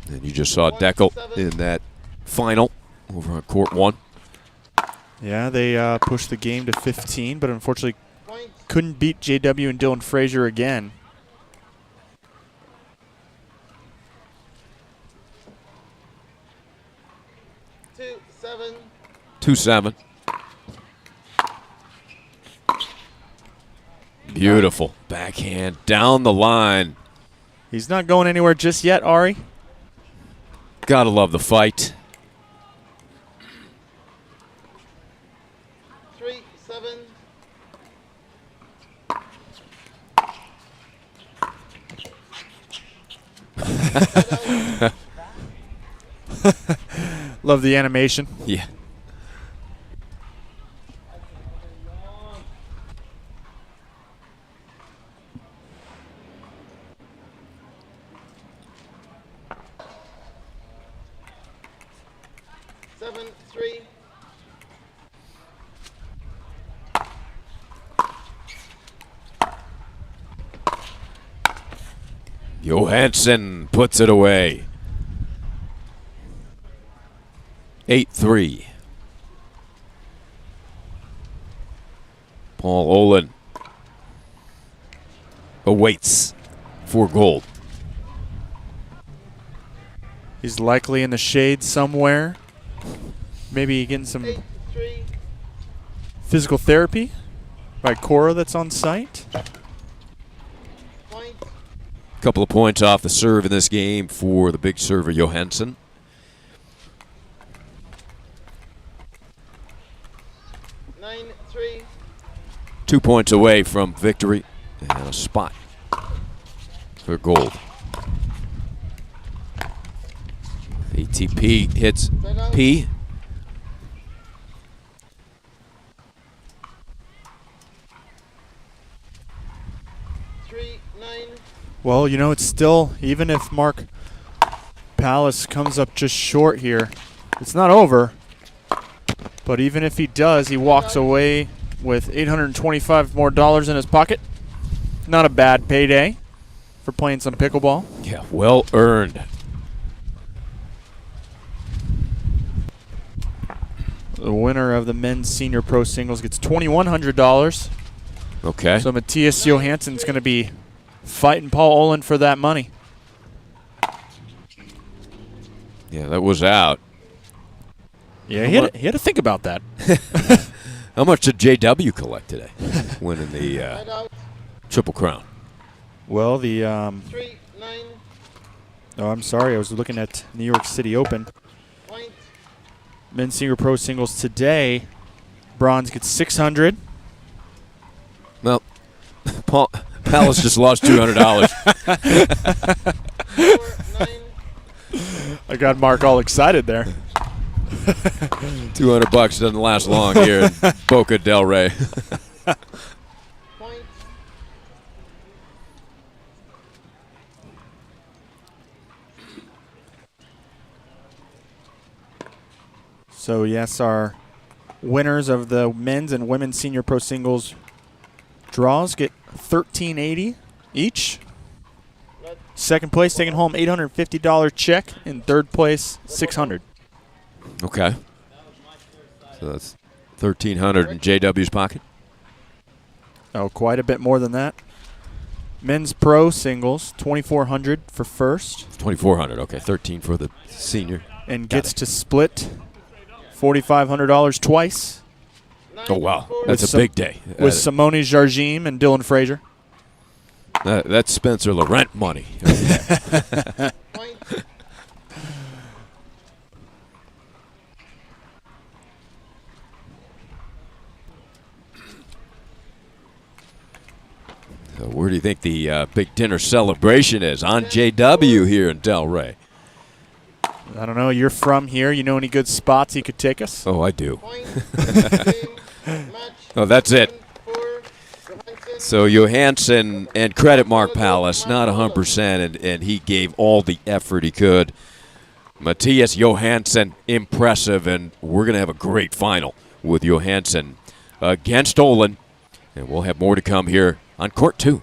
And you just saw Deckel in that final over on court 1. Yeah, they pushed the game to 15, but unfortunately couldn't beat JW and Dylan Frazier again. 2-7. 2-7. Beautiful backhand down the line. He's not going anywhere just yet, Ari. Gotta love the fight. 3-7. Love the animation. Yeah. Johansson puts it away. 8-3. Paul Olin awaits for gold. He's likely in the shade somewhere. Maybe getting some physical therapy by Cora that's on site. Couple of points off the serve in this game for the big server Johansson. Two points away from victory and a spot for gold. ATP hits P. Well, you know, it's still, even if Mark Palace comes up just short here, it's not over. But even if he does, he walks away with $825 more in his pocket. Not a bad payday for playing some pickleball. Yeah, well earned. The winner of the men's senior pro singles gets $2,100. Okay. So Matthias Johansson's going to be fighting Paul Olin for that money. Yeah, that was out. Yeah, he had to think about that. How much did JW collect today, winning the Triple Crown? Well, the oh, I'm sorry. I was looking at New York City Open. Men's senior pro singles today. Bronze gets $600. Well, Palace just lost $200. I got Mark all excited there. $200 doesn't last long here in Boca Del Rey. So yes, our winners of the men's and women's senior pro singles draws get $1,380 each. Second place taking home $850 check. In third place, $600. Okay. So that's $1,300 in JW's pocket. Oh, quite a bit more than that. Men's pro singles, $2,400 for first. $2,400. Okay, $1,300 for the senior. And gets to split $4,500 twice. Oh, wow. That's a big day. With Simone Jardim and Dylan Frazier. That's Spencer Laurent money. So where do you think the big dinner celebration is? On JW here in Delray. I don't know. You're from here. You know any good spots you could take us? Oh, I do. Oh, that's it. So Johansson, and credit Mark Palace, not 100%, and he gave all the effort he could. Matthias Johansson, impressive, and we're going to have a great final with Johansson against Olin, and we'll have more to come here on Court 2.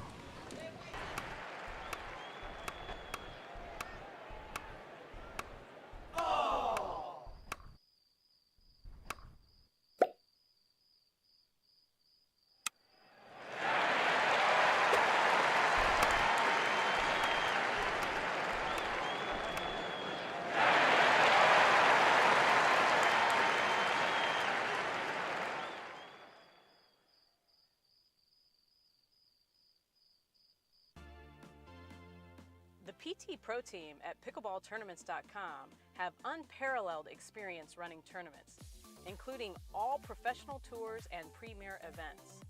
The PT Pro team at pickleballtournaments.com have unparalleled experience running tournaments, including all professional tours and premier events.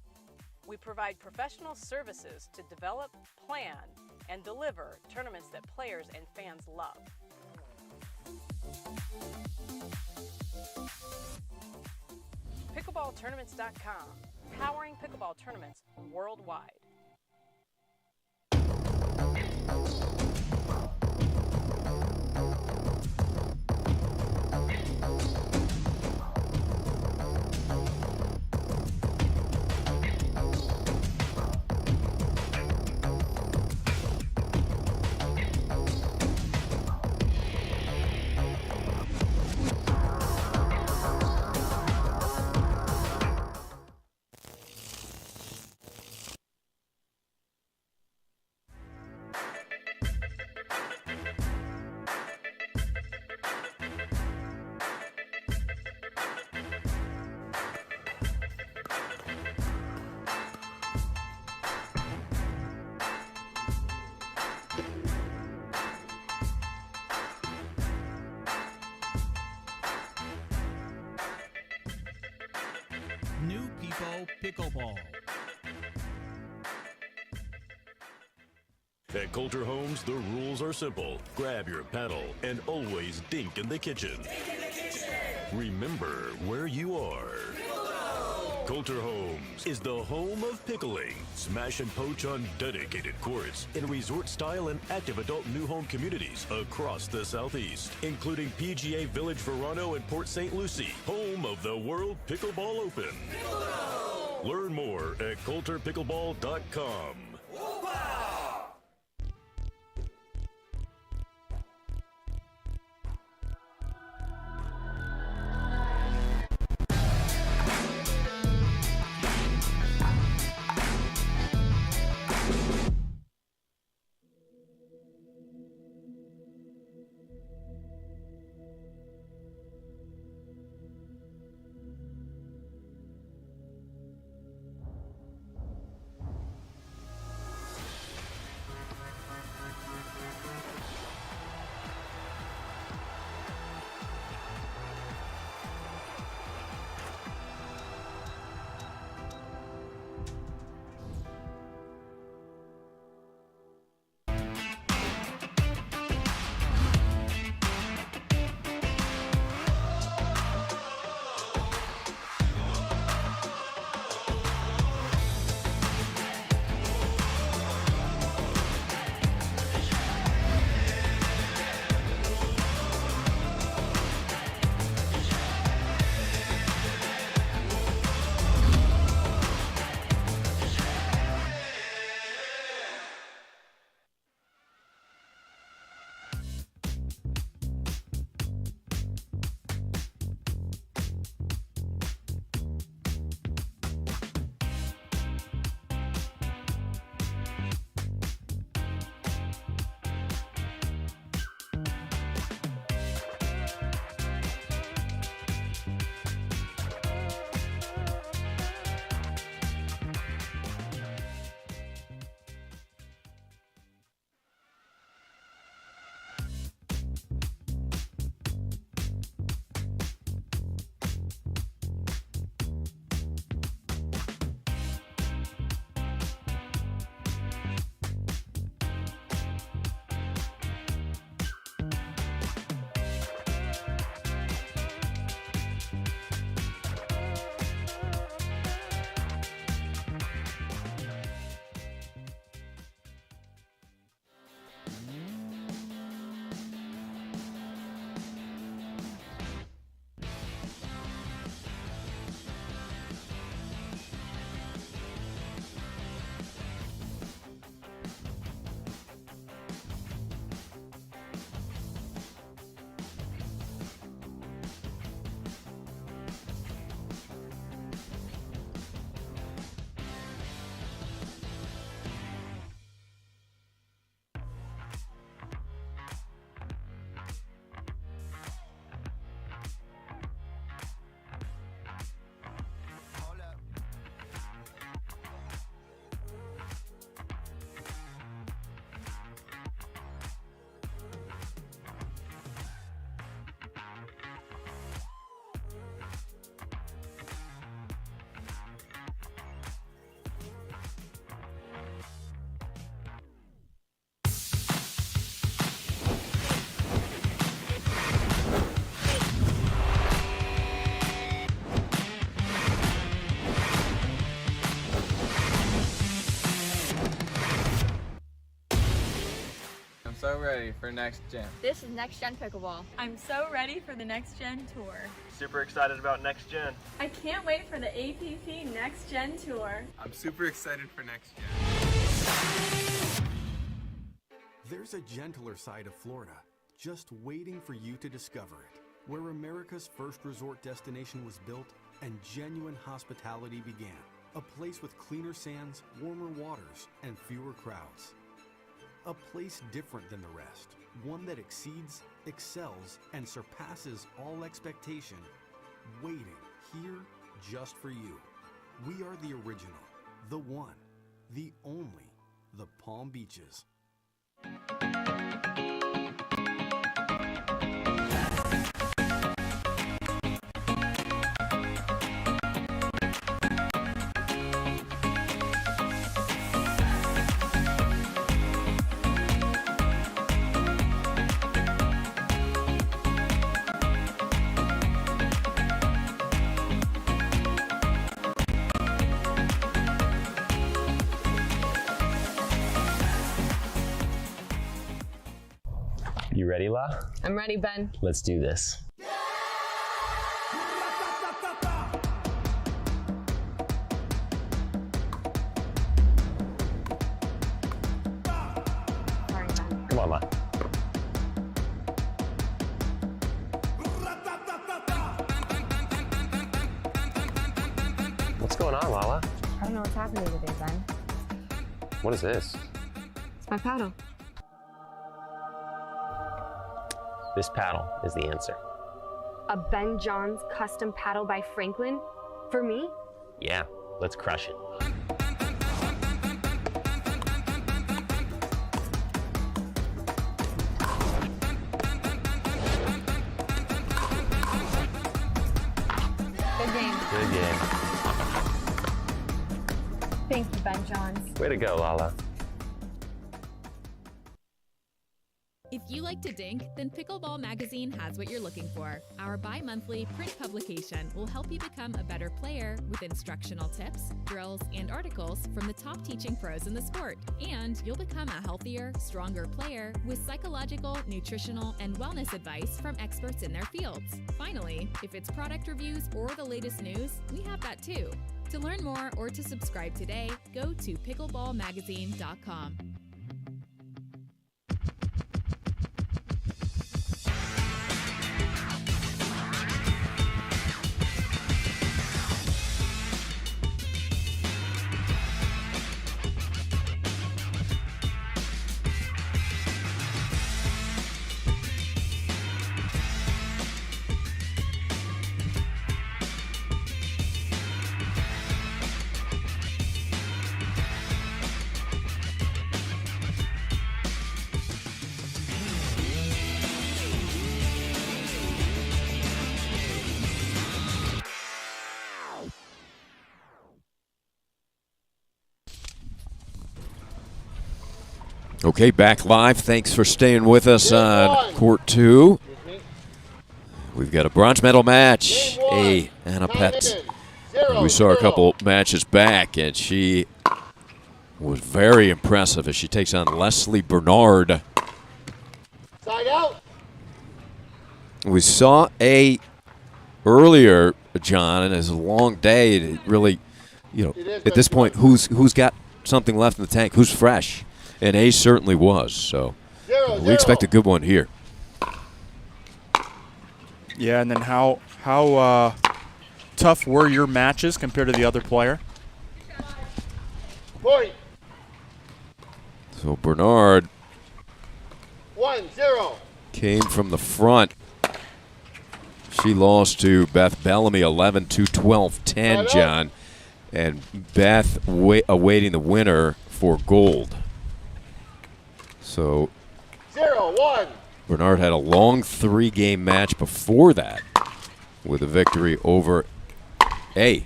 We provide professional services to develop, plan, and deliver tournaments that players and fans love. Pickleballtournaments.com, powering pickleball tournaments worldwide. New People Pickleball. At Coulter Homes, the rules are simple. Grab your paddle and always dink in the kitchen. Remember where you are. Coulter Homes is the home of pickling. Smash and poach on dedicated courts in resort style and active adult new home communities across the Southeast, including PGA Village Verano and Port St. Lucie, home of the World Pickleball Open. Learn more at coulterpickleball.com. so ready for next gen. This is Next Gen Pickleball. I'm so ready for the Next Gen Tour. Super excited about next gen. I can't wait for the APP Next Gen Tour. I'm super excited for next gen. There's a gentler side of Florida, just waiting for you to discover it, where America's first resort destination was built and genuine hospitality began. A place with cleaner sands, warmer waters, and fewer crowds. A place different than the rest, one that exceeds, excels, and surpasses all expectation, waiting here just for you. We are the original, the one, the only, the Palm Beaches. You ready, La? I'm ready, Ben. Let's do this. Sorry, Ben. Come on, La. What's going on, Lala? I don't know what's happening today, Ben. What is this? It's my paddle. This paddle is the answer. A Ben Johns custom paddle by Franklin? For me? Yeah, let's crush it. Good game. Good game. Thank you, Ben Johns. Way to go, Lala. If you like to dink, then Pickleball Magazine has what you're looking for. Our bi-monthly print publication will help you become a better player with instructional tips, drills, and articles from the top teaching pros in the sport. And you'll become a healthier, stronger player with psychological, nutritional, and wellness advice from experts in their fields. Finally, if it's product reviews or the latest news, we have that too. To learn more or to subscribe today, go to pickleballmagazine.com. Okay, back live. Thanks for staying with us on Court 2. We've got a bronze medal match. Anna Pett. We saw a couple matches back, and she was very impressive as she takes on Leslie Bernard. Side out. We saw earlier, John, and it's a long day. It really, at this point, who's got something left in the tank? Who's fresh? And A certainly was. So we expect a good one here. Yeah, and then how tough were your matches compared to the other player? Point. So Bernard 1-0. came from the front. She lost to Beth Bellamy 11-2, 12-10, John. And Beth awaiting the winner for gold. So 0-1. Bernard had a long 3-game match before that with a victory over A.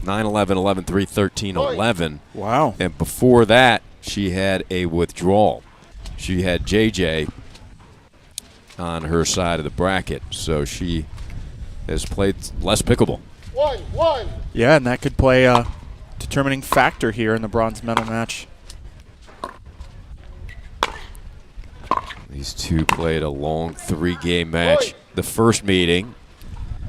9-11, 11-3, 13-11. Wow. And before that, she had a withdrawal. She had JJ on her side of the bracket, so she has played less pickleball. 1-1. Yeah, and that could play a determining factor here in the bronze medal match. These two played a long 3-game match. The first meeting.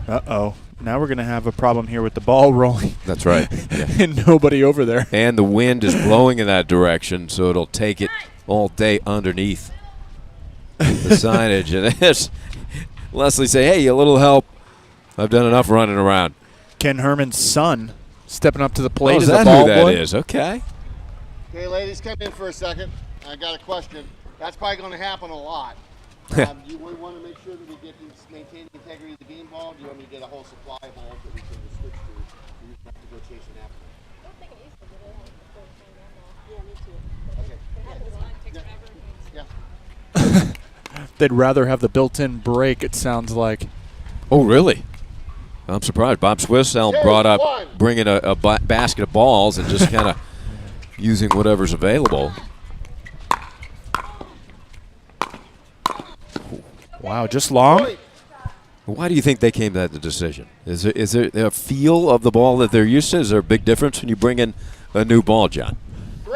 Uh-oh. Now we're going to have a problem here with the ball rolling. That's right. Yeah. And nobody over there. And the wind is blowing in that direction, so it'll take it all day underneath the signage. And as Leslie say, hey, a little help. I've done enough running around. Ken Herman's son stepping up to the plate is as a that ball who that boy. is? Okay. Okay, ladies, come in for a second. I got a question. That's probably going to happen a lot. You want to make sure that we maintain the integrity of the game ball. Do you want me to get a whole supply of balls that we can just switch to? You just have to go chasing after them. I don't think I used to, but I have to go find them. Yeah, me too. Okay. Yeah. They'd rather have the built-in break, it sounds like. Oh, really? I'm surprised. Bob Swissell brought up bringing a basket of balls and just kind of using whatever's available. Wow, just long? Why do you think they came to that decision? Is there a feel of the ball that they're used to? Is there a big difference when you bring in a new ball, John?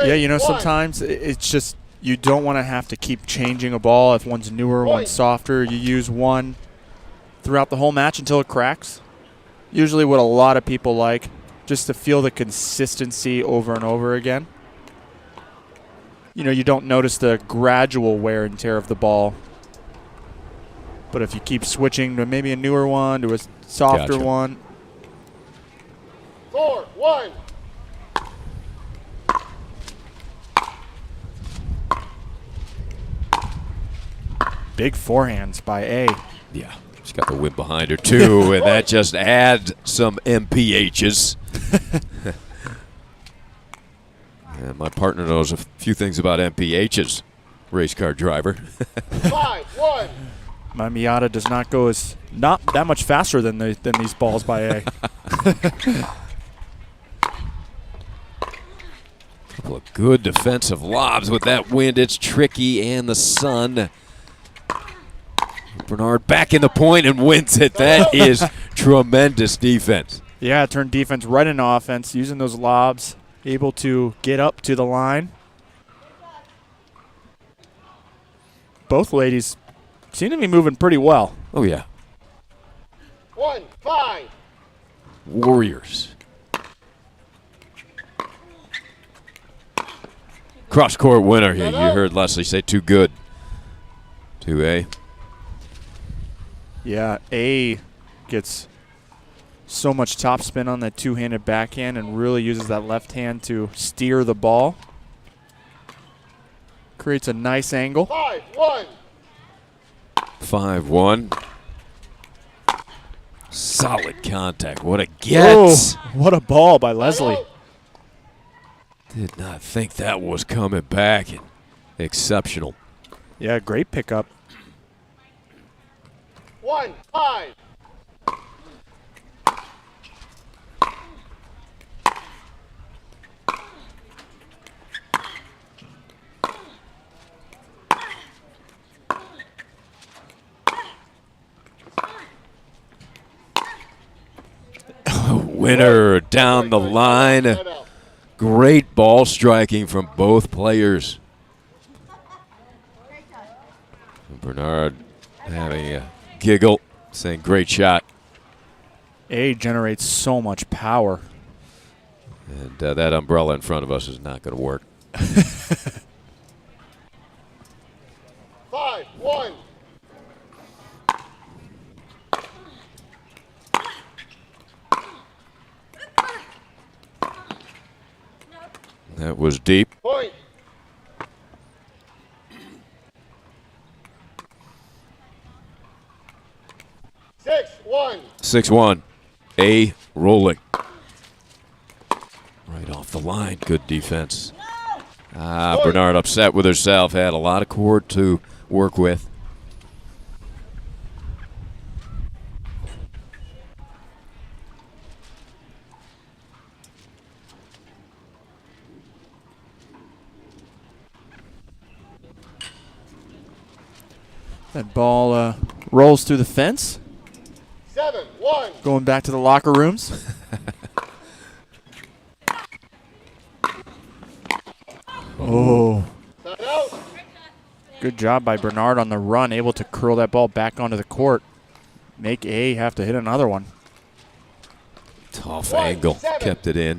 Yeah, sometimes it's just You don't want to have to keep changing a ball. If one's newer, one's softer, you use one throughout the whole match until it cracks. Usually what a lot of people like, just to feel the consistency over and over again. You know, you don't notice the gradual wear and tear of the ball. But if you keep switching to maybe a newer one, to a softer one. 4-1. Big forehands by A. Yeah, she's got the whip behind her, too, and that just adds some MPHs. And my partner knows a few things about MPHs, race car driver. 5-1. My Miata does not go as not that much faster than these balls by A. Couple of good defensive lobs with that wind. It's tricky, and the sun. Bernard back in the point and wins it. That is tremendous defense. Yeah, turned defense right into offense, using those lobs, able to get up to the line. Both ladies seem to be moving pretty well. Oh, yeah. 1-5. Warriors. Cross-court winner here. You heard Leslie say too good. 2A. Yeah, A gets so much topspin on that two-handed backhand and really uses that left hand to steer the ball. Creates a nice angle. 5-1. 5-1. Solid contact. What a get. Oh, what a ball by Leslie. Did not think that was coming back. Exceptional. Yeah, great pickup. 1-5. Winner down the line. Great ball striking from both players. Bernard having a giggle, saying great shot. A generates so much power. And that umbrella in front of us is not going to work. 5-1. That was deep. Point. 6-1. 6-1. A rolling. Right off the line. Good defense. Bernard upset with herself. Had a lot of court to work with. That ball rolls through the fence. 7-1. Going back to the locker rooms. Oh. Good job by Bernard on the run, able to curl that ball back onto the court. Make A have to hit another one. Tough angle. Kept it in.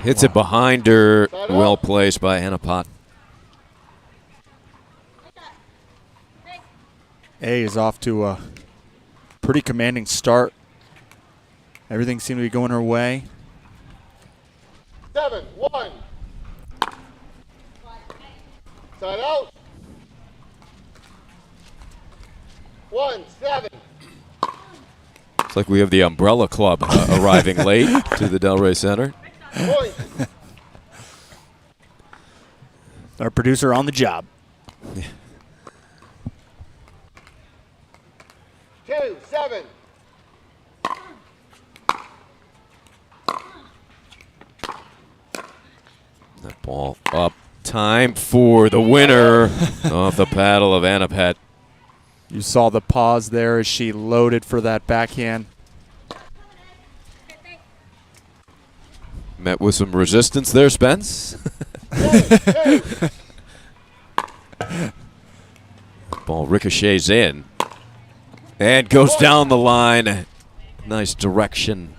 Hits it behind her. Well placed by Anna Pott. A is off to a pretty commanding start. Everything seemed to be going her way. 7-1. Side out. 1-7. It's like we have the Umbrella Club arriving late to the Delray Center. Point. Our producer on the job. 2-7. That ball up. Time for the winner off the paddle of Anna Pett. You saw the pause there as she loaded for that backhand. Met with some resistance there, Spence. Ball ricochets in and goes down the line. Nice direction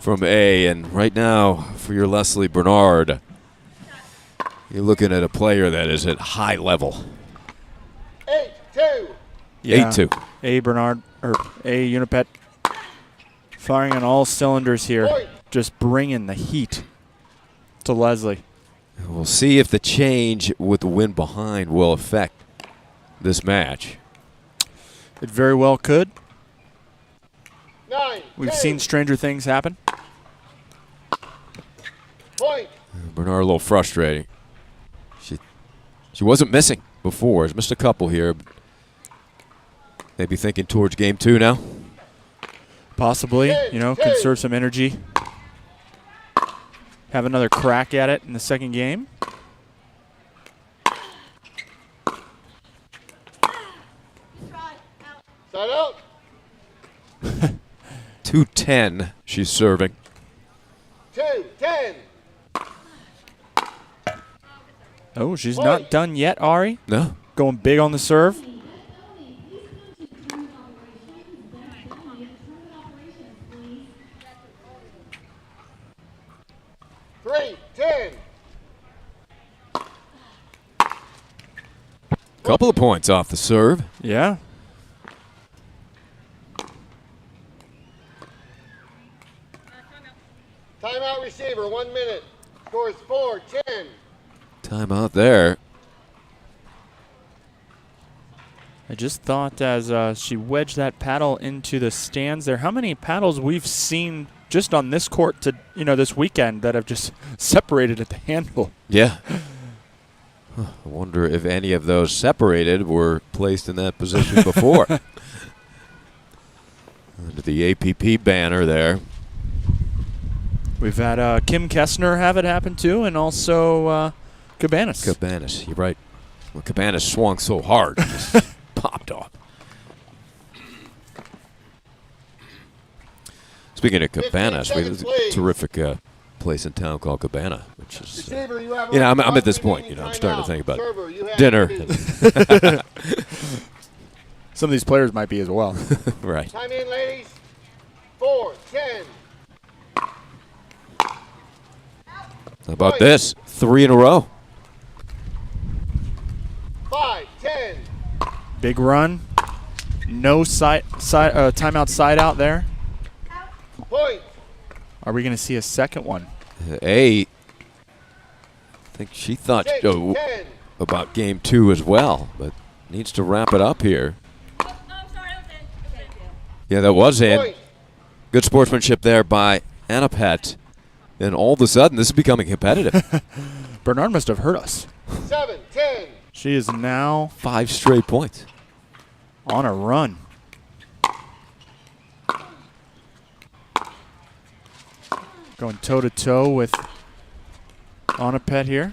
from A. And right now, for your Leslie Bernard, you're looking at a player that is at high level. 8-2. Yeah. 8-2. A. Bernard, or A. Unipet, firing on all cylinders here. Just bringing the heat to Leslie. We'll see if the change with the win behind will affect this match. It very well could. 9-2. We've seen stranger things happen. Point. Bernard a little frustrating. She wasn't missing before. She's missed a couple here. Maybe thinking towards game 2 now. Possibly, you know, conserve some energy. Have another crack at it in the second game. Side out. 2-10 she's serving. 2-10. Oh, she's not done yet, Ari. No. Going big on the serve. Couple of points off the serve. Yeah. Timeout receiver, 1 minute. Scores 4-10. Timeout there. I just thought as she wedged that paddle into the stands there, how many paddles we've seen just on this court to, you know, this weekend that have just separated at the handle. Yeah. I wonder if any of those separated were placed in that position before. Under the APP banner there. We've had Kim Kessner have it happen too, and also Cabanas. Cabanas, you're right. Well, Cabanas swung so hard, it just popped off. Speaking of Cabanas, we have a terrific place in town called Cabana, which is, you know, I'm at this point, you know, I'm starting to think about dinner. Some of these players might be as well. Right. Time in, ladies. 4-10. How about this? 3 in a row. 5-10. Big run. No timeout side out there. Point. Are we going to see a second one? I think she thought about game 2 as well, but needs to wrap it up here. Yeah, that was in. Good sportsmanship there by Anapet. And all of a sudden, this is becoming competitive. Bernard must have heard us. 7-10. She is now 5 straight points. On a run. Going toe-to-toe with Anapet here.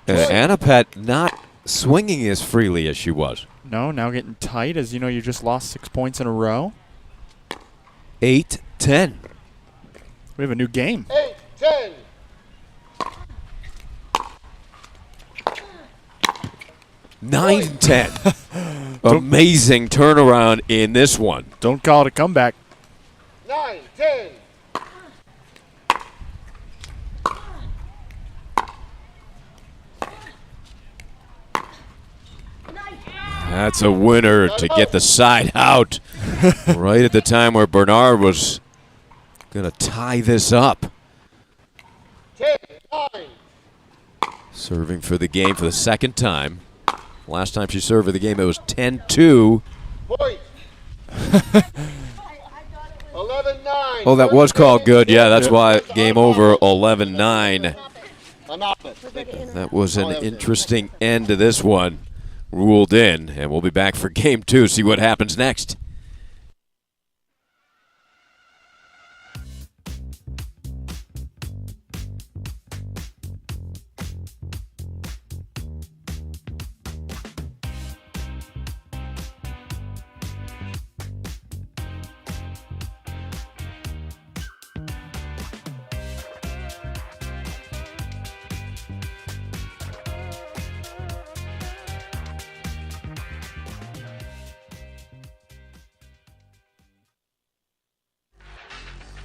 Anapet not swinging as freely as she was. No, now getting tight as, you know, you just lost 6 points in a row. 8-10. We have a new game. 8-10. Nine 10. Amazing turnaround in this one. Don't call it a comeback. 9-10. That's a winner to get the side out right at the time where Bernard was going to tie this up. 10-9. Serving for the game for the second time. Last time she served for the game, it was 10-2. Point. 11-9. Oh, that was called good. Yeah, that's why game over, 11-9. That was an interesting end to this one. Ruled in, and we'll be back for game 2, see what happens next.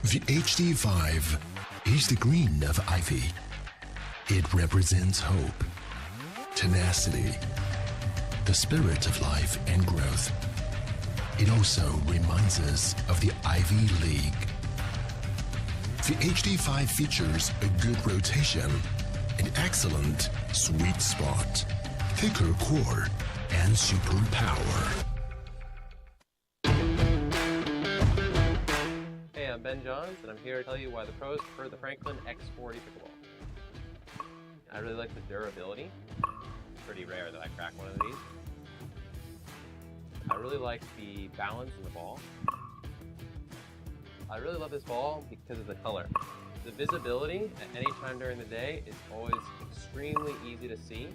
The HD5 is the green of ivy. It represents hope, tenacity, the spirit of life and growth. It also reminds us of the Ivy League. The HD5 features a good rotation, an excellent sweet spot, thicker core, and super power. Hey, I'm Ben Johns, and I'm here to tell you why the pros prefer the Franklin X40 pickleball. I really like the durability. Pretty rare that I crack one of these. I really like the balance in the ball. I really love this ball because of the color. The visibility at any time during the day is always extremely easy to see,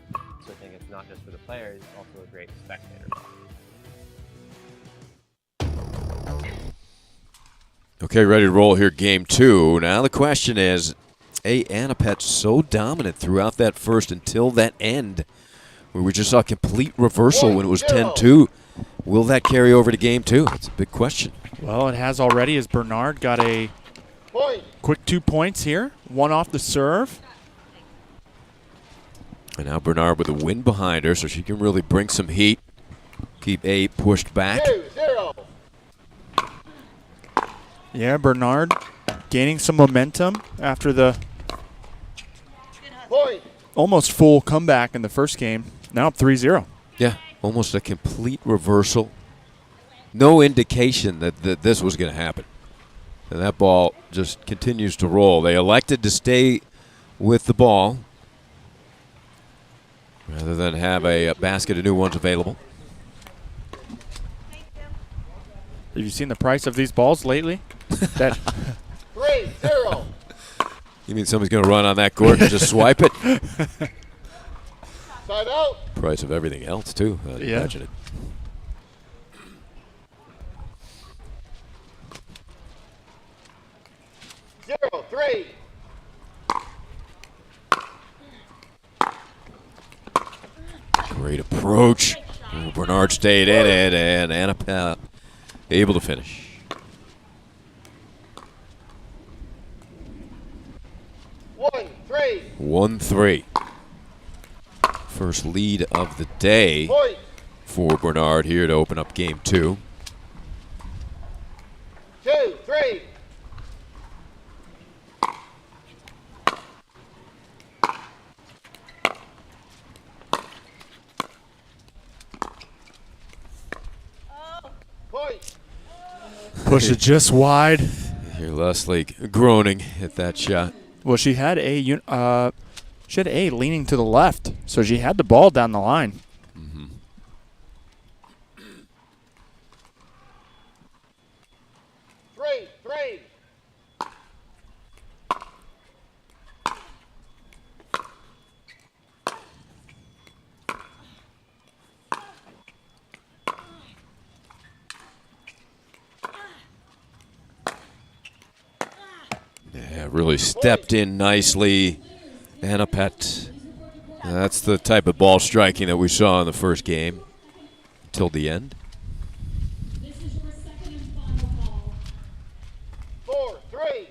so I think it's not just for the players, it's also a great spectator ball. Okay, ready to roll here, game 2. Now the question is, APP so dominant throughout that first until that end, where we just saw a complete reversal when it was 10-2. Will that carry over to game 2? That's a big question. Well, it has already, as Bernard got a quick 2 points here. One off the serve. And now Bernard with a win behind her, so she can really bring some heat. Keep A pushed back. 2-0. Yeah, Bernard gaining some momentum after the almost full comeback in the first game. Now up 3-0. Yeah, almost a complete reversal. No indication that this was going to happen. And that ball just continues to roll. They elected to stay with the ball rather than have a basket of new ones available. Have you seen the price of these balls lately? That 3-0. You mean somebody's going to run on that court and just swipe it? Side out. Price of everything else, too. I'd imagine it. Zero, 3. Great approach. Oh, Bernard stayed in it, and APP able to finish. 1-3. 1-3. First lead of the day for Bernard here to open up game 2. 2-3. push it just wide. Here Leslie groaning at that shot. Well, she had a leaning to the left, so she had the ball down the line. 3-3. Yeah, really stepped in nicely. APP. That's the type of ball striking that we saw in the first game until the end. 4-3.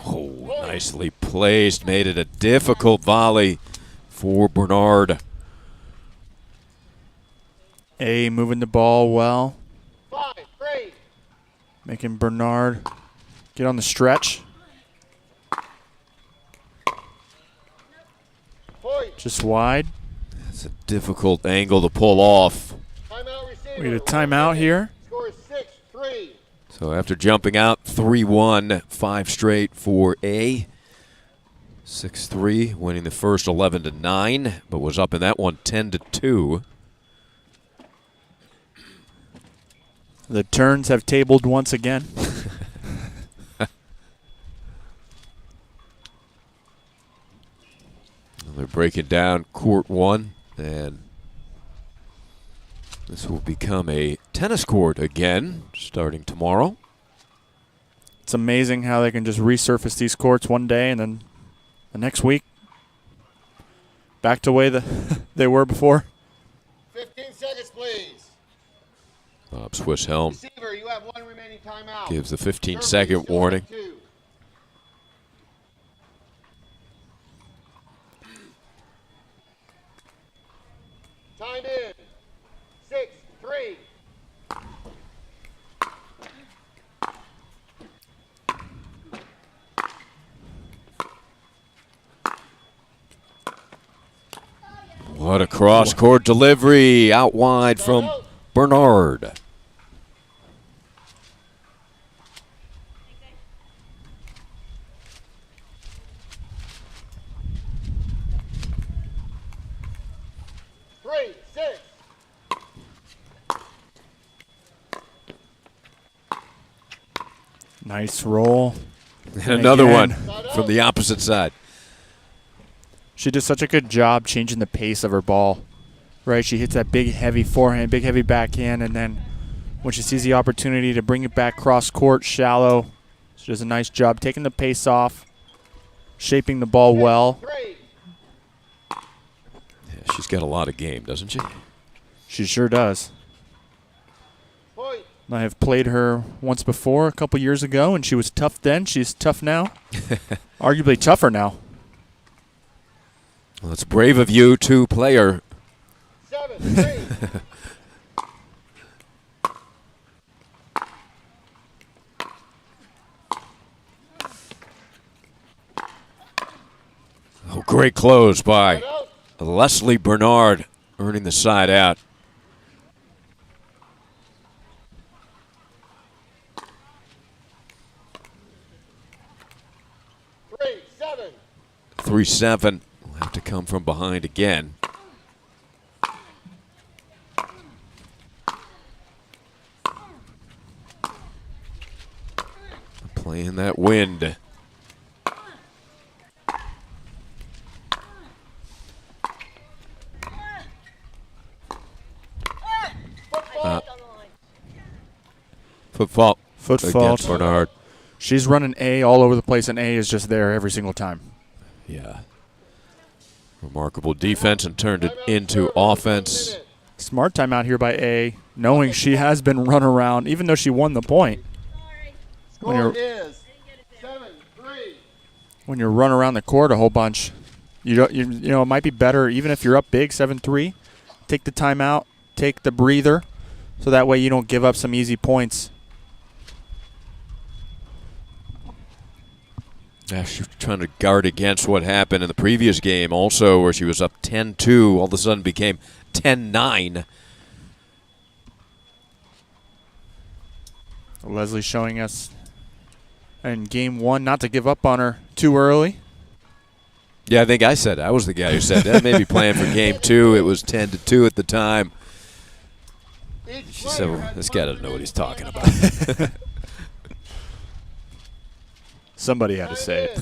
Oh, nicely placed. Made it a difficult volley for Bernard. A moving the ball well. 5-3. Making Bernard get on the stretch. Just wide. It's a difficult angle to pull off. We get a timeout here. Score is 6-3. So after jumping out 3-1, 5 straight for A. 6-3, winning the first 11-9, but was up in that one 10-2. The turns have tabled once again. They're breaking down court 1, and this will become a tennis court again starting tomorrow. It's amazing how they can just resurface these courts one day and then the next week back to the way they were before. 15 seconds Bob Swiss Helm Receiver, you have 1 remaining timeout. gives the 15-second warning. 2. Time in. 6-3. What a cross-court delivery out wide from Bernard. Nice roll. And another one from the opposite side. She does such a good job changing the pace of her ball. Right, she hits that big, heavy forehand, big, heavy backhand, and then when she sees the opportunity to bring it back cross-court, shallow, she does a nice job taking the pace off, shaping the ball well. Yeah, she's got a lot of game, doesn't she? She sure does. I have played her once before, a couple years ago, and she was tough then. She's tough now. Arguably tougher now. Well, it's brave of you to play her. 7-3. Oh, great close by Leslie Bernard, earning the side out. Three, 7. Will have to come from behind again. Playing that wind. Foot fault. Foot fault. Against Bernard. She's running A all over the place, and A is just there every single time. Yeah. Remarkable defense and turned it into offense. Smart timeout here by A, knowing she has been run around, even though she won the point. Score is 7-3. When you run around the court a whole bunch, you know it might be better, even if you're up big, 7-3, take the timeout, take the breather, so that way you don't give up some easy points. Yeah, she was trying to guard against what happened in the previous game also, where she was up 10-2, all of a sudden became 10-9. Leslie showing us in game 1 not to give up on her too early. Yeah, I think I said, I was the guy who said that. Maybe playing for game 2. It was 10-2 at the time. She said, well, this guy doesn't know what he's talking about. Somebody had to say it.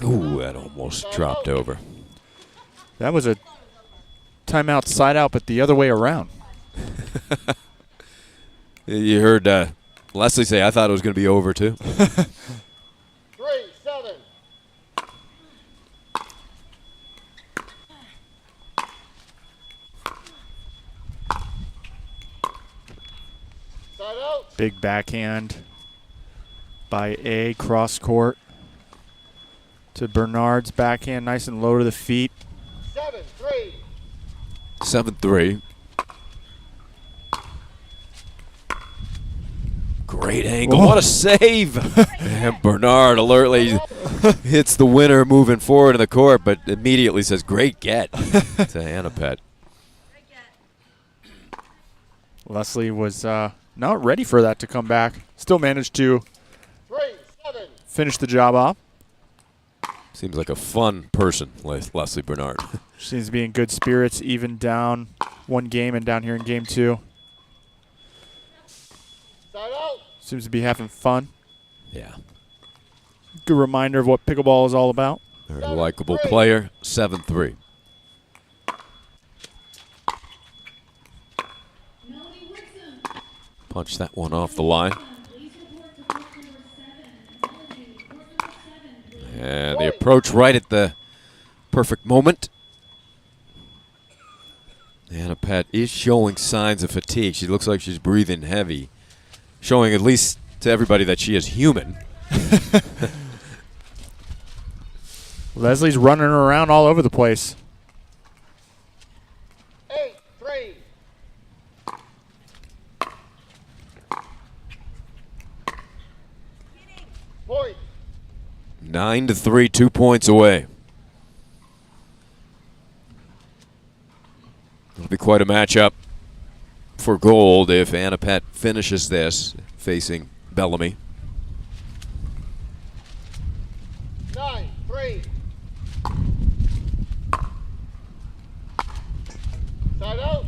Ooh, that almost dropped over. That was a timeout side out, but the other way around. You heard Leslie say, I thought it was going to be over, too. 3-7. Big backhand by A, cross court to Bernard's backhand, nice and low to the feet. 7-3. 7-3. Great angle. What a save. And Bernard alertly hits the winner moving forward in the court, but immediately says, great get to Annapet. Leslie was not ready for that to come back. Still managed to finish the job off. Seems like a fun person, Leslie Bernard. She seems to be in good spirits, even down one game and down here in game 2. Seems to be having fun. Yeah. Good reminder of what pickleball is all about. Very likable player, 7-3. Punch that one off the line. And the approach right at the perfect moment. Pat is showing signs of fatigue. She looks like she's breathing heavy, showing at least to everybody that she is human. Leslie's running around all over the place. 8-3. Point. 9-3, 2 points away. It'll be quite a matchup for gold if Anna Pett finishes this facing Bellamy. 9-3. Side out.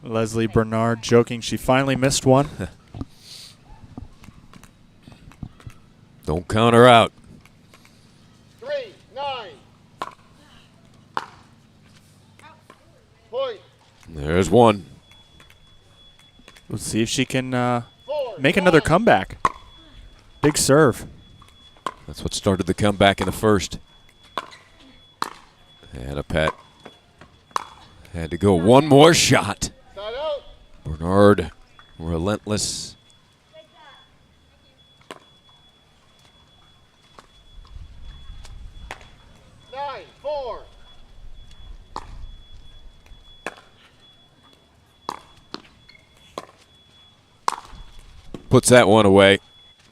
Leslie Bernard joking she finally missed one. Don't count her out. 3-9. Point. There's one. Let's see if she can make another comeback. Big serve. That's what started the comeback in the first. Anna Pett had to go one more shot. Bernard, relentless. Nine, 4. Puts that one away.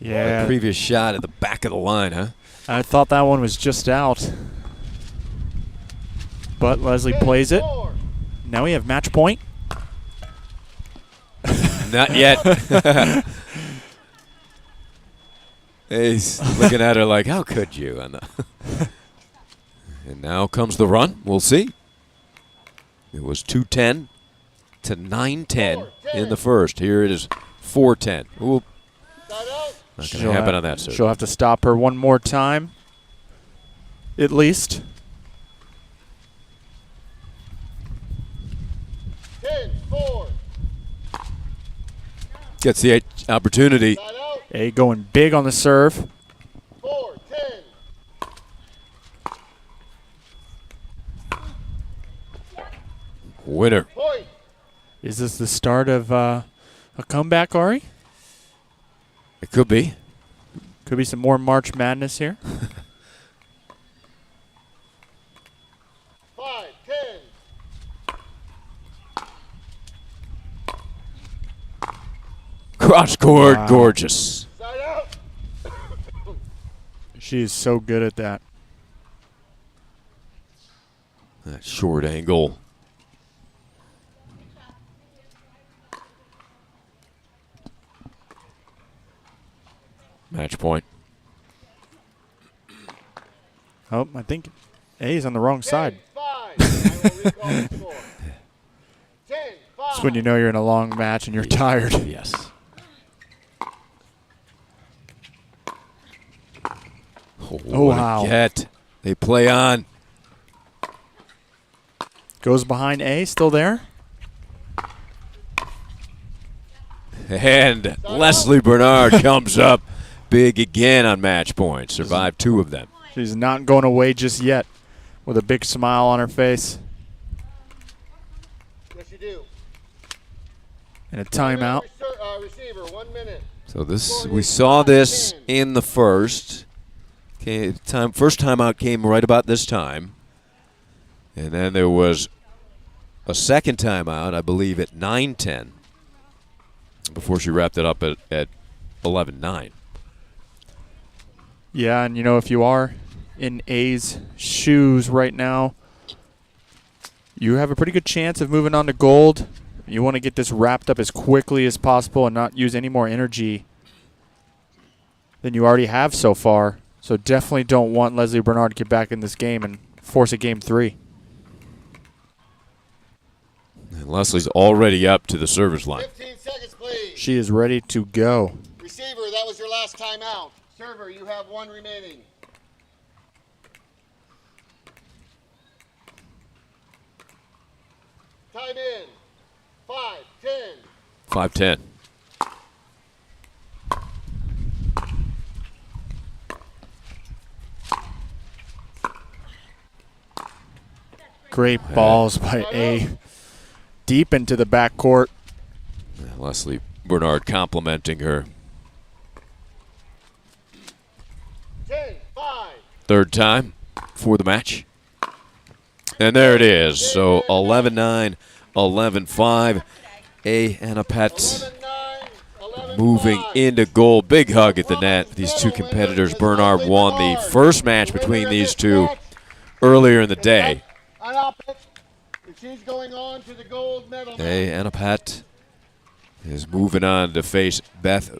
Yeah. The previous shot at the back of the line, huh? I thought that one was just out. But Leslie plays it. Now we have match point. Not yet. He's looking at her like, how could you? And now comes the run. We'll see. It was 2-10 to 9-10 in the first. Here it is 4-10. Ooh. Not going to happen on that serve. She'll have to stop her one more time, at least. 10-4. Gets the opportunity. A going big on the serve. 4-10. Winner. Is this the start of a comeback, Ari? It could be. Could be some more March Madness here. 5-10. Cross court, gorgeous. Side out. She is so good at that. That short angle. Match point. Oh, I think A is on the wrong side. That's when you know you're in a long match and you're tired. Yes. Oh, wow. Get. They play on. Goes behind A, still there. And Leslie Bernard comes up big again on match point. Survived 2 of them. She's not going away just yet with a big smile on her face. Yes, you do. And a timeout. Receiver, 1 minute. So this, we saw this in the first. First timeout came right about this time. And then there was a second timeout, I believe, at 9:10 before she wrapped it up at 11:09. Yeah, and you know, if you are in A's shoes right now, you have a pretty good chance of moving on to gold. You want to get this wrapped up as quickly as possible and not use any more energy than you already have so far. So definitely don't want Leslie Bernard to get back in this game and force a game 3. And Leslie's already up to the server's line. 15 seconds, please. She is ready to go. Receiver, that was your last timeout. Server, you have 1 remaining. Time in. 5-10. 5-10. Great balls by A. Deep into the backcourt. Leslie Bernard complimenting her. 10-5. Third time for the match. And there it is. So 11-9, 11-5. A and a pet moving into goal. Big hug at the net. These two competitors. Bernard won the first match between these two earlier in the day. She's going on to the gold medal. A and a pet is moving on to face Beth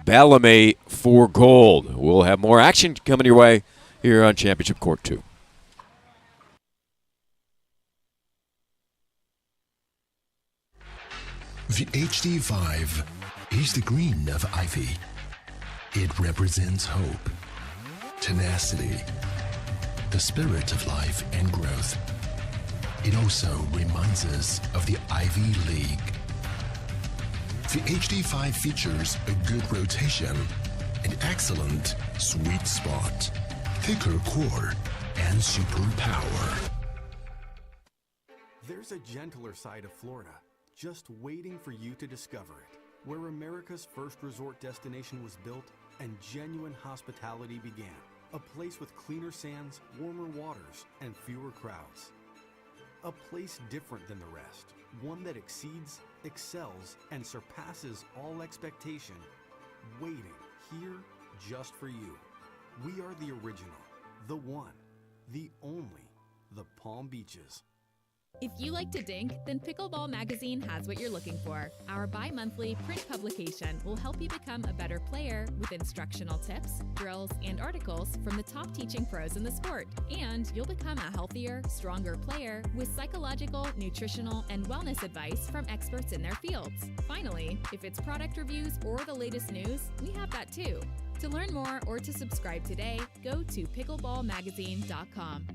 Bellamy for gold. We'll have more action coming your way here on Championship Court 2. The HD5 is the green of ivy. It represents hope, tenacity, the spirit of life and growth. It also reminds us of the Ivy League. The HD5 features a good rotation, an excellent sweet spot, thicker core, and super power. There's a gentler side of Florida, just waiting for you to discover it, where America's first resort destination was built and genuine hospitality began. A place with cleaner sands, warmer waters, and fewer crowds. A place different than the rest, one that exceeds, excels, and surpasses all expectation, waiting here just for you. We are the original, the one, the only, the Palm Beaches. If you like to dink, then Pickleball Magazine has what you're looking for. Our bi-monthly print publication will help you become a better player with instructional tips, drills, and articles from the top teaching pros in the sport. And you'll become a healthier, stronger player with psychological, nutritional, and wellness advice from experts in their fields. Finally, if it's product reviews or the latest news, we have that too. To learn more or to subscribe today, go to pickleballmagazine.com.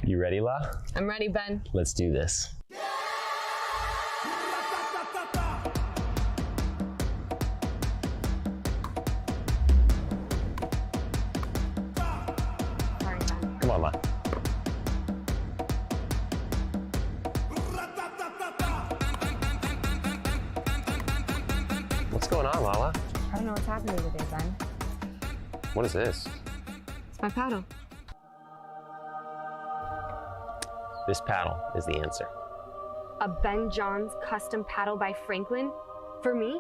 You ready, La? I'm ready, Ben. Let's do this. Sorry, Ben. Come on, La. What's going on, Lala? I don't know what's happening today, Ben. What is this? It's my paddle. This paddle is the answer. A Ben Johns custom paddle by Franklin? For me?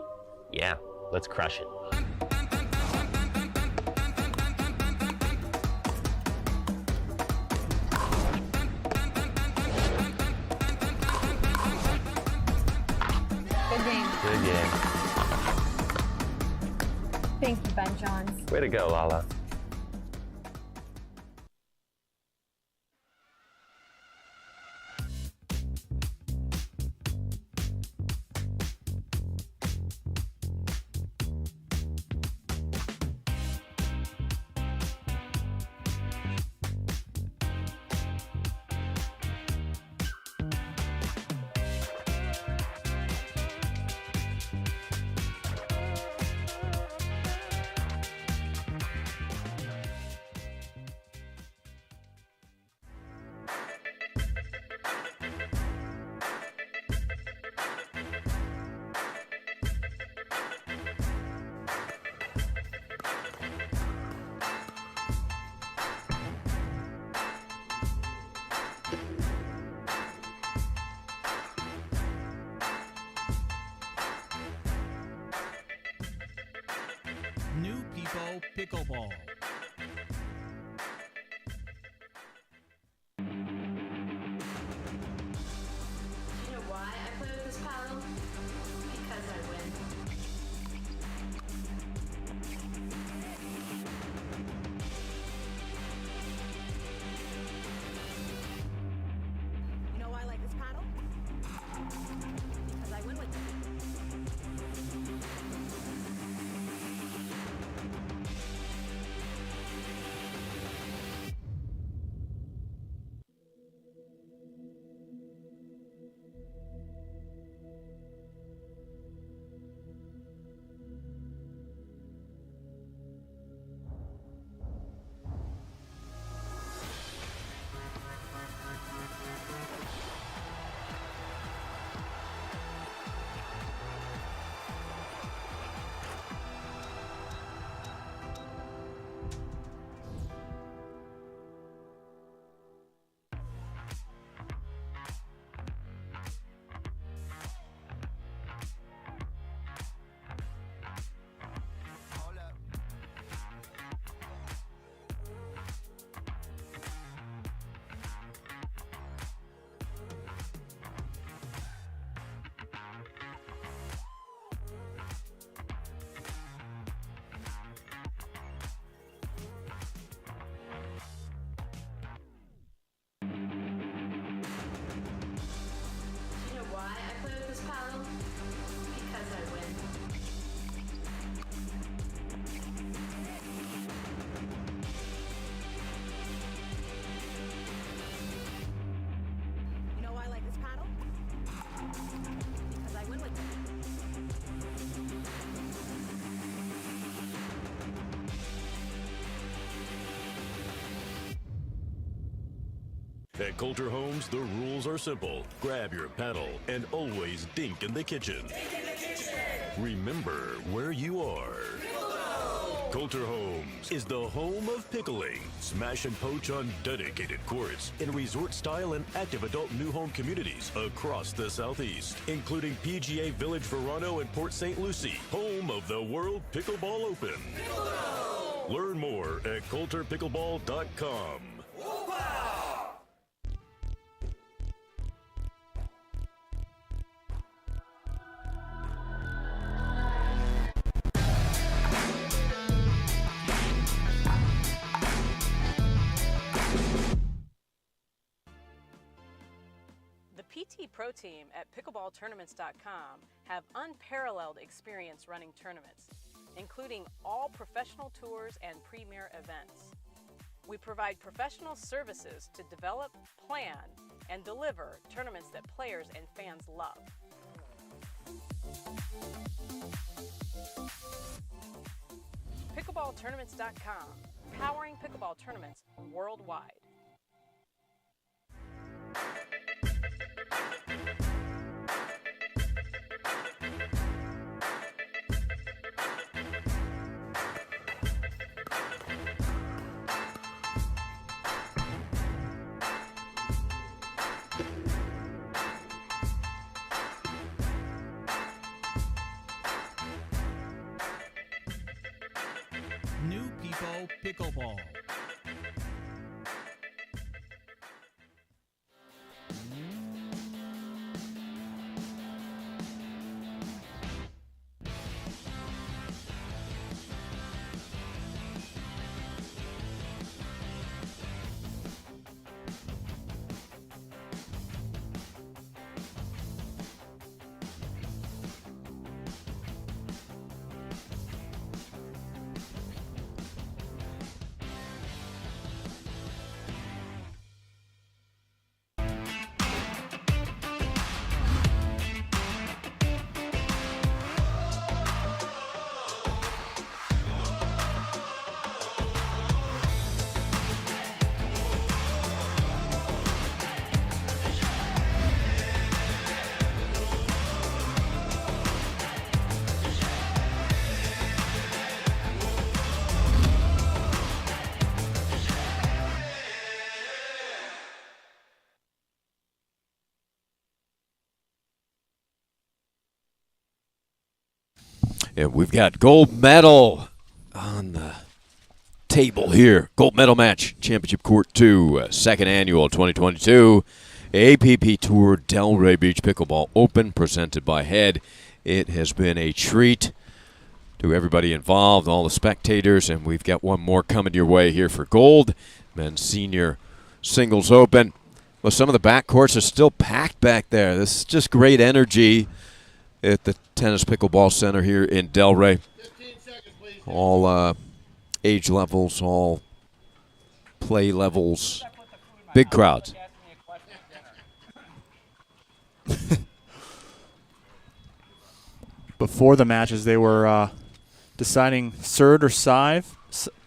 Yeah, let's crush it. Good game. Good game. Thank you, Ben Johns. Way to go, Lala. New People Pickleball. You know why I play with this paddle? Because I win. You know why I like this paddle? Because I win with it. You know why I play with this paddle? Because I win. You know why I like this paddle? Because I win with it. At Coulter Homes, the rules are simple. Grab your paddle and always dink in the kitchen. Remember where you are. Coulter Homes is the home of pickling. Smash and poach on dedicated courts in resort-style and active adult new home communities across the Southeast, including PGA Village Verano and Port St. Lucie, home of the World Pickleball Open. Learn more at coulterpickleball.com. The PT Pro Team at pickleballtournaments.com have unparalleled experience running tournaments, including all professional tours and premier events. We provide professional services to develop, plan, and deliver tournaments that players and fans love. Pickleballtournaments.com, powering pickleball tournaments worldwide. New People Pickleball. And we've got gold medal on the table here. Gold medal match, Championship Court 2, second annual 2022 APP Tour Delray Beach Pickleball Open, presented by Head. It has been a treat to everybody involved, all the spectators, and we've got one more coming your way here for gold. Men's Senior Singles Open. Well, some of the backcourts are still packed back there. This is just great energy at the Tennis Pickleball Center here in Delray. All age levels, all play levels, big crowds. Before the matches, they were deciding serve or size.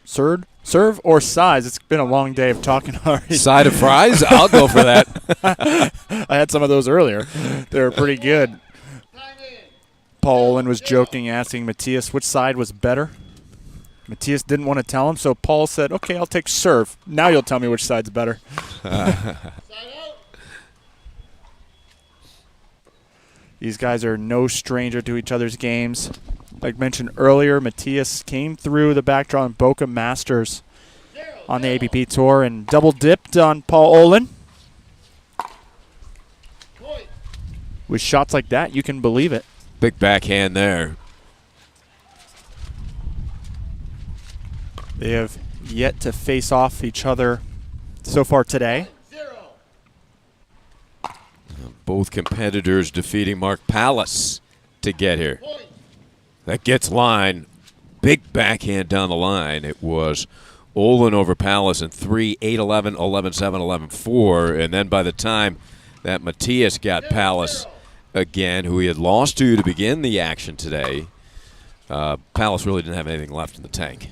Serve or size. It's been a long day of talking already. Side of fries? I'll go for that. I had some of those earlier. They were pretty good. Paul Olin was joking, asking Matthias which side was better. Matthias didn't want to tell him, so Paul said, okay, I'll take serve. Now you'll tell me which side's better. These guys are no stranger to each other's games. Like mentioned earlier, Matthias came through the back draw in Boca Masters on the APP Tour and double dipped on Paul Olin. With shots like that, you can believe it. Big backhand there. They have yet to face off each other so far today. Both competitors defeating Mark Pallas to get here. That gets line. Big backhand down the line. It was Olin over Pallas in 3, 8-11, 11-7, 11-4. And then by the time that Matthias got Pallas again, who he had lost to begin the action today, Pallas really didn't have anything left in the tank.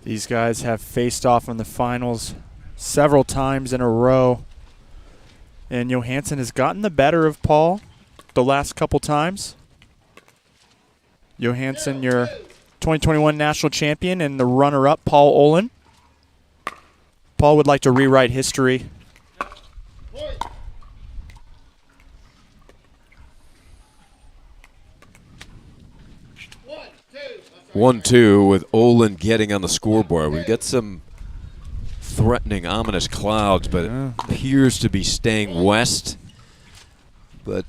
These guys have faced off in the finals several times in a row. And Johansson has gotten the better of Paul the last couple times. Johansson, your 2021 national champion, and the runner-up, Paul Olin. Paul would like to rewrite history. 1-2 with Olin getting on the scoreboard. We've got some threatening, ominous clouds, but it appears to be staying west, but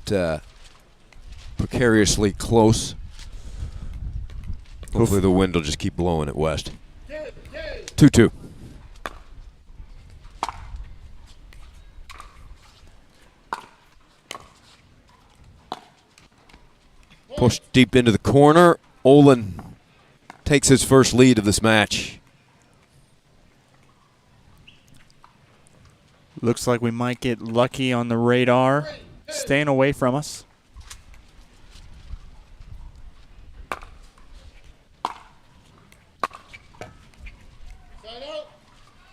precariously close. Hopefully the wind will just keep blowing it west. 2-2. Pushed deep into the corner. Olin takes his first lead of this match. Looks like we might get lucky on the radar. Staying away from us.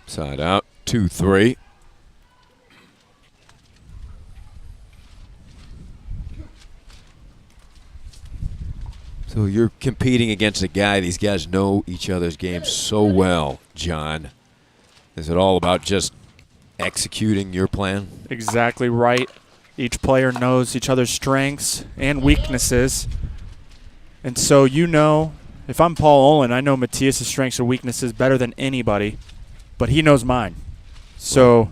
Side out, 2-3. So you're competing against a guy, these guys know each other's games so well, John. Is it all about just executing your plan? Exactly right. Each player knows each other's strengths and weaknesses. And so you know, if I'm Paul Olin, I know Matthias' strengths and weaknesses better than anybody, but he knows mine. So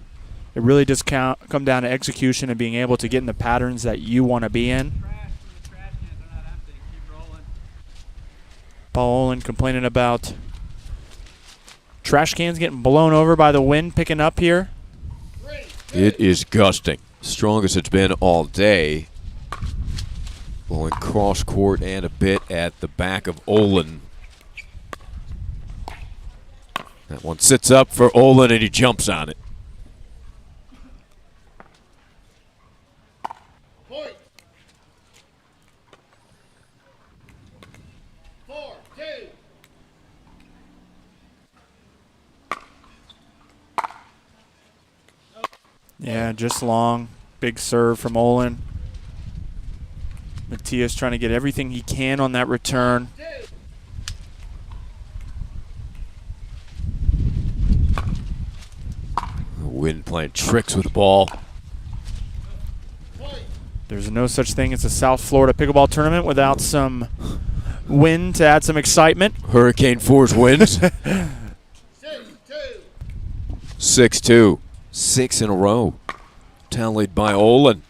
it really does come down to execution and being able to get in the patterns that you want to be in. Paul Olin complaining about trash cans getting blown over by the wind picking up here. It is gusting. Strongest it's been all day. Blowing cross court and a bit at the back of Olin. That one sits up for Olin and he jumps on it. Yeah, just long. Big serve from Olin. Matthias trying to get everything he can on that return. Wind playing tricks with the ball. There's no such thing as a South Florida pickleball tournament without some wind to add some excitement. Hurricane force winds. 6-2. 6 in a row. Tallied by Olin.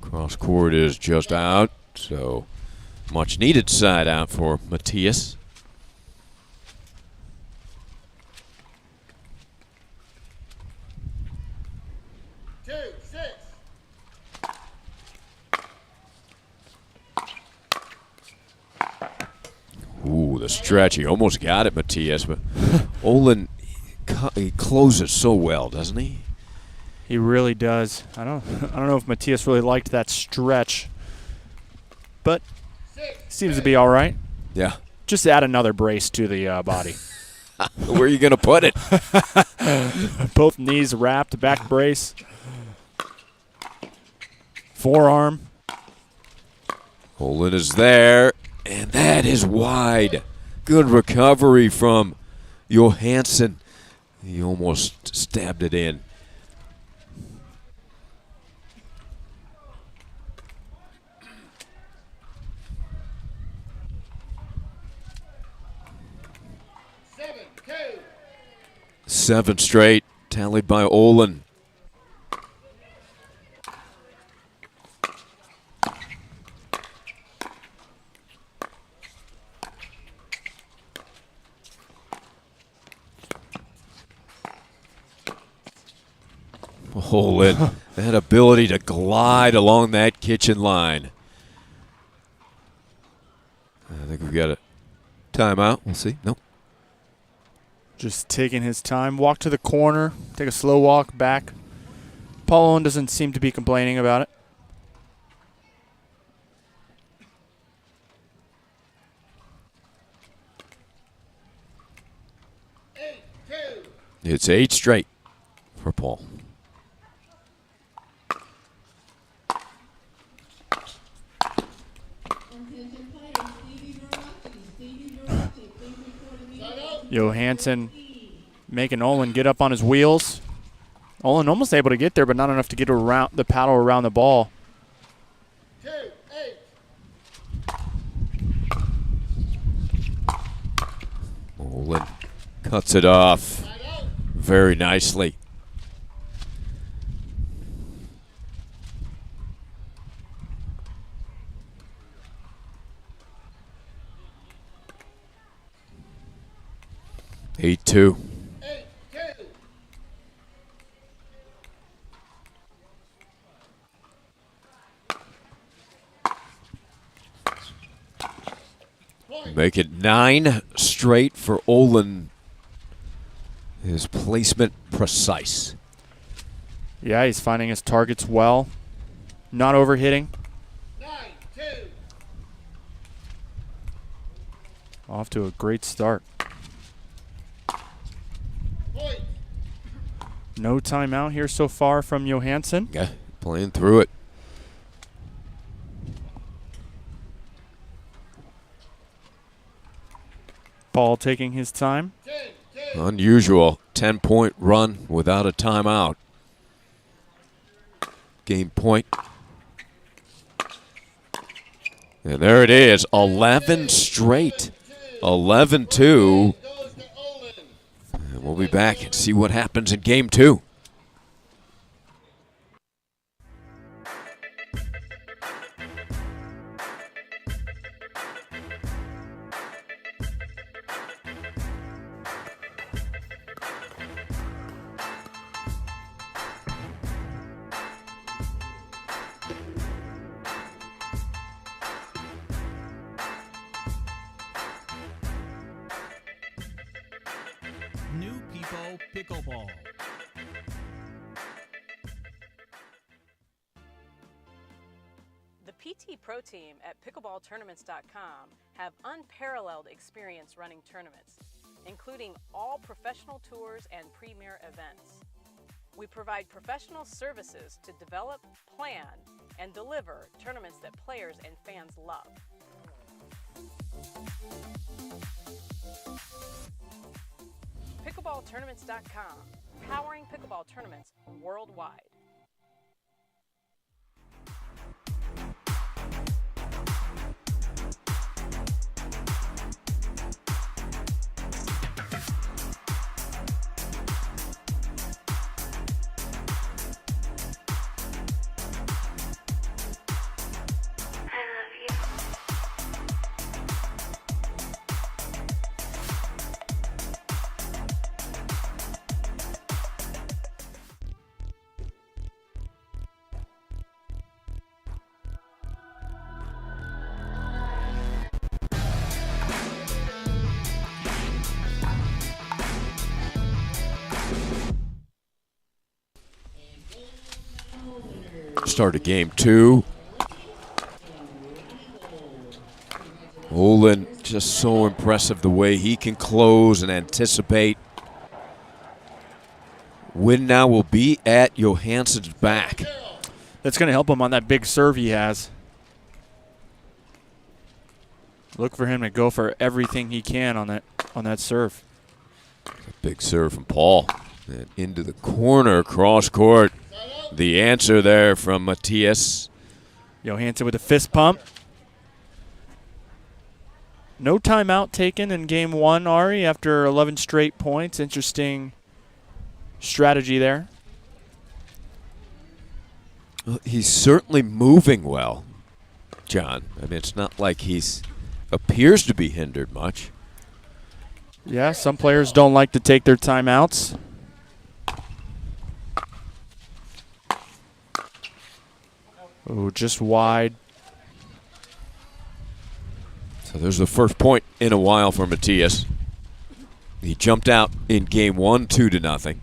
Cross court is just out, so much needed side out for Matthias. Ooh, the stretch. He almost got it, Matthias, but Olin, he closes so well, doesn't he? He really does. I don't know if Matthias really liked that stretch, but seems to be all right. Yeah. Just add another brace to the body. Where are you going to put it? Both knees wrapped, back brace. Forearm. Olin is there, and that is wide. Good recovery from Johansson. He almost stabbed it in. Seven straight, tallied by Olin. Olin, that ability to glide along that kitchen line. I think we've got a timeout. We'll see. Nope. Just taking his time. Walk to the corner. Take a slow walk back. Paul Owen doesn't seem to be complaining about it. It's 8 straight for Paul. Johansson making Olin get up on his wheels. Olin almost able to get there, but not enough to get around the paddle around the ball. Olin cuts it off very nicely. 8-2. Make it 9 straight for Olin. His placement precise. Yeah, he's finding his targets well. Not overhitting. 9-2. Off to a great start. No timeout here so far from Johansson. Yeah, playing through it. Paul taking his time. Unusual 10-point run without a timeout. Game point. And there it is, 11 straight. 11-2. And we'll be back and see what happens in game 2. New People Pickleball. The PT Pro team at pickleballtournaments.com have unparalleled experience running tournaments, including all professional tours and premier events. We provide professional services to develop, plan, and deliver tournaments that players and fans love. pickleballtournaments.com, powering pickleball tournaments worldwide. Start of game 2. Olin just so impressive the way he can close and anticipate. Win now will be at Johansson's back. That's going to help him on that big serve he has. Look for him to go for everything he can on that serve. Big serve from Paul. And into the corner, cross court. The answer there from Matthias. Johansson with a fist pump. No timeout taken in game 1, Ari, after 11 straight points. Interesting strategy there. Well, he's certainly moving well, John. I mean, it's not like he's appears to be hindered much. Yeah, some players don't like to take their timeouts. Oh, just wide. So there's the first point in a while for Matthias. He jumped out in game 1, 2-0. 1-0.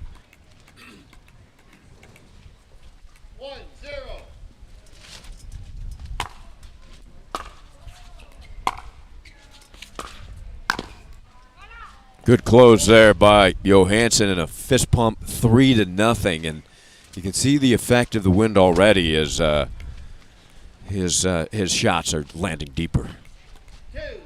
Good close there by Johansson and a fist pump 3-0. And you can see the effect of the wind already as his shots are landing deeper. 2-0.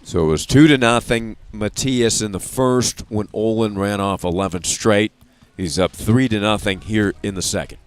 So it was 2-0 Matthias in the first when Olin ran off 11 straight. He's up 3-0 here in the second.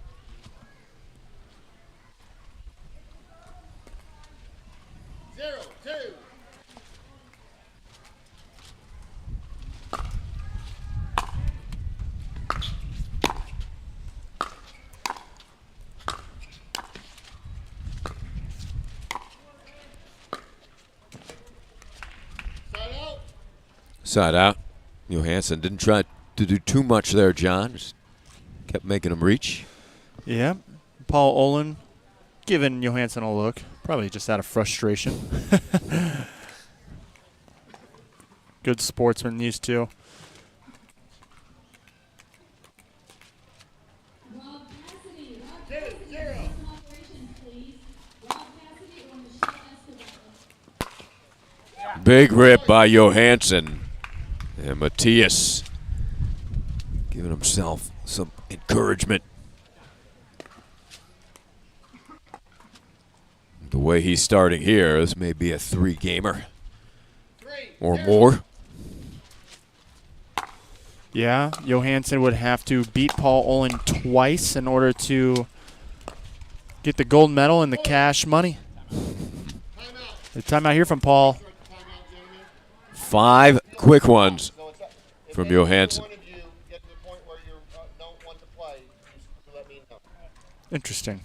Side out. Johansson didn't try to do too much there, John. Just kept making him reach. Yeah. Paul Olin giving Johansson a look. Probably just out of frustration. Good sportsman, these two. Big rip by Johansson. And Matthias giving himself some encouragement. The way he's starting here, this may be a 3-gamer or more. Yeah, Johansson would have to beat Paul Olin twice in order to get the gold medal and the cash money. The timeout here from Paul. 5 quick ones from Johansson. Interesting.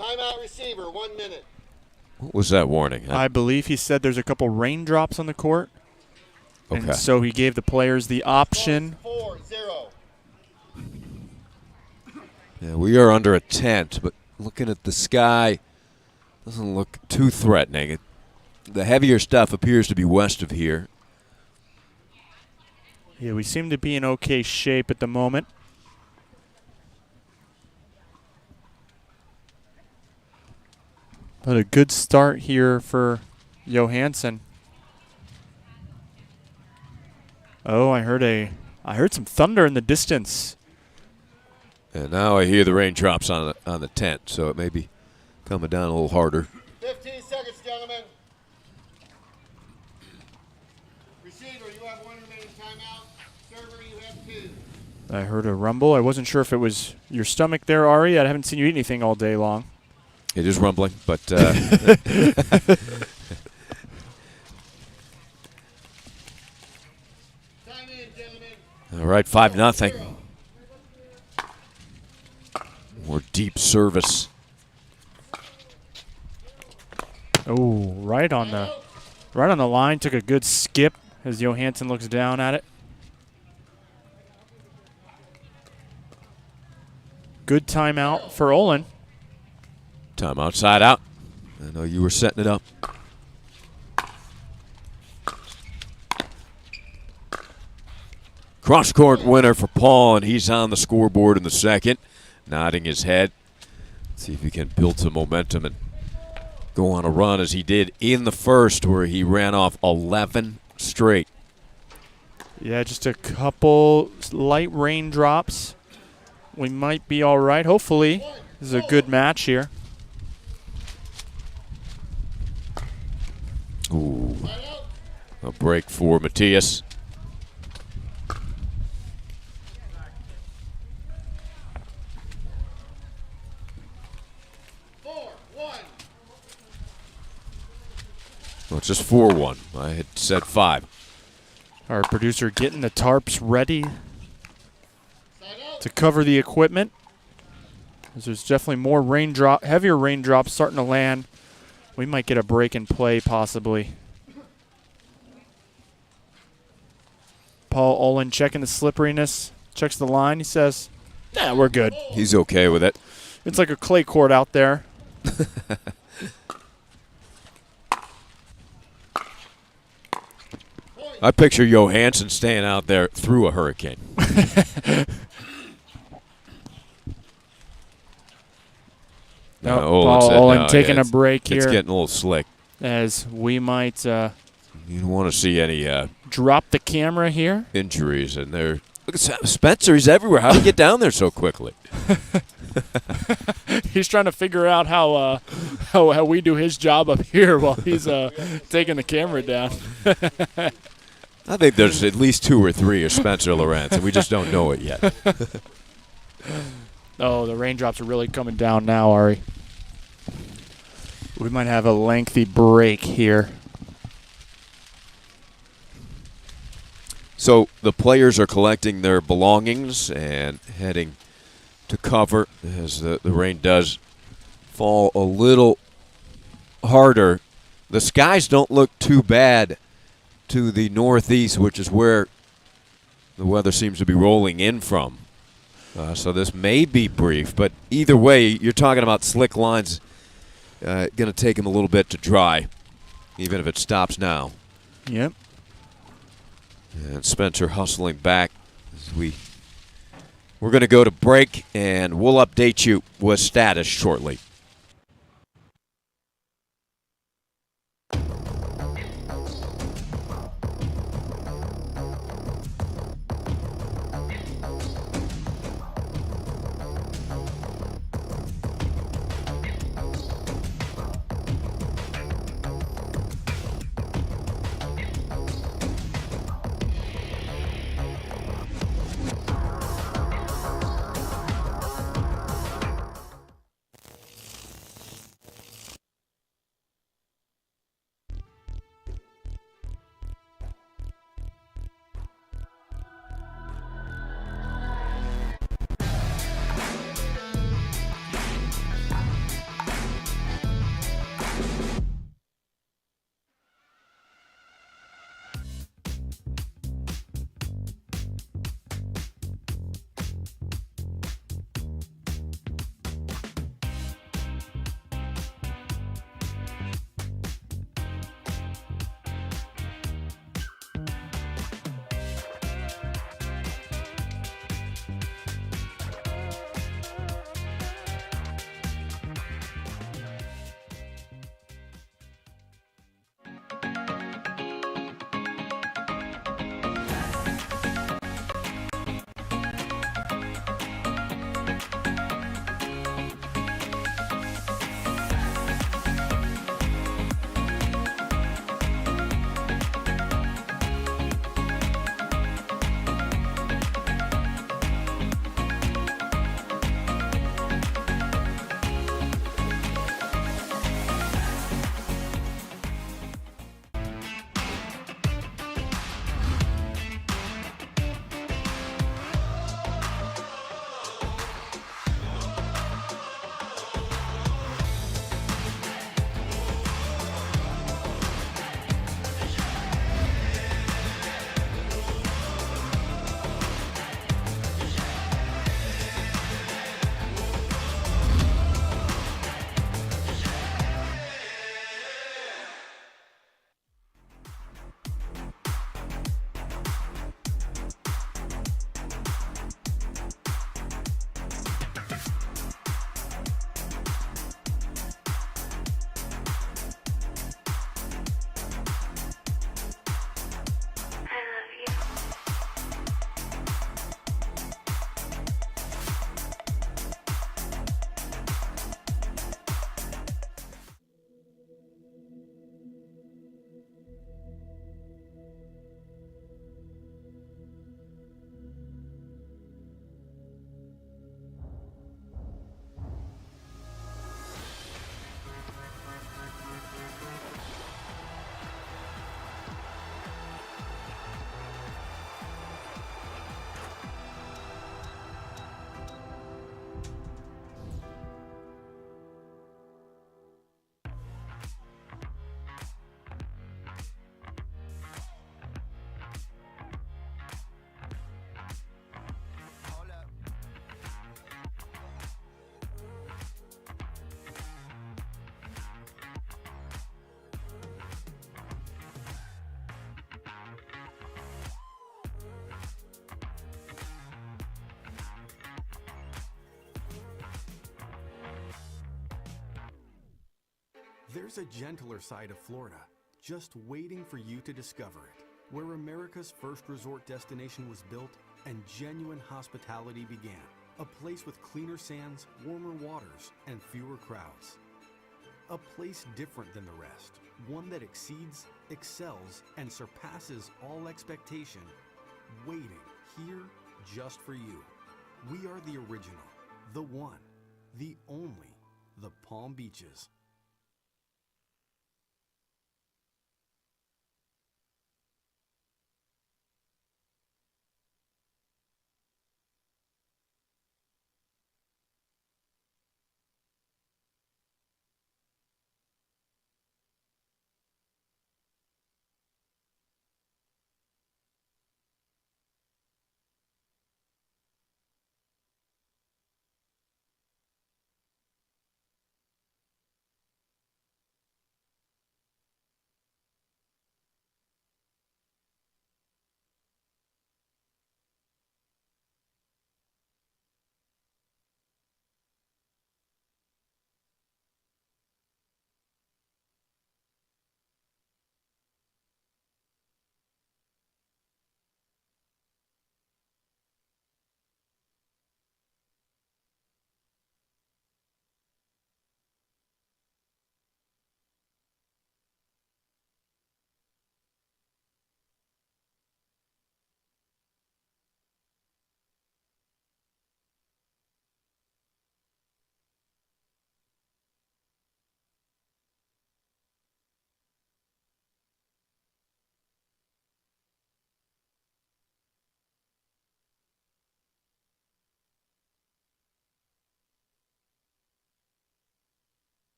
Timeout receiver, 1 minute. What was that warning? I believe he said there's a couple raindrops on the court. Okay. And so he gave the players the option. 4-0. Yeah, we are under a tent, but looking at the sky, doesn't look too threatening. The heavier stuff appears to be west of here. Yeah, we seem to be in okay shape at the moment. But a good start here for Johansson. Oh, I heard some thunder in the distance. And now I hear the raindrops on the tent, so it may be coming down a little harder. 15 seconds, gentlemen. Receiver, you have 1 remaining timeout. Server, you have 2. I heard a rumble. I wasn't sure if it was your stomach there, Ari. I haven't seen you eat anything all day long. It is rumbling, but all right, 5-0. More deep service. Oh, right on the line. Took a good skip as Johansson looks down at it. Good timeout for Olin. Timeout, side out. I know you were setting it up. Cross-court winner for Paul, and he's on the scoreboard in the second, nodding his head. See if he can build some momentum and go on a run as he did in the first, where he ran off 11 straight. Yeah, just a couple light raindrops. We might be all right. Hopefully, this is a good match here. Ooh, a break for Matthias. Well, it's just 4-1. I had said 5. Our producer getting the tarps ready to cover the equipment. There's definitely more heavier raindrops starting to land. We might get a break in play possibly. Paul Olin checking the slipperiness, checks the line. He says, "Nah, we're good." He's okay with it. It's like a clay court out there. I picture Johansson staying out there through a hurricane. Paul Olin taking a break here. It's getting a little slick. As we might you don't want to see any drop the camera here. Injuries in there. Look at Spencer. He's everywhere. How did he get down there so quickly? He's trying to figure out how we do his job up here while he's taking the camera down. I think there's at least 2 or 3 of Spencer Lawrence, and we just don't know it yet. Oh, the raindrops are really coming down now, Ari. We might have a lengthy break here. So the players are collecting their belongings and heading to cover as the rain does fall a little harder. The skies don't look too bad to the northeast, which is where the weather seems to be rolling in from. So this may be brief, but either way, you're talking about slick lines. Going to take them a little bit to dry, even if it stops now. Yep. And Spencer hustling back as we're going to go to break, and we'll update you with status shortly. There's a gentler side of Florida, just waiting for you to discover it, where America's first resort destination was built and genuine hospitality began. A place with cleaner sands, warmer waters, and fewer crowds. A place different than the rest, one that exceeds, excels, and surpasses all expectation, waiting here just for you. We are the original, the one, the only, the Palm Beaches.